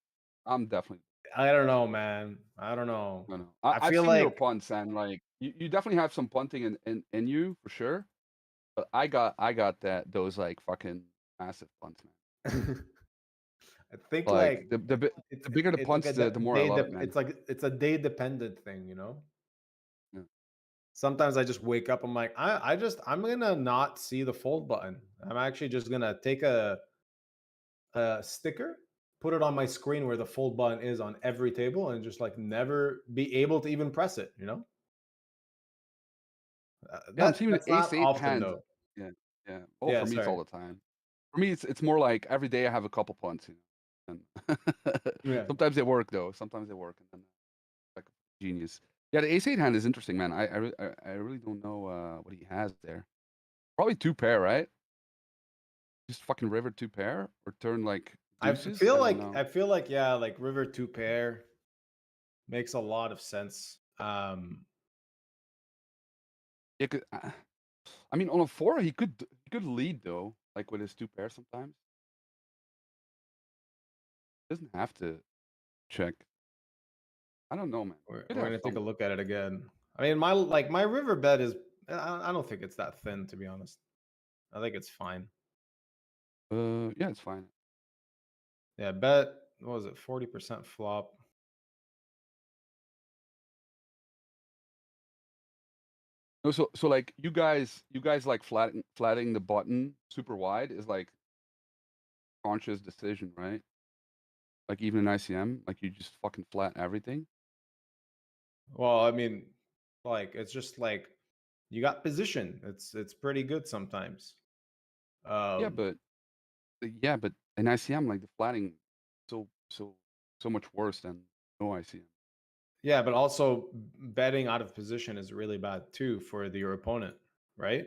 I'm definitely. I don't know, man. I don't know. No, no. I I've feel seen your like punts, and like you definitely have some punting in you for sure. But I got those like fucking massive punts, man. I think Like like the bigger the it's like punts, the more I love it, man. it's like it's a day dependent thing, you know. Yeah. Sometimes I just wake up, I'm like, I'm gonna not see the fold button. I'm actually just gonna take a sticker, put it on my screen where the fold button is on every table, and just like never be able to even press it, you know. Yeah, I'm seeing That's the not ace eight often hand. though. Yeah, yeah. Oh, Yeah, for me, it's sorry. all the time. For me, it's more like every day I have a couple punts. You know? And Yeah. sometimes they work though. Sometimes they work, and then like genius. Yeah, the ace eight hand is interesting, man. I really don't know what he has there. Probably two pair, right? Just fucking river two pair or turn like deuces. I don't know. I feel like yeah, like river two pair makes a lot of sense. Yeah, I mean, on a four, he could lead though, like with his two pairs sometimes. Doesn't have to check. I don't know, man. We're Could have gonna take a some. look at it again. I mean, my river bed is I don't think it's that thin, to be honest. I think it's fine. Yeah, it's fine. Yeah, bet what was it, 40% flop. No, so like you guys like flattening the button super wide is like conscious decision, right? Like even in ICM, like you just fucking flat everything. Well, I mean, like it's just like you got position. It's pretty good sometimes. Yeah, Um, but in ICM, like the flatting so much worse than no ICM. yeah, but also betting out of position is really bad too for your opponent, right?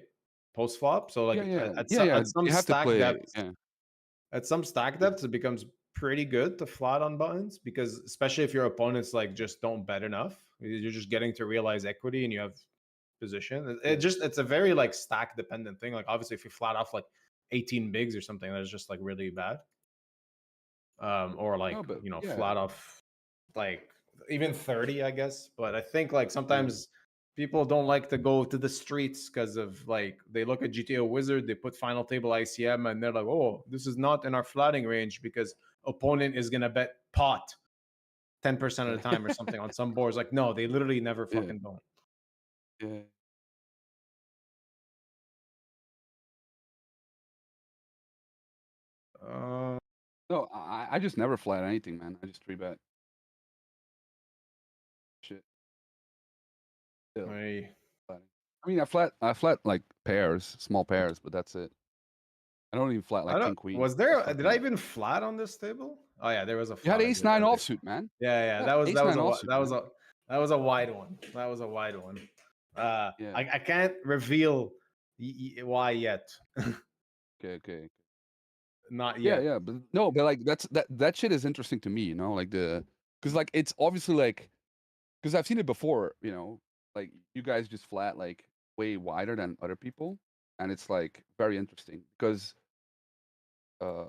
Post flop. So like Yeah. at some You have to stack play. depths, Yeah, at some stack depths, it becomes pretty good to flat on buttons because especially if your opponents like just don't bet enough, you're just getting to realize equity and you have position. It's a very like stack dependent thing. Like obviously if you flat off like 18 bigs or something, that's just like really bad. Or like no, but yeah, flat off like even 30, I guess. But I think like yeah. sometimes people don't like to go to the streets because of like they look at GTO Wizard, they put final table ICM, and they're like, oh, this is not in our flatting range because opponent is gonna bet pot 10% of the time or something on some boards. Like, no, they literally never Yeah. fucking don't. Yeah. No, I just never flat anything, man. I just three bet. Shit. Still. I I mean, I flat like pairs, small pairs, but that's it. I don't even flat like king queen. Was there? Did I even flat on this table? Oh yeah, there was a You had flat. I ace did nine earlier. offsuit, man. Yeah, Yeah, that was ace that was nine a offsuit, that was man. a that was a wide one. That was a wide one. Yeah. I can't reveal why yet. Okay. Not Yeah, yet. but no, but like that shit is interesting to me, you know, like because like it's obviously like because I've seen it before, you know, like you guys just flat like way wider than other people, and it's like very interesting because uh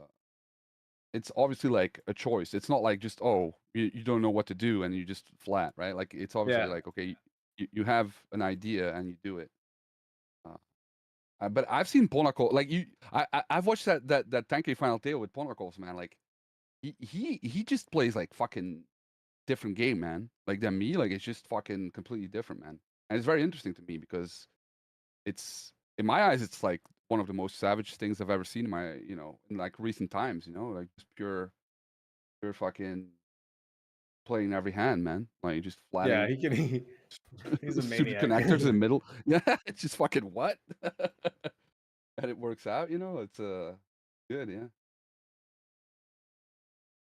it's obviously like a choice. It's not like just you don't know what to do and you just flat, right? Like it's obviously Yeah. like okay, you have an idea and you do it. But I've seen Ponakov like I've watched that 10K final table with Ponakovs, man. Like he just plays like fucking different game, man. Like than me, like it's just fucking completely different, man. And it's very interesting to me because it's in my eyes, it's like one of the most savage things I've ever seen in my in like recent times. You know, like just pure fucking playing every hand, man. Like just Yeah, flatting. he's a Stupid maniac. connectors in the middle. Yeah, it's just fucking what? And it works out, you know. It's good, yeah.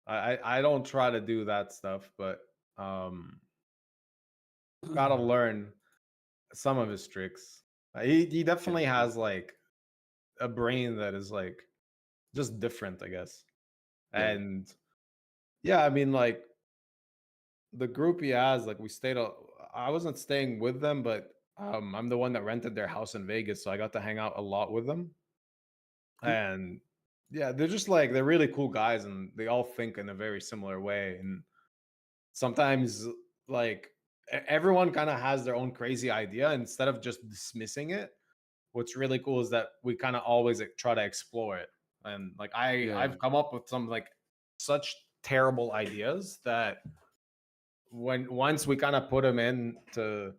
I don't try to do that stuff, but gotta learn some of his tricks. He definitely has like a brain that is like just different, I guess. Yeah. And yeah, I mean like the group he has, like I wasn't staying with them, but I'm the one that rented their house in Vegas, so I got to hang out a lot with them. And yeah, they're just like they're really cool guys, and they all think in a very similar way. And sometimes like everyone kind of has their own crazy idea. Instead of just dismissing it, what's really cool is that we kind of always like, try to explore it. And like I've come up with some like such terrible ideas that when once we kind of put them in to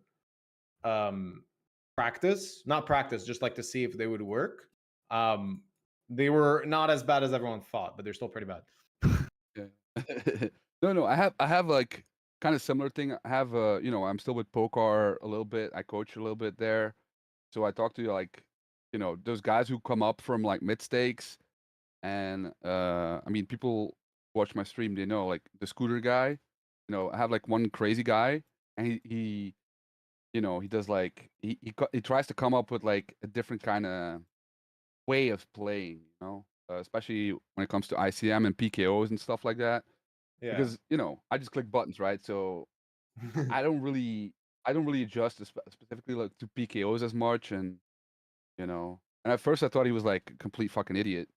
practice, not practice, just like to see if they would work, they were not as bad as everyone thought, but they're still pretty bad. Yeah. No, I have like kind of similar thing. I have I'm still with Pokar a little bit. I coach a little bit there. So I talk to like, those guys who come up from like mid stakes, and I mean, people watch my stream, they know like the scooter guy. I have like one crazy guy, and he does like he tries to come up with like a different kind of way of playing, especially when it comes to ICM and PKOs and stuff like that. Yeah. Because I just click buttons, right? So I don't really adjust specifically like to PKOs as much, and and at first I thought he was like a complete fucking idiot,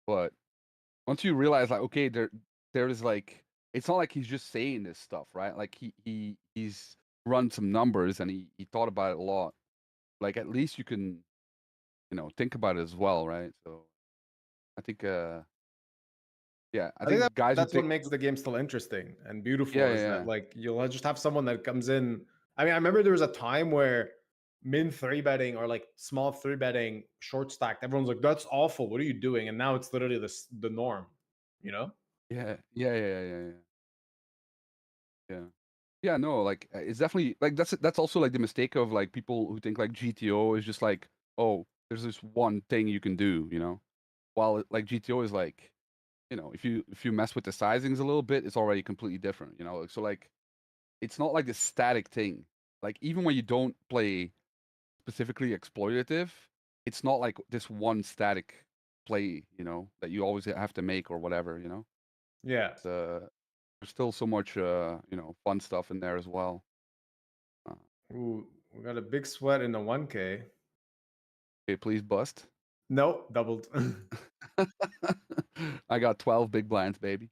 but once you realize like, okay, there is like, it's not like he's just saying this stuff, right? Like he's run some numbers, and he thought about it a lot. Like at least you can think about it as well, right? So I think yeah, I think think guys who that's what take makes the game still interesting and beautiful, Yeah, is yeah, that yeah. like you'll just have someone that comes in. I mean, I remember there was a time where min 3-betting or like small 3-betting short stacked, everyone's like, that's awful, what are you doing? And now it's literally the norm, you know? Yeah. Yeah, no, like it's definitely like that's also like the mistake of like people who think like GTO is just like, oh, there's this one thing you can do, while like GTO is like, if you mess with the sizings a little bit, it's already completely different, So like it's not like a static thing. Like even when you don't play specifically exploitative, it's not like this one static play, that you always have to make or whatever, Yeah. There's still so much fun stuff in there as well. Ooh, we got a big sweat in the 1K. Okay, please bust. Nope, doubled. I got 12 big blinds, baby.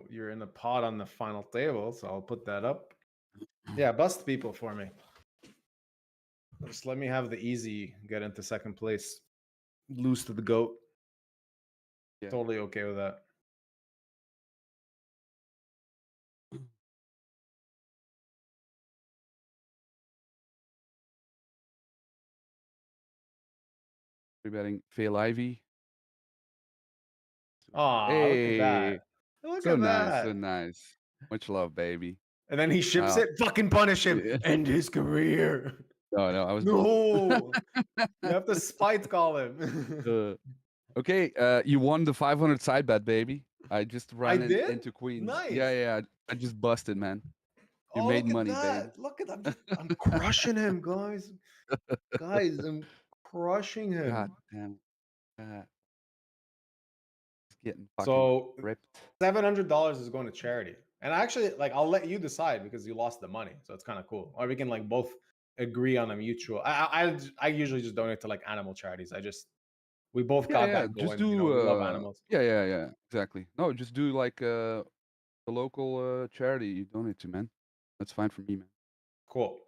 You're in the pot on the final table, so I'll put that up. Yeah, bust people for me. Just let me have the easy get into second place. Lose to the GOAT. Yeah. Totally okay with that. Betting Fail Ivy. Oh, look at Hey, that. Look so at nice, so that. nice. Much love, baby. And then he ships it. Fucking punish him. Yeah. End his career. No, I was No. You have to spite call him. Okay, you won the 500 side bet, baby. I just ran did? into queens. Nice. Yeah, I just busted, man. You Oh, made look money, at baby. that. Look at that. I'm crushing him, guys. Guys, I'm crushing him. God damn. It's getting fucking So ripped. $700 is going to charity. And actually, like, I'll let you decide because you lost the money, so it's kind of cool. Or we can like both agree on a mutual. I usually just donate to like animal charities. We both got Yeah, that just going. You know, do we love animals. yeah, exactly. No, just do like the local charity you donate to, man. That's fine for me, man. Cool.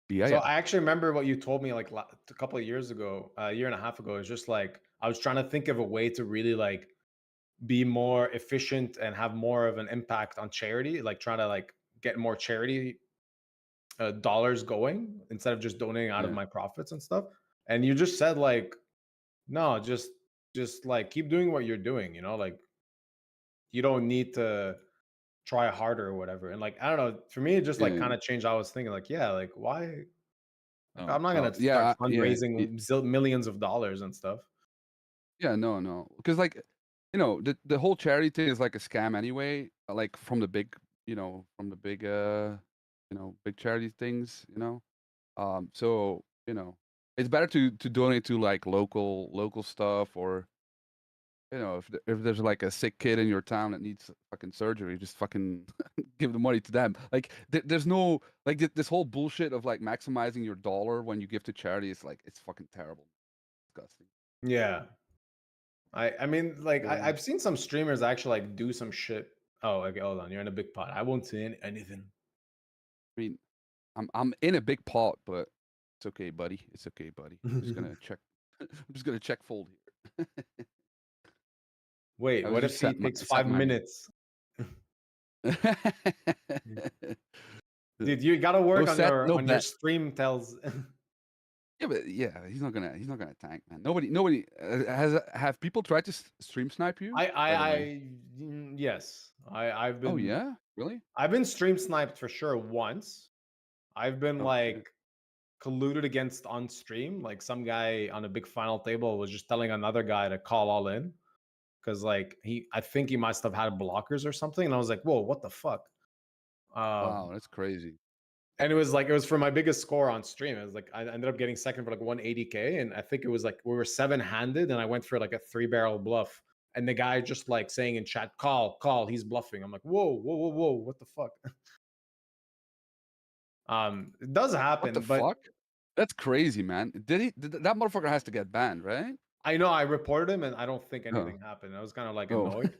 Yeah, So yeah. I actually remember what you told me like a couple of years ago, a year and a half ago. It's just like I was trying to think of a way to really like be more efficient and have more of an impact on charity, like trying to like get more charity dollars going instead of just donating out of Yeah. my profits and stuff. And you just said like, no, just like keep doing what you're doing, you know, like you don't need to try harder or whatever. And like, I don't know, for me, it just like Yeah. kind of changed. I was thinking like, yeah, like why? Like, No, I'm not no. gonna Yeah, start fundraising millions of dollars and stuff. yeah, no. Because like, the whole charity thing is like a scam anyway. Like from the big, big charity things, So, it's better to donate to like local stuff, or You know, if there's like a sick kid in your town that needs fucking surgery, just fucking give the money to them. Like there's no like this whole bullshit of like maximizing your dollar when you give to charity is like it's fucking terrible, disgusting. Yeah. I mean, like Yeah. I've seen some streamers actually like do some shit. Oh, okay, hold on. You're in a big pot. I won't say anything. I mean, I'm in a big pot, but it's okay, buddy. It's okay, buddy. I'm just gonna check. I'm just gonna check fold here. Wait, I was what if just he takes 5 minutes? Dude, you gotta work No on set, your no bet. stream tells. Yeah, but yeah, he's not gonna tank, man. Nobody have people tried to stream snipe you? Yes. I've been. Oh yeah, really? I've been stream sniped for sure once. I've been Oh, shit. like colluded against on stream. Like some guy on a big final table was just telling another guy to call all in because like I think he must have had blockers or something, and I was like, whoa, what the fuck? Wow, that's crazy. And it was for my biggest score on stream. It was like I ended up getting second for like 180K, and I think it was like we were 7-handed, and I went for like a 3-barrel bluff. And the guy just like saying in chat, call, he's bluffing. I'm like, whoa, what the fuck? It does happen. What the but fuck? That's crazy, man. That motherfucker has to get banned, right? I know I reported him, and I don't think Oh. anything happened. I was kind of like Oh. annoyed.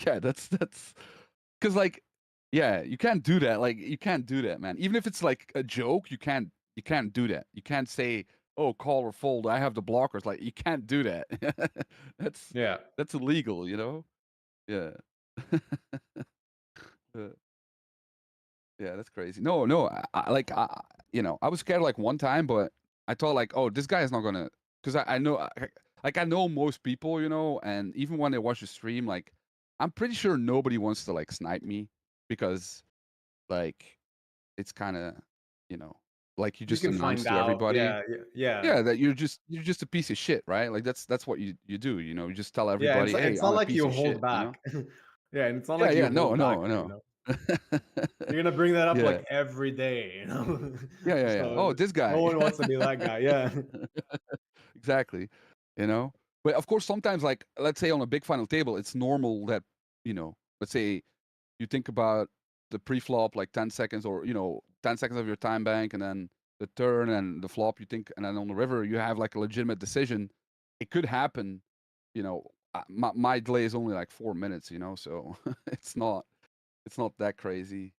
Yeah, that's because like, yeah, you can't do that. Like, you can't do that, man. Even if it's like a joke, you can't do that. You can't say, "Oh, call or fold. I have the blockers." Like, you can't do that. That's illegal, you know? Yeah. Uh, yeah, that's crazy. No, you know, I was scared like one time, but I thought like, oh, this guy is not gonna, because I know, like I know most people, you know, and even when they watch the stream, like I'm pretty sure nobody wants to like snipe me because like it's kind of, you know, like you just can announce find to out. everybody, Yeah. that you're just a piece of shit, right? Like that's what you do, you know, you just tell Yeah, everybody, hey, it's I'm not a like piece you of hold shit, you know? back. Yeah, and it's not Yeah, like you yeah, no, hold back. no. You know? You're gonna bring that up Yeah. like every day. You know? Yeah. So Oh, this guy. No one wants to be that guy. Yeah. Exactly. You know? But of course, sometimes, like, let's say on a big final table, it's normal that, you know, let's say you think about the pre-flop like 10 seconds or, you know, 10 seconds of your time bank and then the turn and the flop, you think, and then on the river, you have like a legitimate decision. It could happen, you know. My delay is only like 4 minutes, you know, so it's not that crazy.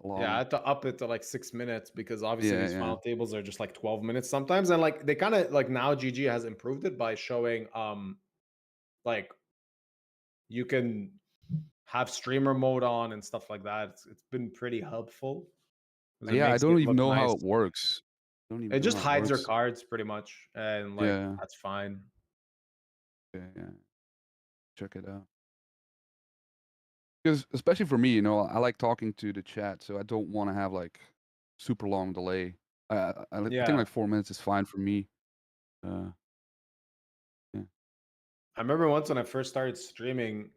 Long. Yeah, I had to up it to like 6 minutes because obviously these Yeah. final tables are just like 12 minutes sometimes. And like they kind of like now GG has improved it by showing like you can have streamer mode on and stuff like that. It's been pretty helpful. 'Cause it Yeah, I makes don't it even look know how nice. it works. It just hides your works. cards pretty much, and like Yeah. that's fine. Yeah. Check it out. Because especially for me, you know, I like talking to the chat, so I don't want to have like super long delay. I think Yeah. like 4 minutes is fine for me. Yeah. I remember once when I first started streaming,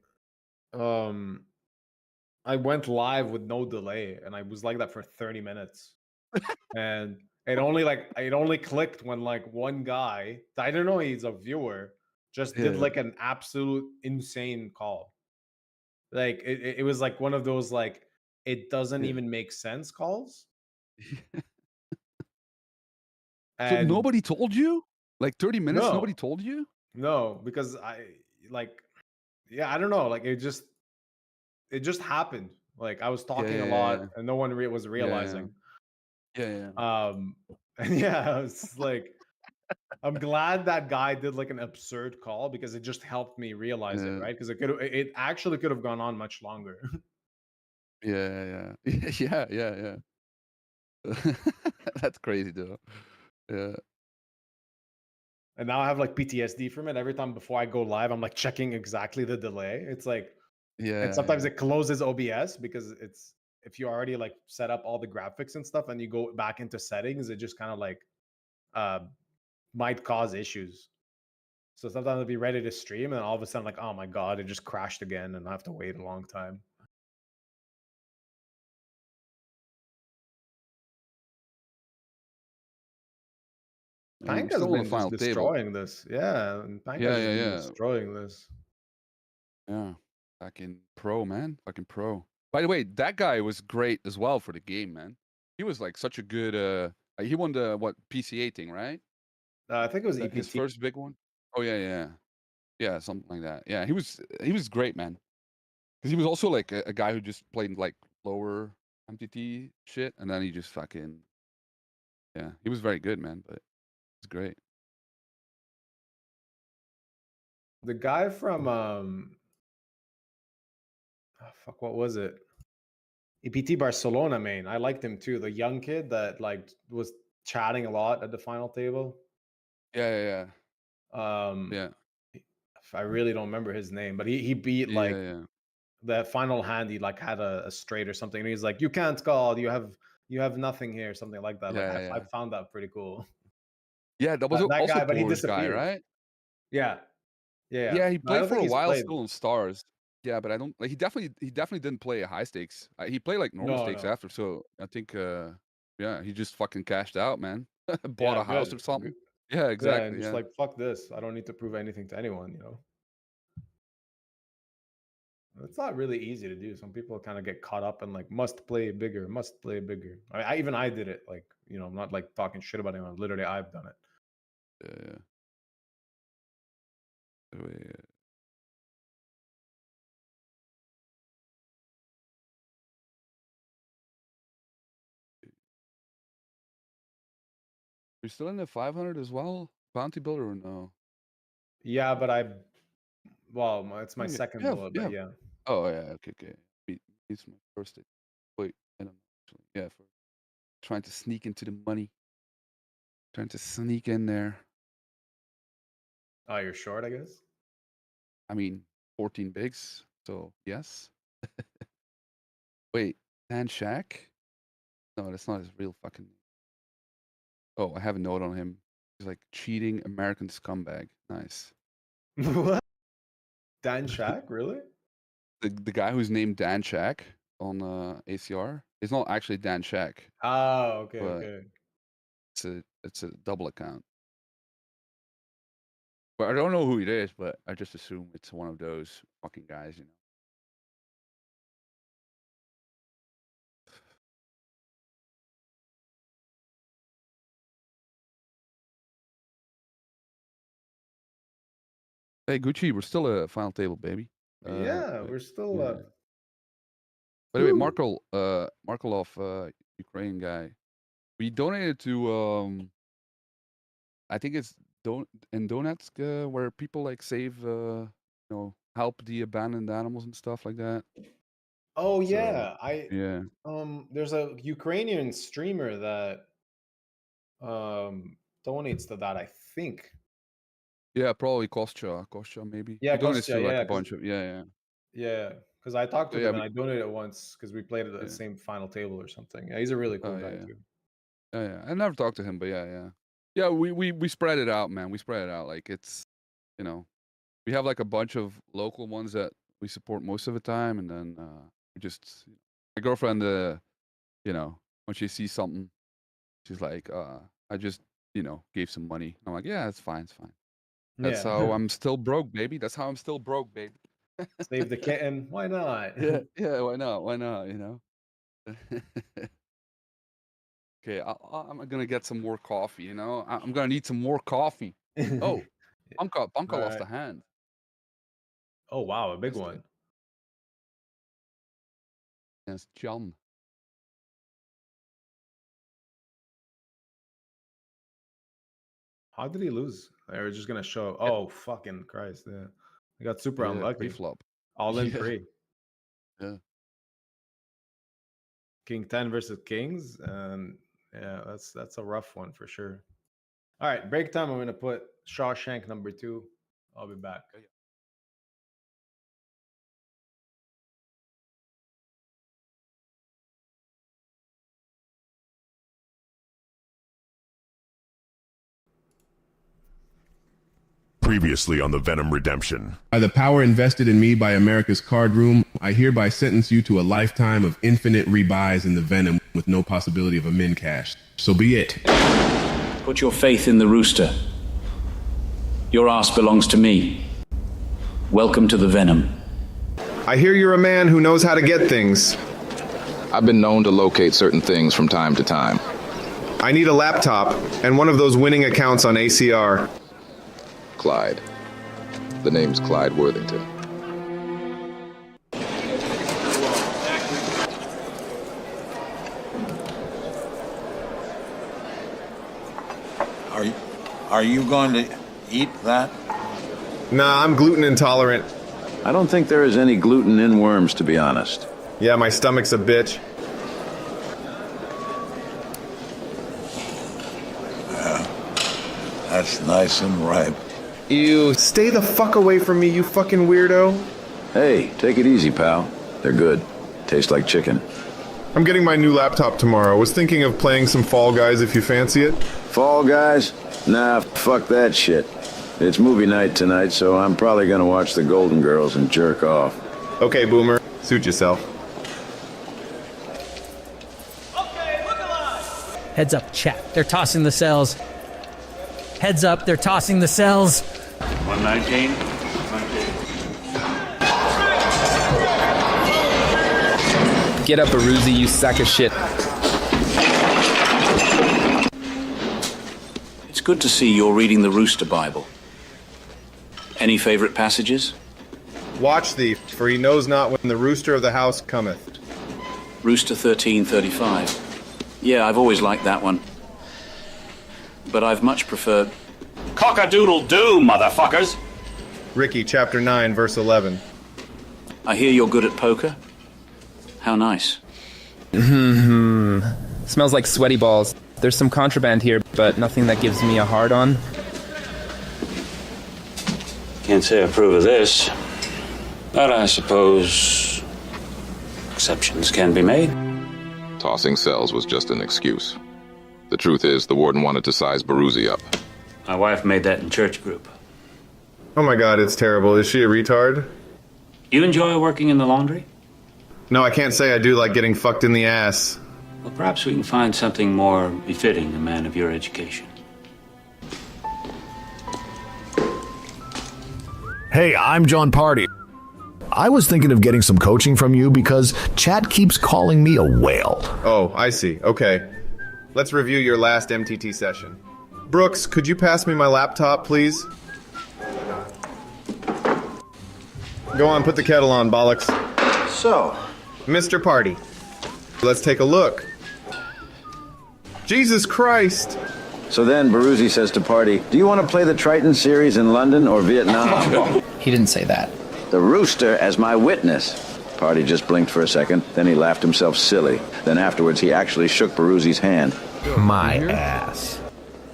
I went live with no delay, and I was like that for 30 minutes. And it only clicked when like one guy, I don't know, he's a viewer, just did Yeah. like an absolute insane call. Like it was like one of those like it doesn't Yeah. even make sense calls. So And nobody told you? Like 30 minutes, no, nobody told you? no, because I don't know, like it just happened. Like I was talking a lot, and no one was realizing. Yeah. And yeah, it's like I'm glad that guy did like an absurd call because it just helped me realize it, right? Because it actually could have gone on much longer. Yeah. Yeah. That's crazy though. Yeah. And now I have like PTSD from it. Every time before I go live, I'm like checking exactly the delay. It's like, Yeah. and sometimes it closes OBS because it's if you already like set up all the graphics and stuff and you go back into settings, it just kind of like might cause issues. So sometimes I'll be ready to stream and all of a sudden like, oh my God, it just crashed again and I have to wait a long time. I mean, Pank we're has still on been the just final table. destroying this. Yeah, and Pank has just been destroying this. Yeah, fucking pro, man. Fucking pro. By the way, that guy was great as well for the game, man. He was like such a good. He won the PCA thing, right? I think it was His EPT. first big one. Oh yeah, something like that. Yeah, he was great, man. Because he was also like a guy who just played like lower MTT shit, and then he just fucking he was very good, man. But it's great. The guy from fuck, what was it? EPT Barcelona, man. I liked him too. The young kid that like was chatting a lot at the final table. Yeah. Yeah. I really don't remember his name, but he beat like the final hand. He like had a straight or something. And he's like, "You can't call. You have nothing here," something like that. I found that pretty cool. Yeah, that was that also guy, but he Polish guy, disappeared. right? Yeah. Yeah, he No, I played don't for think a he's while played. still in stars. Yeah, but I don't like he definitely didn't play a high stakes. He played like normal stakes No. after, so I think he just fucking cashed out, man. Bought a house or something. Yeah, exactly. Yeah, and just like fuck this. I don't need to prove anything to anyone, you know. It's not really easy to do. Some people kind of get caught up in like must play bigger, must play bigger. Even I did it. Like, you know, I'm not like talking shit about anyone. Literally, I've done it. Yeah. You're still in the 500 as well, bounty builder or no? Yeah, but it's my second bullet, but yeah. Oh yeah, okay. It's my first. Wait, I don't know. Actually, yeah, for trying to sneak into the money. Trying to sneak in there. Oh, you're short, I guess? I mean, 14 bigs, so yes. Wait, Dan Shack? No, that's not his real fucking name. Oh, I have a note on him. He's like cheating American scumbag. Nice. What? Dan Shack, really? The guy who's named Dan Shack on ACR is not actually Dan Shack. Oh, okay. It's a double account. But I don't know who it is, but I just assume it's one of those fucking guys, you know. Hey Gucci, we're still a final table, baby. Yeah, we're still By the way, Markolov, Ukraine guy. We donated to I think it's in Donetsk where people like save help the abandoned animals and stuff like that. Oh yeah, yeah. There's a Ukrainian streamer that donates to that, I think. Yeah, probably Kostya maybe. Yeah, he donates Kostya, to like yeah, a bunch of Yeah, because I talked to Yeah, him and we- I donated once because we played at the same final table or something. Yeah, he's a really cool guy too. Yeah. I never talked to him, but yeah. We spread it out, man. We spread it out. Like it's, we have like a bunch of local ones that we support most of the time, and then we just my girlfriend, when she sees something, she's like, I just gave some money. I'm like, yeah, it's fine. That's how I'm still broke, baby. That's how I'm still broke, baby. Save the kitten. Why not? Yeah. Why not? Okay, I'm gonna get some more coffee. I'm gonna need some more coffee. Oh, Bunka lost a hand. Oh wow, a big one. Yes, John. How did he lose? They were just gonna show. Oh fucking Christ! Yeah, he got super unlucky. Pre-flop. All in pre. Yeah. King 10 versus kings, and yeah, that's a rough one for sure. All right, break time. I'm gonna put Shawshank number 2. I'll be back. Previously on the Venom Redemption. By the power invested in me by America's Card Room, I hereby sentence you to a lifetime of infinite rebuys in the Venom with no possibility of a min cash. So be it. Put your faith in the rooster. Your ass belongs to me. Welcome to the Venom. I hear you're a man who knows how to get things. I've been known to locate certain things from time to time. I need a laptop and one of those winning accounts on ACR. Clyde. The name's Clyde Worthington. Are you going to eat that? Nah, I'm gluten intolerant. I don't think there is any gluten in worms, to be honest. Yeah, my stomach's a bitch. That's nice and ripe. Ew, stay the fuck away from me, you fucking weirdo. Hey, take it easy, pal. They're good. Taste like chicken. I'm getting my new laptop tomorrow. Was thinking of playing some Fall Guys if you fancy it. Fall Guys? Nah, fuck that shit. It's movie night tonight, so I'm probably gonna watch the Golden Girls and jerk off. Okay, Boomer. Suit yourself. Heads up, chat. They're tossing the cells. Heads up, they're tossing the cells. 119. Get up, Aruzi, you sack of shit. It's good to see you're reading the Rooster Bible. Any favorite passages? Watch thee, for he knows not when the rooster of the house cometh. Rooster 13:35. Yeah, I've always liked that one. But I've much preferred... Cock-a-doodle-doo, motherfuckers! Ricky, chapter 9, verse 11. I hear you're good at poker. How nice. Smells like sweaty balls. There's some contraband here, but nothing that gives me a hard-on. Can't say I approve of this, but I suppose exceptions can be made. Tossing cells was just an excuse. The truth is, the warden wanted to size Baruzzi up. My wife made that in church group. Oh my god, it's terrible. Is she a retard? You enjoy working in the laundry? No, I can't say I do like getting fucked in the ass. Well, perhaps we can find something more befitting a man of your education. Hey, I'm John Party. I was thinking of getting some coaching from you because chat keeps calling me a whale. Oh, I see. Okay. Let's review your last MTT session. Brooks, could you pass me my laptop, please? Go on, put the kettle on, bollocks. So, Mr. Party, let's take a look. Jesus Christ! So then Baruzzi says to Party, do you want to play the Triton series in London or Vietnam? He didn't say that. The rooster as my witness. Party just blinked for a second, then he laughed himself silly. Then afterwards he actually shook Baruzzi's hand. My ass.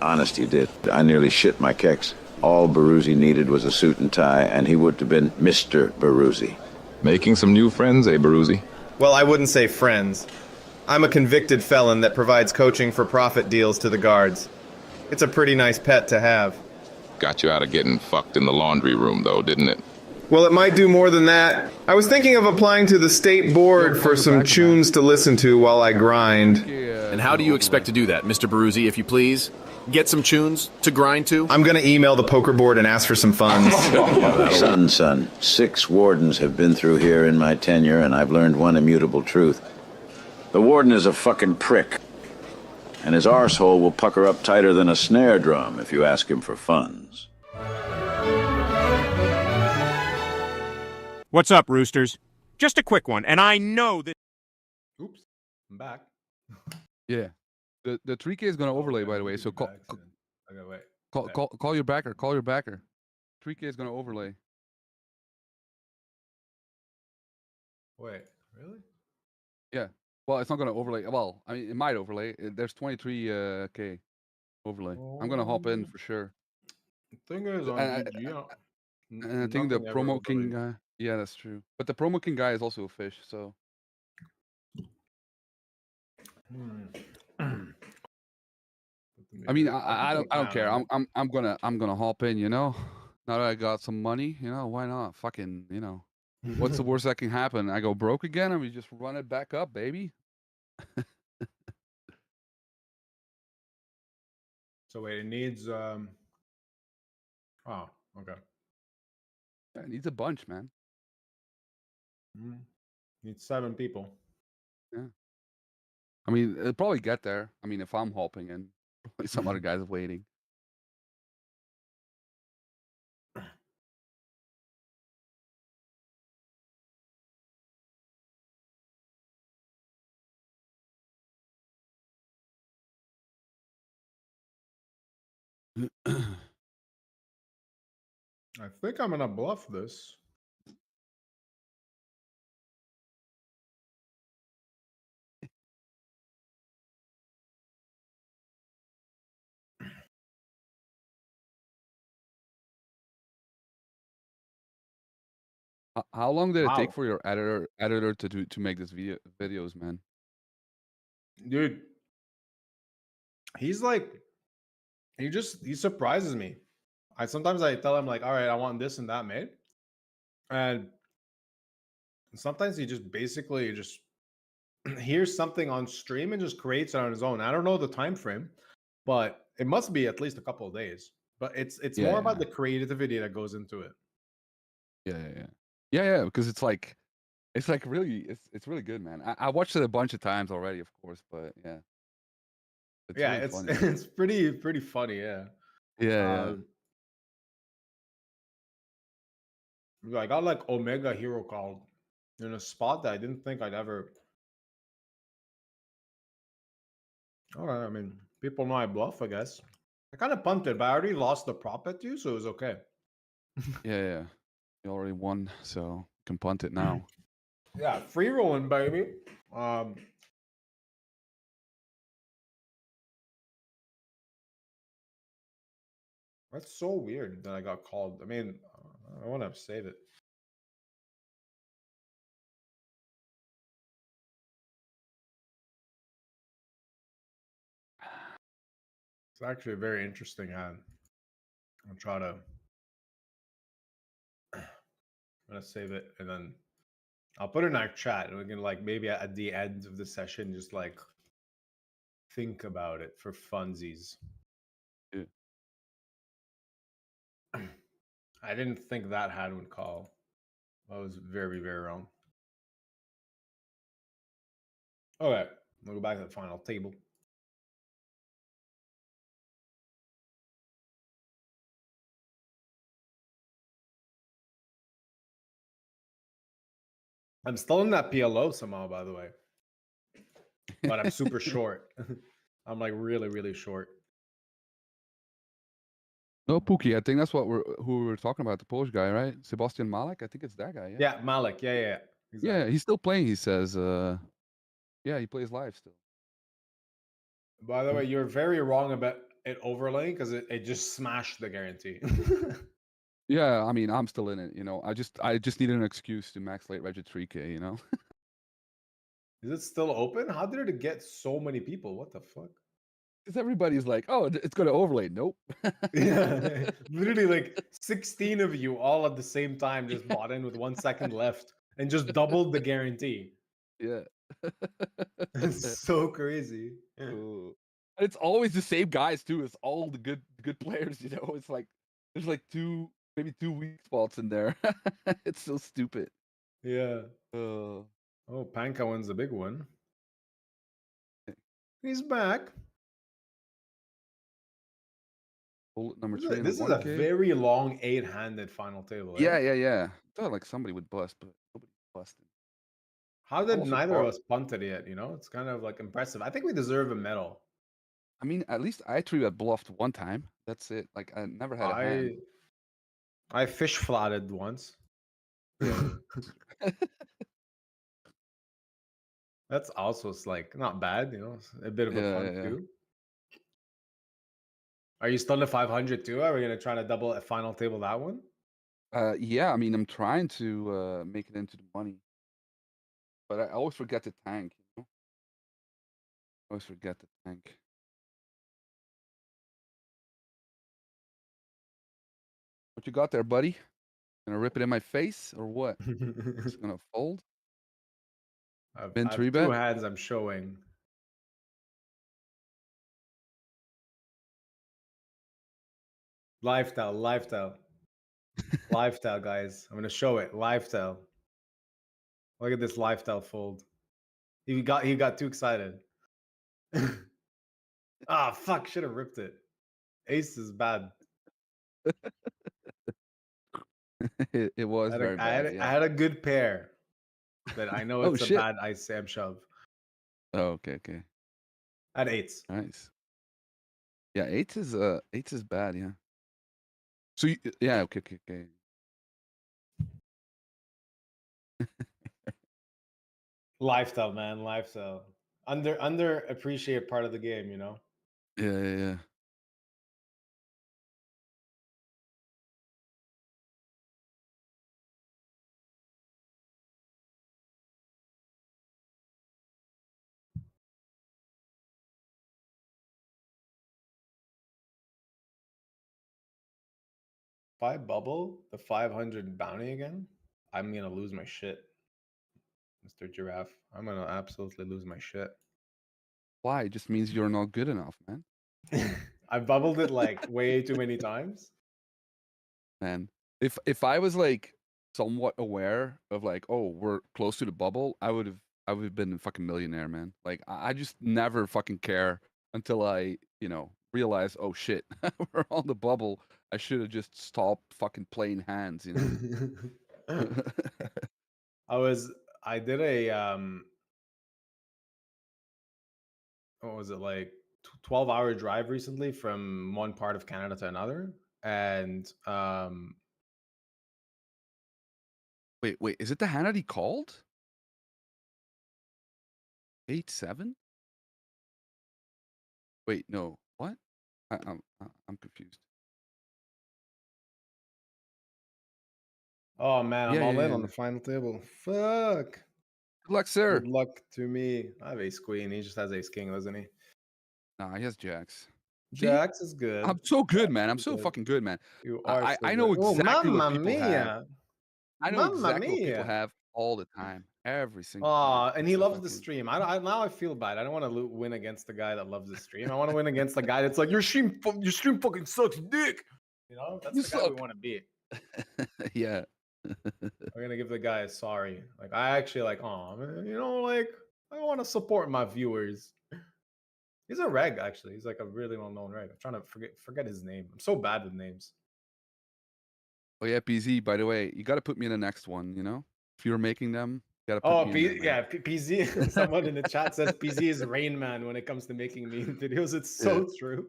Honest, you did. I nearly shit my kecks. All Baruzzi needed was a suit and tie, and he would have been Mr. Baruzzi. Making some new friends, eh, Baruzzi? Well, I wouldn't say friends. I'm a convicted felon that provides coaching for profit deals to the guards. It's a pretty nice pet to have. Got you out of getting fucked in the laundry room, though, didn't it? Well, it might do more than that. I was thinking of applying to the state board for some tunes to listen to while I grind. And how do you expect to do that, Mr. Baruzzi, if you please? Get some tunes to grind to? I'm gonna email the poker board and ask for some funds. Son, 6 wardens have been through here in my tenure, and I've learned one immutable truth. The warden is a fucking prick. And his arsehole will pucker up tighter than a snare drum if you ask him for funds. What's up, Roosters? Just a quick one, and I know that... Oops, I'm back. Yeah. The 3K is going to overlay, by the way, so call your backer. Call your backer. 3K is going to overlay. Wait, really? Yeah. Well, it's not going to overlay. Well, I mean, it might overlay. There's 23K overlay. I'm going to hop in for sure. The thing is, on GG, and I think the promo king guy. Yeah, that's true. But the promo king guy is also a fish, so. I mean, I don't care. I'm gonna hop in. You know, now that I got some money, you know, why not? Fucking, you know, what's the worst that can happen? I go broke again, and we just run it back up, baby. So wait, it needs oh, okay. Yeah, it needs a bunch, man. Need 7 people. Yeah. I mean, it'll probably get there. I mean, if I'm hopping in, probably some other guys waiting. I think I'm gonna bluff this. How long did it take Wow. for your editor to make this videos, man? Dude, he's like, he surprises me. Sometimes I tell him like, all right, I want this and that made, and sometimes he just basically just hears something on stream and just creates it on his own. I don't know the time frame, but it must be at least a couple of days. But it's Yeah, more about yeah. the creativity that goes into it. Yeah, because it's like really it's really good, man. I watched it a bunch of times already, of course, but yeah. It's Yeah, really it's funny. it's pretty funny, yeah. Yeah. I got like Omega Hero called in a spot that I didn't think I'd ever. All right, I mean, people know I bluff, I guess. I kind of punted, but I already lost the prop at you, so it was okay. Yeah. You already won, so you can punt it now. Yeah, free rolling, baby. That's so weird that I got called. I mean, I want to save it. It's actually a very interesting hand. I'll try to. I'm gonna save it and then I'll put it in our chat, and we can like maybe at the end of the session just like think about it for funsies. Yeah. I didn't think that hand would call. I was very, very wrong. Okay, we'll go back to the final table. I'm still in that PLO somehow, by the way. But I'm super short. I'm like really, really short. No, Pookie, I think that's who we were talking about, the Polish guy, right? Sebastian Malek? I think it's that guy, yeah? Yeah, Malik. Yeah. Exactly. Yeah, he's still playing, he says. Yeah, he plays live still. By the way, you're very wrong about it overlaying because it just smashed the guarantee. Yeah, I mean, I'm still in it, you know. I just need an excuse to max late reg at 3K, you know? Is it still open? How did it get so many people? What the fuck? Because everybody's like, oh, it's going to overlay. Nope. Yeah, literally like 16 of you all at the same time just bought in with 1 second left and just doubled the guarantee. Yeah. It's so crazy. It's always the same guys too. It's all the good players, you know. It's like there's like maybe two weak spots in there. It's so stupid. Yeah. Oh, Panka wins the big one. He's back. Bullet number 3 This is a very long 8-handed final table. Yeah. I thought like somebody would bust, but nobody busted. How did neither of us punted yet? You know, it's kind of like impressive. I think we deserve a medal. I mean, at least I 3-bet bluffed one time. That's it. Like I never had a hand. I fish flatted once. That's also like not bad, you know. It's a bit of a fun too. Are you still in the 500 too? Are we gonna try to double a final table that one? Yeah. I mean, I'm trying to make it into the money, but I always forget the tank. You know, I always forget the tank. What you got there, buddy? Gonna rip it in my face or what? It's gonna fold. I've 3 2 bet. hands I'm showing. Lifestyle, guys. I'm gonna show it. Lifestyle. Look at this lifestyle fold. He got too excited. Ah, fuck! Should have ripped it. Ace is bad. It was very bad. I had a good pair, but I know Oh, it's a shit. bad Ice Sam shove. Oh, okay. I had eights. Nice. Yeah, eights is bad. Yeah. So yeah, okay. Lifestyle, man, lifestyle. Under appreciated part of the game, you know. Yeah. 5 bubble, the 500 bounty again. I'm gonna lose my shit, Mr. Giraffe. I'm gonna absolutely lose my shit. Why? It just means you're not good enough, man. I bubbled it like way too many times. Man, if I was like somewhat aware of like, oh, we're close to the bubble, I would have been a fucking millionaire, man. Like I just never fucking care until I, realize, oh shit, we're on the bubble. I should have just stopped fucking playing hands, you know. I did a what was it, like 12-hour drive recently from one part of Canada to another, and wait, is it the hand that he called? 8-7? Wait, no, what? I'm confused. Oh man, I'm Yeah, all in yeah. on the final table. Fuck. Good luck, sir. Good luck to me. I have ace queen. He just has ace king, doesn't he? Nah, he has jacks. Jacks is good. I'm so good, man. I'm is so good. fucking good, man. You are. I know exactly what people mia. have. I know Mamma exactly what mia. people have all the time, every single Oh, time. and he loves the stream. Now I feel bad. I don't want to win against the guy that loves the stream. I want to win against the guy that's like, your stream fucking sucks dick. You know, that's the guy we want to beat. Yeah. We're gonna give the guy a sorry. Like, I actually like, oh man, like, I want to support my viewers. He's a reg, actually. He's like a really well-known reg. I'm trying to forget his name. I'm so bad with names. Oh yeah, PZ. By the way, you got to put me in the next one. You know, if you're making them, you got to put Oh, me in there, PZ. Someone in the chat says PZ is Rain Man when it comes to making meme videos. It's so true.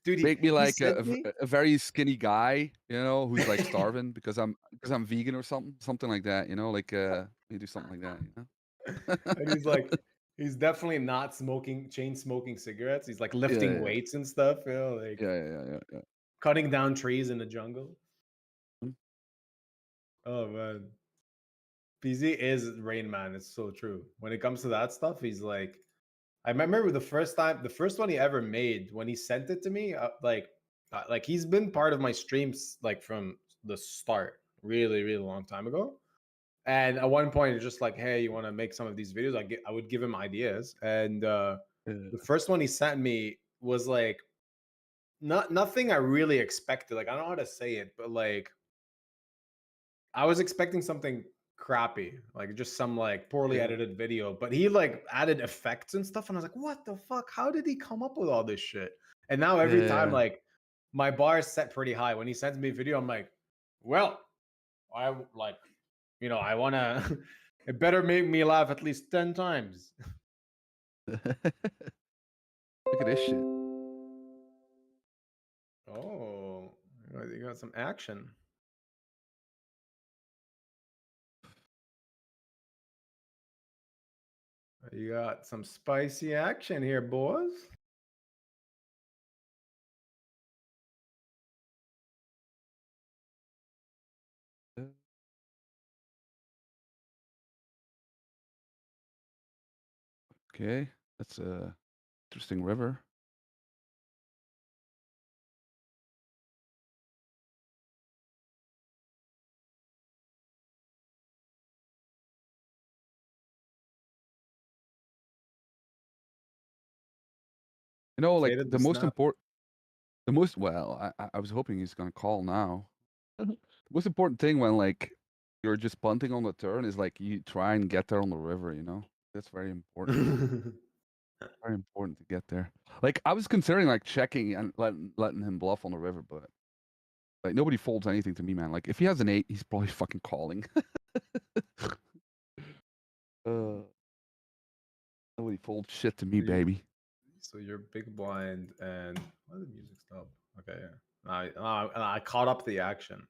Dude, make me like me... a very skinny guy, who's like starving because I'm vegan or something like that. You know, like you do something like that. You know, and he's like, he's definitely not chain smoking cigarettes. He's like lifting weights and stuff. You know, like yeah. Cutting down trees in the jungle. Mm-hmm. Oh man, PZ is Rain Man. It's so true. When it comes to that stuff, he's like, I remember the first one he ever made when he sent it to me. Like he's been part of my streams like from the start, really, really long time ago. And at one point, it's just like, hey, you want to make some of these videos? I would give him ideas. And the first one he sent me was like, nothing I really expected. Like, I don't know how to say it, but like, I was expecting something crappy, like just some like poorly edited video, but he like added effects and stuff, and I was like, what the fuck? How did he come up with all this shit? And now every time, like, my bar is set pretty high. When he sends me a video, I'm like, well, I like, I want to, it better make me laugh at least 10 times. Look at this shit. Oh, you got some action. You got some spicy action here, boys. Okay, that's a interesting river. Like the most important, well, I was hoping he's gonna call now. The most important thing when like you're just punting on the turn is like you try and get there on the river, you know? That's very important. Very important to get there. Like I was considering like checking and letting him bluff on the river, but like nobody folds anything to me, man. Like if he has an 8, he's probably fucking calling. Nobody folds shit to me, baby. So you're big blind, and why did the music stop? Okay, yeah. I caught up the action.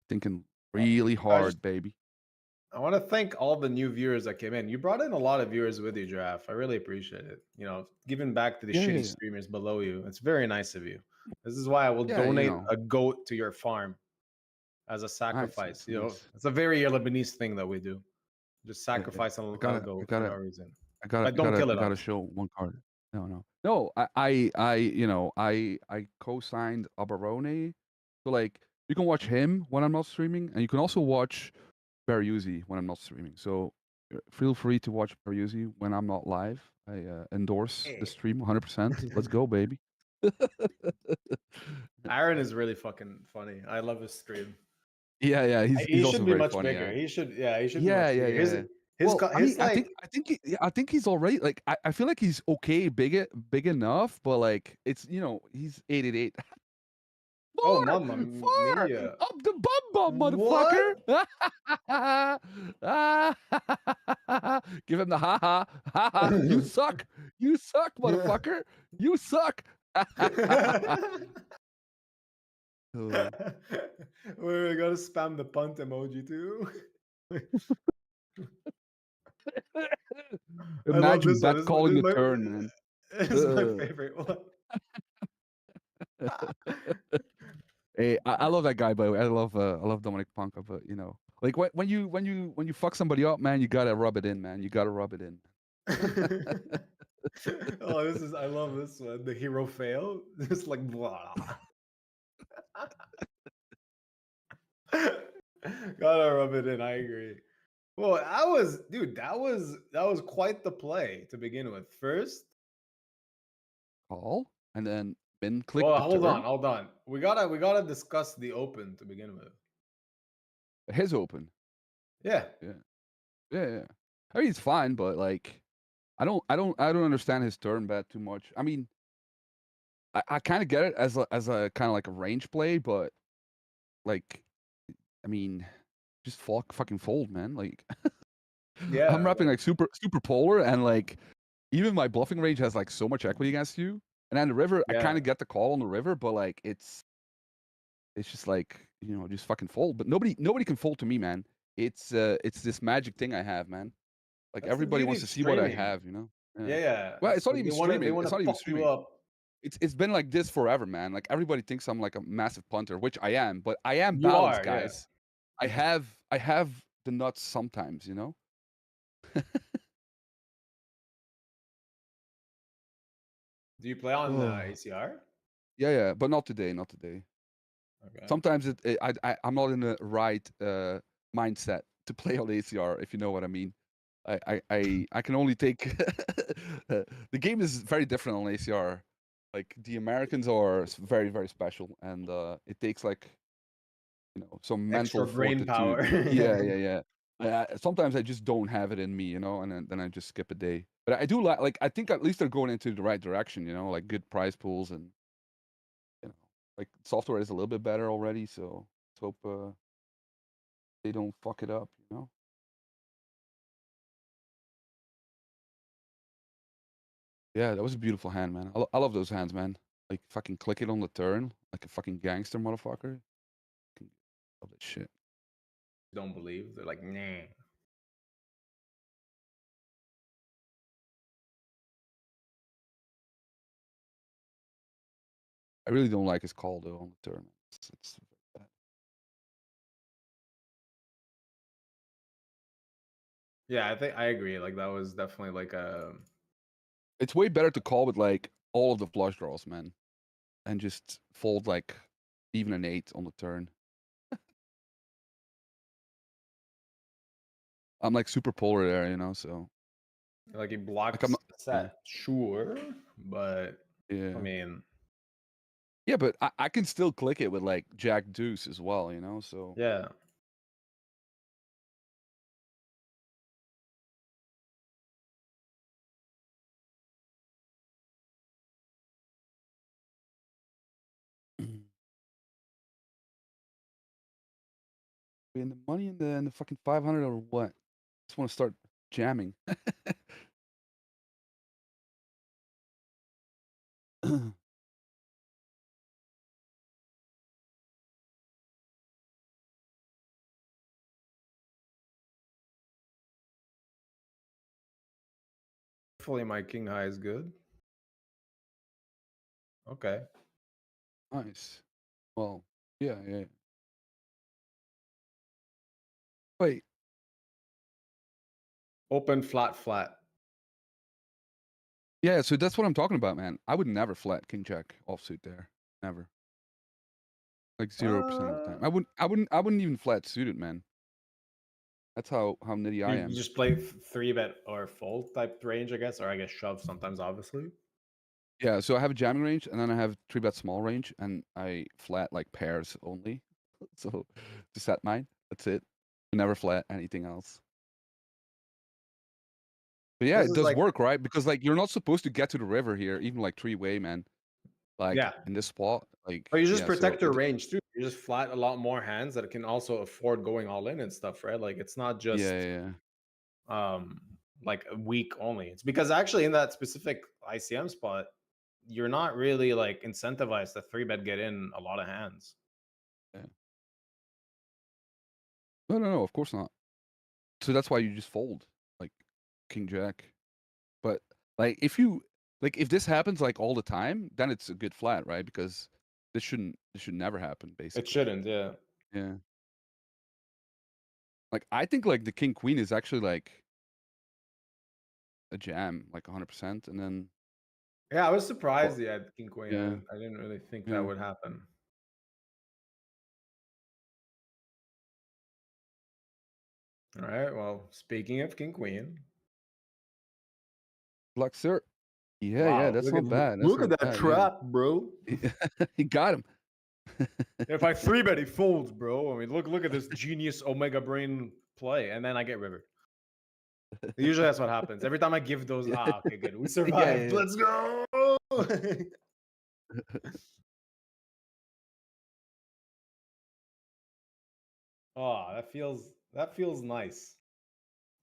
Thinking really hard, baby. I want to thank all the new viewers that came in. You brought in a lot of viewers with you, Giraffe. I really appreciate it. You know, giving back to the shitty streamers below you. It's very nice of you. This is why I will donate a goat to your farm as a sacrifice. You know, it's a very Lebanese thing that we do. Just sacrifice a goat for no reason. I gotta show one card. No. I co-signed Abarone. So like you can watch him when I'm not streaming, and you can also watch Beruzzi when I'm not streaming. So feel free to watch Beruzzi when I'm not live. I endorse the stream 100%. Let's go, baby. Aaron is really fucking funny. I love his stream. Yeah. He should be much bigger. He should be much bigger. I think he's already like I feel like he's okay, big enough, but like it's he's 888. Oh, mamma mia! Up the bum, motherfucker! Give him the ha. You suck, motherfucker. You suck. We gotta spam the punt emoji too. Imagine that calling the turn, man. It's my favorite one. Hey, I love that guy, by the way. I love Dominic Panka, but like when you fuck somebody up, man, you gotta rub it in, man. You gotta rub it in. I love this one. The hero fail. It's like blah. Gotta rub it in. I agree. Well, that was quite the play to begin with. First, call, and then Ben click. Well, hold on. We gotta discuss the open to begin with. His open. Yeah. I mean, it's fine, but like, I don't understand his turn bet too much. I mean, I kind of get it as a kind of like a range play, but like, I mean, just fucking fold, man. Like, yeah, I'm rapping like super polar, and like, even my bluffing range has like so much equity against you. And then the river, I kind of get the call on the river, but like, it's just like just fucking fold. But nobody can fold to me, man. It's this magic thing I have, man. Like everybody wants to see what I have, Yeah. Well, it's not even streaming. It's not even streaming. It's been like this forever, man. Like everybody thinks I'm like a massive punter, which I am, but I am balanced, guys. Yeah. I have the nuts sometimes, Do you play on ACR? Yeah, but not today. Okay. Sometimes I'm not in the right mindset to play on ACR, if you know what I mean. I can only take the game is very different on ACR. Like the Americans are very, very special, and it takes like some mental extra brain power. Yeah. Sometimes I just don't have it in me, and then I just skip a day. But I do like I think at least they're going into the right direction, like good prize pools, and like software is a little bit better already. So let's hope they don't fuck it up, Yeah, that was a beautiful hand, man. I love those hands, man. Like fucking click it on the turn, like a fucking gangster motherfucker. Love that shit. Don't believe. They're like, nah. I really don't like his call though on the turn. It's bad. Yeah, I think I agree. Like that was definitely like a. It's way better to call with like all of the flush draws, man, and just fold like even an 8 on the turn. I'm like super polar there, so Like he blocks I'm the set, sure, but yeah. I mean, yeah, but I can still click it with like Jack Deuce as well, you know. So yeah. in the money in the fucking 500 or what? Just want to start jamming. Hopefully my king high is good. Okay. Nice. Well, yeah, yeah. Wait. Open flat flat. Yeah, so that's what I'm talking about, man. I would never flat king jack offsuit there. Never. Like 0% of the time. I wouldn't even flat suit it, man. That's how nitty I am. You just play 3-bet or fold type range, I guess, or I guess shove sometimes, obviously. Yeah, so I have a jamming range, and then I have 3-bet small range, and I flat like pairs only. So to set mine, that's it. Never flat anything else. But yeah, This it is does like- work, right? Because like you're not supposed to get to the river here, even like 3-way, man. Like Yeah. in this spot, like. But you just yeah, protect so your range too. You just flat a lot more hands that can also afford going all in and stuff, right? Like it's not just yeah. like a week only. It's because actually in that specific ICM spot, you're not really like incentivized to 3-bet get in a lot of hands. Yeah. No, of course not. So that's why you just fold like king jack. But like if this happens like all the time, then it's a good flat, right? Because this should never happen, basically. It shouldn't, yeah. Yeah. Like I think like the king queen is actually like a jam, like 100%, and then Yeah, I was surprised he had king queen. Yeah. I didn't really think Yeah. that would happen. All right. Well, speaking of king queen, luck, sir. Yeah, wow, that's look not at, bad. Look at that trap, bro. He got him. If I 3-bet, he folds, bro. I mean, look at this genius Omega Brain play, and then I get rivered. Usually that's what happens. Every time I give those, okay, good. We survived. Yeah. Let's go. Oh, that feels nice.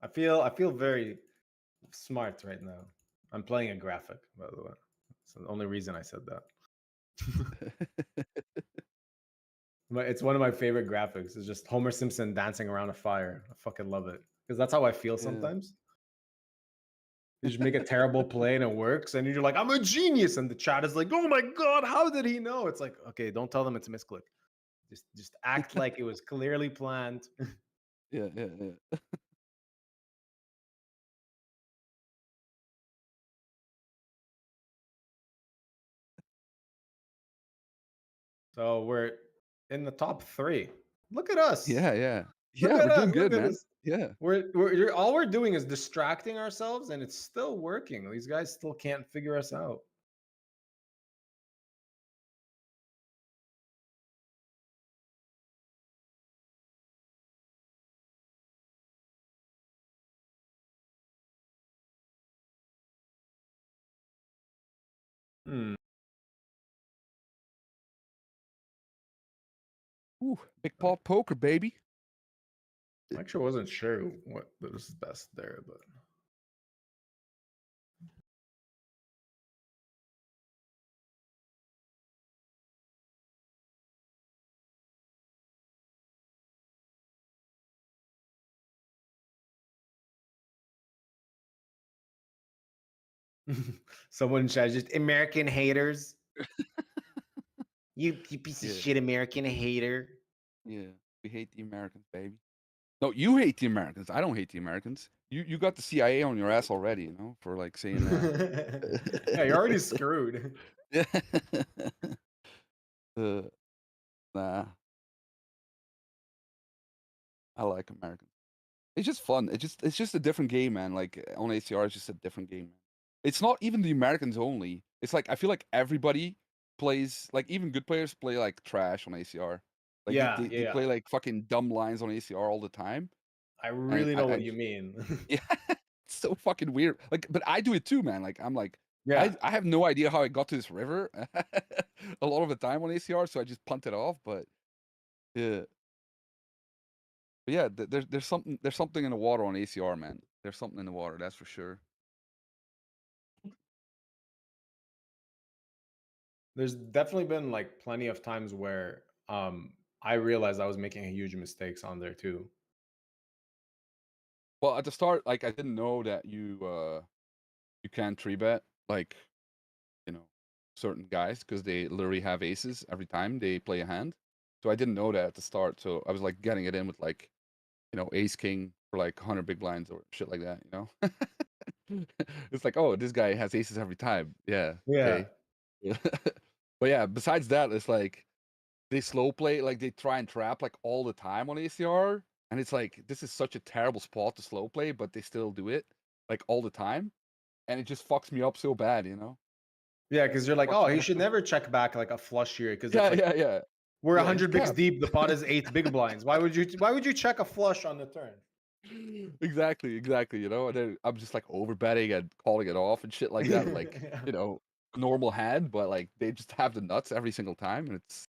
I feel very smart right now. I'm playing a graphic, by the way. It's the only reason I said that. But it's one of my favorite graphics. It's just Homer Simpson dancing around a fire. I fucking love it. Because that's how I feel sometimes. You just make a terrible play and it works, and you're like, I'm a genius. And the chat is like, oh my god, how did he know? It's like, okay, don't tell them it's a misclick. Just act like it was clearly planned. Yeah. So we're in the top 3. Look at us. Yeah, Look we're at us. doing good, Look at man. us. Yeah. All we're doing is distracting ourselves, and it's still working. These guys still can't figure us out. Ooh, big pop poker, baby. I actually wasn't sure what was best there, but someone in chat just American haters. You piece of shit American hater. Yeah, we hate the Americans, baby. No, you hate the Americans. I don't hate the Americans. You got the CIA on your ass already, you know, for like saying that. Yeah, you're already screwed. Nah. I like Americans. It's just fun. It's just a different game, man. Like on ACR, it's just a different game. It's not even the Americans only. It's like I feel like everybody plays, like even good players play like trash on ACR. Like they play like fucking dumb lines on ACR all the time. I really know what you mean. Yeah, it's so fucking weird. Like, but I do it too, man. Like I'm like, yeah, I have no idea how I got to this river a lot of the time on ACR, so I just punt it off. But yeah. But yeah, there's something in the water on ACR, man. There's something in the water, that's for sure. There's definitely been like plenty of times where I realized I was making huge mistakes on there too. Well, at the start, like I didn't know that you can 3-bet like, you know, certain guys because they literally have aces every time they play a hand. So I didn't know that at the start. So I was like getting it in with like, you know, ace king for like 100 big blinds or shit like that, you know. It's like, oh, this guy has aces every time. Yeah. Yeah. Okay. But yeah, besides that, it's like they slow play, like they try and trap like all the time on ACR, and it's like this is such a terrible spot to slow play, but they still do it like all the time, and it just fucks me up so bad, you know. Yeah, because you're like, oh, he should never check back like a flush here because Yeah, like, yeah. We're Yeah, 100 just bigs cap. deep. The pot is 8 big blinds. Why would you check a flush on the turn? Exactly, you know. And then I'm just like over betting and calling it off and shit like that, like you know, normal hand, but like they just have the nuts every single time, and it's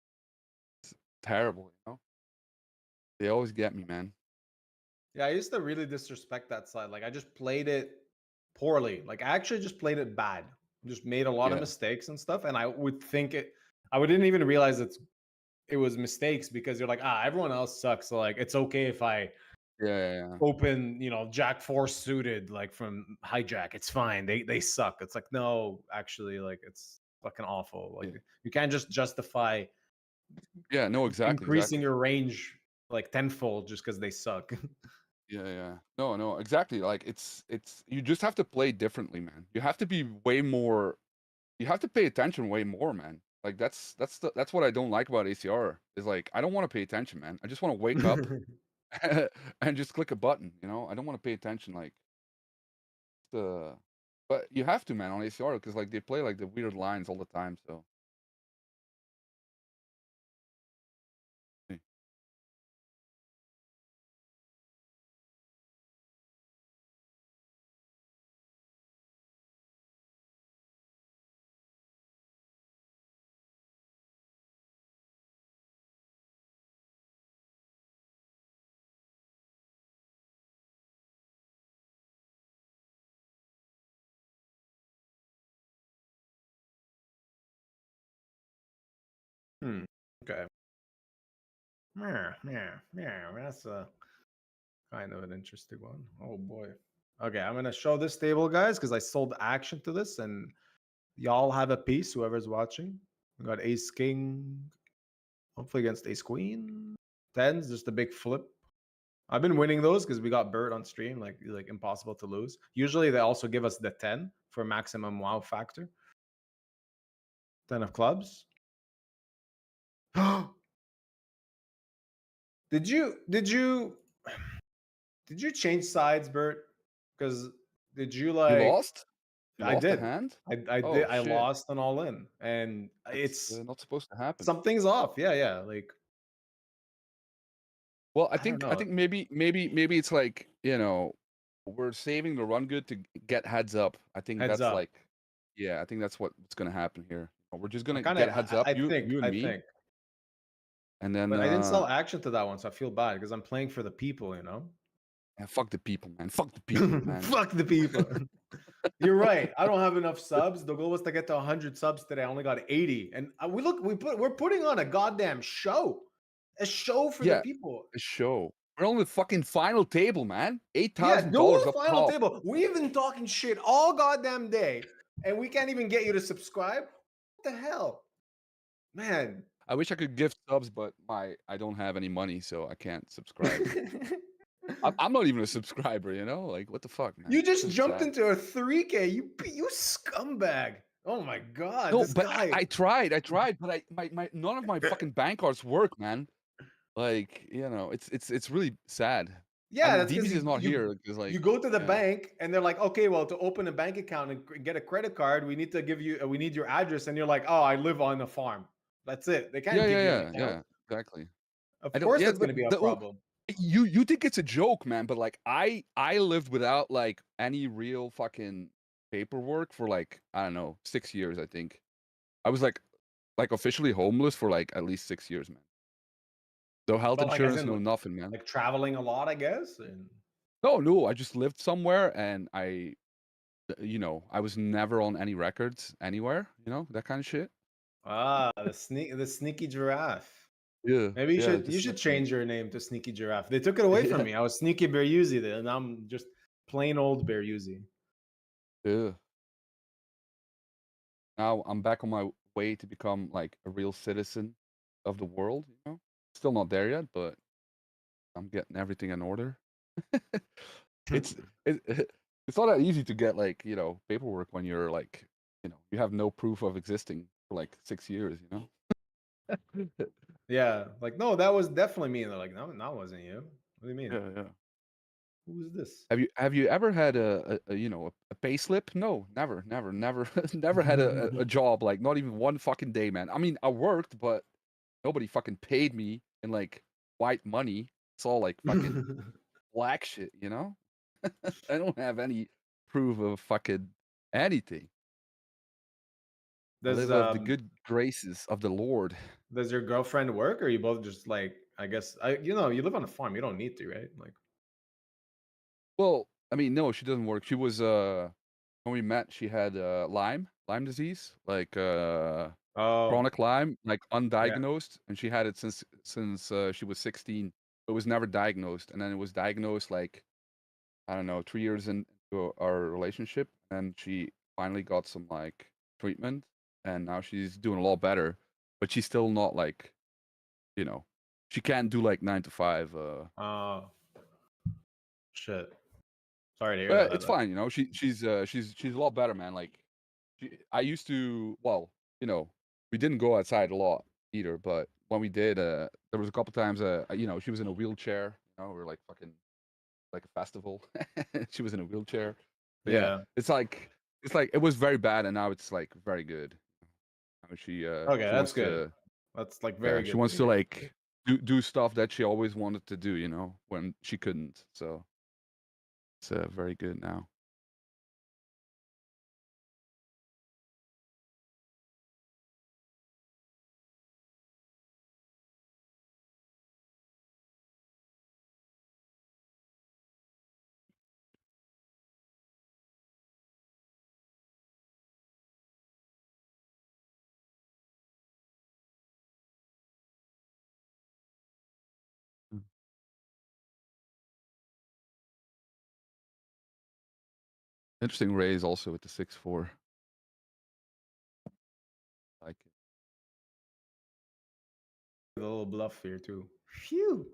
terrible, you know. They always get me, man. Yeah, I used to really disrespect that side. Like I just played it poorly. Like I actually just played it bad. Just made a lot of Yeah. mistakes and stuff. And I would think I didn't even realize it was mistakes because you're like, everyone else sucks. So like it's okay if I Yeah. open, Jack 4 suited like from hijack. It's fine. They suck. It's like, no, actually, like it's fucking awful. Like you can't just justify Yeah, no, exactly. increasing your range like tenfold just because they suck. Yeah. No, exactly. Like it's you just have to play differently, man. You have to be way more. You have to pay attention way more, man. Like that's what I don't like about ACR is like I don't want to pay attention, man. I just want to wake up and just click a button. You know, I don't want to pay attention. Like but you have to, man, on ACR because like they play like the weird lines all the time. So. Okay. Yeah. That's a kind of an interesting one. Oh boy. Okay, I'm gonna show this table, guys, because I sold action to this, and y'all have a piece. Whoever's watching, we got Ace King, hopefully against Ace Queen. Tens, just a big flip. I've been winning those because we got Bert on stream, like impossible to lose. Usually they also give us the 10 for maximum wow factor. 10 of clubs. Did you change sides, Bert? Because did you like? You lost? I lost did. a hand? I Oh, did. I shit. lost an all in, and It's not supposed to happen. something's off. Yeah. Like, well, I don't think know. maybe it's like, you know, we're saving the run good to get heads up. I think Heads that's up. like, yeah, I think that's what's gonna happen here. We're just gonna Kinda, get heads up, you and me, think. and then But I didn't sell action to that one, so I feel bad because I'm playing for the people, yeah, fuck the people, man. Fuck the people, man. Fuck the people. You're right. I don't have enough subs. The goal was to get to 100 subs today. I only got 80, and we're putting on a goddamn show, a show for the people. A show. We're on the fucking final table, man. Yeah, $8,000 do a up final top. table. We've been talking shit all goddamn day, and we can't even get you to subscribe. What the hell, man? I wish I could gift subs, but I don't have any money, so I can't subscribe. I'm not even a subscriber, you know? Like, what the fuck, man? You just This is jumped sad. into a 3K. You scumbag. Oh my god. No, this but guy. I tried, but my none of my fucking bank cards work, man. Like, you know, it's really sad. Yeah, And that's because DBZ is not here because like you go to the yeah. bank and they're like, okay, well, to open a bank account and get a credit card, we need to give you, we need your address, and you're like, oh, I live on a farm. That's it. They can't give you an account. Yeah, exactly. Of course, that's going to be a but, problem. You think it's a joke, man? But like I lived without like any real fucking paperwork for like I don't know 6 years. I think I was like officially homeless for like at least 6 years, man. No health But, like, as insurance, in, no nothing, man. Like traveling a lot, I guess. And No, I just lived somewhere and I was never on any records anywhere, that kind of shit. the sneaky giraffe. Yeah. Maybe you should like, change your name to Sneaky Giraffe. They took it away from me. I was Sneaky Beryuzi then, and I'm just plain old Beryuzi. Yeah. Now I'm back on my way to become like a real citizen of the world, Still not there yet, but I'm getting everything in order. It's not that easy to get like, paperwork when you're like, you have no proof of existing for like 6 years, Yeah, like no, that was definitely me. And they're like, no, that wasn't you. What do you mean? Yeah. Who is this? Have you ever had a pay slip? No, never, never had a job, like not even one fucking day, man. I mean, I worked, but nobody fucking paid me in like white money. It's all like fucking black shit, I don't have any proof of fucking anything. I live of the good graces of the Lord. Does your girlfriend work, or you both just like? I guess you live on a farm. You don't need to, right? Like, well, I mean, no, she doesn't work. She was when we met, she had Lyme disease, like chronic Lyme, like undiagnosed, and she had it since she was 16. It was never diagnosed, and then it was diagnosed like I don't know 3 years into our relationship, and she finally got some like treatment, and now she's doing a lot better, but she's still not like, she can't do like 9 to 5. Shit. Sorry to hear that. It's fine, she's a lot better, man. Like, I used to, well, we didn't go outside a lot either, but when we did, there was a couple times, she was in a wheelchair. We were like fucking like a festival. She was in a wheelchair. But yeah, it's like it was very bad, and now it's like very good. She okay, that's good. That's like very good. She wants to like do stuff that she always wanted to do, when she couldn't. So it's very good now. Interesting raise also with the 6-4. Like it. A little bluff here too. Phew.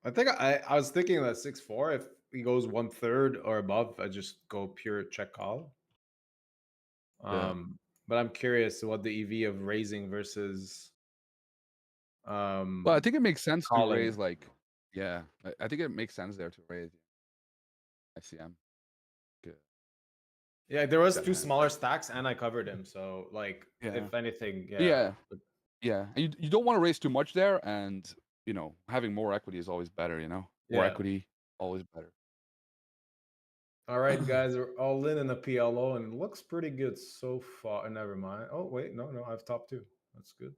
I think I was thinking that 6-4. If he goes 1/3 or above, I just go pure check call. But I'm curious what the EV of raising versus. Well, I think it makes sense to raise like, I think it makes sense there to raise. ICM. Good. Yeah, there was 2 smaller stacks, and I covered him. So like, if anything, Yeah. And you don't want to raise too much there, and having more equity is always better. More equity always better. All right, guys, we're all in the PLO, and it looks pretty good so far. Never mind. Oh wait, no, I have top 2. That's good.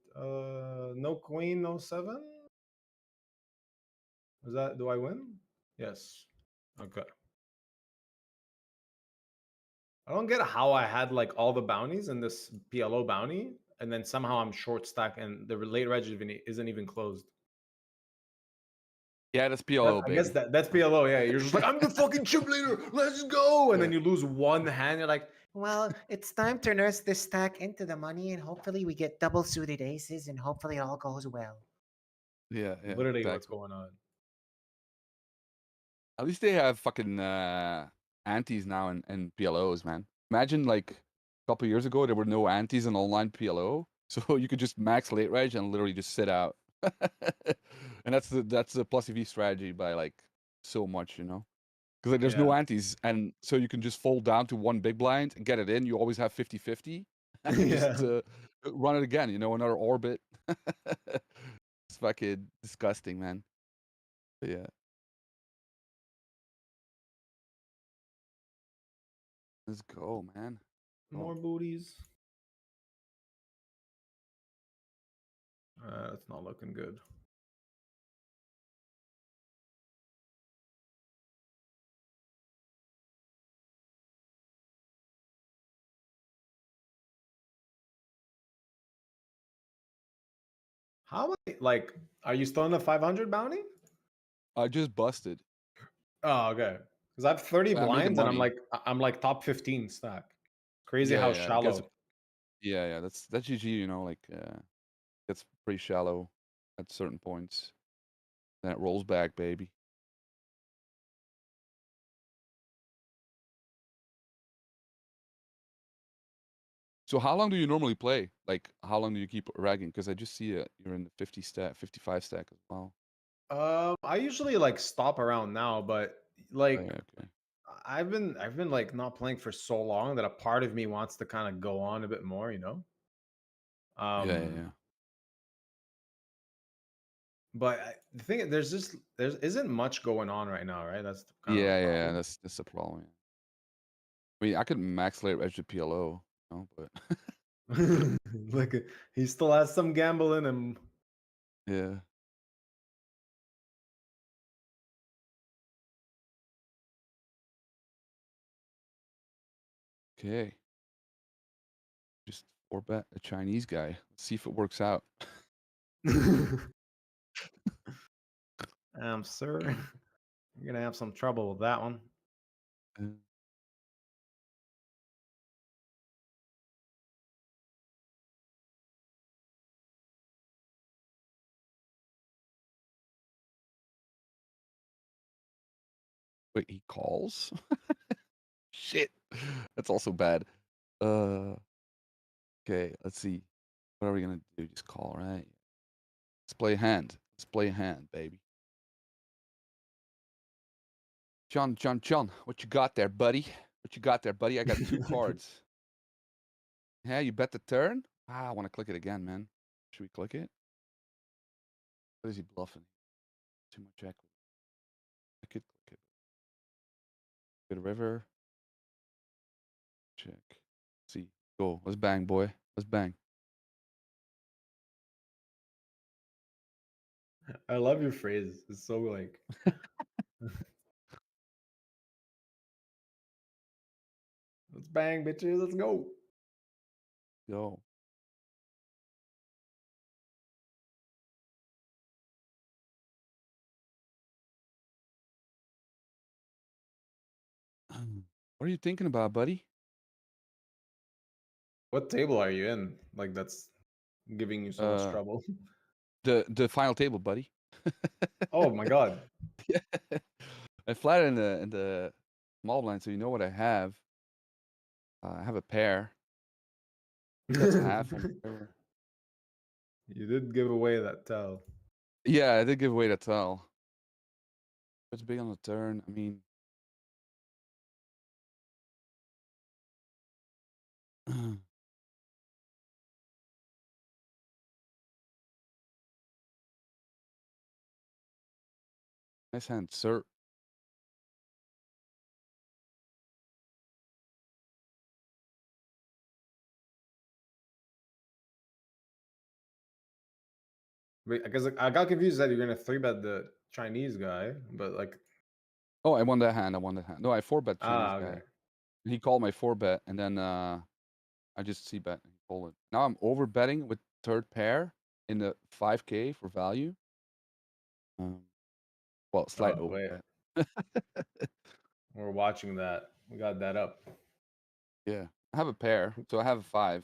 No queen, no 7. Is that? Do I win? Yes. Okay. I don't get how I had like all the bounties in this PLO bounty, and then somehow I'm short stack, and the late reg isn't even closed. Yeah, that's PLO, I guess that's PLO. Yeah, you're just like, I'm the fucking chip leader. Let's go, and then you lose one hand. You're like, well, it's time to nurse this stack into the money, and hopefully we get double suited aces, and hopefully it all goes well. Yeah. Literally, what's going on? At least they have fucking antes now and PLOs, man. Imagine like a couple years ago there were no antes in online PLO, so you could just max late reg and literally just sit out And that's the plus EV strategy by like so much, you know, because like there's no antes, and so you can just fold down to one big blind and get it in. You always have 50-50, and then just run it again, you know, another orbit. It's fucking disgusting, man. But yeah. Let's go, man. More booties. That's not looking good. How many, like, are you still in the 500 bounty? I just busted. Oh, okay. Because I have 30 I made the blinds and money. I'm like top 15 stack. Crazy Yeah, how yeah, shallow. because yeah, that's GG, you know, like it's pretty shallow at certain points. Then it rolls back, baby. So how long do you normally play? Like, how long do you keep ragging? Because I just see it. You're in the 50 stack, 55 stack as well. I usually like stop around now, but like Okay. I've been like not playing for so long that a part of me wants to kind of go on a bit more, you know? Yeah. But the thing, there isn't much going on right now, right? That's kind of the Yeah, problem. that's the problem. Yeah. I mean, I could max layer edge the PLO, you know, but Look, he still has some gamble in him. yeah. Okay. Just 4-bet a Chinese guy. Let's see if it works out. Sir, you're gonna have some trouble with that one. Wait, he calls? Shit. That's also bad. Okay, let's see. What are we gonna do? Just call, right? Let's play a hand. Let's play a hand, baby. John, what you got there, buddy? What you got there, buddy? I got 2 cards. Yeah, you bet the turn? Ah, I want to click it again, man. Should we click it? What is he bluffing? Too much equity. I could click it. Good river. Check. Let's see. Go. Let's bang, boy. Let's bang. I love your phrase. It's so like. Let's bang, bitches. Let's go. Go. What are you thinking about, buddy? What table are you in? Like that's giving you so much trouble. The final table, buddy. Oh my god. Yeah. I flat in the small blind, so you know what I have. I have a pair. That's half. You did give away that tell. Yeah, I did give away the tell. It's big on the turn. I mean, nice hand, sir. Wait, because I got confused that you're gonna 3-bet the Chinese guy, but like. Oh, I won that hand. No, I 4-bet Chinese Okay. guy. He called my 4-bet, and then I just c-bet and call it. Now I'm over betting with third pair in the 5K for value. Well, slight over bet. We're watching that. We got that up. Yeah, I have a pair, so I have a 5.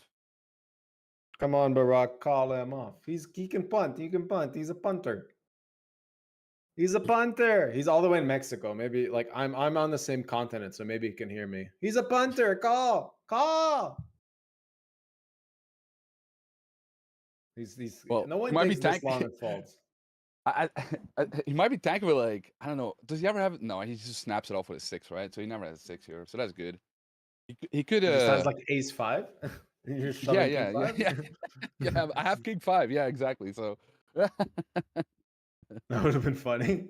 Come on, Barack, call him off. He can punt. He can punt. He's a punter. He's a punter. He's all the way in Mexico. Maybe like I'm on the same continent, so maybe he can hear me. He's a punter. Call. Well, no one he might be takes this tank. long and folds. He might be tanking with like I don't know. Does he ever have? No, he just snaps it off with a 6, right? So he never has a 6 here. So that's good. He could. He just has like ace 5. You're Yeah, shoving king 5? yeah. I have king 5. Yeah, exactly. So that would have been funny.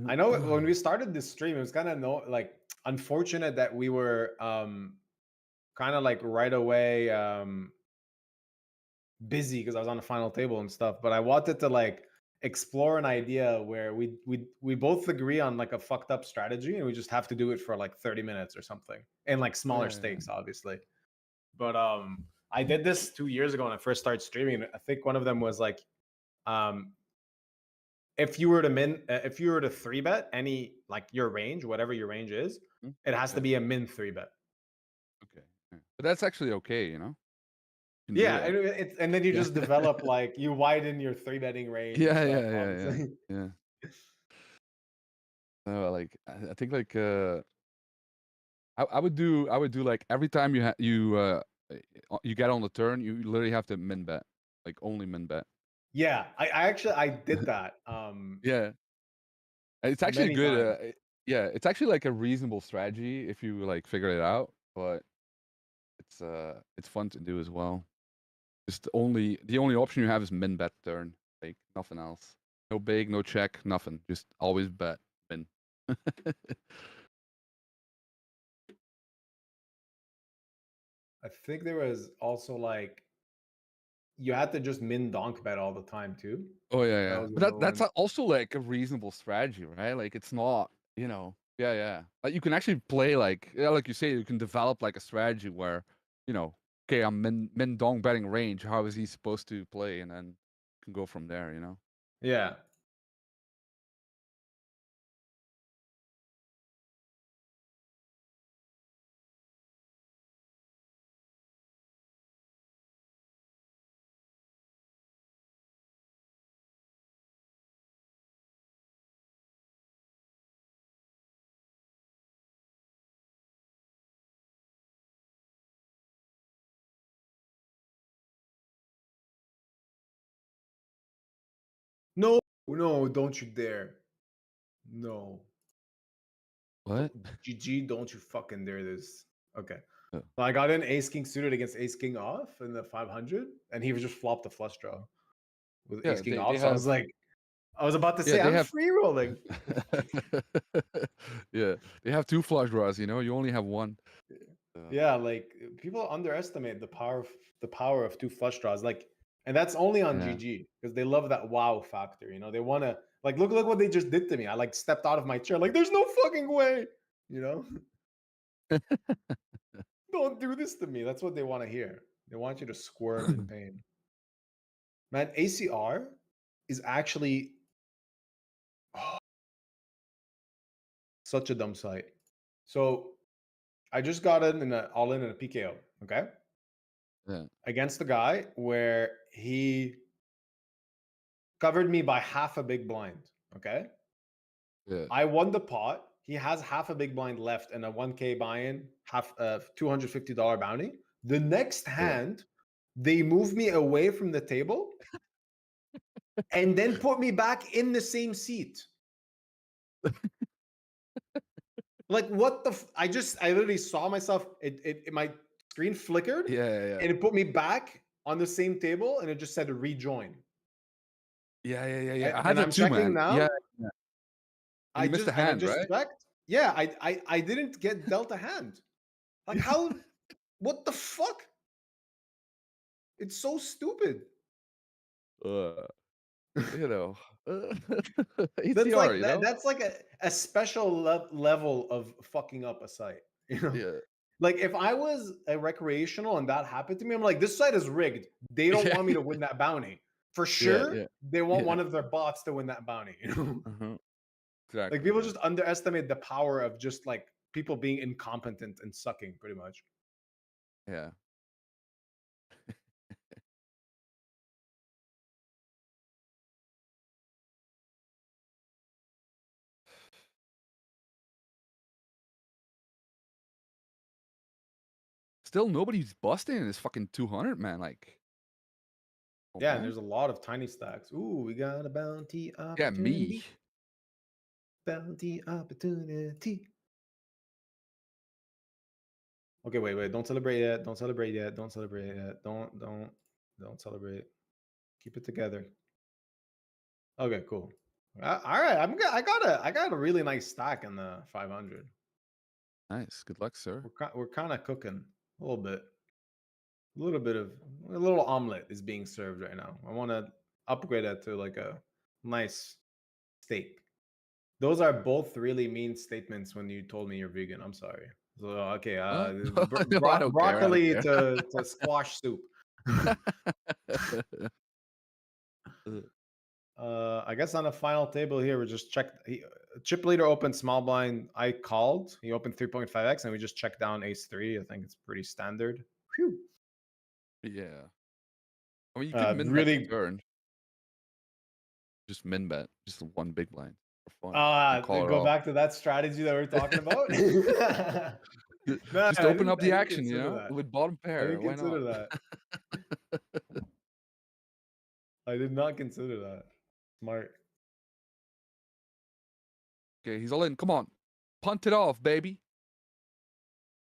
I know when we started this stream, it was kind of unfortunate that we were kind of like right away busy because I was on the final table and stuff. But I wanted to like explore an idea where we both agree on like a fucked up strategy, and we just have to do it for like 30 minutes or something, and like smaller stakes, obviously. But I did this 2 years ago when I first started streaming. I think one of them was like, if you were to 3-bet any like your range, whatever your range is, it has to be a min 3-bet. Okay, but that's actually okay, you know. Yeah, and then you just develop like you widen your 3-betting range. Yeah. Like I think like I would do like every time you get on the turn, you literally have to min bet, like only min bet. Yeah, I did that. Yeah, it's actually good. Yeah, it's actually like a reasonable strategy if you like figure it out, but it's fun to do as well. Just the only option you have is min bet turn, like nothing else. No big, no check, nothing. Just always bet min. I think there was also like you had to just min donk bet all the time too. Oh yeah. But that's also like a reasonable strategy, right? Like it's not, you know. Yeah. Like you can actually play like you say, you can develop like a strategy where, you know, okay, I'm min dong betting range. How is he supposed to play? And then you can go from there, you know. Yeah. No, don't you dare. No. What? GG, don't you fucking dare this. Okay. So I got in ace king suited against ace king off in the 500, and he just flopped the flush draw with ace king off. So I was like, I was about to say, I'm free rolling. Yeah, they have 2 flush draws, you know, you only have 1. Yeah, like people underestimate the power of 2 flush draws. Like, and that's only on GG because they love that wow factor. You know, they want to like look what they just did to me. I like stepped out of my chair. Like, there's no fucking way. You know, don't do this to me. That's what they want to hear. They want you to squirm in pain. Man, ACR is actually such a dumb site. So I just got in all in a PKO. Okay. Yeah. Against the guy where he covered me by half a big blind. Okay. Yeah. I won the pot. He has half a big blind left and a 1K buy-in, half a $250 bounty. The next hand, they move me away from the table and then put me back in the same seat. Like what the? I literally saw myself. My screen flickered. Yeah. And it put me back on the same table, and it just said rejoin. Yeah. I had and that I'm too, checking man. now. Yeah. You missed a hand, right? Checked. Yeah, I didn't get dealt a hand. Like how? What the fuck? It's so stupid. You know, That's ACR, like you know? that's like a special level of fucking up a site. You know? Yeah. Like if I was a recreational and that happened to me, I'm like, this site is rigged. They don't want me to win that bounty. For sure, they want one of their bots to win that bounty. You know? Exactly. Like people just underestimate the power of just like people being incompetent and sucking, pretty much. Yeah. still nobody's busting in this fucking 200, man. Like, yeah, man. And there's a lot of tiny stacks. Ooh, we got a bounty opportunity. Yeah, me. Bounty opportunity. Okay, wait. Don't celebrate yet. Don't celebrate yet. Don't celebrate yet. Don't celebrate. Keep it together. Okay, cool. All right, I got a really nice stack in the 500. Nice. Good luck, sir. We're kind of cooking a little bit. A little omelet is being served right now. I want to upgrade that to like a nice steak. Those are both really mean statements when you told me you're vegan. I'm sorry. So okay, broccoli to squash soup. I guess on the final table here, we just checked. Chip leader opened small blind. I called. He opened 3.5x, and we just checked down ace 3. I think it's pretty standard. Whew. Yeah. I mean, you can min really bet the turn. Just min bet, just one big blind for fun. Go back to that strategy that we were talking about. Just open up the action, you know, with bottom pair. I didn't consider that. I did not consider that. Smart. Okay, he's all in. Come on, punt it off, baby.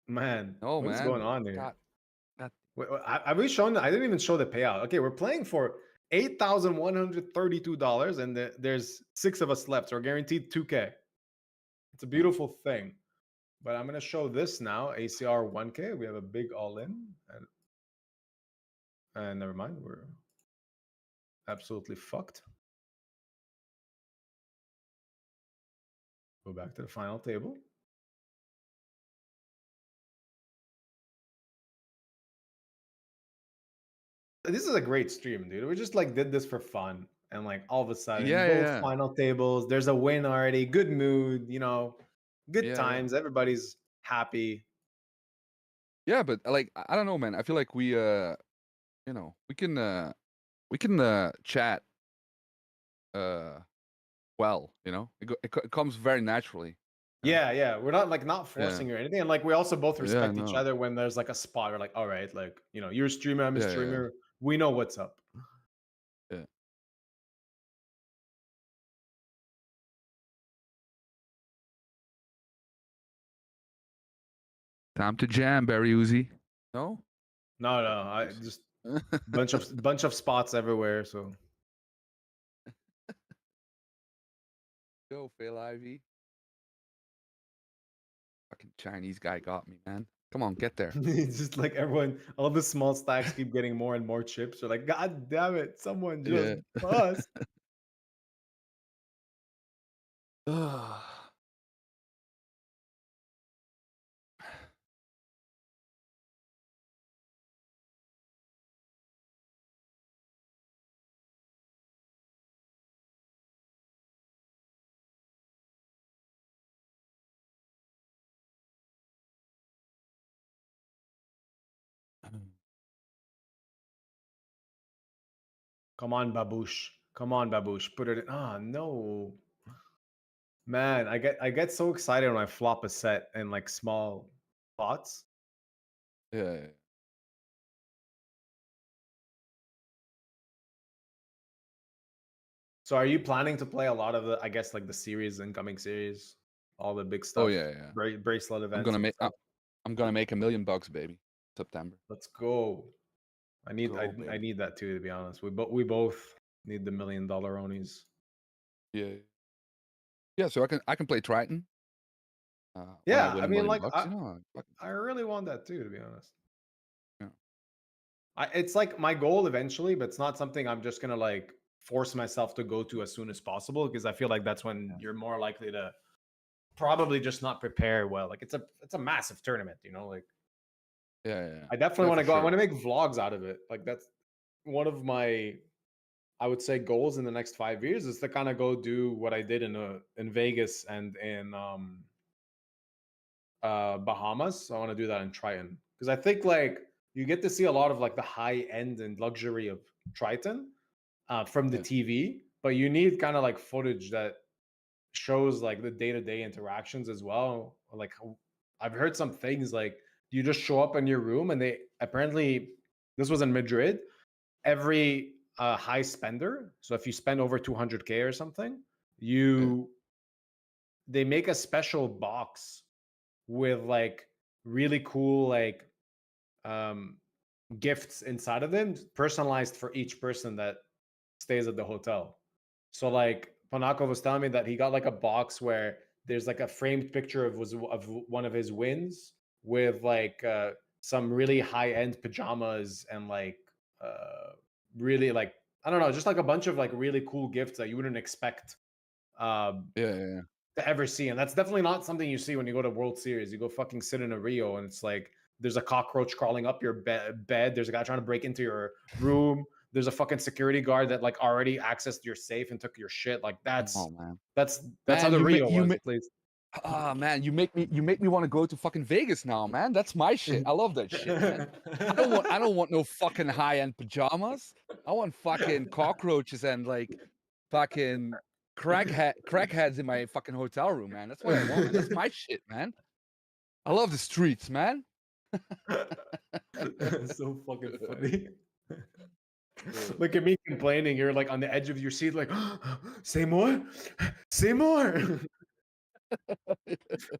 Man, what's going on here? God. Wait, have we shown? I didn't even show the payout. Okay, we're playing for $8,132, and there's 6 of us left. So we're guaranteed 2K. It's a beautiful thing. But I'm gonna show this now. ACR 1K. We have a big all-in, and never mind. We're absolutely fucked. Go back to the final table. This is a great stream, dude. We just like did this for fun, and like all of a sudden, both final tables. There's a win already. Good mood, you know. Good times. Yeah. Everybody's happy. Yeah, but like I don't know, man. I feel like we, you know, we can chat, well, you know, it comes very naturally. Yeah. We're not forcing or anything, and like we also both respect each other when there's like a spot. We're like, all right, like you know, you're a streamer, I'm a streamer. We know what's up. Yeah. Time to jam, Barry Uzi. No. I just bunch of spots everywhere. So. Go, Phil Ivy. Fucking Chinese guy got me, man. Come on, get there. It's just like everyone, all the small stacks keep getting more and more chips. You're like, God damn it, someone just bust. Come on, Baboosh. Come on, Baboosh. Put it in. Ah, no. Man, I get so excited when I flop a set in like small pots. Yeah. So are you planning to play a lot of the, I guess, like the series, incoming series, all the big stuff? Oh yeah. Bracelet events. I'm gonna make $1 million, baby. September. Let's go. I need that too, to be honest. We both need the $1 million onies. Yeah. Yeah, so I can play Triton. I mean, like, I really want that too, to be honest. Yeah. It's like my goal eventually, but it's not something I'm just gonna like force myself to go to as soon as possible, because I feel like that's when you're more likely to probably just not prepare well. Like it's a massive tournament, you know, like. Yeah. I definitely want to go. Sure. I want to make vlogs out of it. Like that's one of my, I would say, goals in the next 5 years is to kind of go do what I did in Vegas and in Bahamas. So I want to do that in Triton, because I think like you get to see a lot of like the high end and luxury of Triton from the TV, but you need kind of like footage that shows like the day-to-day interactions as well. Like I've heard some things like you just show up in your room, and they apparently, this was in Madrid, every high spender, so if you spend over 200K or something, they make a special box with like really cool like gifts inside of them, personalized for each person that stays at the hotel. So like Panako was telling me that he got like a box where there's like a framed picture of one of his wins with like some really high-end pajamas and like really like, I don't know, just like a bunch of like really cool gifts that you wouldn't expect to ever see. And that's definitely not something you see when you go to World Series. You go fucking sit in a Rio and it's like there's a cockroach crawling up your bed. There's a guy trying to break into your room. There's a fucking security guard that like already accessed your safe and took your shit. Like that's how the Rio was, at least. Oh man, you make me want to go to fucking Vegas now, man. That's my shit. I love that shit, man. I don't want no fucking high-end pajamas. I want fucking cockroaches and like fucking crackheads in my fucking hotel room, man. That's what I want, man. That's my shit, man. I love the streets, man. That's so fucking funny. Look at me complaining. You're like on the edge of your seat, like, say more, say more.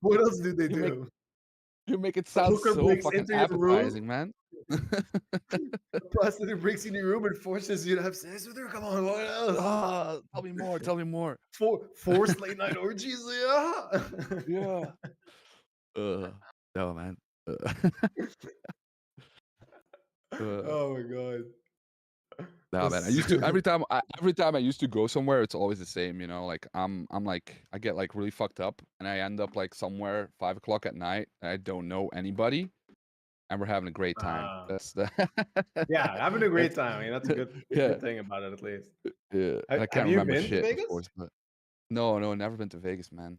What else do they do? You make it sound so fucking appetizing, man. A prostitute breaks into your room and forces you to have sex with her. Come on, what else? Tell me more. Tell me more. Forced late night orgies. Yeah. No, man. Oh my god. No, man. I used to every time I used to go somewhere, it's always the same, you know. Like I'm like I get like really fucked up, and I end up like somewhere 5 o'clock at night, and I don't know anybody, and we're having a great time. That's the yeah, having a great time. I mean, that's a good thing about it, at least. Yeah, I can't remember shit, of course, but no, never been to Vegas, man.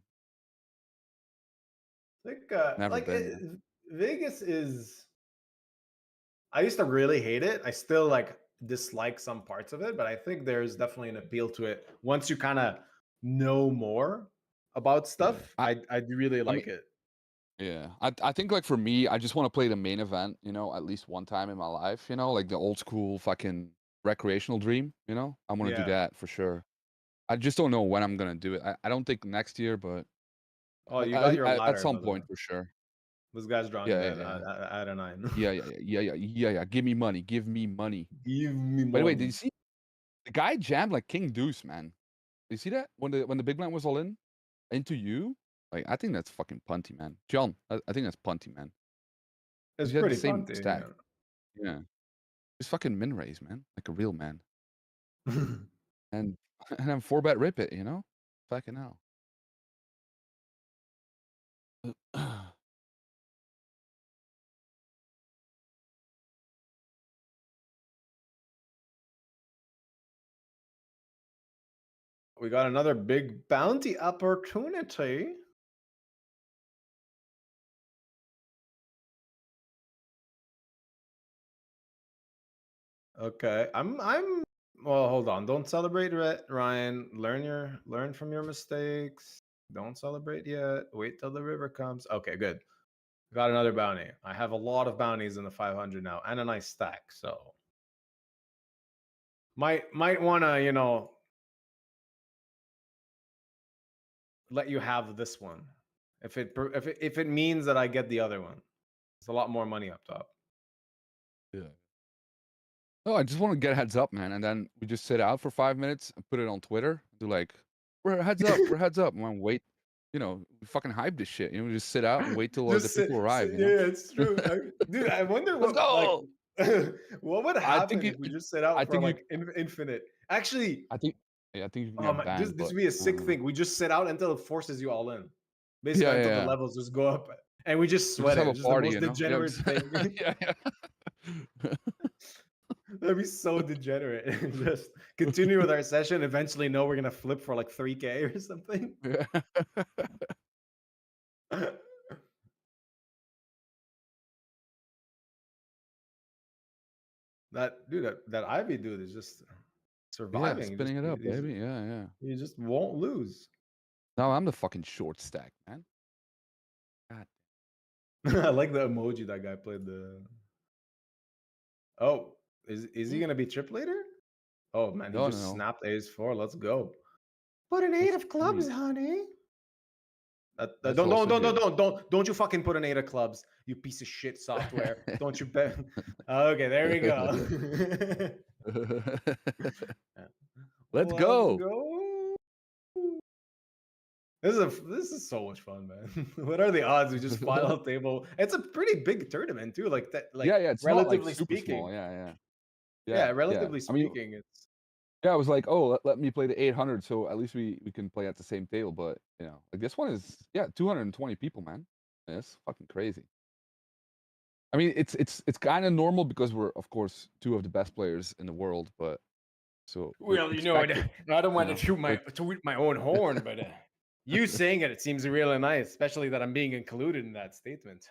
Like, Vegas is. I used to really hate it. I still like dislike some parts of it, but I think there's definitely an appeal to it once you kind of know more about stuff. I do really like it. Yeah, I think like for me, I just want to play the main event, you know, at least one time in my life, you know, like the old school fucking recreational dream, you know. I want to do that for sure. I just don't know when I'm gonna do it. I don't think next year, but you got your ladder at some point for sure. This guy's drawing at a 9. Yeah. Give me money. Give me money. Give me money. By the way, did you see the guy jammed like King Deuce, man? Did you see that when the big blind was all in into you? Like I think that's fucking punty, man. John, I think that's punty, man. It's pretty the same punty, stack. Yeah. Just fucking min raise, man, like a real man. and I'm 4-bet rip it, you know? Fucking hell. We got another big bounty opportunity. Okay, I'm well, hold on. Don't celebrate, Ryan. Learn from your mistakes. Don't celebrate yet. Wait till the river comes. Okay, good. Got another bounty. I have a lot of bounties in the 500 now and a nice stack, so might want to, you know, let you have this one if it means that I get the other one. It's a lot more money up top. Yeah. Oh, I just want to get a heads up, man, and then we just sit out for 5 minutes and put it on Twitter. Do like, we're heads up, we're heads up, and then wait. You know, we fucking hype this shit. You know, we just sit out and wait till the people arrive. You know? Yeah, it's true. Dude, I wonder what like, what would happen if we just sit out for like infinite. Actually, I think you can get banned, this would be a sick thing. We just sit out until it forces you all in. Basically, until the levels just go up, and we just sweat it. Just party, the most degenerate thing. That'd be so degenerate. Just continue with our session. Eventually, we're gonna flip for like 3K or something. That Ivy dude is just surviving. Yeah, spinning it up, baby. Yeah. You just won't lose. No, I'm the fucking short stack, man. God. I like the emoji that guy played the. Oh, is he gonna be trip later? Oh man, he just snapped ace-4. Let's go. Put an 8 of clubs, honey. Don't you fucking put an 8 of clubs, you piece of shit software. Don't you bet. Okay, there we go. Let's go. This is so much fun, man. What are the odds we just final table? It's a pretty big tournament too. Like that. Like it's relatively not like super speaking. small. Yeah, relatively speaking, it's. Yeah, I was like, oh, let me play the 800, so at least we can play at the same table. But like this one is 220 people, man. That's fucking crazy. I mean, it's kind of normal because we're of course two of the best players in the world, but so well, I don't want to toot my own horn, but you saying it seems really nice, especially that I'm being included in that statement.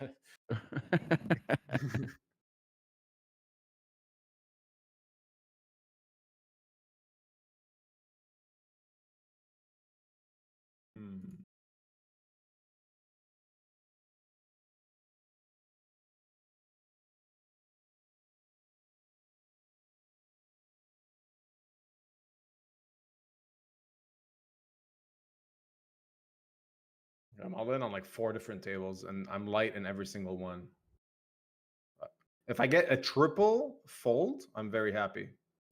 I'm all in on like 4 different tables, and I'm light in every single one. If I get a triple fold, I'm very happy.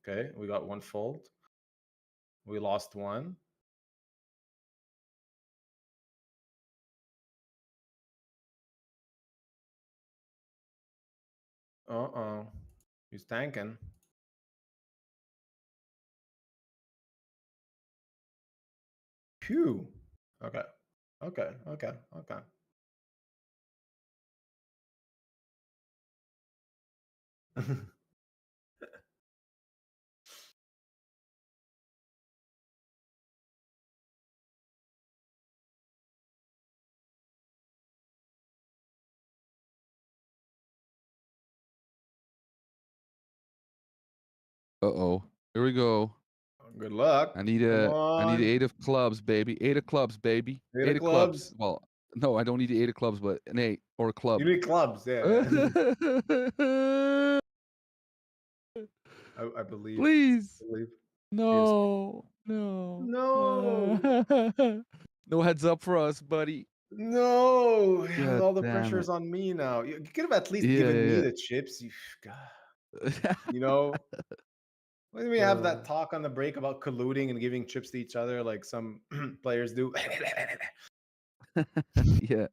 Okay, we got 1 fold. We lost 1. Uh-oh. He's tanking. Phew. Okay. Okay. Uh-oh. Here we go. Good luck. I need the 8 of clubs, baby. 8 of clubs, baby. 8 of clubs. Well, no, I don't need the 8 of clubs, but an 8 or a club. You need clubs, yeah. I believe. Please. I believe. No. No. No heads up for us, buddy. No. God all the damn pressure's it. on me now. You could have at least given me the chips. When we have that talk on the break about colluding and giving chips to each other like some players do. Yeah.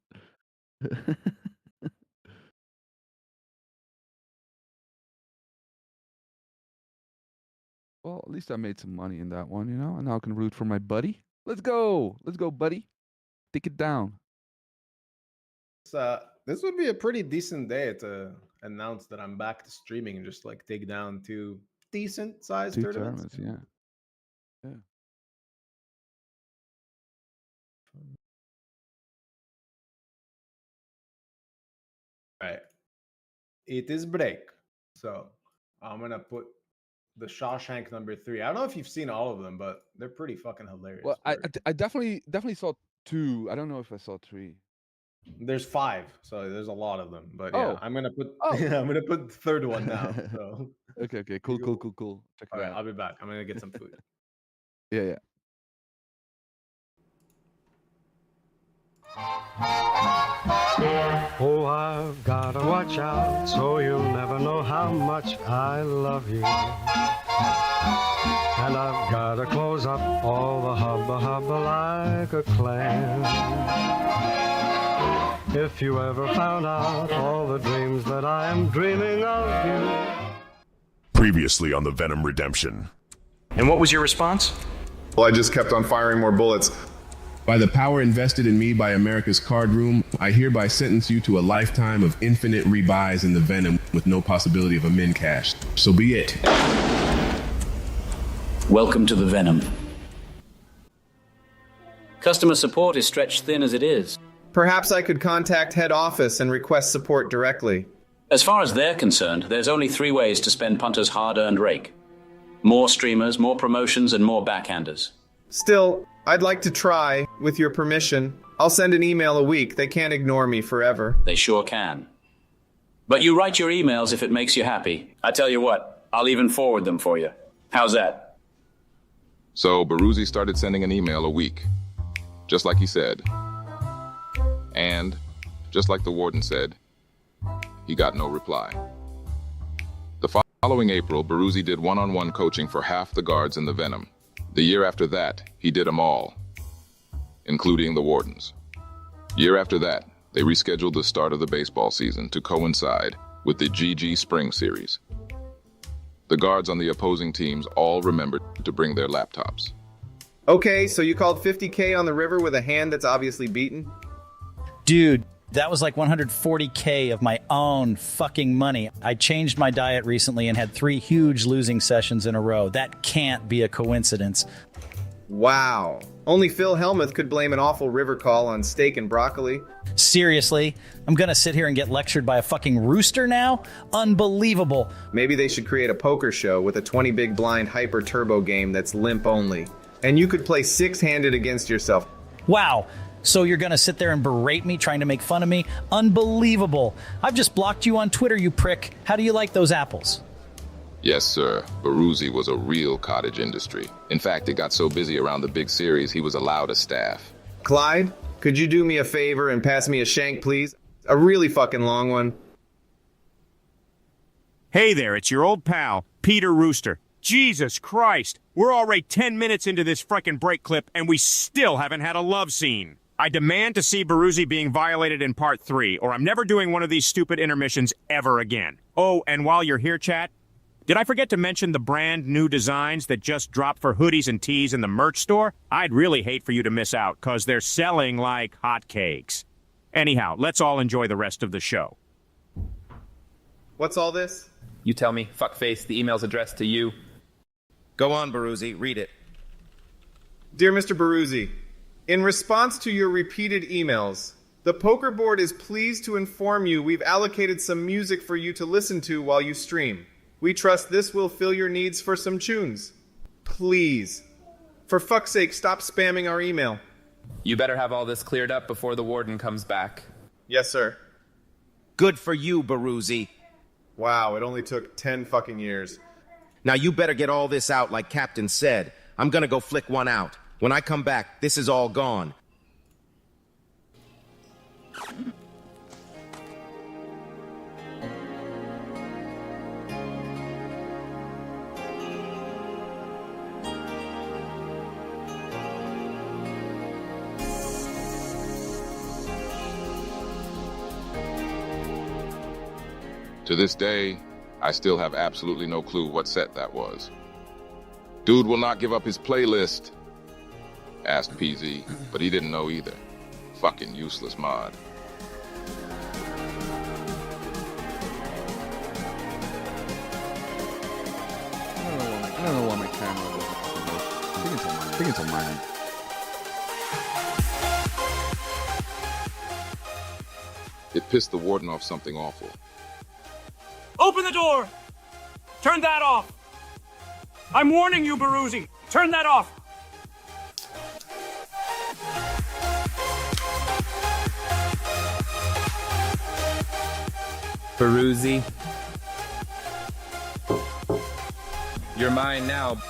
Well, at least I made some money in that one, and now I can root for my buddy. Let's go, buddy. Take it down. This would be a pretty decent day to announce that I'm back to streaming and just like take down 2 decent sized tournaments. Yeah. All right. It is break. So I'm going to put the Shawshank number 3. I don't know if you've seen all of them, but they're pretty fucking hilarious. Well, I definitely saw 2. I don't know if I saw 3. There's 5, so there's a lot of them. But yeah, I'm gonna put I'm gonna put the 3rd one now. So Okay, cool. Check it out. I'll be back. I'm gonna get some food. Yeah. Oh, I've gotta watch out, so you'll never know how much I love you. And I've gotta close up all the hubba like a clam. If you ever found out all the dreams that I am dreaming of you. Previously on the Venom Redemption. And what was your response? Well, I just kept on firing more bullets. By the power invested in me by America's Card Room, I hereby sentence you to a lifetime of infinite rebuys in the Venom with no possibility of a min cash. So be it. Welcome to the Venom. Customer support is stretched thin as it is. Perhaps I could contact head office and request support directly. As far as they're concerned, there's only 3 ways to spend Punter's hard-earned rake. More streamers, more promotions, and more backhanders. Still, I'd like to try, with your permission. I'll send an email a week. They can't ignore me forever. They sure can. But you write your emails if it makes you happy. I tell you what, I'll even forward them for you. How's that? So Baruzzi started sending an email a week, just like he said. And, just like the warden said, he got no reply. The following April, Baruzzi did one-on-one coaching for half the guards in the Venom. The year after that, he did them all, including the wardens. Year after that, they rescheduled the start of the baseball season to coincide with the GG Spring Series. The guards on the opposing teams all remembered to bring their laptops. Okay, so you called 50K on the river with a hand that's obviously beaten? Dude, that was like 140K of my own fucking money. I changed my diet recently and had 3 huge losing sessions in a row. That can't be a coincidence. Wow. Only Phil Hellmuth could blame an awful river call on steak and broccoli. Seriously? I'm gonna sit here and get lectured by a fucking rooster now? Unbelievable. Maybe they should create a poker show with a 20 big blind hyper turbo game that's limp only. And you could play 6-handed against yourself. Wow. So you're gonna sit there and berate me, trying to make fun of me? Unbelievable. I've just blocked you on Twitter, you prick. How do you like those apples? Yes, sir. Baruzzi was a real cottage industry. In fact, it got so busy around the big series, he was allowed a staff. Clyde, could you do me a favor and pass me a shank, please? A really fucking long one. Hey there, it's your old pal, Peter Rooster. Jesus Christ, we're already 10 minutes into this frickin' break clip, and we still haven't had a love scene. I demand to see Baruzzi being violated in part 3, or I'm never doing one of these stupid intermissions ever again. Oh, and while you're here, chat, did I forget to mention the brand new designs that just dropped for hoodies and tees in the merch store? I'd really hate for you to miss out, because they're selling like hotcakes. Anyhow, let's all enjoy the rest of the show. What's all this? You tell me. Fuckface, the email's addressed to you. Go on, Baruzzi. Read it. Dear Mr. Baruzzi, in response to your repeated emails, the poker board is pleased to inform you we've allocated some music for you to listen to while you stream. We trust this will fill your needs for some tunes. Please. For fuck's sake, stop spamming our email. You better have all this cleared up before the warden comes back. Yes, sir. Good for you, Baruzzi. Wow, it only took 10 fucking years. Now you better get all this out like Captain said. I'm gonna go flick one out. When I come back, this is all gone. To this day, I still have absolutely no clue what set that was. Dude will not give up his playlist, asked PZ, but he didn't know either. Fucking useless mod. I don't know why my camera doesn't work. I think it's on my end. It pissed the warden off something awful. Open the door! Turn that off! I'm warning you, Baruzzi! Turn that off! Baruzzi. You're mine now.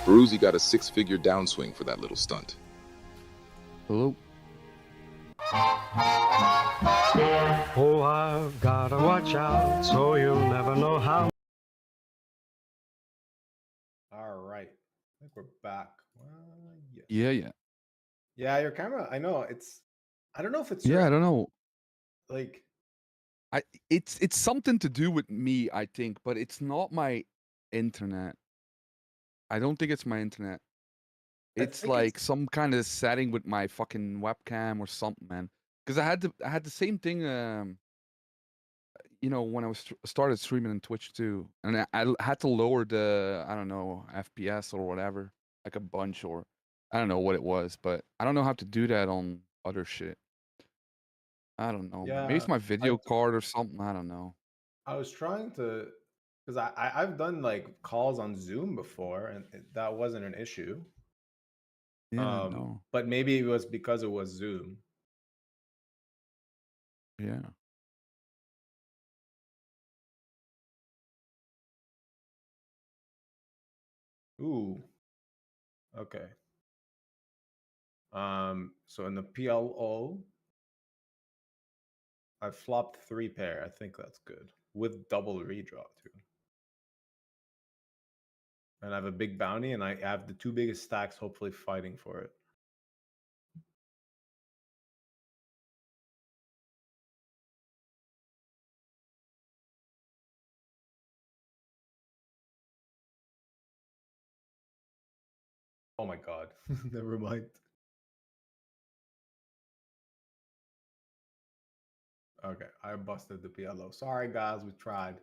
Baruzzi got a 6-figure downswing for that little stunt. Hello? Oh, I've gotta watch out, so you'll never know how. All right. I think we're back. Yes. Yeah. Yeah, your camera. I know it's. I don't know if it's. Yeah, I don't know. Like, it's something to do with me, I think, but it's not my internet. I don't think it's my internet. It's like some kind of setting with my fucking webcam or something, man. Because I had the same thing, you know, when I was started streaming on Twitch too, and I had to lower the, I don't know, FPS or whatever, like a bunch, or I don't know what it was, but I don't know how to do that on other shit. I don't know. Maybe it's my video card or something. I don't know. I was trying to Because I've done like calls on Zoom before, and that wasn't an issue. Yeah, no. But maybe it was because it was Zoom. Yeah. Ooh. Okay. So in the PLO, I flopped 3 pair. I think that's good. With double redraw too. And I have a big bounty, and I have the 2 biggest stacks hopefully fighting for it. Oh my god. Never mind. Okay, I busted the PLO. Sorry guys, we tried.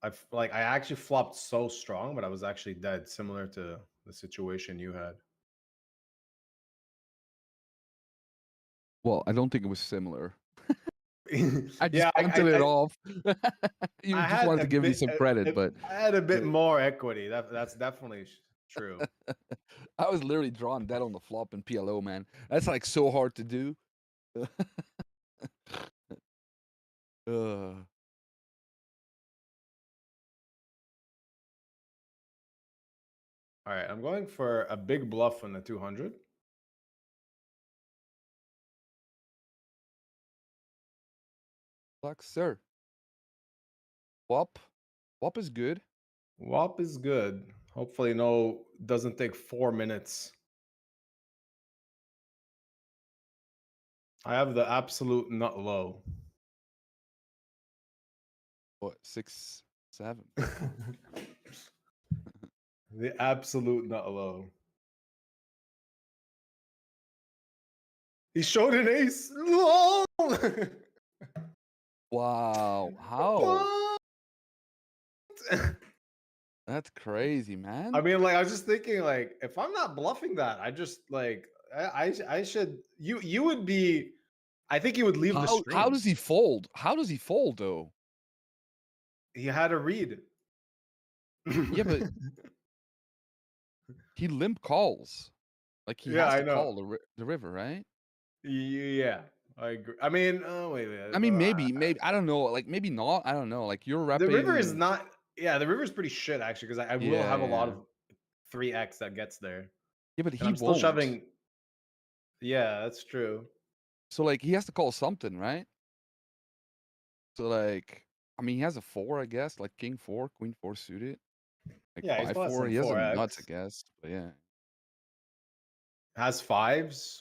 I actually flopped so strong, but I was actually dead, similar to the situation you had. Well, I don't think it was similar. I just Yeah, punted it off. You I just had wanted a to give me bit- some a- credit, a- but I had a bit more equity. That's definitely true. I was literally drawing dead on the flop in PLO, man. That's like so hard to do. All right, I'm going for a big bluff on the 200. Luck, sir. Wop. Wop is good. WAP is good. Hopefully, doesn't take 4 minutes. I have the absolute nut low. What, 6, 7? The absolute nut low. He showed an ace. LOL! Wow. How? That's crazy, man. I mean, like, I was just thinking, like, if I'm not bluffing that, I just like, I should. You would be. I think he would leave the stream. How does he fold? How does he fold though? He had a read. Yeah, but he limp calls. Like he Yeah, has I to know. call the river, right? Yeah, I agree. I mean, oh wait. I mean, maybe I don't know. Like maybe not. I don't know. Like you're repping. The river is not. Yeah, the river is pretty shit actually, because I will have a lot of 3x that gets there. Yeah, but And he I'm still won't. shoving. Yeah, that's true. So like he has to call something, right? So like, I mean, he has a 4, I guess, like King 4, Queen 4 suited. Like Yeah, he's 5 got 4. some He has a 4x. nuts, I guess. But yeah. Has 5s,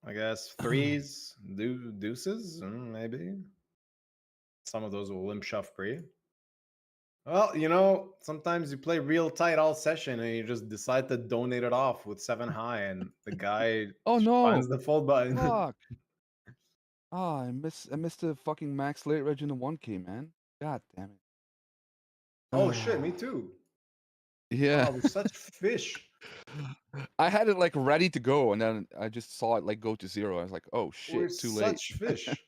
I guess. 3s, deuces, maybe. Some of those will limp shove pre. Well, sometimes you play real tight all session and you just decide to donate it off with 7 high, and the guy Oh no! finds the fold button. Fuck! I missed the fucking max late reg in the 1K, man. God damn it. Oh shit, me too. Yeah. Oh, we're such fish. I had it like ready to go, and then I just saw it like go to 0. I was like, oh shit, We're too late. such fish.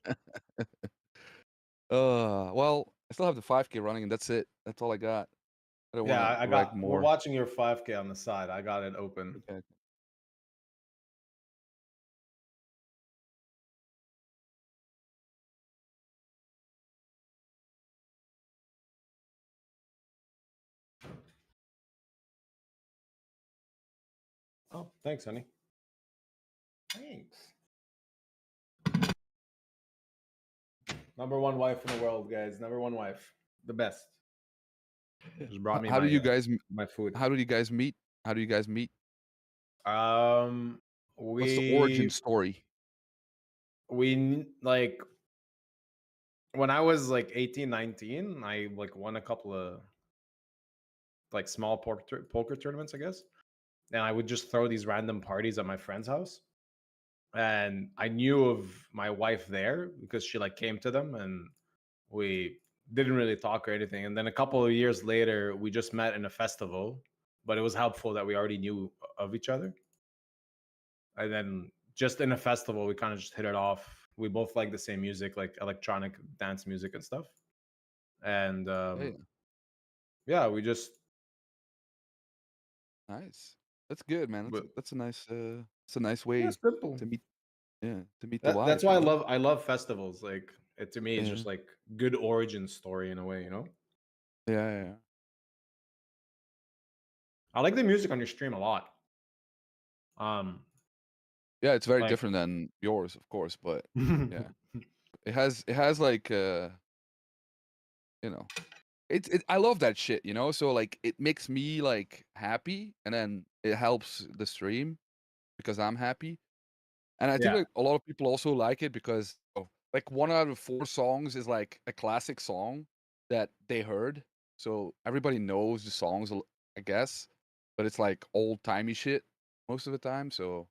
Well, I still have the 5K running, and that's it. That's all I got. I don't Yeah, want I to got. more. We're watching your 5K on the side. I got it open. Okay. Oh, thanks, honey. Thanks. Number 1 wife in the world, guys. Number 1 wife. The best. Just brought me How do you guys my food. How do you guys meet? How do you guys meet? What's the origin story? We like when I was like 18, 19, I like won a couple of like small poker tournaments, I guess. And I would just throw these random parties at my friend's house. And I knew of my wife there because she like came to them, and we didn't really talk or anything. And then a couple of years later, we just met in a festival, but it was helpful that we already knew of each other. And then just in a festival, we kind of just hit it off. We both like the same music, like electronic dance music and stuff. and Hey, yeah, we just nice. That's good, man. but That's a nice it's a nice yeah, way simple. to meet. Yeah, to meet the That's wife. why You know. I love festivals. Like it to me, it's Yeah. just like good origin story in a way. You know, Yeah. I like the music on your stream a lot. Yeah, it's very Like different than yours, of course, but yeah, it has like you know, I love that shit, you know. So like, it makes me like happy, and then it helps the stream because I'm happy, and I think yeah, like a lot of people also like it because like 1 out of 4 songs is like a classic song that they heard, so everybody knows the songs, I guess, but it's like old timey shit most of the time. So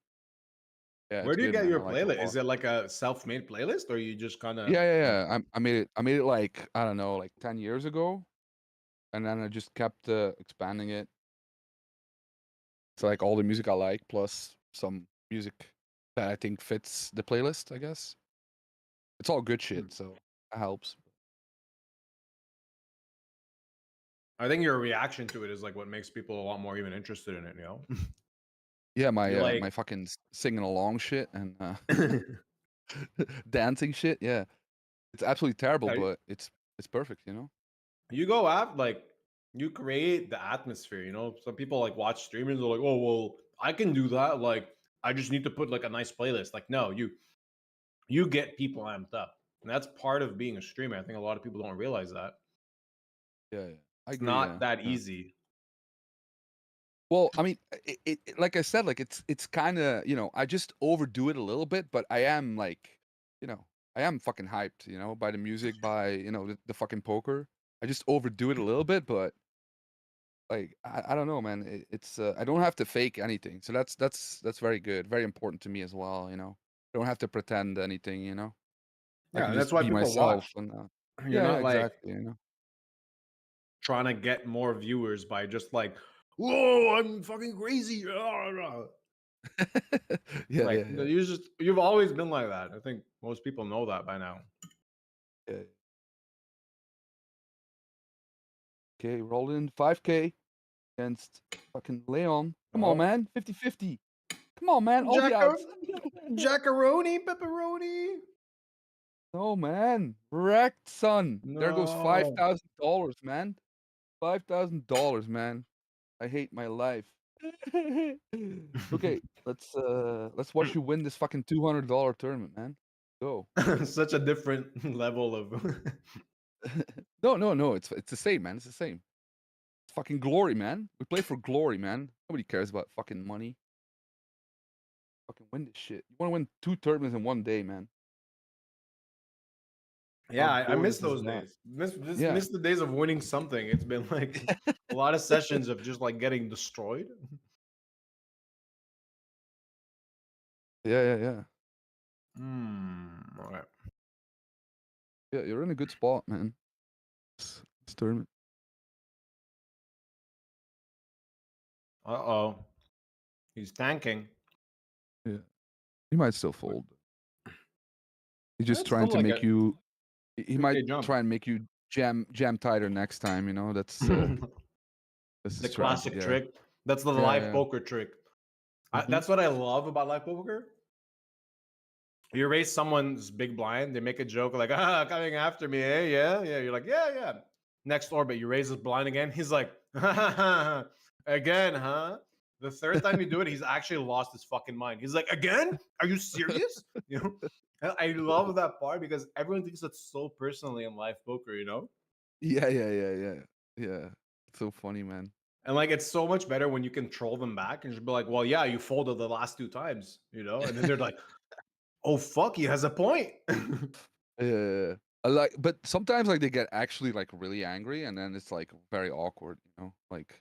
yeah, where it's do you good, get man. I your like it a playlist? lot. Is it like a self-made playlist, or you just kind of Yeah. I made it like, I don't know, like 10 years ago, and then I just kept expanding it. It's like all the music I like plus some music that I think fits the playlist, I guess. It's all good shit, so it helps. I think your reaction to it is like what makes people a lot more even interested in it. You know, Yeah, you're my like fucking singing along shit and dancing shit. Yeah, it's absolutely terrible, yeah, but it's perfect, you know. you go out like you create the atmosphere. You know, some people like watch streamers. They're like, oh well, I can do that. Like I just need to put like a nice playlist. Like no, you get people amped up, and that's part of being a streamer. I think a lot of people don't realize that Yeah, I it's agree. not Yeah, that yeah. easy. Well, I mean, like I said, like it's kind of, I just overdo it a little bit, but I am like, you know, I am fucking hyped, by the music, by the fucking poker. I just overdo it a little bit, but like I don't know, man. It's I don't have to fake anything, so that's very good, very important to me as well. I don't have to pretend anything. I Yeah, can and that's just why be people myself, watch. and You're yeah, not like exactly. trying to get more viewers by just like, whoa, I'm fucking crazy. Like Yeah. you've always been like that. I think most people know that by now. Yeah. Okay, rolling 5K against fucking Leon. Come on, Oh, man. 50-50. Come on, man. All the outs. Jackaroni, pepperoni. No, man. Wrecked, son. There goes No. $5,000, man. $5,000, man. I hate my life. Okay, let's watch you win this fucking $200 tournament, man. Go. Such a different level of No. It's the same, man. It's the same. It's fucking glory, man. We play for glory, man. Nobody cares about fucking money. Fucking win this shit. You want to win 2 tournaments in one day, man. yeah, How I miss glorious is those that? days. Miss Yeah. miss the days of winning something. It's been like a lot of sessions of just like getting destroyed. Yeah. All right. Yeah, you're in a good spot, man. This tournament. Uh-oh. He's tanking. Yeah. He might still fold. He's just That's trying still to like make a you. He might 2K jump. try and make you jam tighter next time. That's The his classic strategy. Yeah. trick. That's the live poker trick. That's what I love about live poker. You raise someone's big blind, they make a joke like, coming after me, eh? Yeah. You're like, yeah. Next orbit, you raise his blind again. He's like, again, huh? The third time you do it, he's actually lost his fucking mind. He's like, again? Are you serious? And I love that part because everyone takes it so personally in live poker, Yeah. It's so funny, man. And like it's so much better when you can troll them back and just be like, well, yeah, you folded the last 2 times, and then they're like, oh fuck, he has a point. Yeah. But sometimes like they get actually like really angry, and then it's like very awkward, like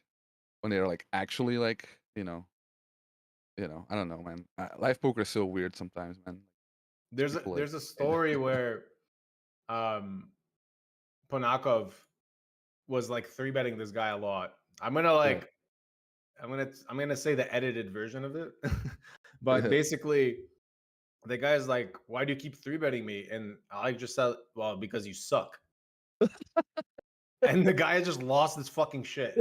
when they're like actually like, I don't know, man. Live poker is so weird sometimes, man. There's a story where Ponakov was like 3-betting this guy a lot. I'm gonna say the edited version of it. But basically the guy's like, why do you keep 3-betting me? And I just said, well, because you suck. And the guy just lost his fucking shit.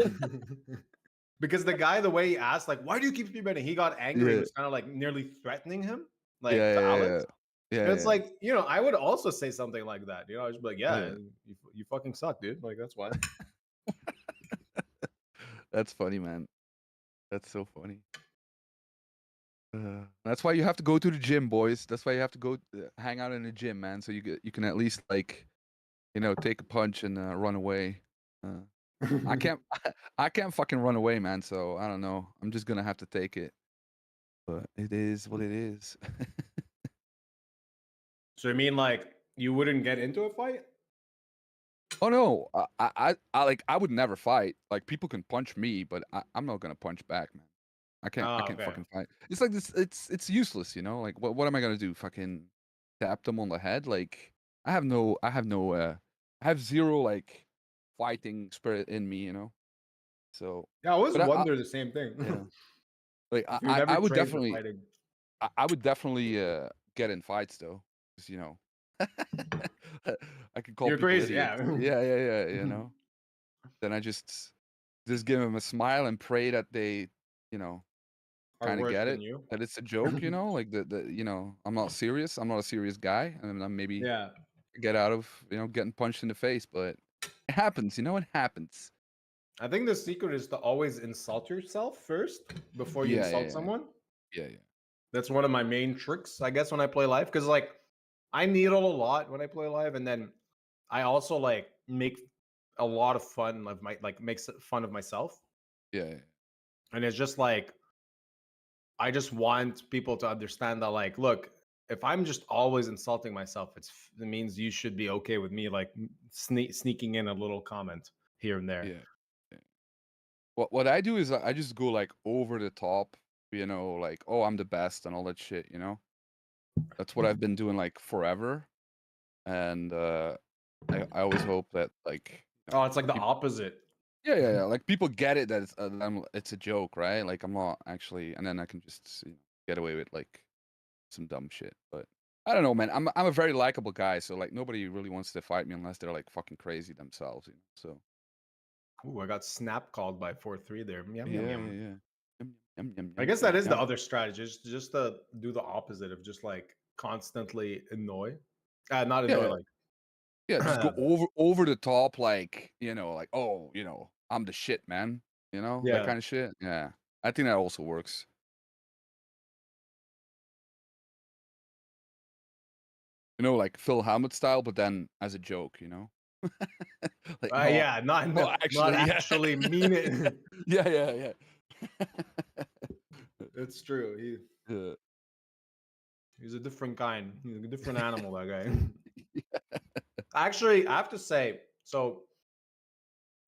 Because the guy, the way he asked, like, why do you keep speed betting? He got angry and was kind of like nearly threatening him, like to Alex. Yeah, And it's like, you know, I would also say something like that. You know, I'd just be like, yeah, you fucking suck, dude. Like, that's why. That's funny, man. That's so funny. That's why you have to go to the gym, boys. That's why you have to go hang out in the gym, man. So you can at least like, you know, take a punch and run away. I can't fucking run away, man. So I don't know. I'm just gonna have to take it. But it is what it is. So you mean like you wouldn't get into a fight? Oh no, I would never fight. Like people can punch me, but I'm not gonna punch back, man. I can't fucking fight. It's like this. It's useless, you know. Like what am I gonna do? Fucking tap them on the head? Like I have zero like fighting spirit in me, you know. So yeah, I always wonder the same thing. Yeah. Like I would definitely, I would definitely get in fights though, because you know. I could call You're people crazy, idiots. Yeah, you know. Then I just give them a smile and pray that they, you know, kind of get it, that it's a joke, you know, like the you know, I'm not serious. I'm not a serious guy, and I'm maybe get out of, you know, getting punched in the face, but it happens, you know, it happens. I think the secret is to always insult yourself first before you insult someone. Yeah. That's one of my main tricks, I guess, when I play live, because like I needle a lot when I play live, and then I also like make a lot of fun of makes fun of myself. Yeah. And it's just like I just want people to understand that, like, look, if I'm just always insulting myself, it means you should be okay with me like sneaking in a little comment here and there. Yeah. What I do is I just go like over the top, you know, like, oh, I'm the best and all that shit, you know. That's what I've been doing like forever, and I always hope that like. Oh, it's like the opposite. Yeah. Like people get it that it's a joke, right? Like I'm not actually, and then I can just get away with like some dumb shit. But I don't know, man. I'm a very likable guy, so like nobody really wants to fight me unless they're like fucking crazy themselves, you know. So. Ooh, I got snap called by 4-3 there. Yum, Yeah. yum, yum. I guess that is the other strategy, just to do the opposite of just like constantly annoy. Not annoy, like. Yeah, just go over the top, like, you know, like, oh, you know, I'm the shit, man. You know, that kind of shit. Yeah. I think that also works. You know, like Phil Helmut style, but then as a joke, you know? Like, not actually mean it. Yeah. It's true. He's a different kind. He's a different animal, that guy. Actually, I have to say, so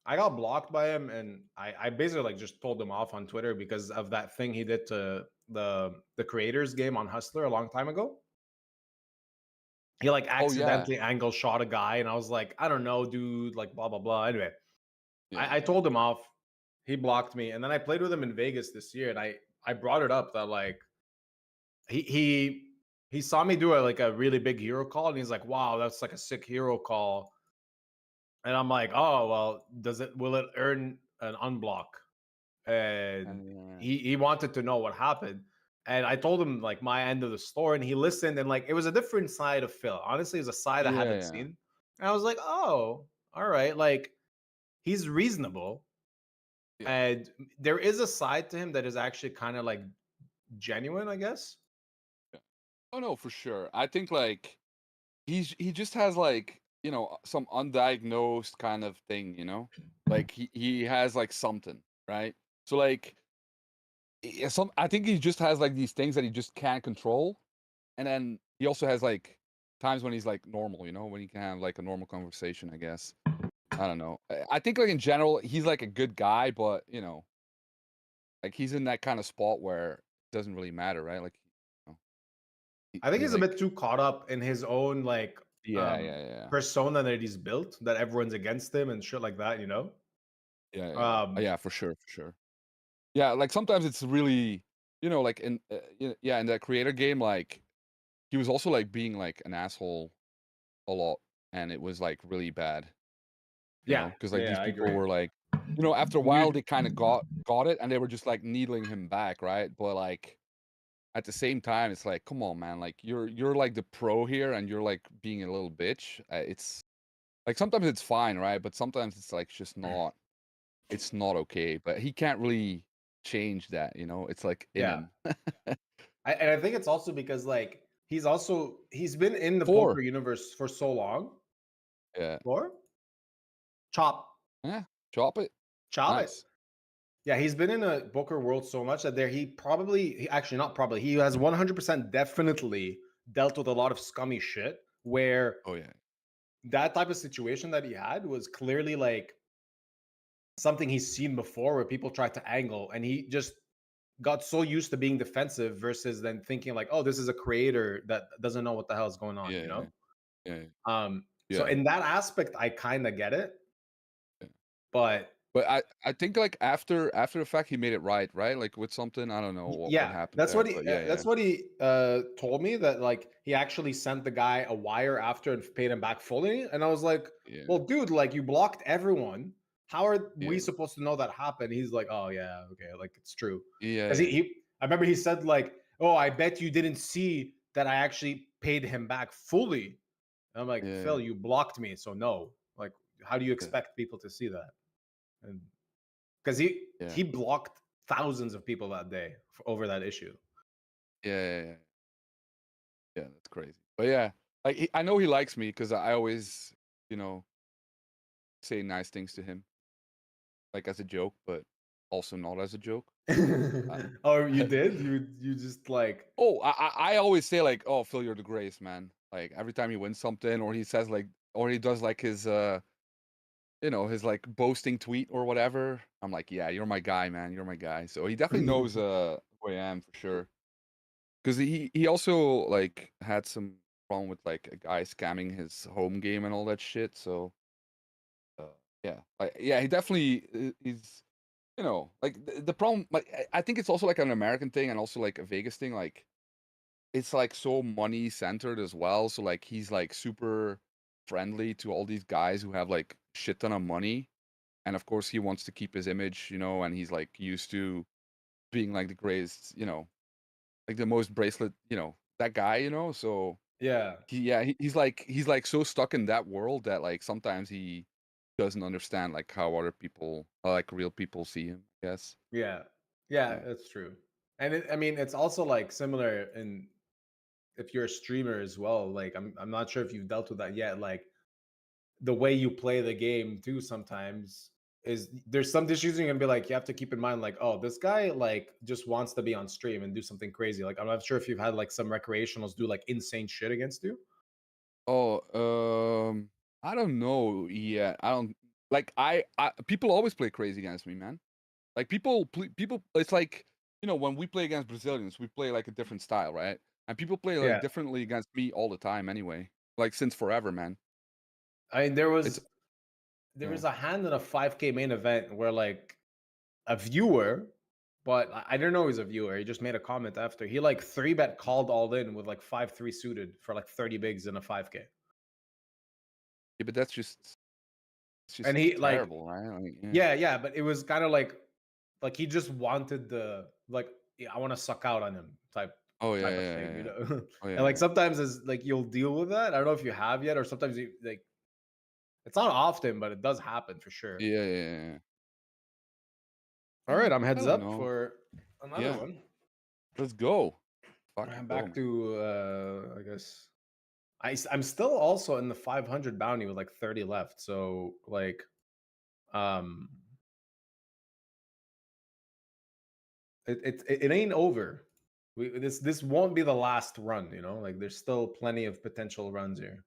I got blocked by him, and I basically like just told him off on Twitter because of that thing he did to the creators game on Hustler a long time ago. He like accidentally angle shot a guy, and I was like, I don't know, dude, like blah blah blah. Anyway, I told him off. He blocked me, and then I played with him in Vegas this year, and I brought it up that like he saw me do a really big hero call, and he's like, wow, that's like a sick hero call. And I'm like, oh well, will it earn an unblock? And he wanted to know what happened. And I told him like my end of the story, and he listened, and like it was a different side of Phil. Honestly, it's a side I haven't seen. And I was like, oh, all right, like he's reasonable. And there is a side to him that is actually kind of like genuine, I guess. Oh no, for sure. I think like he just has like, you know, some undiagnosed kind of thing, you know? Like he has like something, right? So like I think he just has like these things that he just can't control. And then he also has like times when he's like normal, you know, when he can have like a normal conversation, I guess. I don't know. I think like in general, he's like a good guy, but you know, like he's in that kind of spot where it doesn't really matter, right? Like, you know, I think he's a bit too caught up in his own like persona that he's built, that everyone's against him and shit like that, you know? Yeah, for sure. Yeah, like sometimes it's really, you know, like in in that creator game, like he was also like being like an asshole a lot, and it was like really bad. Yeah, because like these I people agree. were like, after a while they kind of got it, and they were just like needling him back, right? But like at the same time, it's like, come on, man, like you're like the pro here, and you're like being a little bitch. It's like sometimes it's fine, right? But sometimes it's like just not. It's not okay. But he can't really change that, It's like in Yeah. him. And I think it's also because like he's been in the 4. poker universe for so long. Yeah. 4? Chop. Yeah. Chop it. Chop it. Nice. Yeah, he's been in a poker world so much that actually not probably, he has 100% definitely dealt with a lot of scummy shit where Oh yeah. that type of situation that he had was clearly like something he's seen before where people tried to angle, and he just got so used to being defensive versus then thinking like, oh, this is a creator that doesn't know what the hell is going on, Yeah. Yeah. So Yeah. in that aspect I kind of get it. But I think like after the fact he made it right, like with something, I don't know what happened. That's there, what he but that's what he told me, that like he actually sent the guy a wire after and paid him back fully, and I was like, well, dude, like you blocked everyone. How are we supposed to know that happened? He's like, oh yeah, okay, like it's true. Because I remember he said like, oh, I bet you didn't see that I actually paid him back fully. And I'm like, Phil, you blocked me, so no. Like, how do you expect people to see that? And because he blocked thousands of people that day over that issue. Yeah, that's crazy. But yeah, like I know he likes me because I always, say nice things to him, like as a joke, but also not as a joke. Oh, you did? You just like? Oh, I always say like, oh, Phil, you're the greatest, man. Like every time he wins something, or he says like, or he does like his his like boasting tweet or whatever. I'm like, yeah, you're my guy, man. You're my guy. So he definitely knows who I am for sure. Because he also like had some problem with like a guy scamming his home game and all that shit. So he definitely is. Like the problem. Like I think it's also like an American thing and also like a Vegas thing. Like it's like so money centered as well. So like he's like super friendly to all these guys who have like shit ton of money, and of course he wants to keep his image, and he's like used to being like the greatest, like the most bracelet, that guy, so he's like so stuck in that world that like sometimes he doesn't understand like how other people, like real people, see him, I guess. Yeah, that's true. And I mean, it's also like similar in if you're a streamer as well. Like I'm not sure if you've dealt with that yet. Like the way you play the game too sometimes is there's some issues you're gonna be like, you have to keep in mind like, oh, this guy like just wants to be on stream and do something crazy. Like I'm not sure if you've had like some recreationals do like insane shit against you. Oh, I don't know yet. I don't like I people always play crazy against me, man. Like people it's like, when we play against Brazilians, we play like a different style, right? And people play like differently against me all the time anyway. Like since forever, man. I mean, there was a hand in a 5K main event where like a viewer, but I didn't know he was a viewer. He just made a comment after. He like 3-bet called all in with like 5-3 suited for like 30 bigs in a 5K. Yeah, but that's just and he terrible, like, right? Like, yeah, but it was kind of like he just wanted the like, I want to suck out on him type of thing, you know. And like sometimes it's like you'll deal with that. I don't know if you have yet, or sometimes you like. It's not often, but it does happen for sure. Yeah. All right, I'm heads up for another one. Let's go. I'm back to I guess I'm still also in the 500 bounty with like 30 left. So like it ain't over. This won't be the last run, like there's still plenty of potential runs here.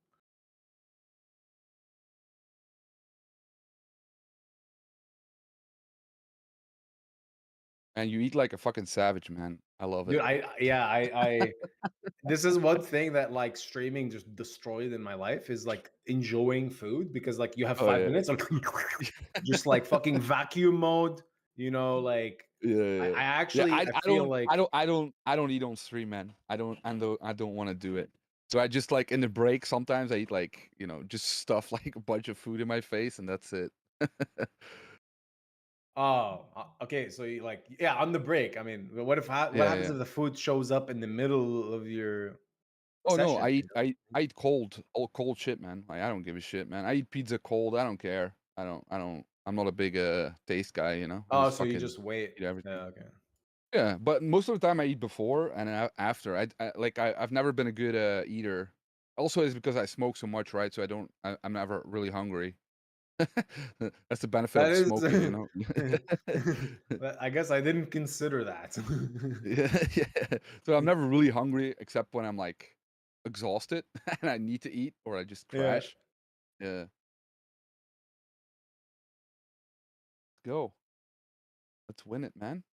And you eat like a fucking savage, man. I love it. Dude, I this is one thing that like streaming just destroyed in my life is like enjoying food, because like you have 5 minutes, like just like fucking vacuum mode, like I actually I feel like I don't eat on stream, man. I don't want to do it. So I just like in the break sometimes I eat like just stuff like a bunch of food in my face and that's it. Oh, okay. So you like, yeah, on the break. I mean, what happens Yeah. if the food shows up in the middle of your Oh no, session? I eat cold shit, man. Like, I don't give a shit, man. I eat pizza cold. I don't care. I'm not a big taste guy, I Oh, just so you fucking just wait. eat everything. Yeah, okay. Yeah, but most of the time I eat before and after. I've never been a good eater. Also, it's because I smoke so much, right? So I'm never really hungry. That's the benefit That of is, smoking, but I guess I didn't consider that. Yeah. So I'm never really hungry except when I'm like exhausted and I need to eat or I just Yeah. crash. Yeah. Go. Let's win it, man.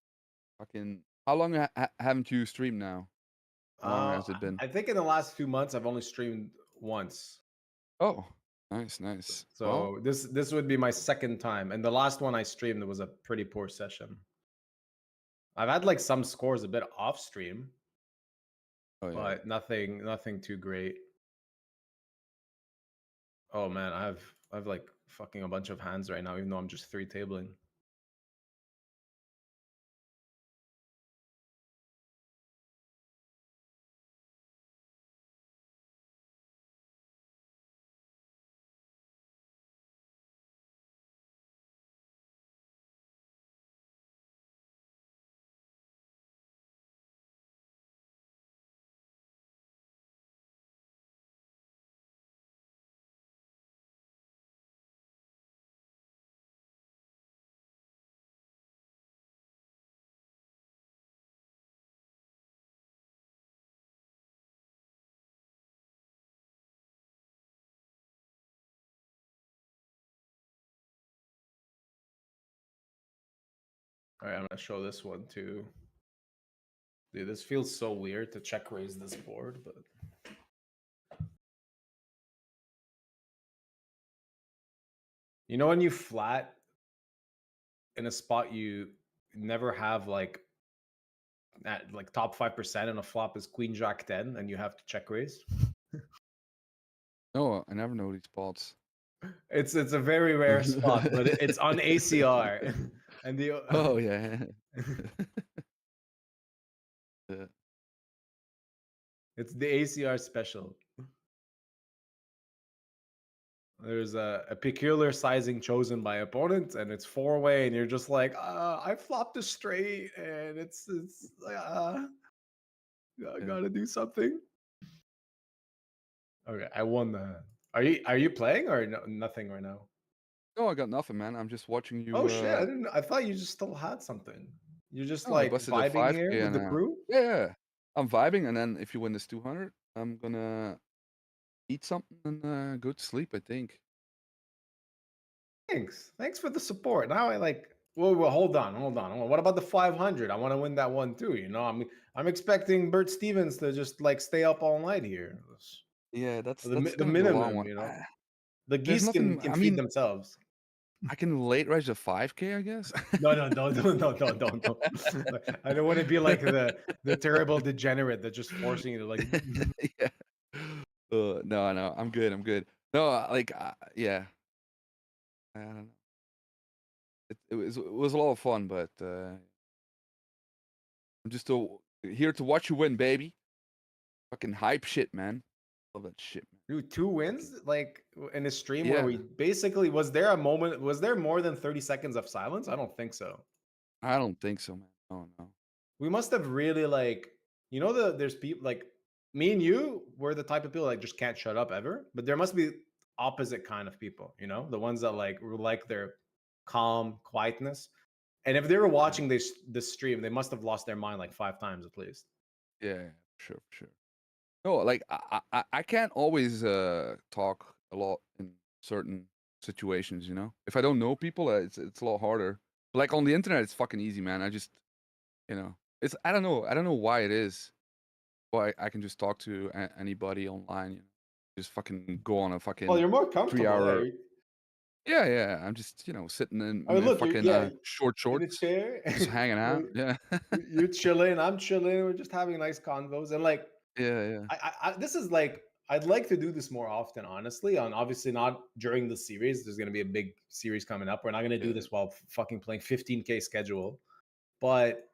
Fucking. How long haven't you streamed now? How long has it been? I think in the last 2 months I've only streamed once. Oh, nice. So this would be my second time, and the last one I streamed was a pretty poor session. I've had like some scores a bit off stream, but nothing too great. Oh man, I've like fucking a bunch of hands right now, even though I'm just 3 tabling. All right, I'm gonna show this one too. Dude, this feels so weird to check raise this board, but you know when you flat in a spot you never have like at like top 5% and a flop is queen jack 10 and you have to check raise? No, I never know these spots. It's a very rare spot, but it's on ACR. And the Oh yeah. Yeah. It's the ACR special. There's a peculiar sizing chosen by opponents, and it's 4-way, and you're just like, I flopped a straight, and it's I gotta do something. Okay, I won the. Are you playing or nothing right now? No, I got nothing, man. I'm just watching you. Oh shit! I thought you just still had something. You're just No, I like busted a vibing 5K here with the and crew. yeah, I'm vibing, and then if you win this 200, I'm gonna eat something and go to sleep. I think. Thanks for the support. Now I like. Well, hold on. What about the 500? I want to win that one too. I'm expecting Bert Stevens to just like stay up all night here. Yeah, that's the gonna be a long minimum. one. The There's geese nothing. can I feed mean, themselves. I can late raise a 5K, I guess. No. I don't want to be like the terrible degenerate that's just forcing you to like. Yeah. No, I'm good. No, yeah. I don't know. It was a lot of fun, but I'm just here to watch you win, baby. Fucking hype shit, man. Love that shit, man. Dude, 2 wins like in a stream Yeah. where we basically was there more than 30 seconds of silence? I don't think so. I don't think so, man. Oh no. We must have really like there's people like me and you were the type of people that just can't shut up ever, but there must be opposite kind of people, the ones that like their calm quietness. And if they were watching this stream, they must have lost their mind like 5 times at least. Yeah, sure. No, like I can't always talk a lot in certain situations, If I don't know people, it's a lot harder. But like on the internet, it's fucking easy, man. I just, it's I don't know why it is. Why I can just talk to anybody online, Just fucking go on a fucking. Well, you're more comfortable 3-hour. there. Yeah. I'm just sitting in Look, fucking short in a shorts, chair, just hanging out. Yeah. You're chilling, I'm chilling. We're just having nice convos, and like Yeah. This is like, I'd like to do this more often, honestly. On obviously not during the series. There's going to be a big series coming up. We're not going to do this while fucking playing 15K schedule, but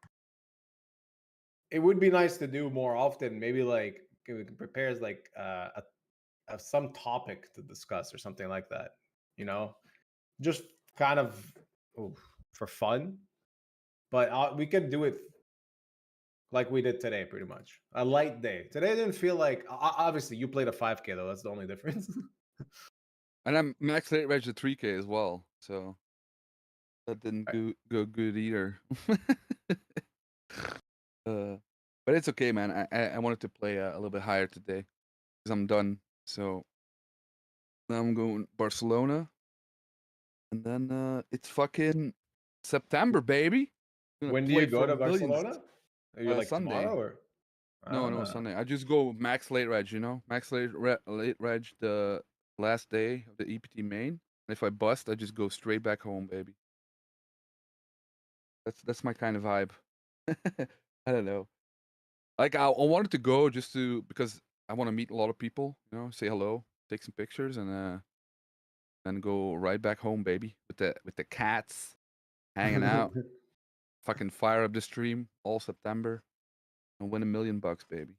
it would be nice to do more often. Maybe like we can prepare as like some topic to discuss or something like that. You know, just kind of for fun. But we could do it like we did today, pretty much. A light day. Today didn't feel like. Obviously, you played a 5K though. That's the only difference. And I'm max late reg at 3K as well, so that didn't go good either. But it's okay, man. I wanted to play a little bit higher today because I'm done. So now I'm going Barcelona, and then it's fucking September, baby. When do you go to Barcelona? Are you like Sunday. tomorrow or? No, Sunday. I just go max late reg, max late reg the last day of the EPT main. And if I bust, I just go straight back home, baby. That's my kind of vibe. I don't know. Like I wanted to go just because I want to meet a lot of people, say hello, take some pictures, and then go right back home, baby, with the cats hanging out. Fucking fire up the stream all September and win $1 million, baby.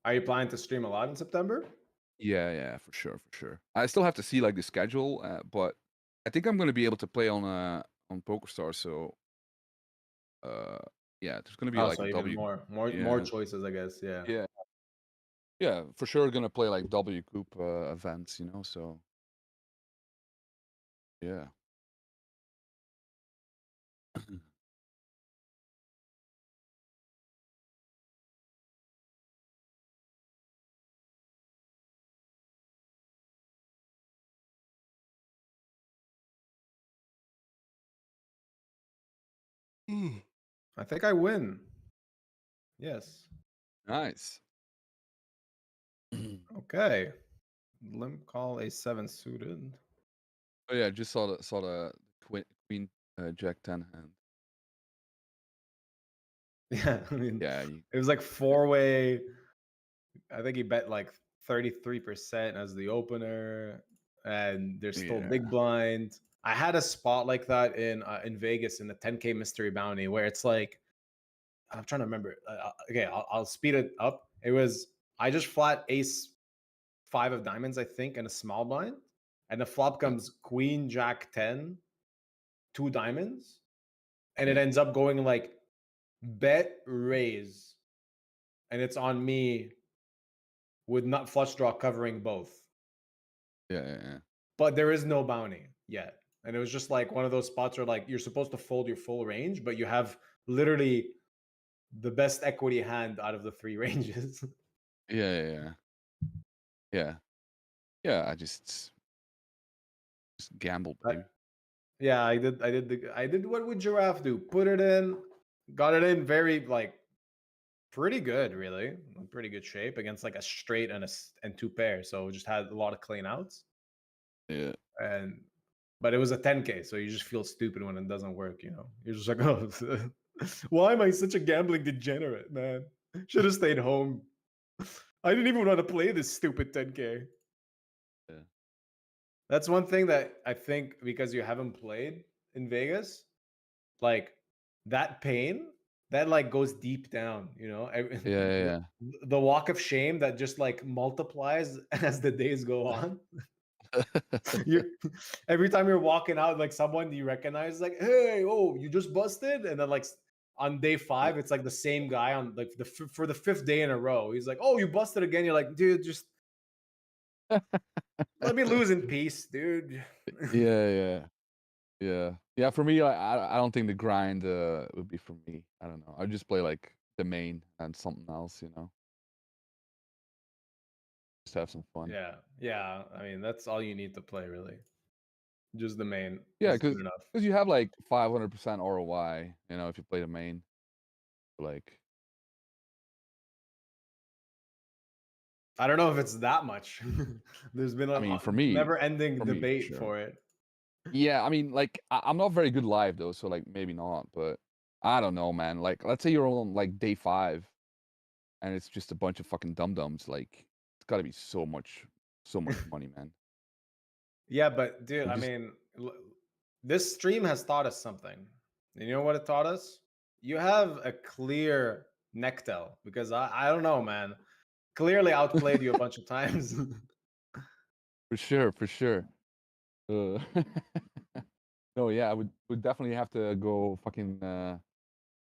Are you planning to stream a lot in September? Yeah, for sure. I still have to see like the schedule, but I think I'm gonna be able to play on PokerStars. So, yeah, there's gonna be like so even more choices, I guess. Yeah, for sure. Gonna play like W Coop events, So, yeah. I think I win. Yes. Nice. Okay. Limp call a 7 suited. Oh yeah, I just saw the Queen Jack 10 hand. Yeah, I mean, yeah, it was like 4-way. I think he bet like 33% as the opener, and there's still big blind. I had a spot like that in Vegas in the 10K mystery bounty where it's like, I'm trying to remember. Okay, I'll speed it up. It was I just flat ace 5 of diamonds, I think, and a small blind, and the flop comes Queen Jack 10, 2 diamonds, and it ends up going like bet raise, and it's on me with nut flush draw covering both. Yeah. But there is no bounty yet. And it was just like one of those spots where like you're supposed to fold your full range, but you have literally the best equity hand out of the 3 ranges. Yeah. I just gambled, baby. Yeah, I did what would Giraffe do? Put it in, got it in very like pretty good, really. Pretty good shape against like a straight and 2 pairs. So just had a lot of clean outs. Yeah. But it was a 10K, so you just feel stupid when it doesn't work, You're just like, oh, why am I such a gambling degenerate, man? Should have stayed home. I didn't even want to play this stupid 10K. Yeah. That's one thing that I think, because you haven't played in Vegas, like that pain, that like goes deep down, Yeah. The walk of shame that just like multiplies as the days go on. Every time you're walking out, like someone you recognize, like, hey, you just busted, and then like on day 5, it's like the same guy on like for the 5th day in a row. He's like, oh, you busted again. You're like, dude, just let me lose in peace, dude. Yeah. For me, I don't think the grind would be for me. I don't know. I just play like the main and something else, Just have some fun. Yeah. I mean, that's all you need to play, really. Just the main. Yeah, because you have like 500% ROI, if you play the main. Like, I don't know if it's that much. There's been for me, never-ending debate for it. Yeah, I mean, like I'm not very good live though, so like maybe not. But I don't know, man. Like, let's say you're on like day 5, and it's just a bunch of fucking dum-dums. Like, it's got to be so much money, man. Yeah, but dude, I'm I just- mean, this stream has taught us something. You know what it taught us? You have a clear necktail, because I don't know, man. Clearly outplayed you a bunch of times. For sure. No, yeah, I would definitely have to go fucking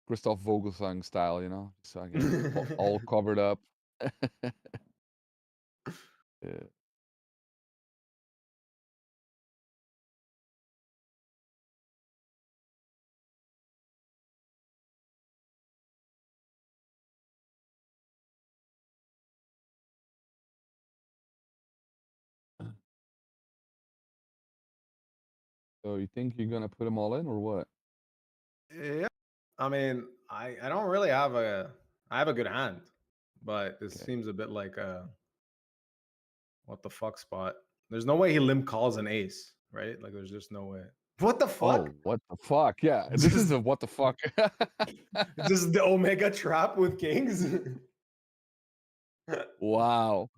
Christoph Vogelsang style, you know, so I get all covered up. Yeah. So you think you're gonna put them all in or what? Yeah. I mean, I don't really have I have a good hand, but this seems a bit like a what the fuck spot. There's no way he limp calls an ace, right? Like there's just no way. What the fuck? Oh, what the fuck? Yeah, this is a what the fuck. This is the Omega trap with kings. Wow.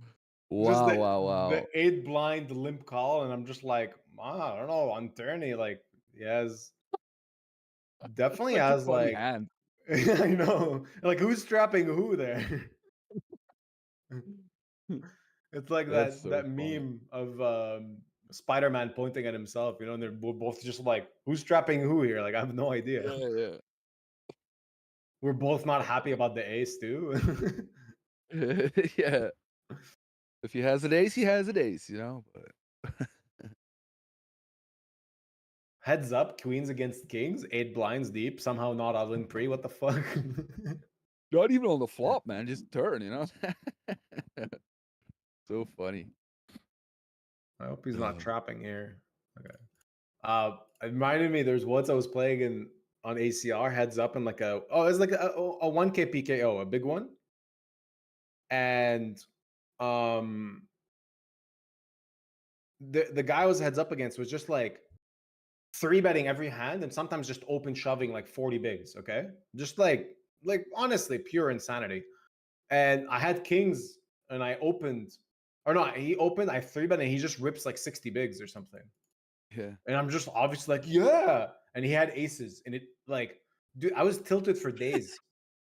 Just Wow. the 8 blind limp call, and I'm just like, I don't know, on tourney, like he has definitely Such a has funny like hand. I know. Like who's trapping who there? It's like That's so that funny. meme of Spider-Man pointing at himself, you know, and they're both just like, who's trapping who here? Like I have no idea. Yeah. We're both not happy about the ace too. Yeah. If he has an ace, he has an ace, you know. But Heads up, queens against kings, 8 blinds deep, somehow not all in pre. What the fuck? not even on the flop, man. Just turn, you know. So funny. I hope he's not trapping here. Okay. It reminded me. There's once I was playing on ACR heads up and like it's like a 1K PKO, a big one, and the guy I was heads up against was just like 3-betting every hand and sometimes just open shoving like 40 bigs. Okay, just like honestly pure insanity. And I had kings and I opened, or no, he opened. I 3-bet and he just rips like 60 bigs or something. Yeah. And I'm just obviously like, yeah. And he had aces, and it like, dude, I was tilted for days.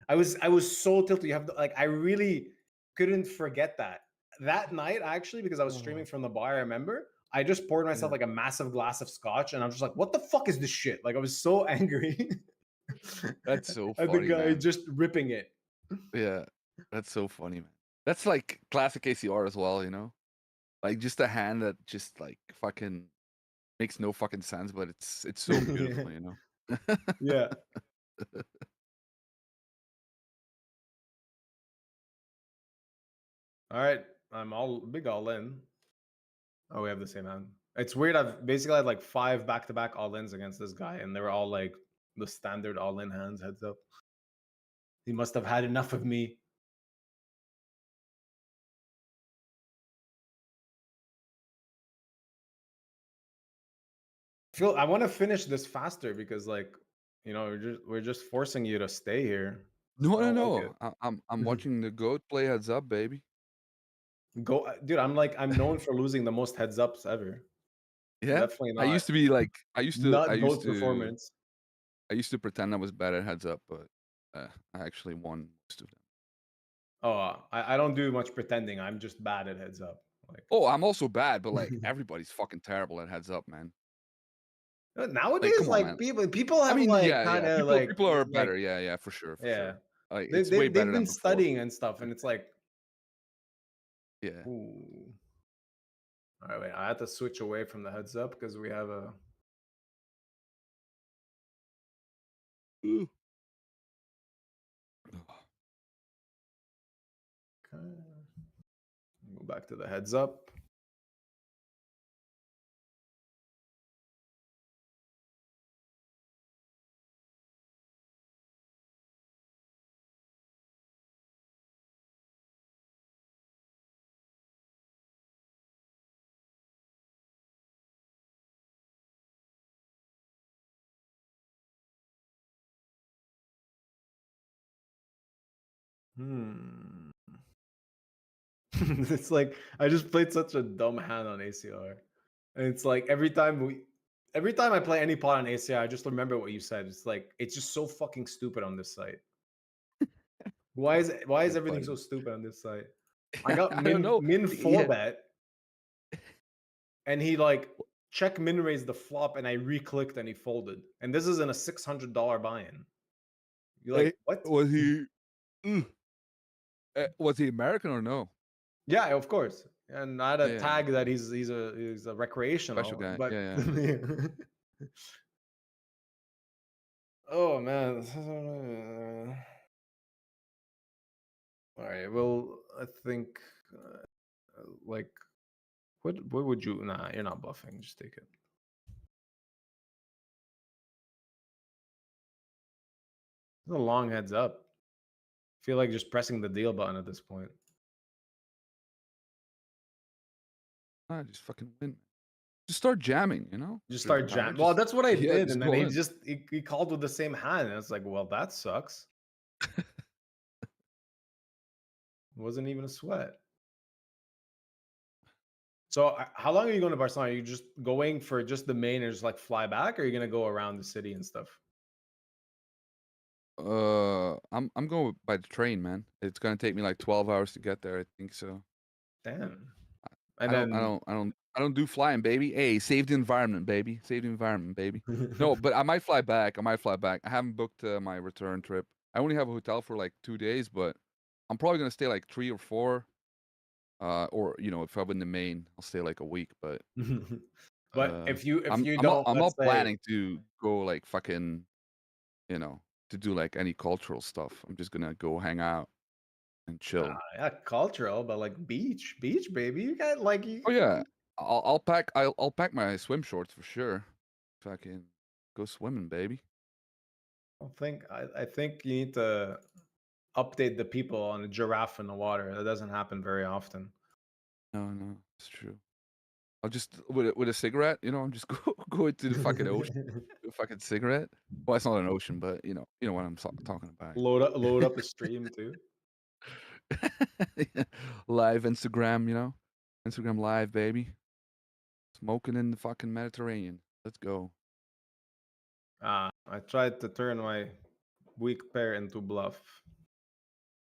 I was so tilted. You have I really couldn't forget that night actually, because I was streaming from the bar. I remember I just poured myself like a massive glass of scotch, and I'm just like, what the fuck is this shit? Like I was so angry. That's so At funny, the guy man. just ripping it. Yeah, that's so funny, man. That's like classic ACR as well, you know? Like just a hand that just like fucking makes no fucking sense, but it's so beautiful, you know? Yeah. All right, I'm all in. Oh, we have the same hand. It's weird. I've basically had like 5 back-to-back all-ins against this guy, and they were all like the standard all-in hands. Heads up. He must have had enough of me. I want to finish this faster because, like, you know, we're just forcing you to stay here. No. I'm watching the goat play heads up, baby. Go, dude. I'm known for losing the most heads ups ever. Yeah, Definitely not. I used to be like, not goat performance. I used to pretend I was bad at heads up, but I actually won most of them. Oh, I don't do much pretending. I'm just bad at heads up. Like, oh, I'm also bad, but like everybody's fucking terrible at heads up, man. Nowadays, like, on, people have kind of like people are better. Yeah, for sure. Like, it's way they've better been than studying and stuff, and it's like, yeah. Ooh. All right, wait. I have to switch away from the heads up because we have a. Ooh. Okay. Go back to the heads up. It's like I just played such a dumb hand on ACR, and it's like every time I play any pot on ACR, I just remember what you said. It's like it's just so fucking stupid on this site. Why is everything so stupid on this site? I got I don't know. min 4 Yeah. bet, and he like check min raised the flop, and I re-clicked and he folded. And this is in a $600 buy-in. You're like, what? Was he? Was he American or no? Yeah, of course. And I had a tag that he's a recreational, Special guy. but Yeah. oh man. All right. Well, I think like what would you? Nah, you're not bluffing. Just take it. It's a long heads up. I feel like just pressing the deal button at this point. I just fucking win. Just start jamming, you know? Just start jamming. Well, that's what I yeah, did, just and then go he in. just he called with the same hand, and it's like, well, that sucks. It wasn't even a sweat. So, how long are you going to Barcelona? Are you just going for just the main and just like fly back, or are you gonna go around the city and stuff? I'm going by the train, man. It's gonna take me like 12 hours to get there. I think so. Damn. And I don't do flying, baby. Hey, save the environment, baby. Save the environment, baby. No, but I might fly back. I haven't booked my return trip. I only have a hotel for like 2 days, but I'm probably gonna stay like 3 or 4. Or you know, if I win the main, I'll stay like a week. But but if you I'm don't, not let's say, planning to go like fucking, you know, to do like any cultural stuff. I'm just gonna go hang out and chill. yeah, cultural, but like beach, baby. You got like Oh yeah, I'll pack my swim shorts for sure. Fucking go swimming, baby. I think you need to update the people on a giraffe in the water. That doesn't happen very often. No, it's true. I'll just with a cigarette, you know, I'm just go into the fucking ocean, with a fucking cigarette. Well, it's not an ocean, but you know what I'm talking about. Load up a stream too. Live Instagram, you know, Instagram live, baby. Smoking in the fucking Mediterranean. Let's go. I tried to turn my weak pair into bluff.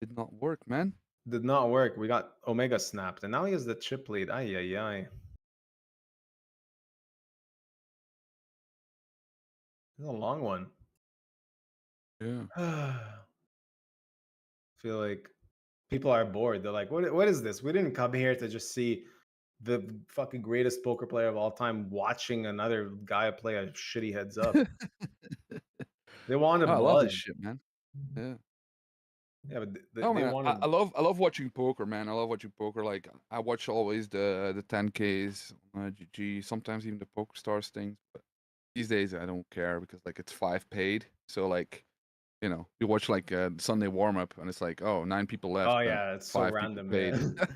Did not work, man. Did not work. We got Omega snapped, and now he has the chip lead. Ay, ay, ay. This is a long one. Yeah. Feel like people are bored. They're like, what is this? We didn't come here to just see the fucking greatest poker player of all time watching another guy play a shitty heads up. They wanted I blood. love this shit, man. Yeah. Yeah, but they man, wanted. I love watching poker, man. I love watching poker. Like I watch always the 10Ks, GG, sometimes even the Poker Stars things. But these days I don't care because like it's 5 paid. So like, you know, you watch like Sunday warm up and it's like, oh, 9 people left. Oh yeah, it's so random. Paid. Yeah.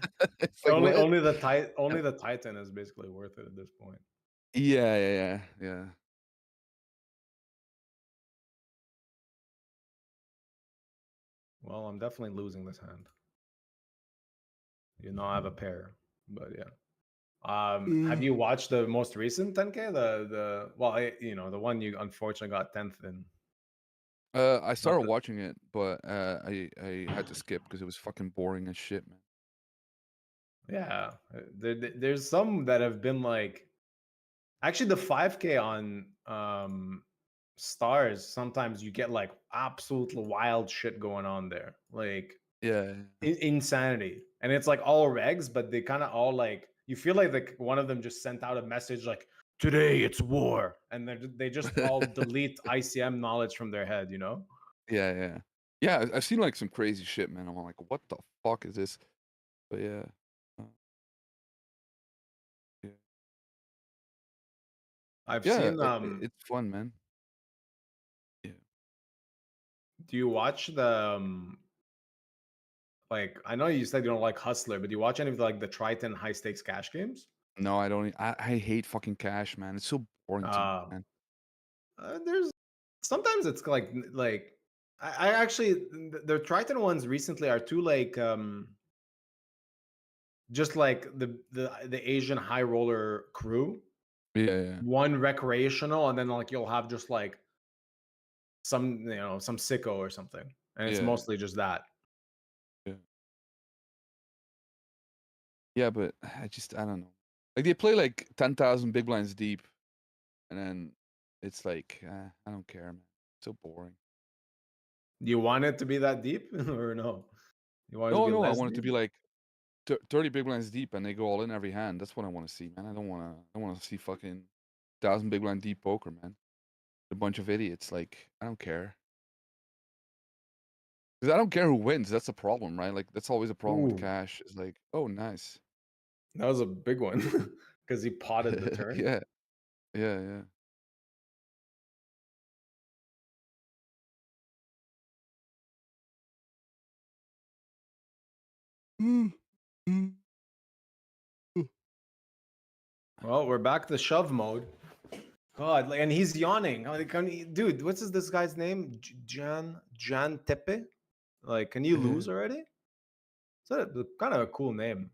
It's like, only the Titan is basically worth it at this point. Yeah. Well, I'm definitely losing this hand. You know, I have a pair, but yeah. Have you watched the most recent 10K? The the one you unfortunately got 10th in. I started watching it, but I had to skip because it was fucking boring as shit, man. Yeah, there's some that have been like, actually the 5K on stars. Sometimes you get like absolutely wild shit going on there, like insanity, and it's like all regs, but they kind of all like, you feel like one of them just sent out a message like, today it's war, and they just all delete ICM knowledge from their head, you know? Yeah. I've seen like some crazy shit, man. I'm like, what the fuck is this? But yeah. I've seen it's fun, man. Yeah. Do you watch the like, I know you said you don't like Hustler, but do you watch any of the Triton high stakes cash games? No, I don't. I hate fucking cash, man. It's so boring to me, man. There's sometimes it's like I actually the Triton ones recently are too like just like the Asian high roller crew. Yeah. One recreational, and then like you'll have just like some some sicko or something, and it's Yeah. mostly just that. Yeah, but I don't know. Like they play like 10,000 big blinds deep, and then it's like I don't care, man. It's so boring. Do you want it to be that deep or no? You want it to be No, I less want it to deep? be like 30 big blinds deep, and they go all in every hand. That's what I want to see, man. I don't want to see fucking 1,000 big blind deep poker, man. A bunch of idiots. Like I don't care. Because I don't care who wins. That's the problem, right? Like that's always a problem with Ooh. cash. It's like, oh, nice. That was a big one because he potted the turn. Yeah. Well, we're back to shove mode. God, and he's yawning. Like, dude, what's this guy's name? Jan Tepe? Like, can you lose already? It's kind of a cool name.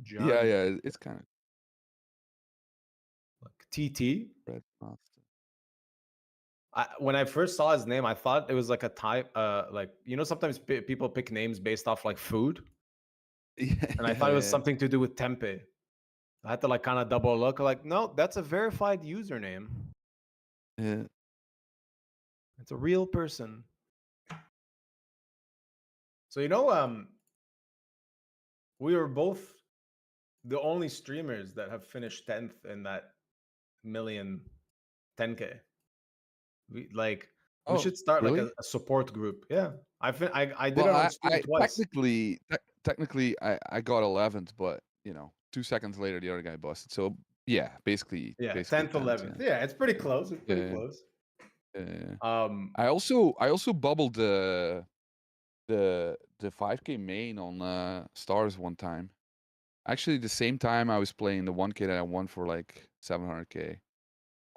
Yeah. It's kind of like TT. Red Monster. When I first saw his name, I thought it was like a type. Like sometimes people pick names based off like food, and I thought it was something to do with tempeh. I had to like kind of double look. Like, no, that's a verified username. Yeah. It's a real person. So we were both the only streamers that have finished 10th in that million 10K. We should start really? like a support group. Yeah, I did it on stream twice. Technically, I got 11th, but 2 seconds later the other guy busted. So yeah, basically 10th, 11th. Yeah, it's pretty close. It's pretty close. Yeah. I also bubbled the 5K main on Stars one time. Actually, the same time I was playing the 1K that I won for like 700K.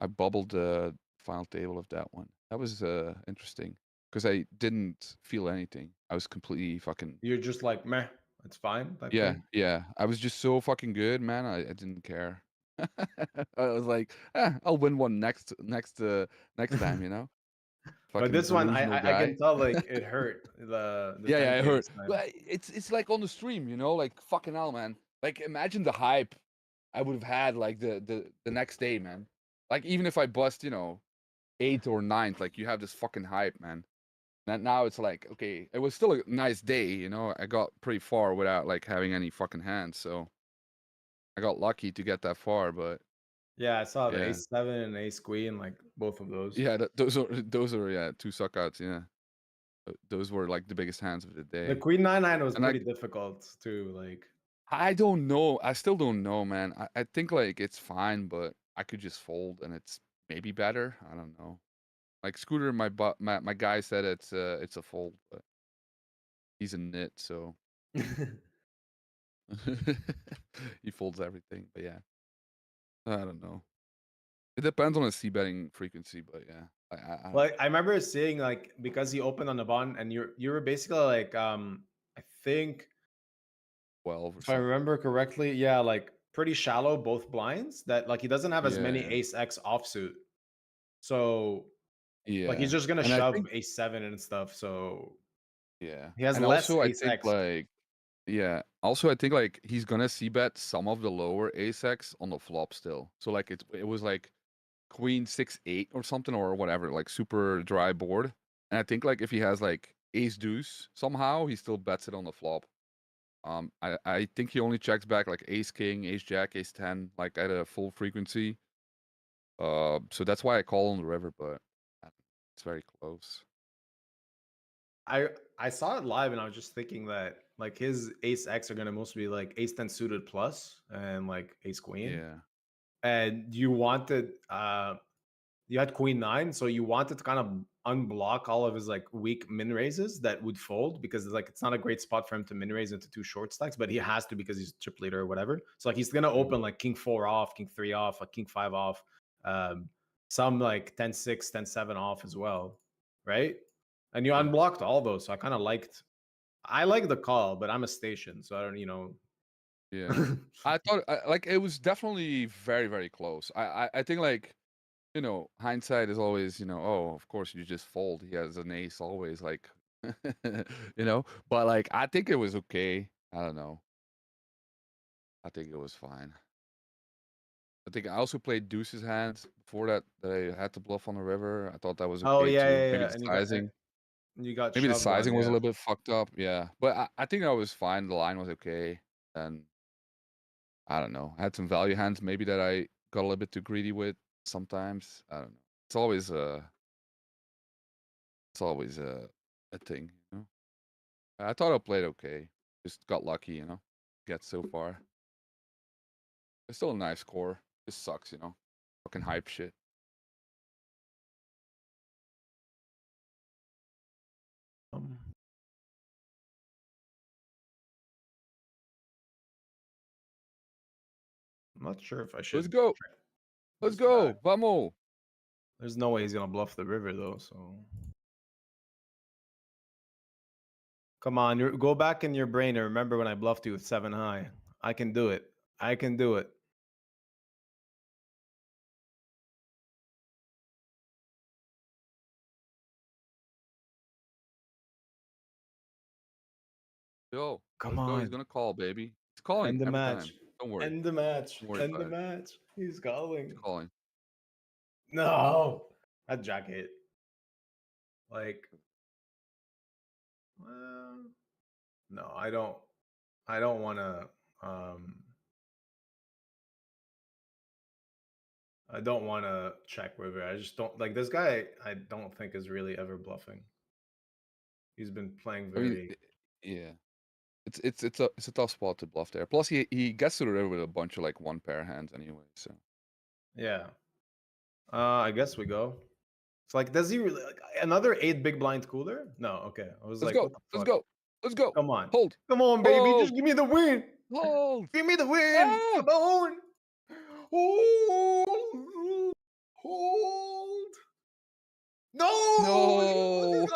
I bubbled the final table of that one. That was interesting because I didn't feel anything. I was completely fucking. You're just like meh. It's fine. Yeah. I was just so fucking good, man. I didn't care. I was like, I'll win one next time, you know. But this one, I can tell like it hurt. The yeah, it hurt. But it's like on the stream, like fucking hell, man. Like imagine the hype I would have had like the next day, man. Like even if I bust, 8th or 9th, like you have this fucking hype, man. And now it's like, okay, it was still a nice day, I got pretty far without like having any fucking hands, so I got lucky to get that far, but yeah, I saw the ace-7 and ace-queen, like both of those. Yeah, those are two suckouts, yeah. Those were like the biggest hands of the day. The queen 9-9 was pretty difficult too, like. I don't know. I still don't know, man. I think like it's fine, but I could just fold and it's maybe better. I don't know. Like Scooter, my guy said it's a fold, but he's a nit, so he folds everything. But yeah, I don't know. It depends on his c betting frequency, but yeah. I remember seeing like because he opened on the button and you were basically like I think 12 if I remember correctly, yeah, like pretty shallow both blinds that like he doesn't have as many ace X offsuit. So yeah, like he's just gonna shove ace-7 and stuff. So yeah, he has and less also, ace X. Also I think like he's gonna c bet some of the lower ace X on the flop still. So like it was like queen 6-8 or something or whatever, like super dry board. And I think like if he has like ace deuce somehow, he still bets it on the flop. I think he only checks back like ace king, ace jack, ace 10, like at a full frequency. So that's why I call on the river, but it's very close. I saw it live and I was just thinking that like his ace X are gonna mostly be like ace-10 suited plus and like ace queen. Yeah. And you wanted you had queen 9, so you wanted to kind of unblock all of his like weak min raises that would fold because like it's not a great spot for him to min raise into 2 short stacks, but he has to because he's chip leader or whatever. So like he's gonna open like king 4 off, king 3 off, like king 5 off, some like 10-6, 10-7 off as well, right? And you unblocked all those, so I kind of liked. I like the call, but I'm a station, so I don't, Yeah. I thought like it was definitely very, very close. I think like, hindsight is always, oh, of course you just fold. He has an ace always, like, But like, I think it was okay. I don't know. I think it was fine. I think I also played Deuce's hands before that I had to bluff on the river. I thought that was Oh okay yeah, too. yeah, Maybe yeah. the And sizing. you got Maybe the shoved one, sizing was a yeah. little bit fucked up. Yeah. But I think I was fine. The line was okay. And I don't know. I had some value hands maybe that I got a little bit too greedy with sometimes. I don't know. It's always a thing, I thought I played okay. Just got lucky, Get so far. It's still a nice score. It sucks, Fucking hype shit. I'm not sure if I should. Let's go. Let's go. Vamos. There's no way he's gonna bluff the river though. So come on, go back in your brain and remember when I bluffed you with 7 high. I can do it. I can do it. Yo, Come let's go. He's on. gonna call, baby. He's calling End the every match. time. Don't worry. End the match. Don't worry End the about it. match. He's calling. He's calling. No. That jack hit. Like, well, no, I don't want to. I don't want to check river. I just don't like this guy. I don't think is really ever bluffing. He's been playing I very. mean, yeah. It's a tough spot to bluff there. Plus, he gets to the river with a bunch of like one pair hands anyway. So Yeah. I guess we go. It's like, does he really like another 8 big blind cooler? No. Okay. I was let's like, go. what the Let's fuck? go. Let's go. Come on. Hold. Come on, baby. Hold. Just give me the win. Hold. Give me the win. Ah! Come on. Hold. Hold. No.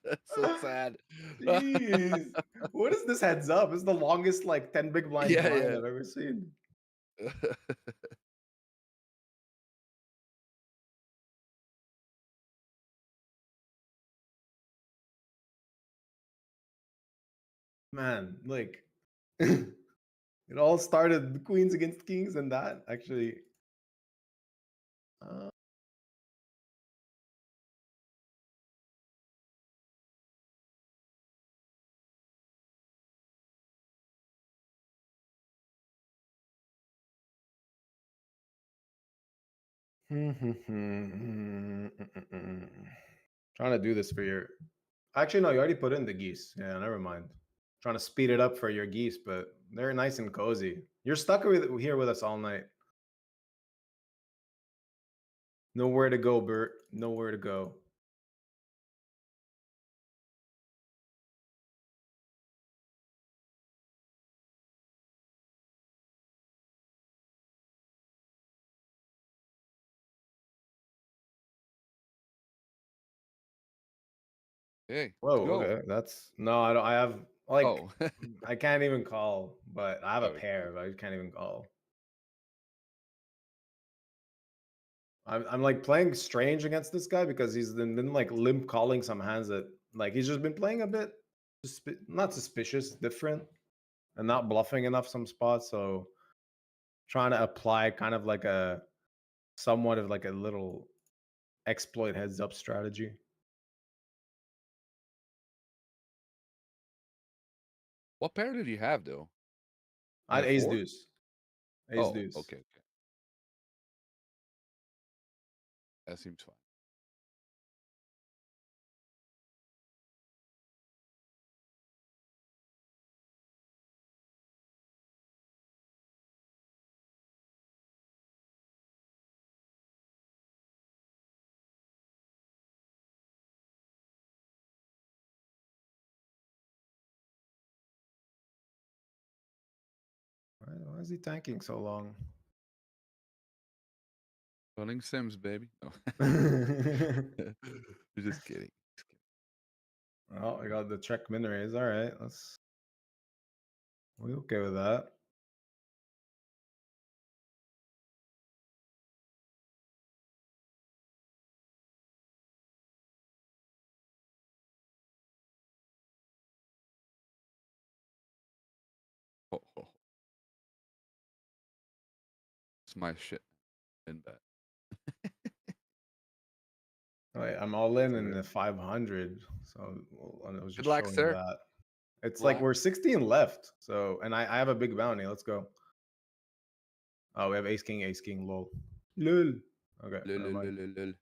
That's so sad. Jeez. What is this heads up? This is the longest like 10 big blind Yeah, blind yeah. I've ever seen. Man, like it all started queens against kings and that actually trying to do this for your actually no, you already put in the geese. Yeah, never mind. Trying to speed it up for your geese, but they're nice and cozy. You're stuck here with us all night. Nowhere to go, Bert. Nowhere to go. Hey. Whoa, Go. okay. That's no, I don't. I have like Oh. I can't even call, but I have a Okay. pair, but I can't even call. I'm like playing strange against this guy because he's been like limp calling some hands that like he's just been playing a bit not suspicious, different, and not bluffing enough some spots. So trying to apply kind of like a somewhat of like a little exploit heads up strategy. What pair did you have though? I had a ace four? deuce. Ace Oh, deuce. okay. That seems fine. Why is he tanking so long? Running Sims, baby. No. Just kidding. Oh, I got the check min raise. All right, we okay with that. It's my shit in bet. Wait, I'm all in the 500, so I was just Good luck, showing sir. that. It's Good like luck. we're 16 left, so and I have a big bounty. Let's go. Oh, we have ace king, lol. Lol. Okay. Never mind.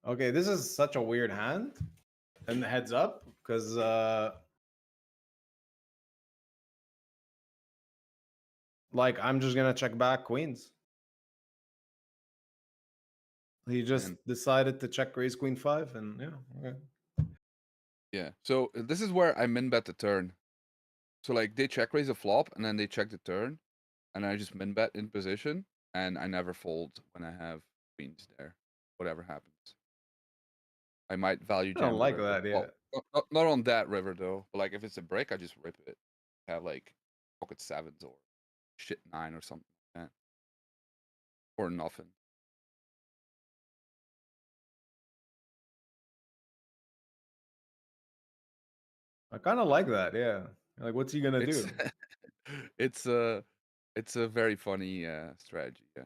Okay, this is such a weird hand. And the heads up, because like I'm just gonna check back queens. He just decided to check raise queen 5, and yeah, okay. Yeah. So this is where I min bet the turn. So like they check raise a flop and then they check the turn, and I just min bet in position, and I never fold when I have queens there. Whatever happens. I might value jam. I don't like the river. that, yeah. Well, not on that river though. But like if it's a break, I just rip it. Have like pocket 7s or shit 9 or something like that. Or nothing. I kind of like that, yeah. Like, what's he gonna do? It's a very funny strategy, yeah.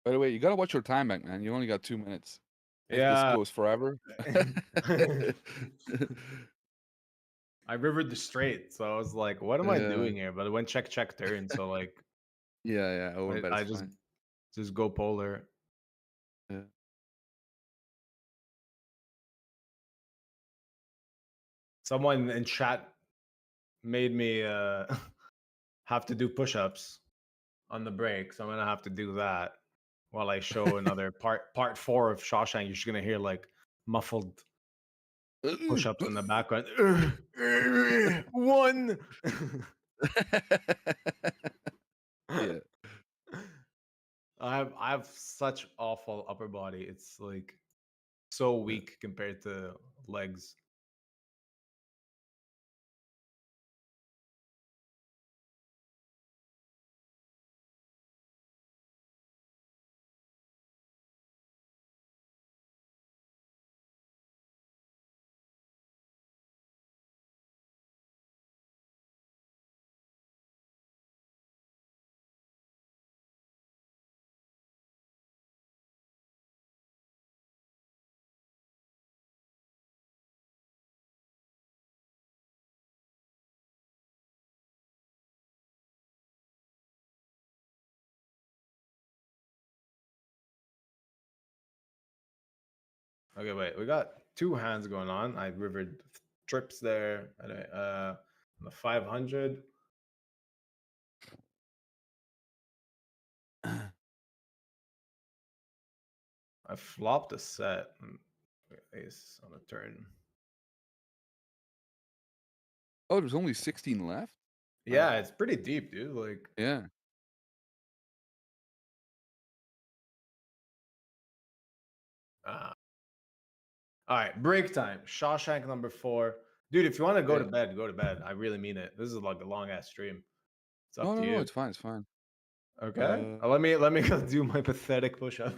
By the way, you gotta watch your time back, man. You only got 2 minutes. If this goes forever. I rivered the straight, so I was like, "What am I doing here?" But it went check turn, so like, yeah. I just go polar. Yeah. Someone in chat made me have to do push-ups on the break, so I'm gonna have to do that while I show another part 4 of Shawshank. You're just gonna hear like muffled push-ups in the background. One. Yeah. I have such awful upper body. It's like so weak compared to legs. Okay, wait. We got 2 hands going on. I rivered trips there. On the 500. I flopped a set. Ace on a turn. Oh, there's only 16 left? Yeah, it's pretty deep, dude. Like, yeah. All right, break time. Shawshank number 4. Dude, if you want to go to bed, go to bed. I really mean it. This is like a long ass stream. It's up to you. No, it's fine. It's fine. Okay. Let me go do my pathetic push-up.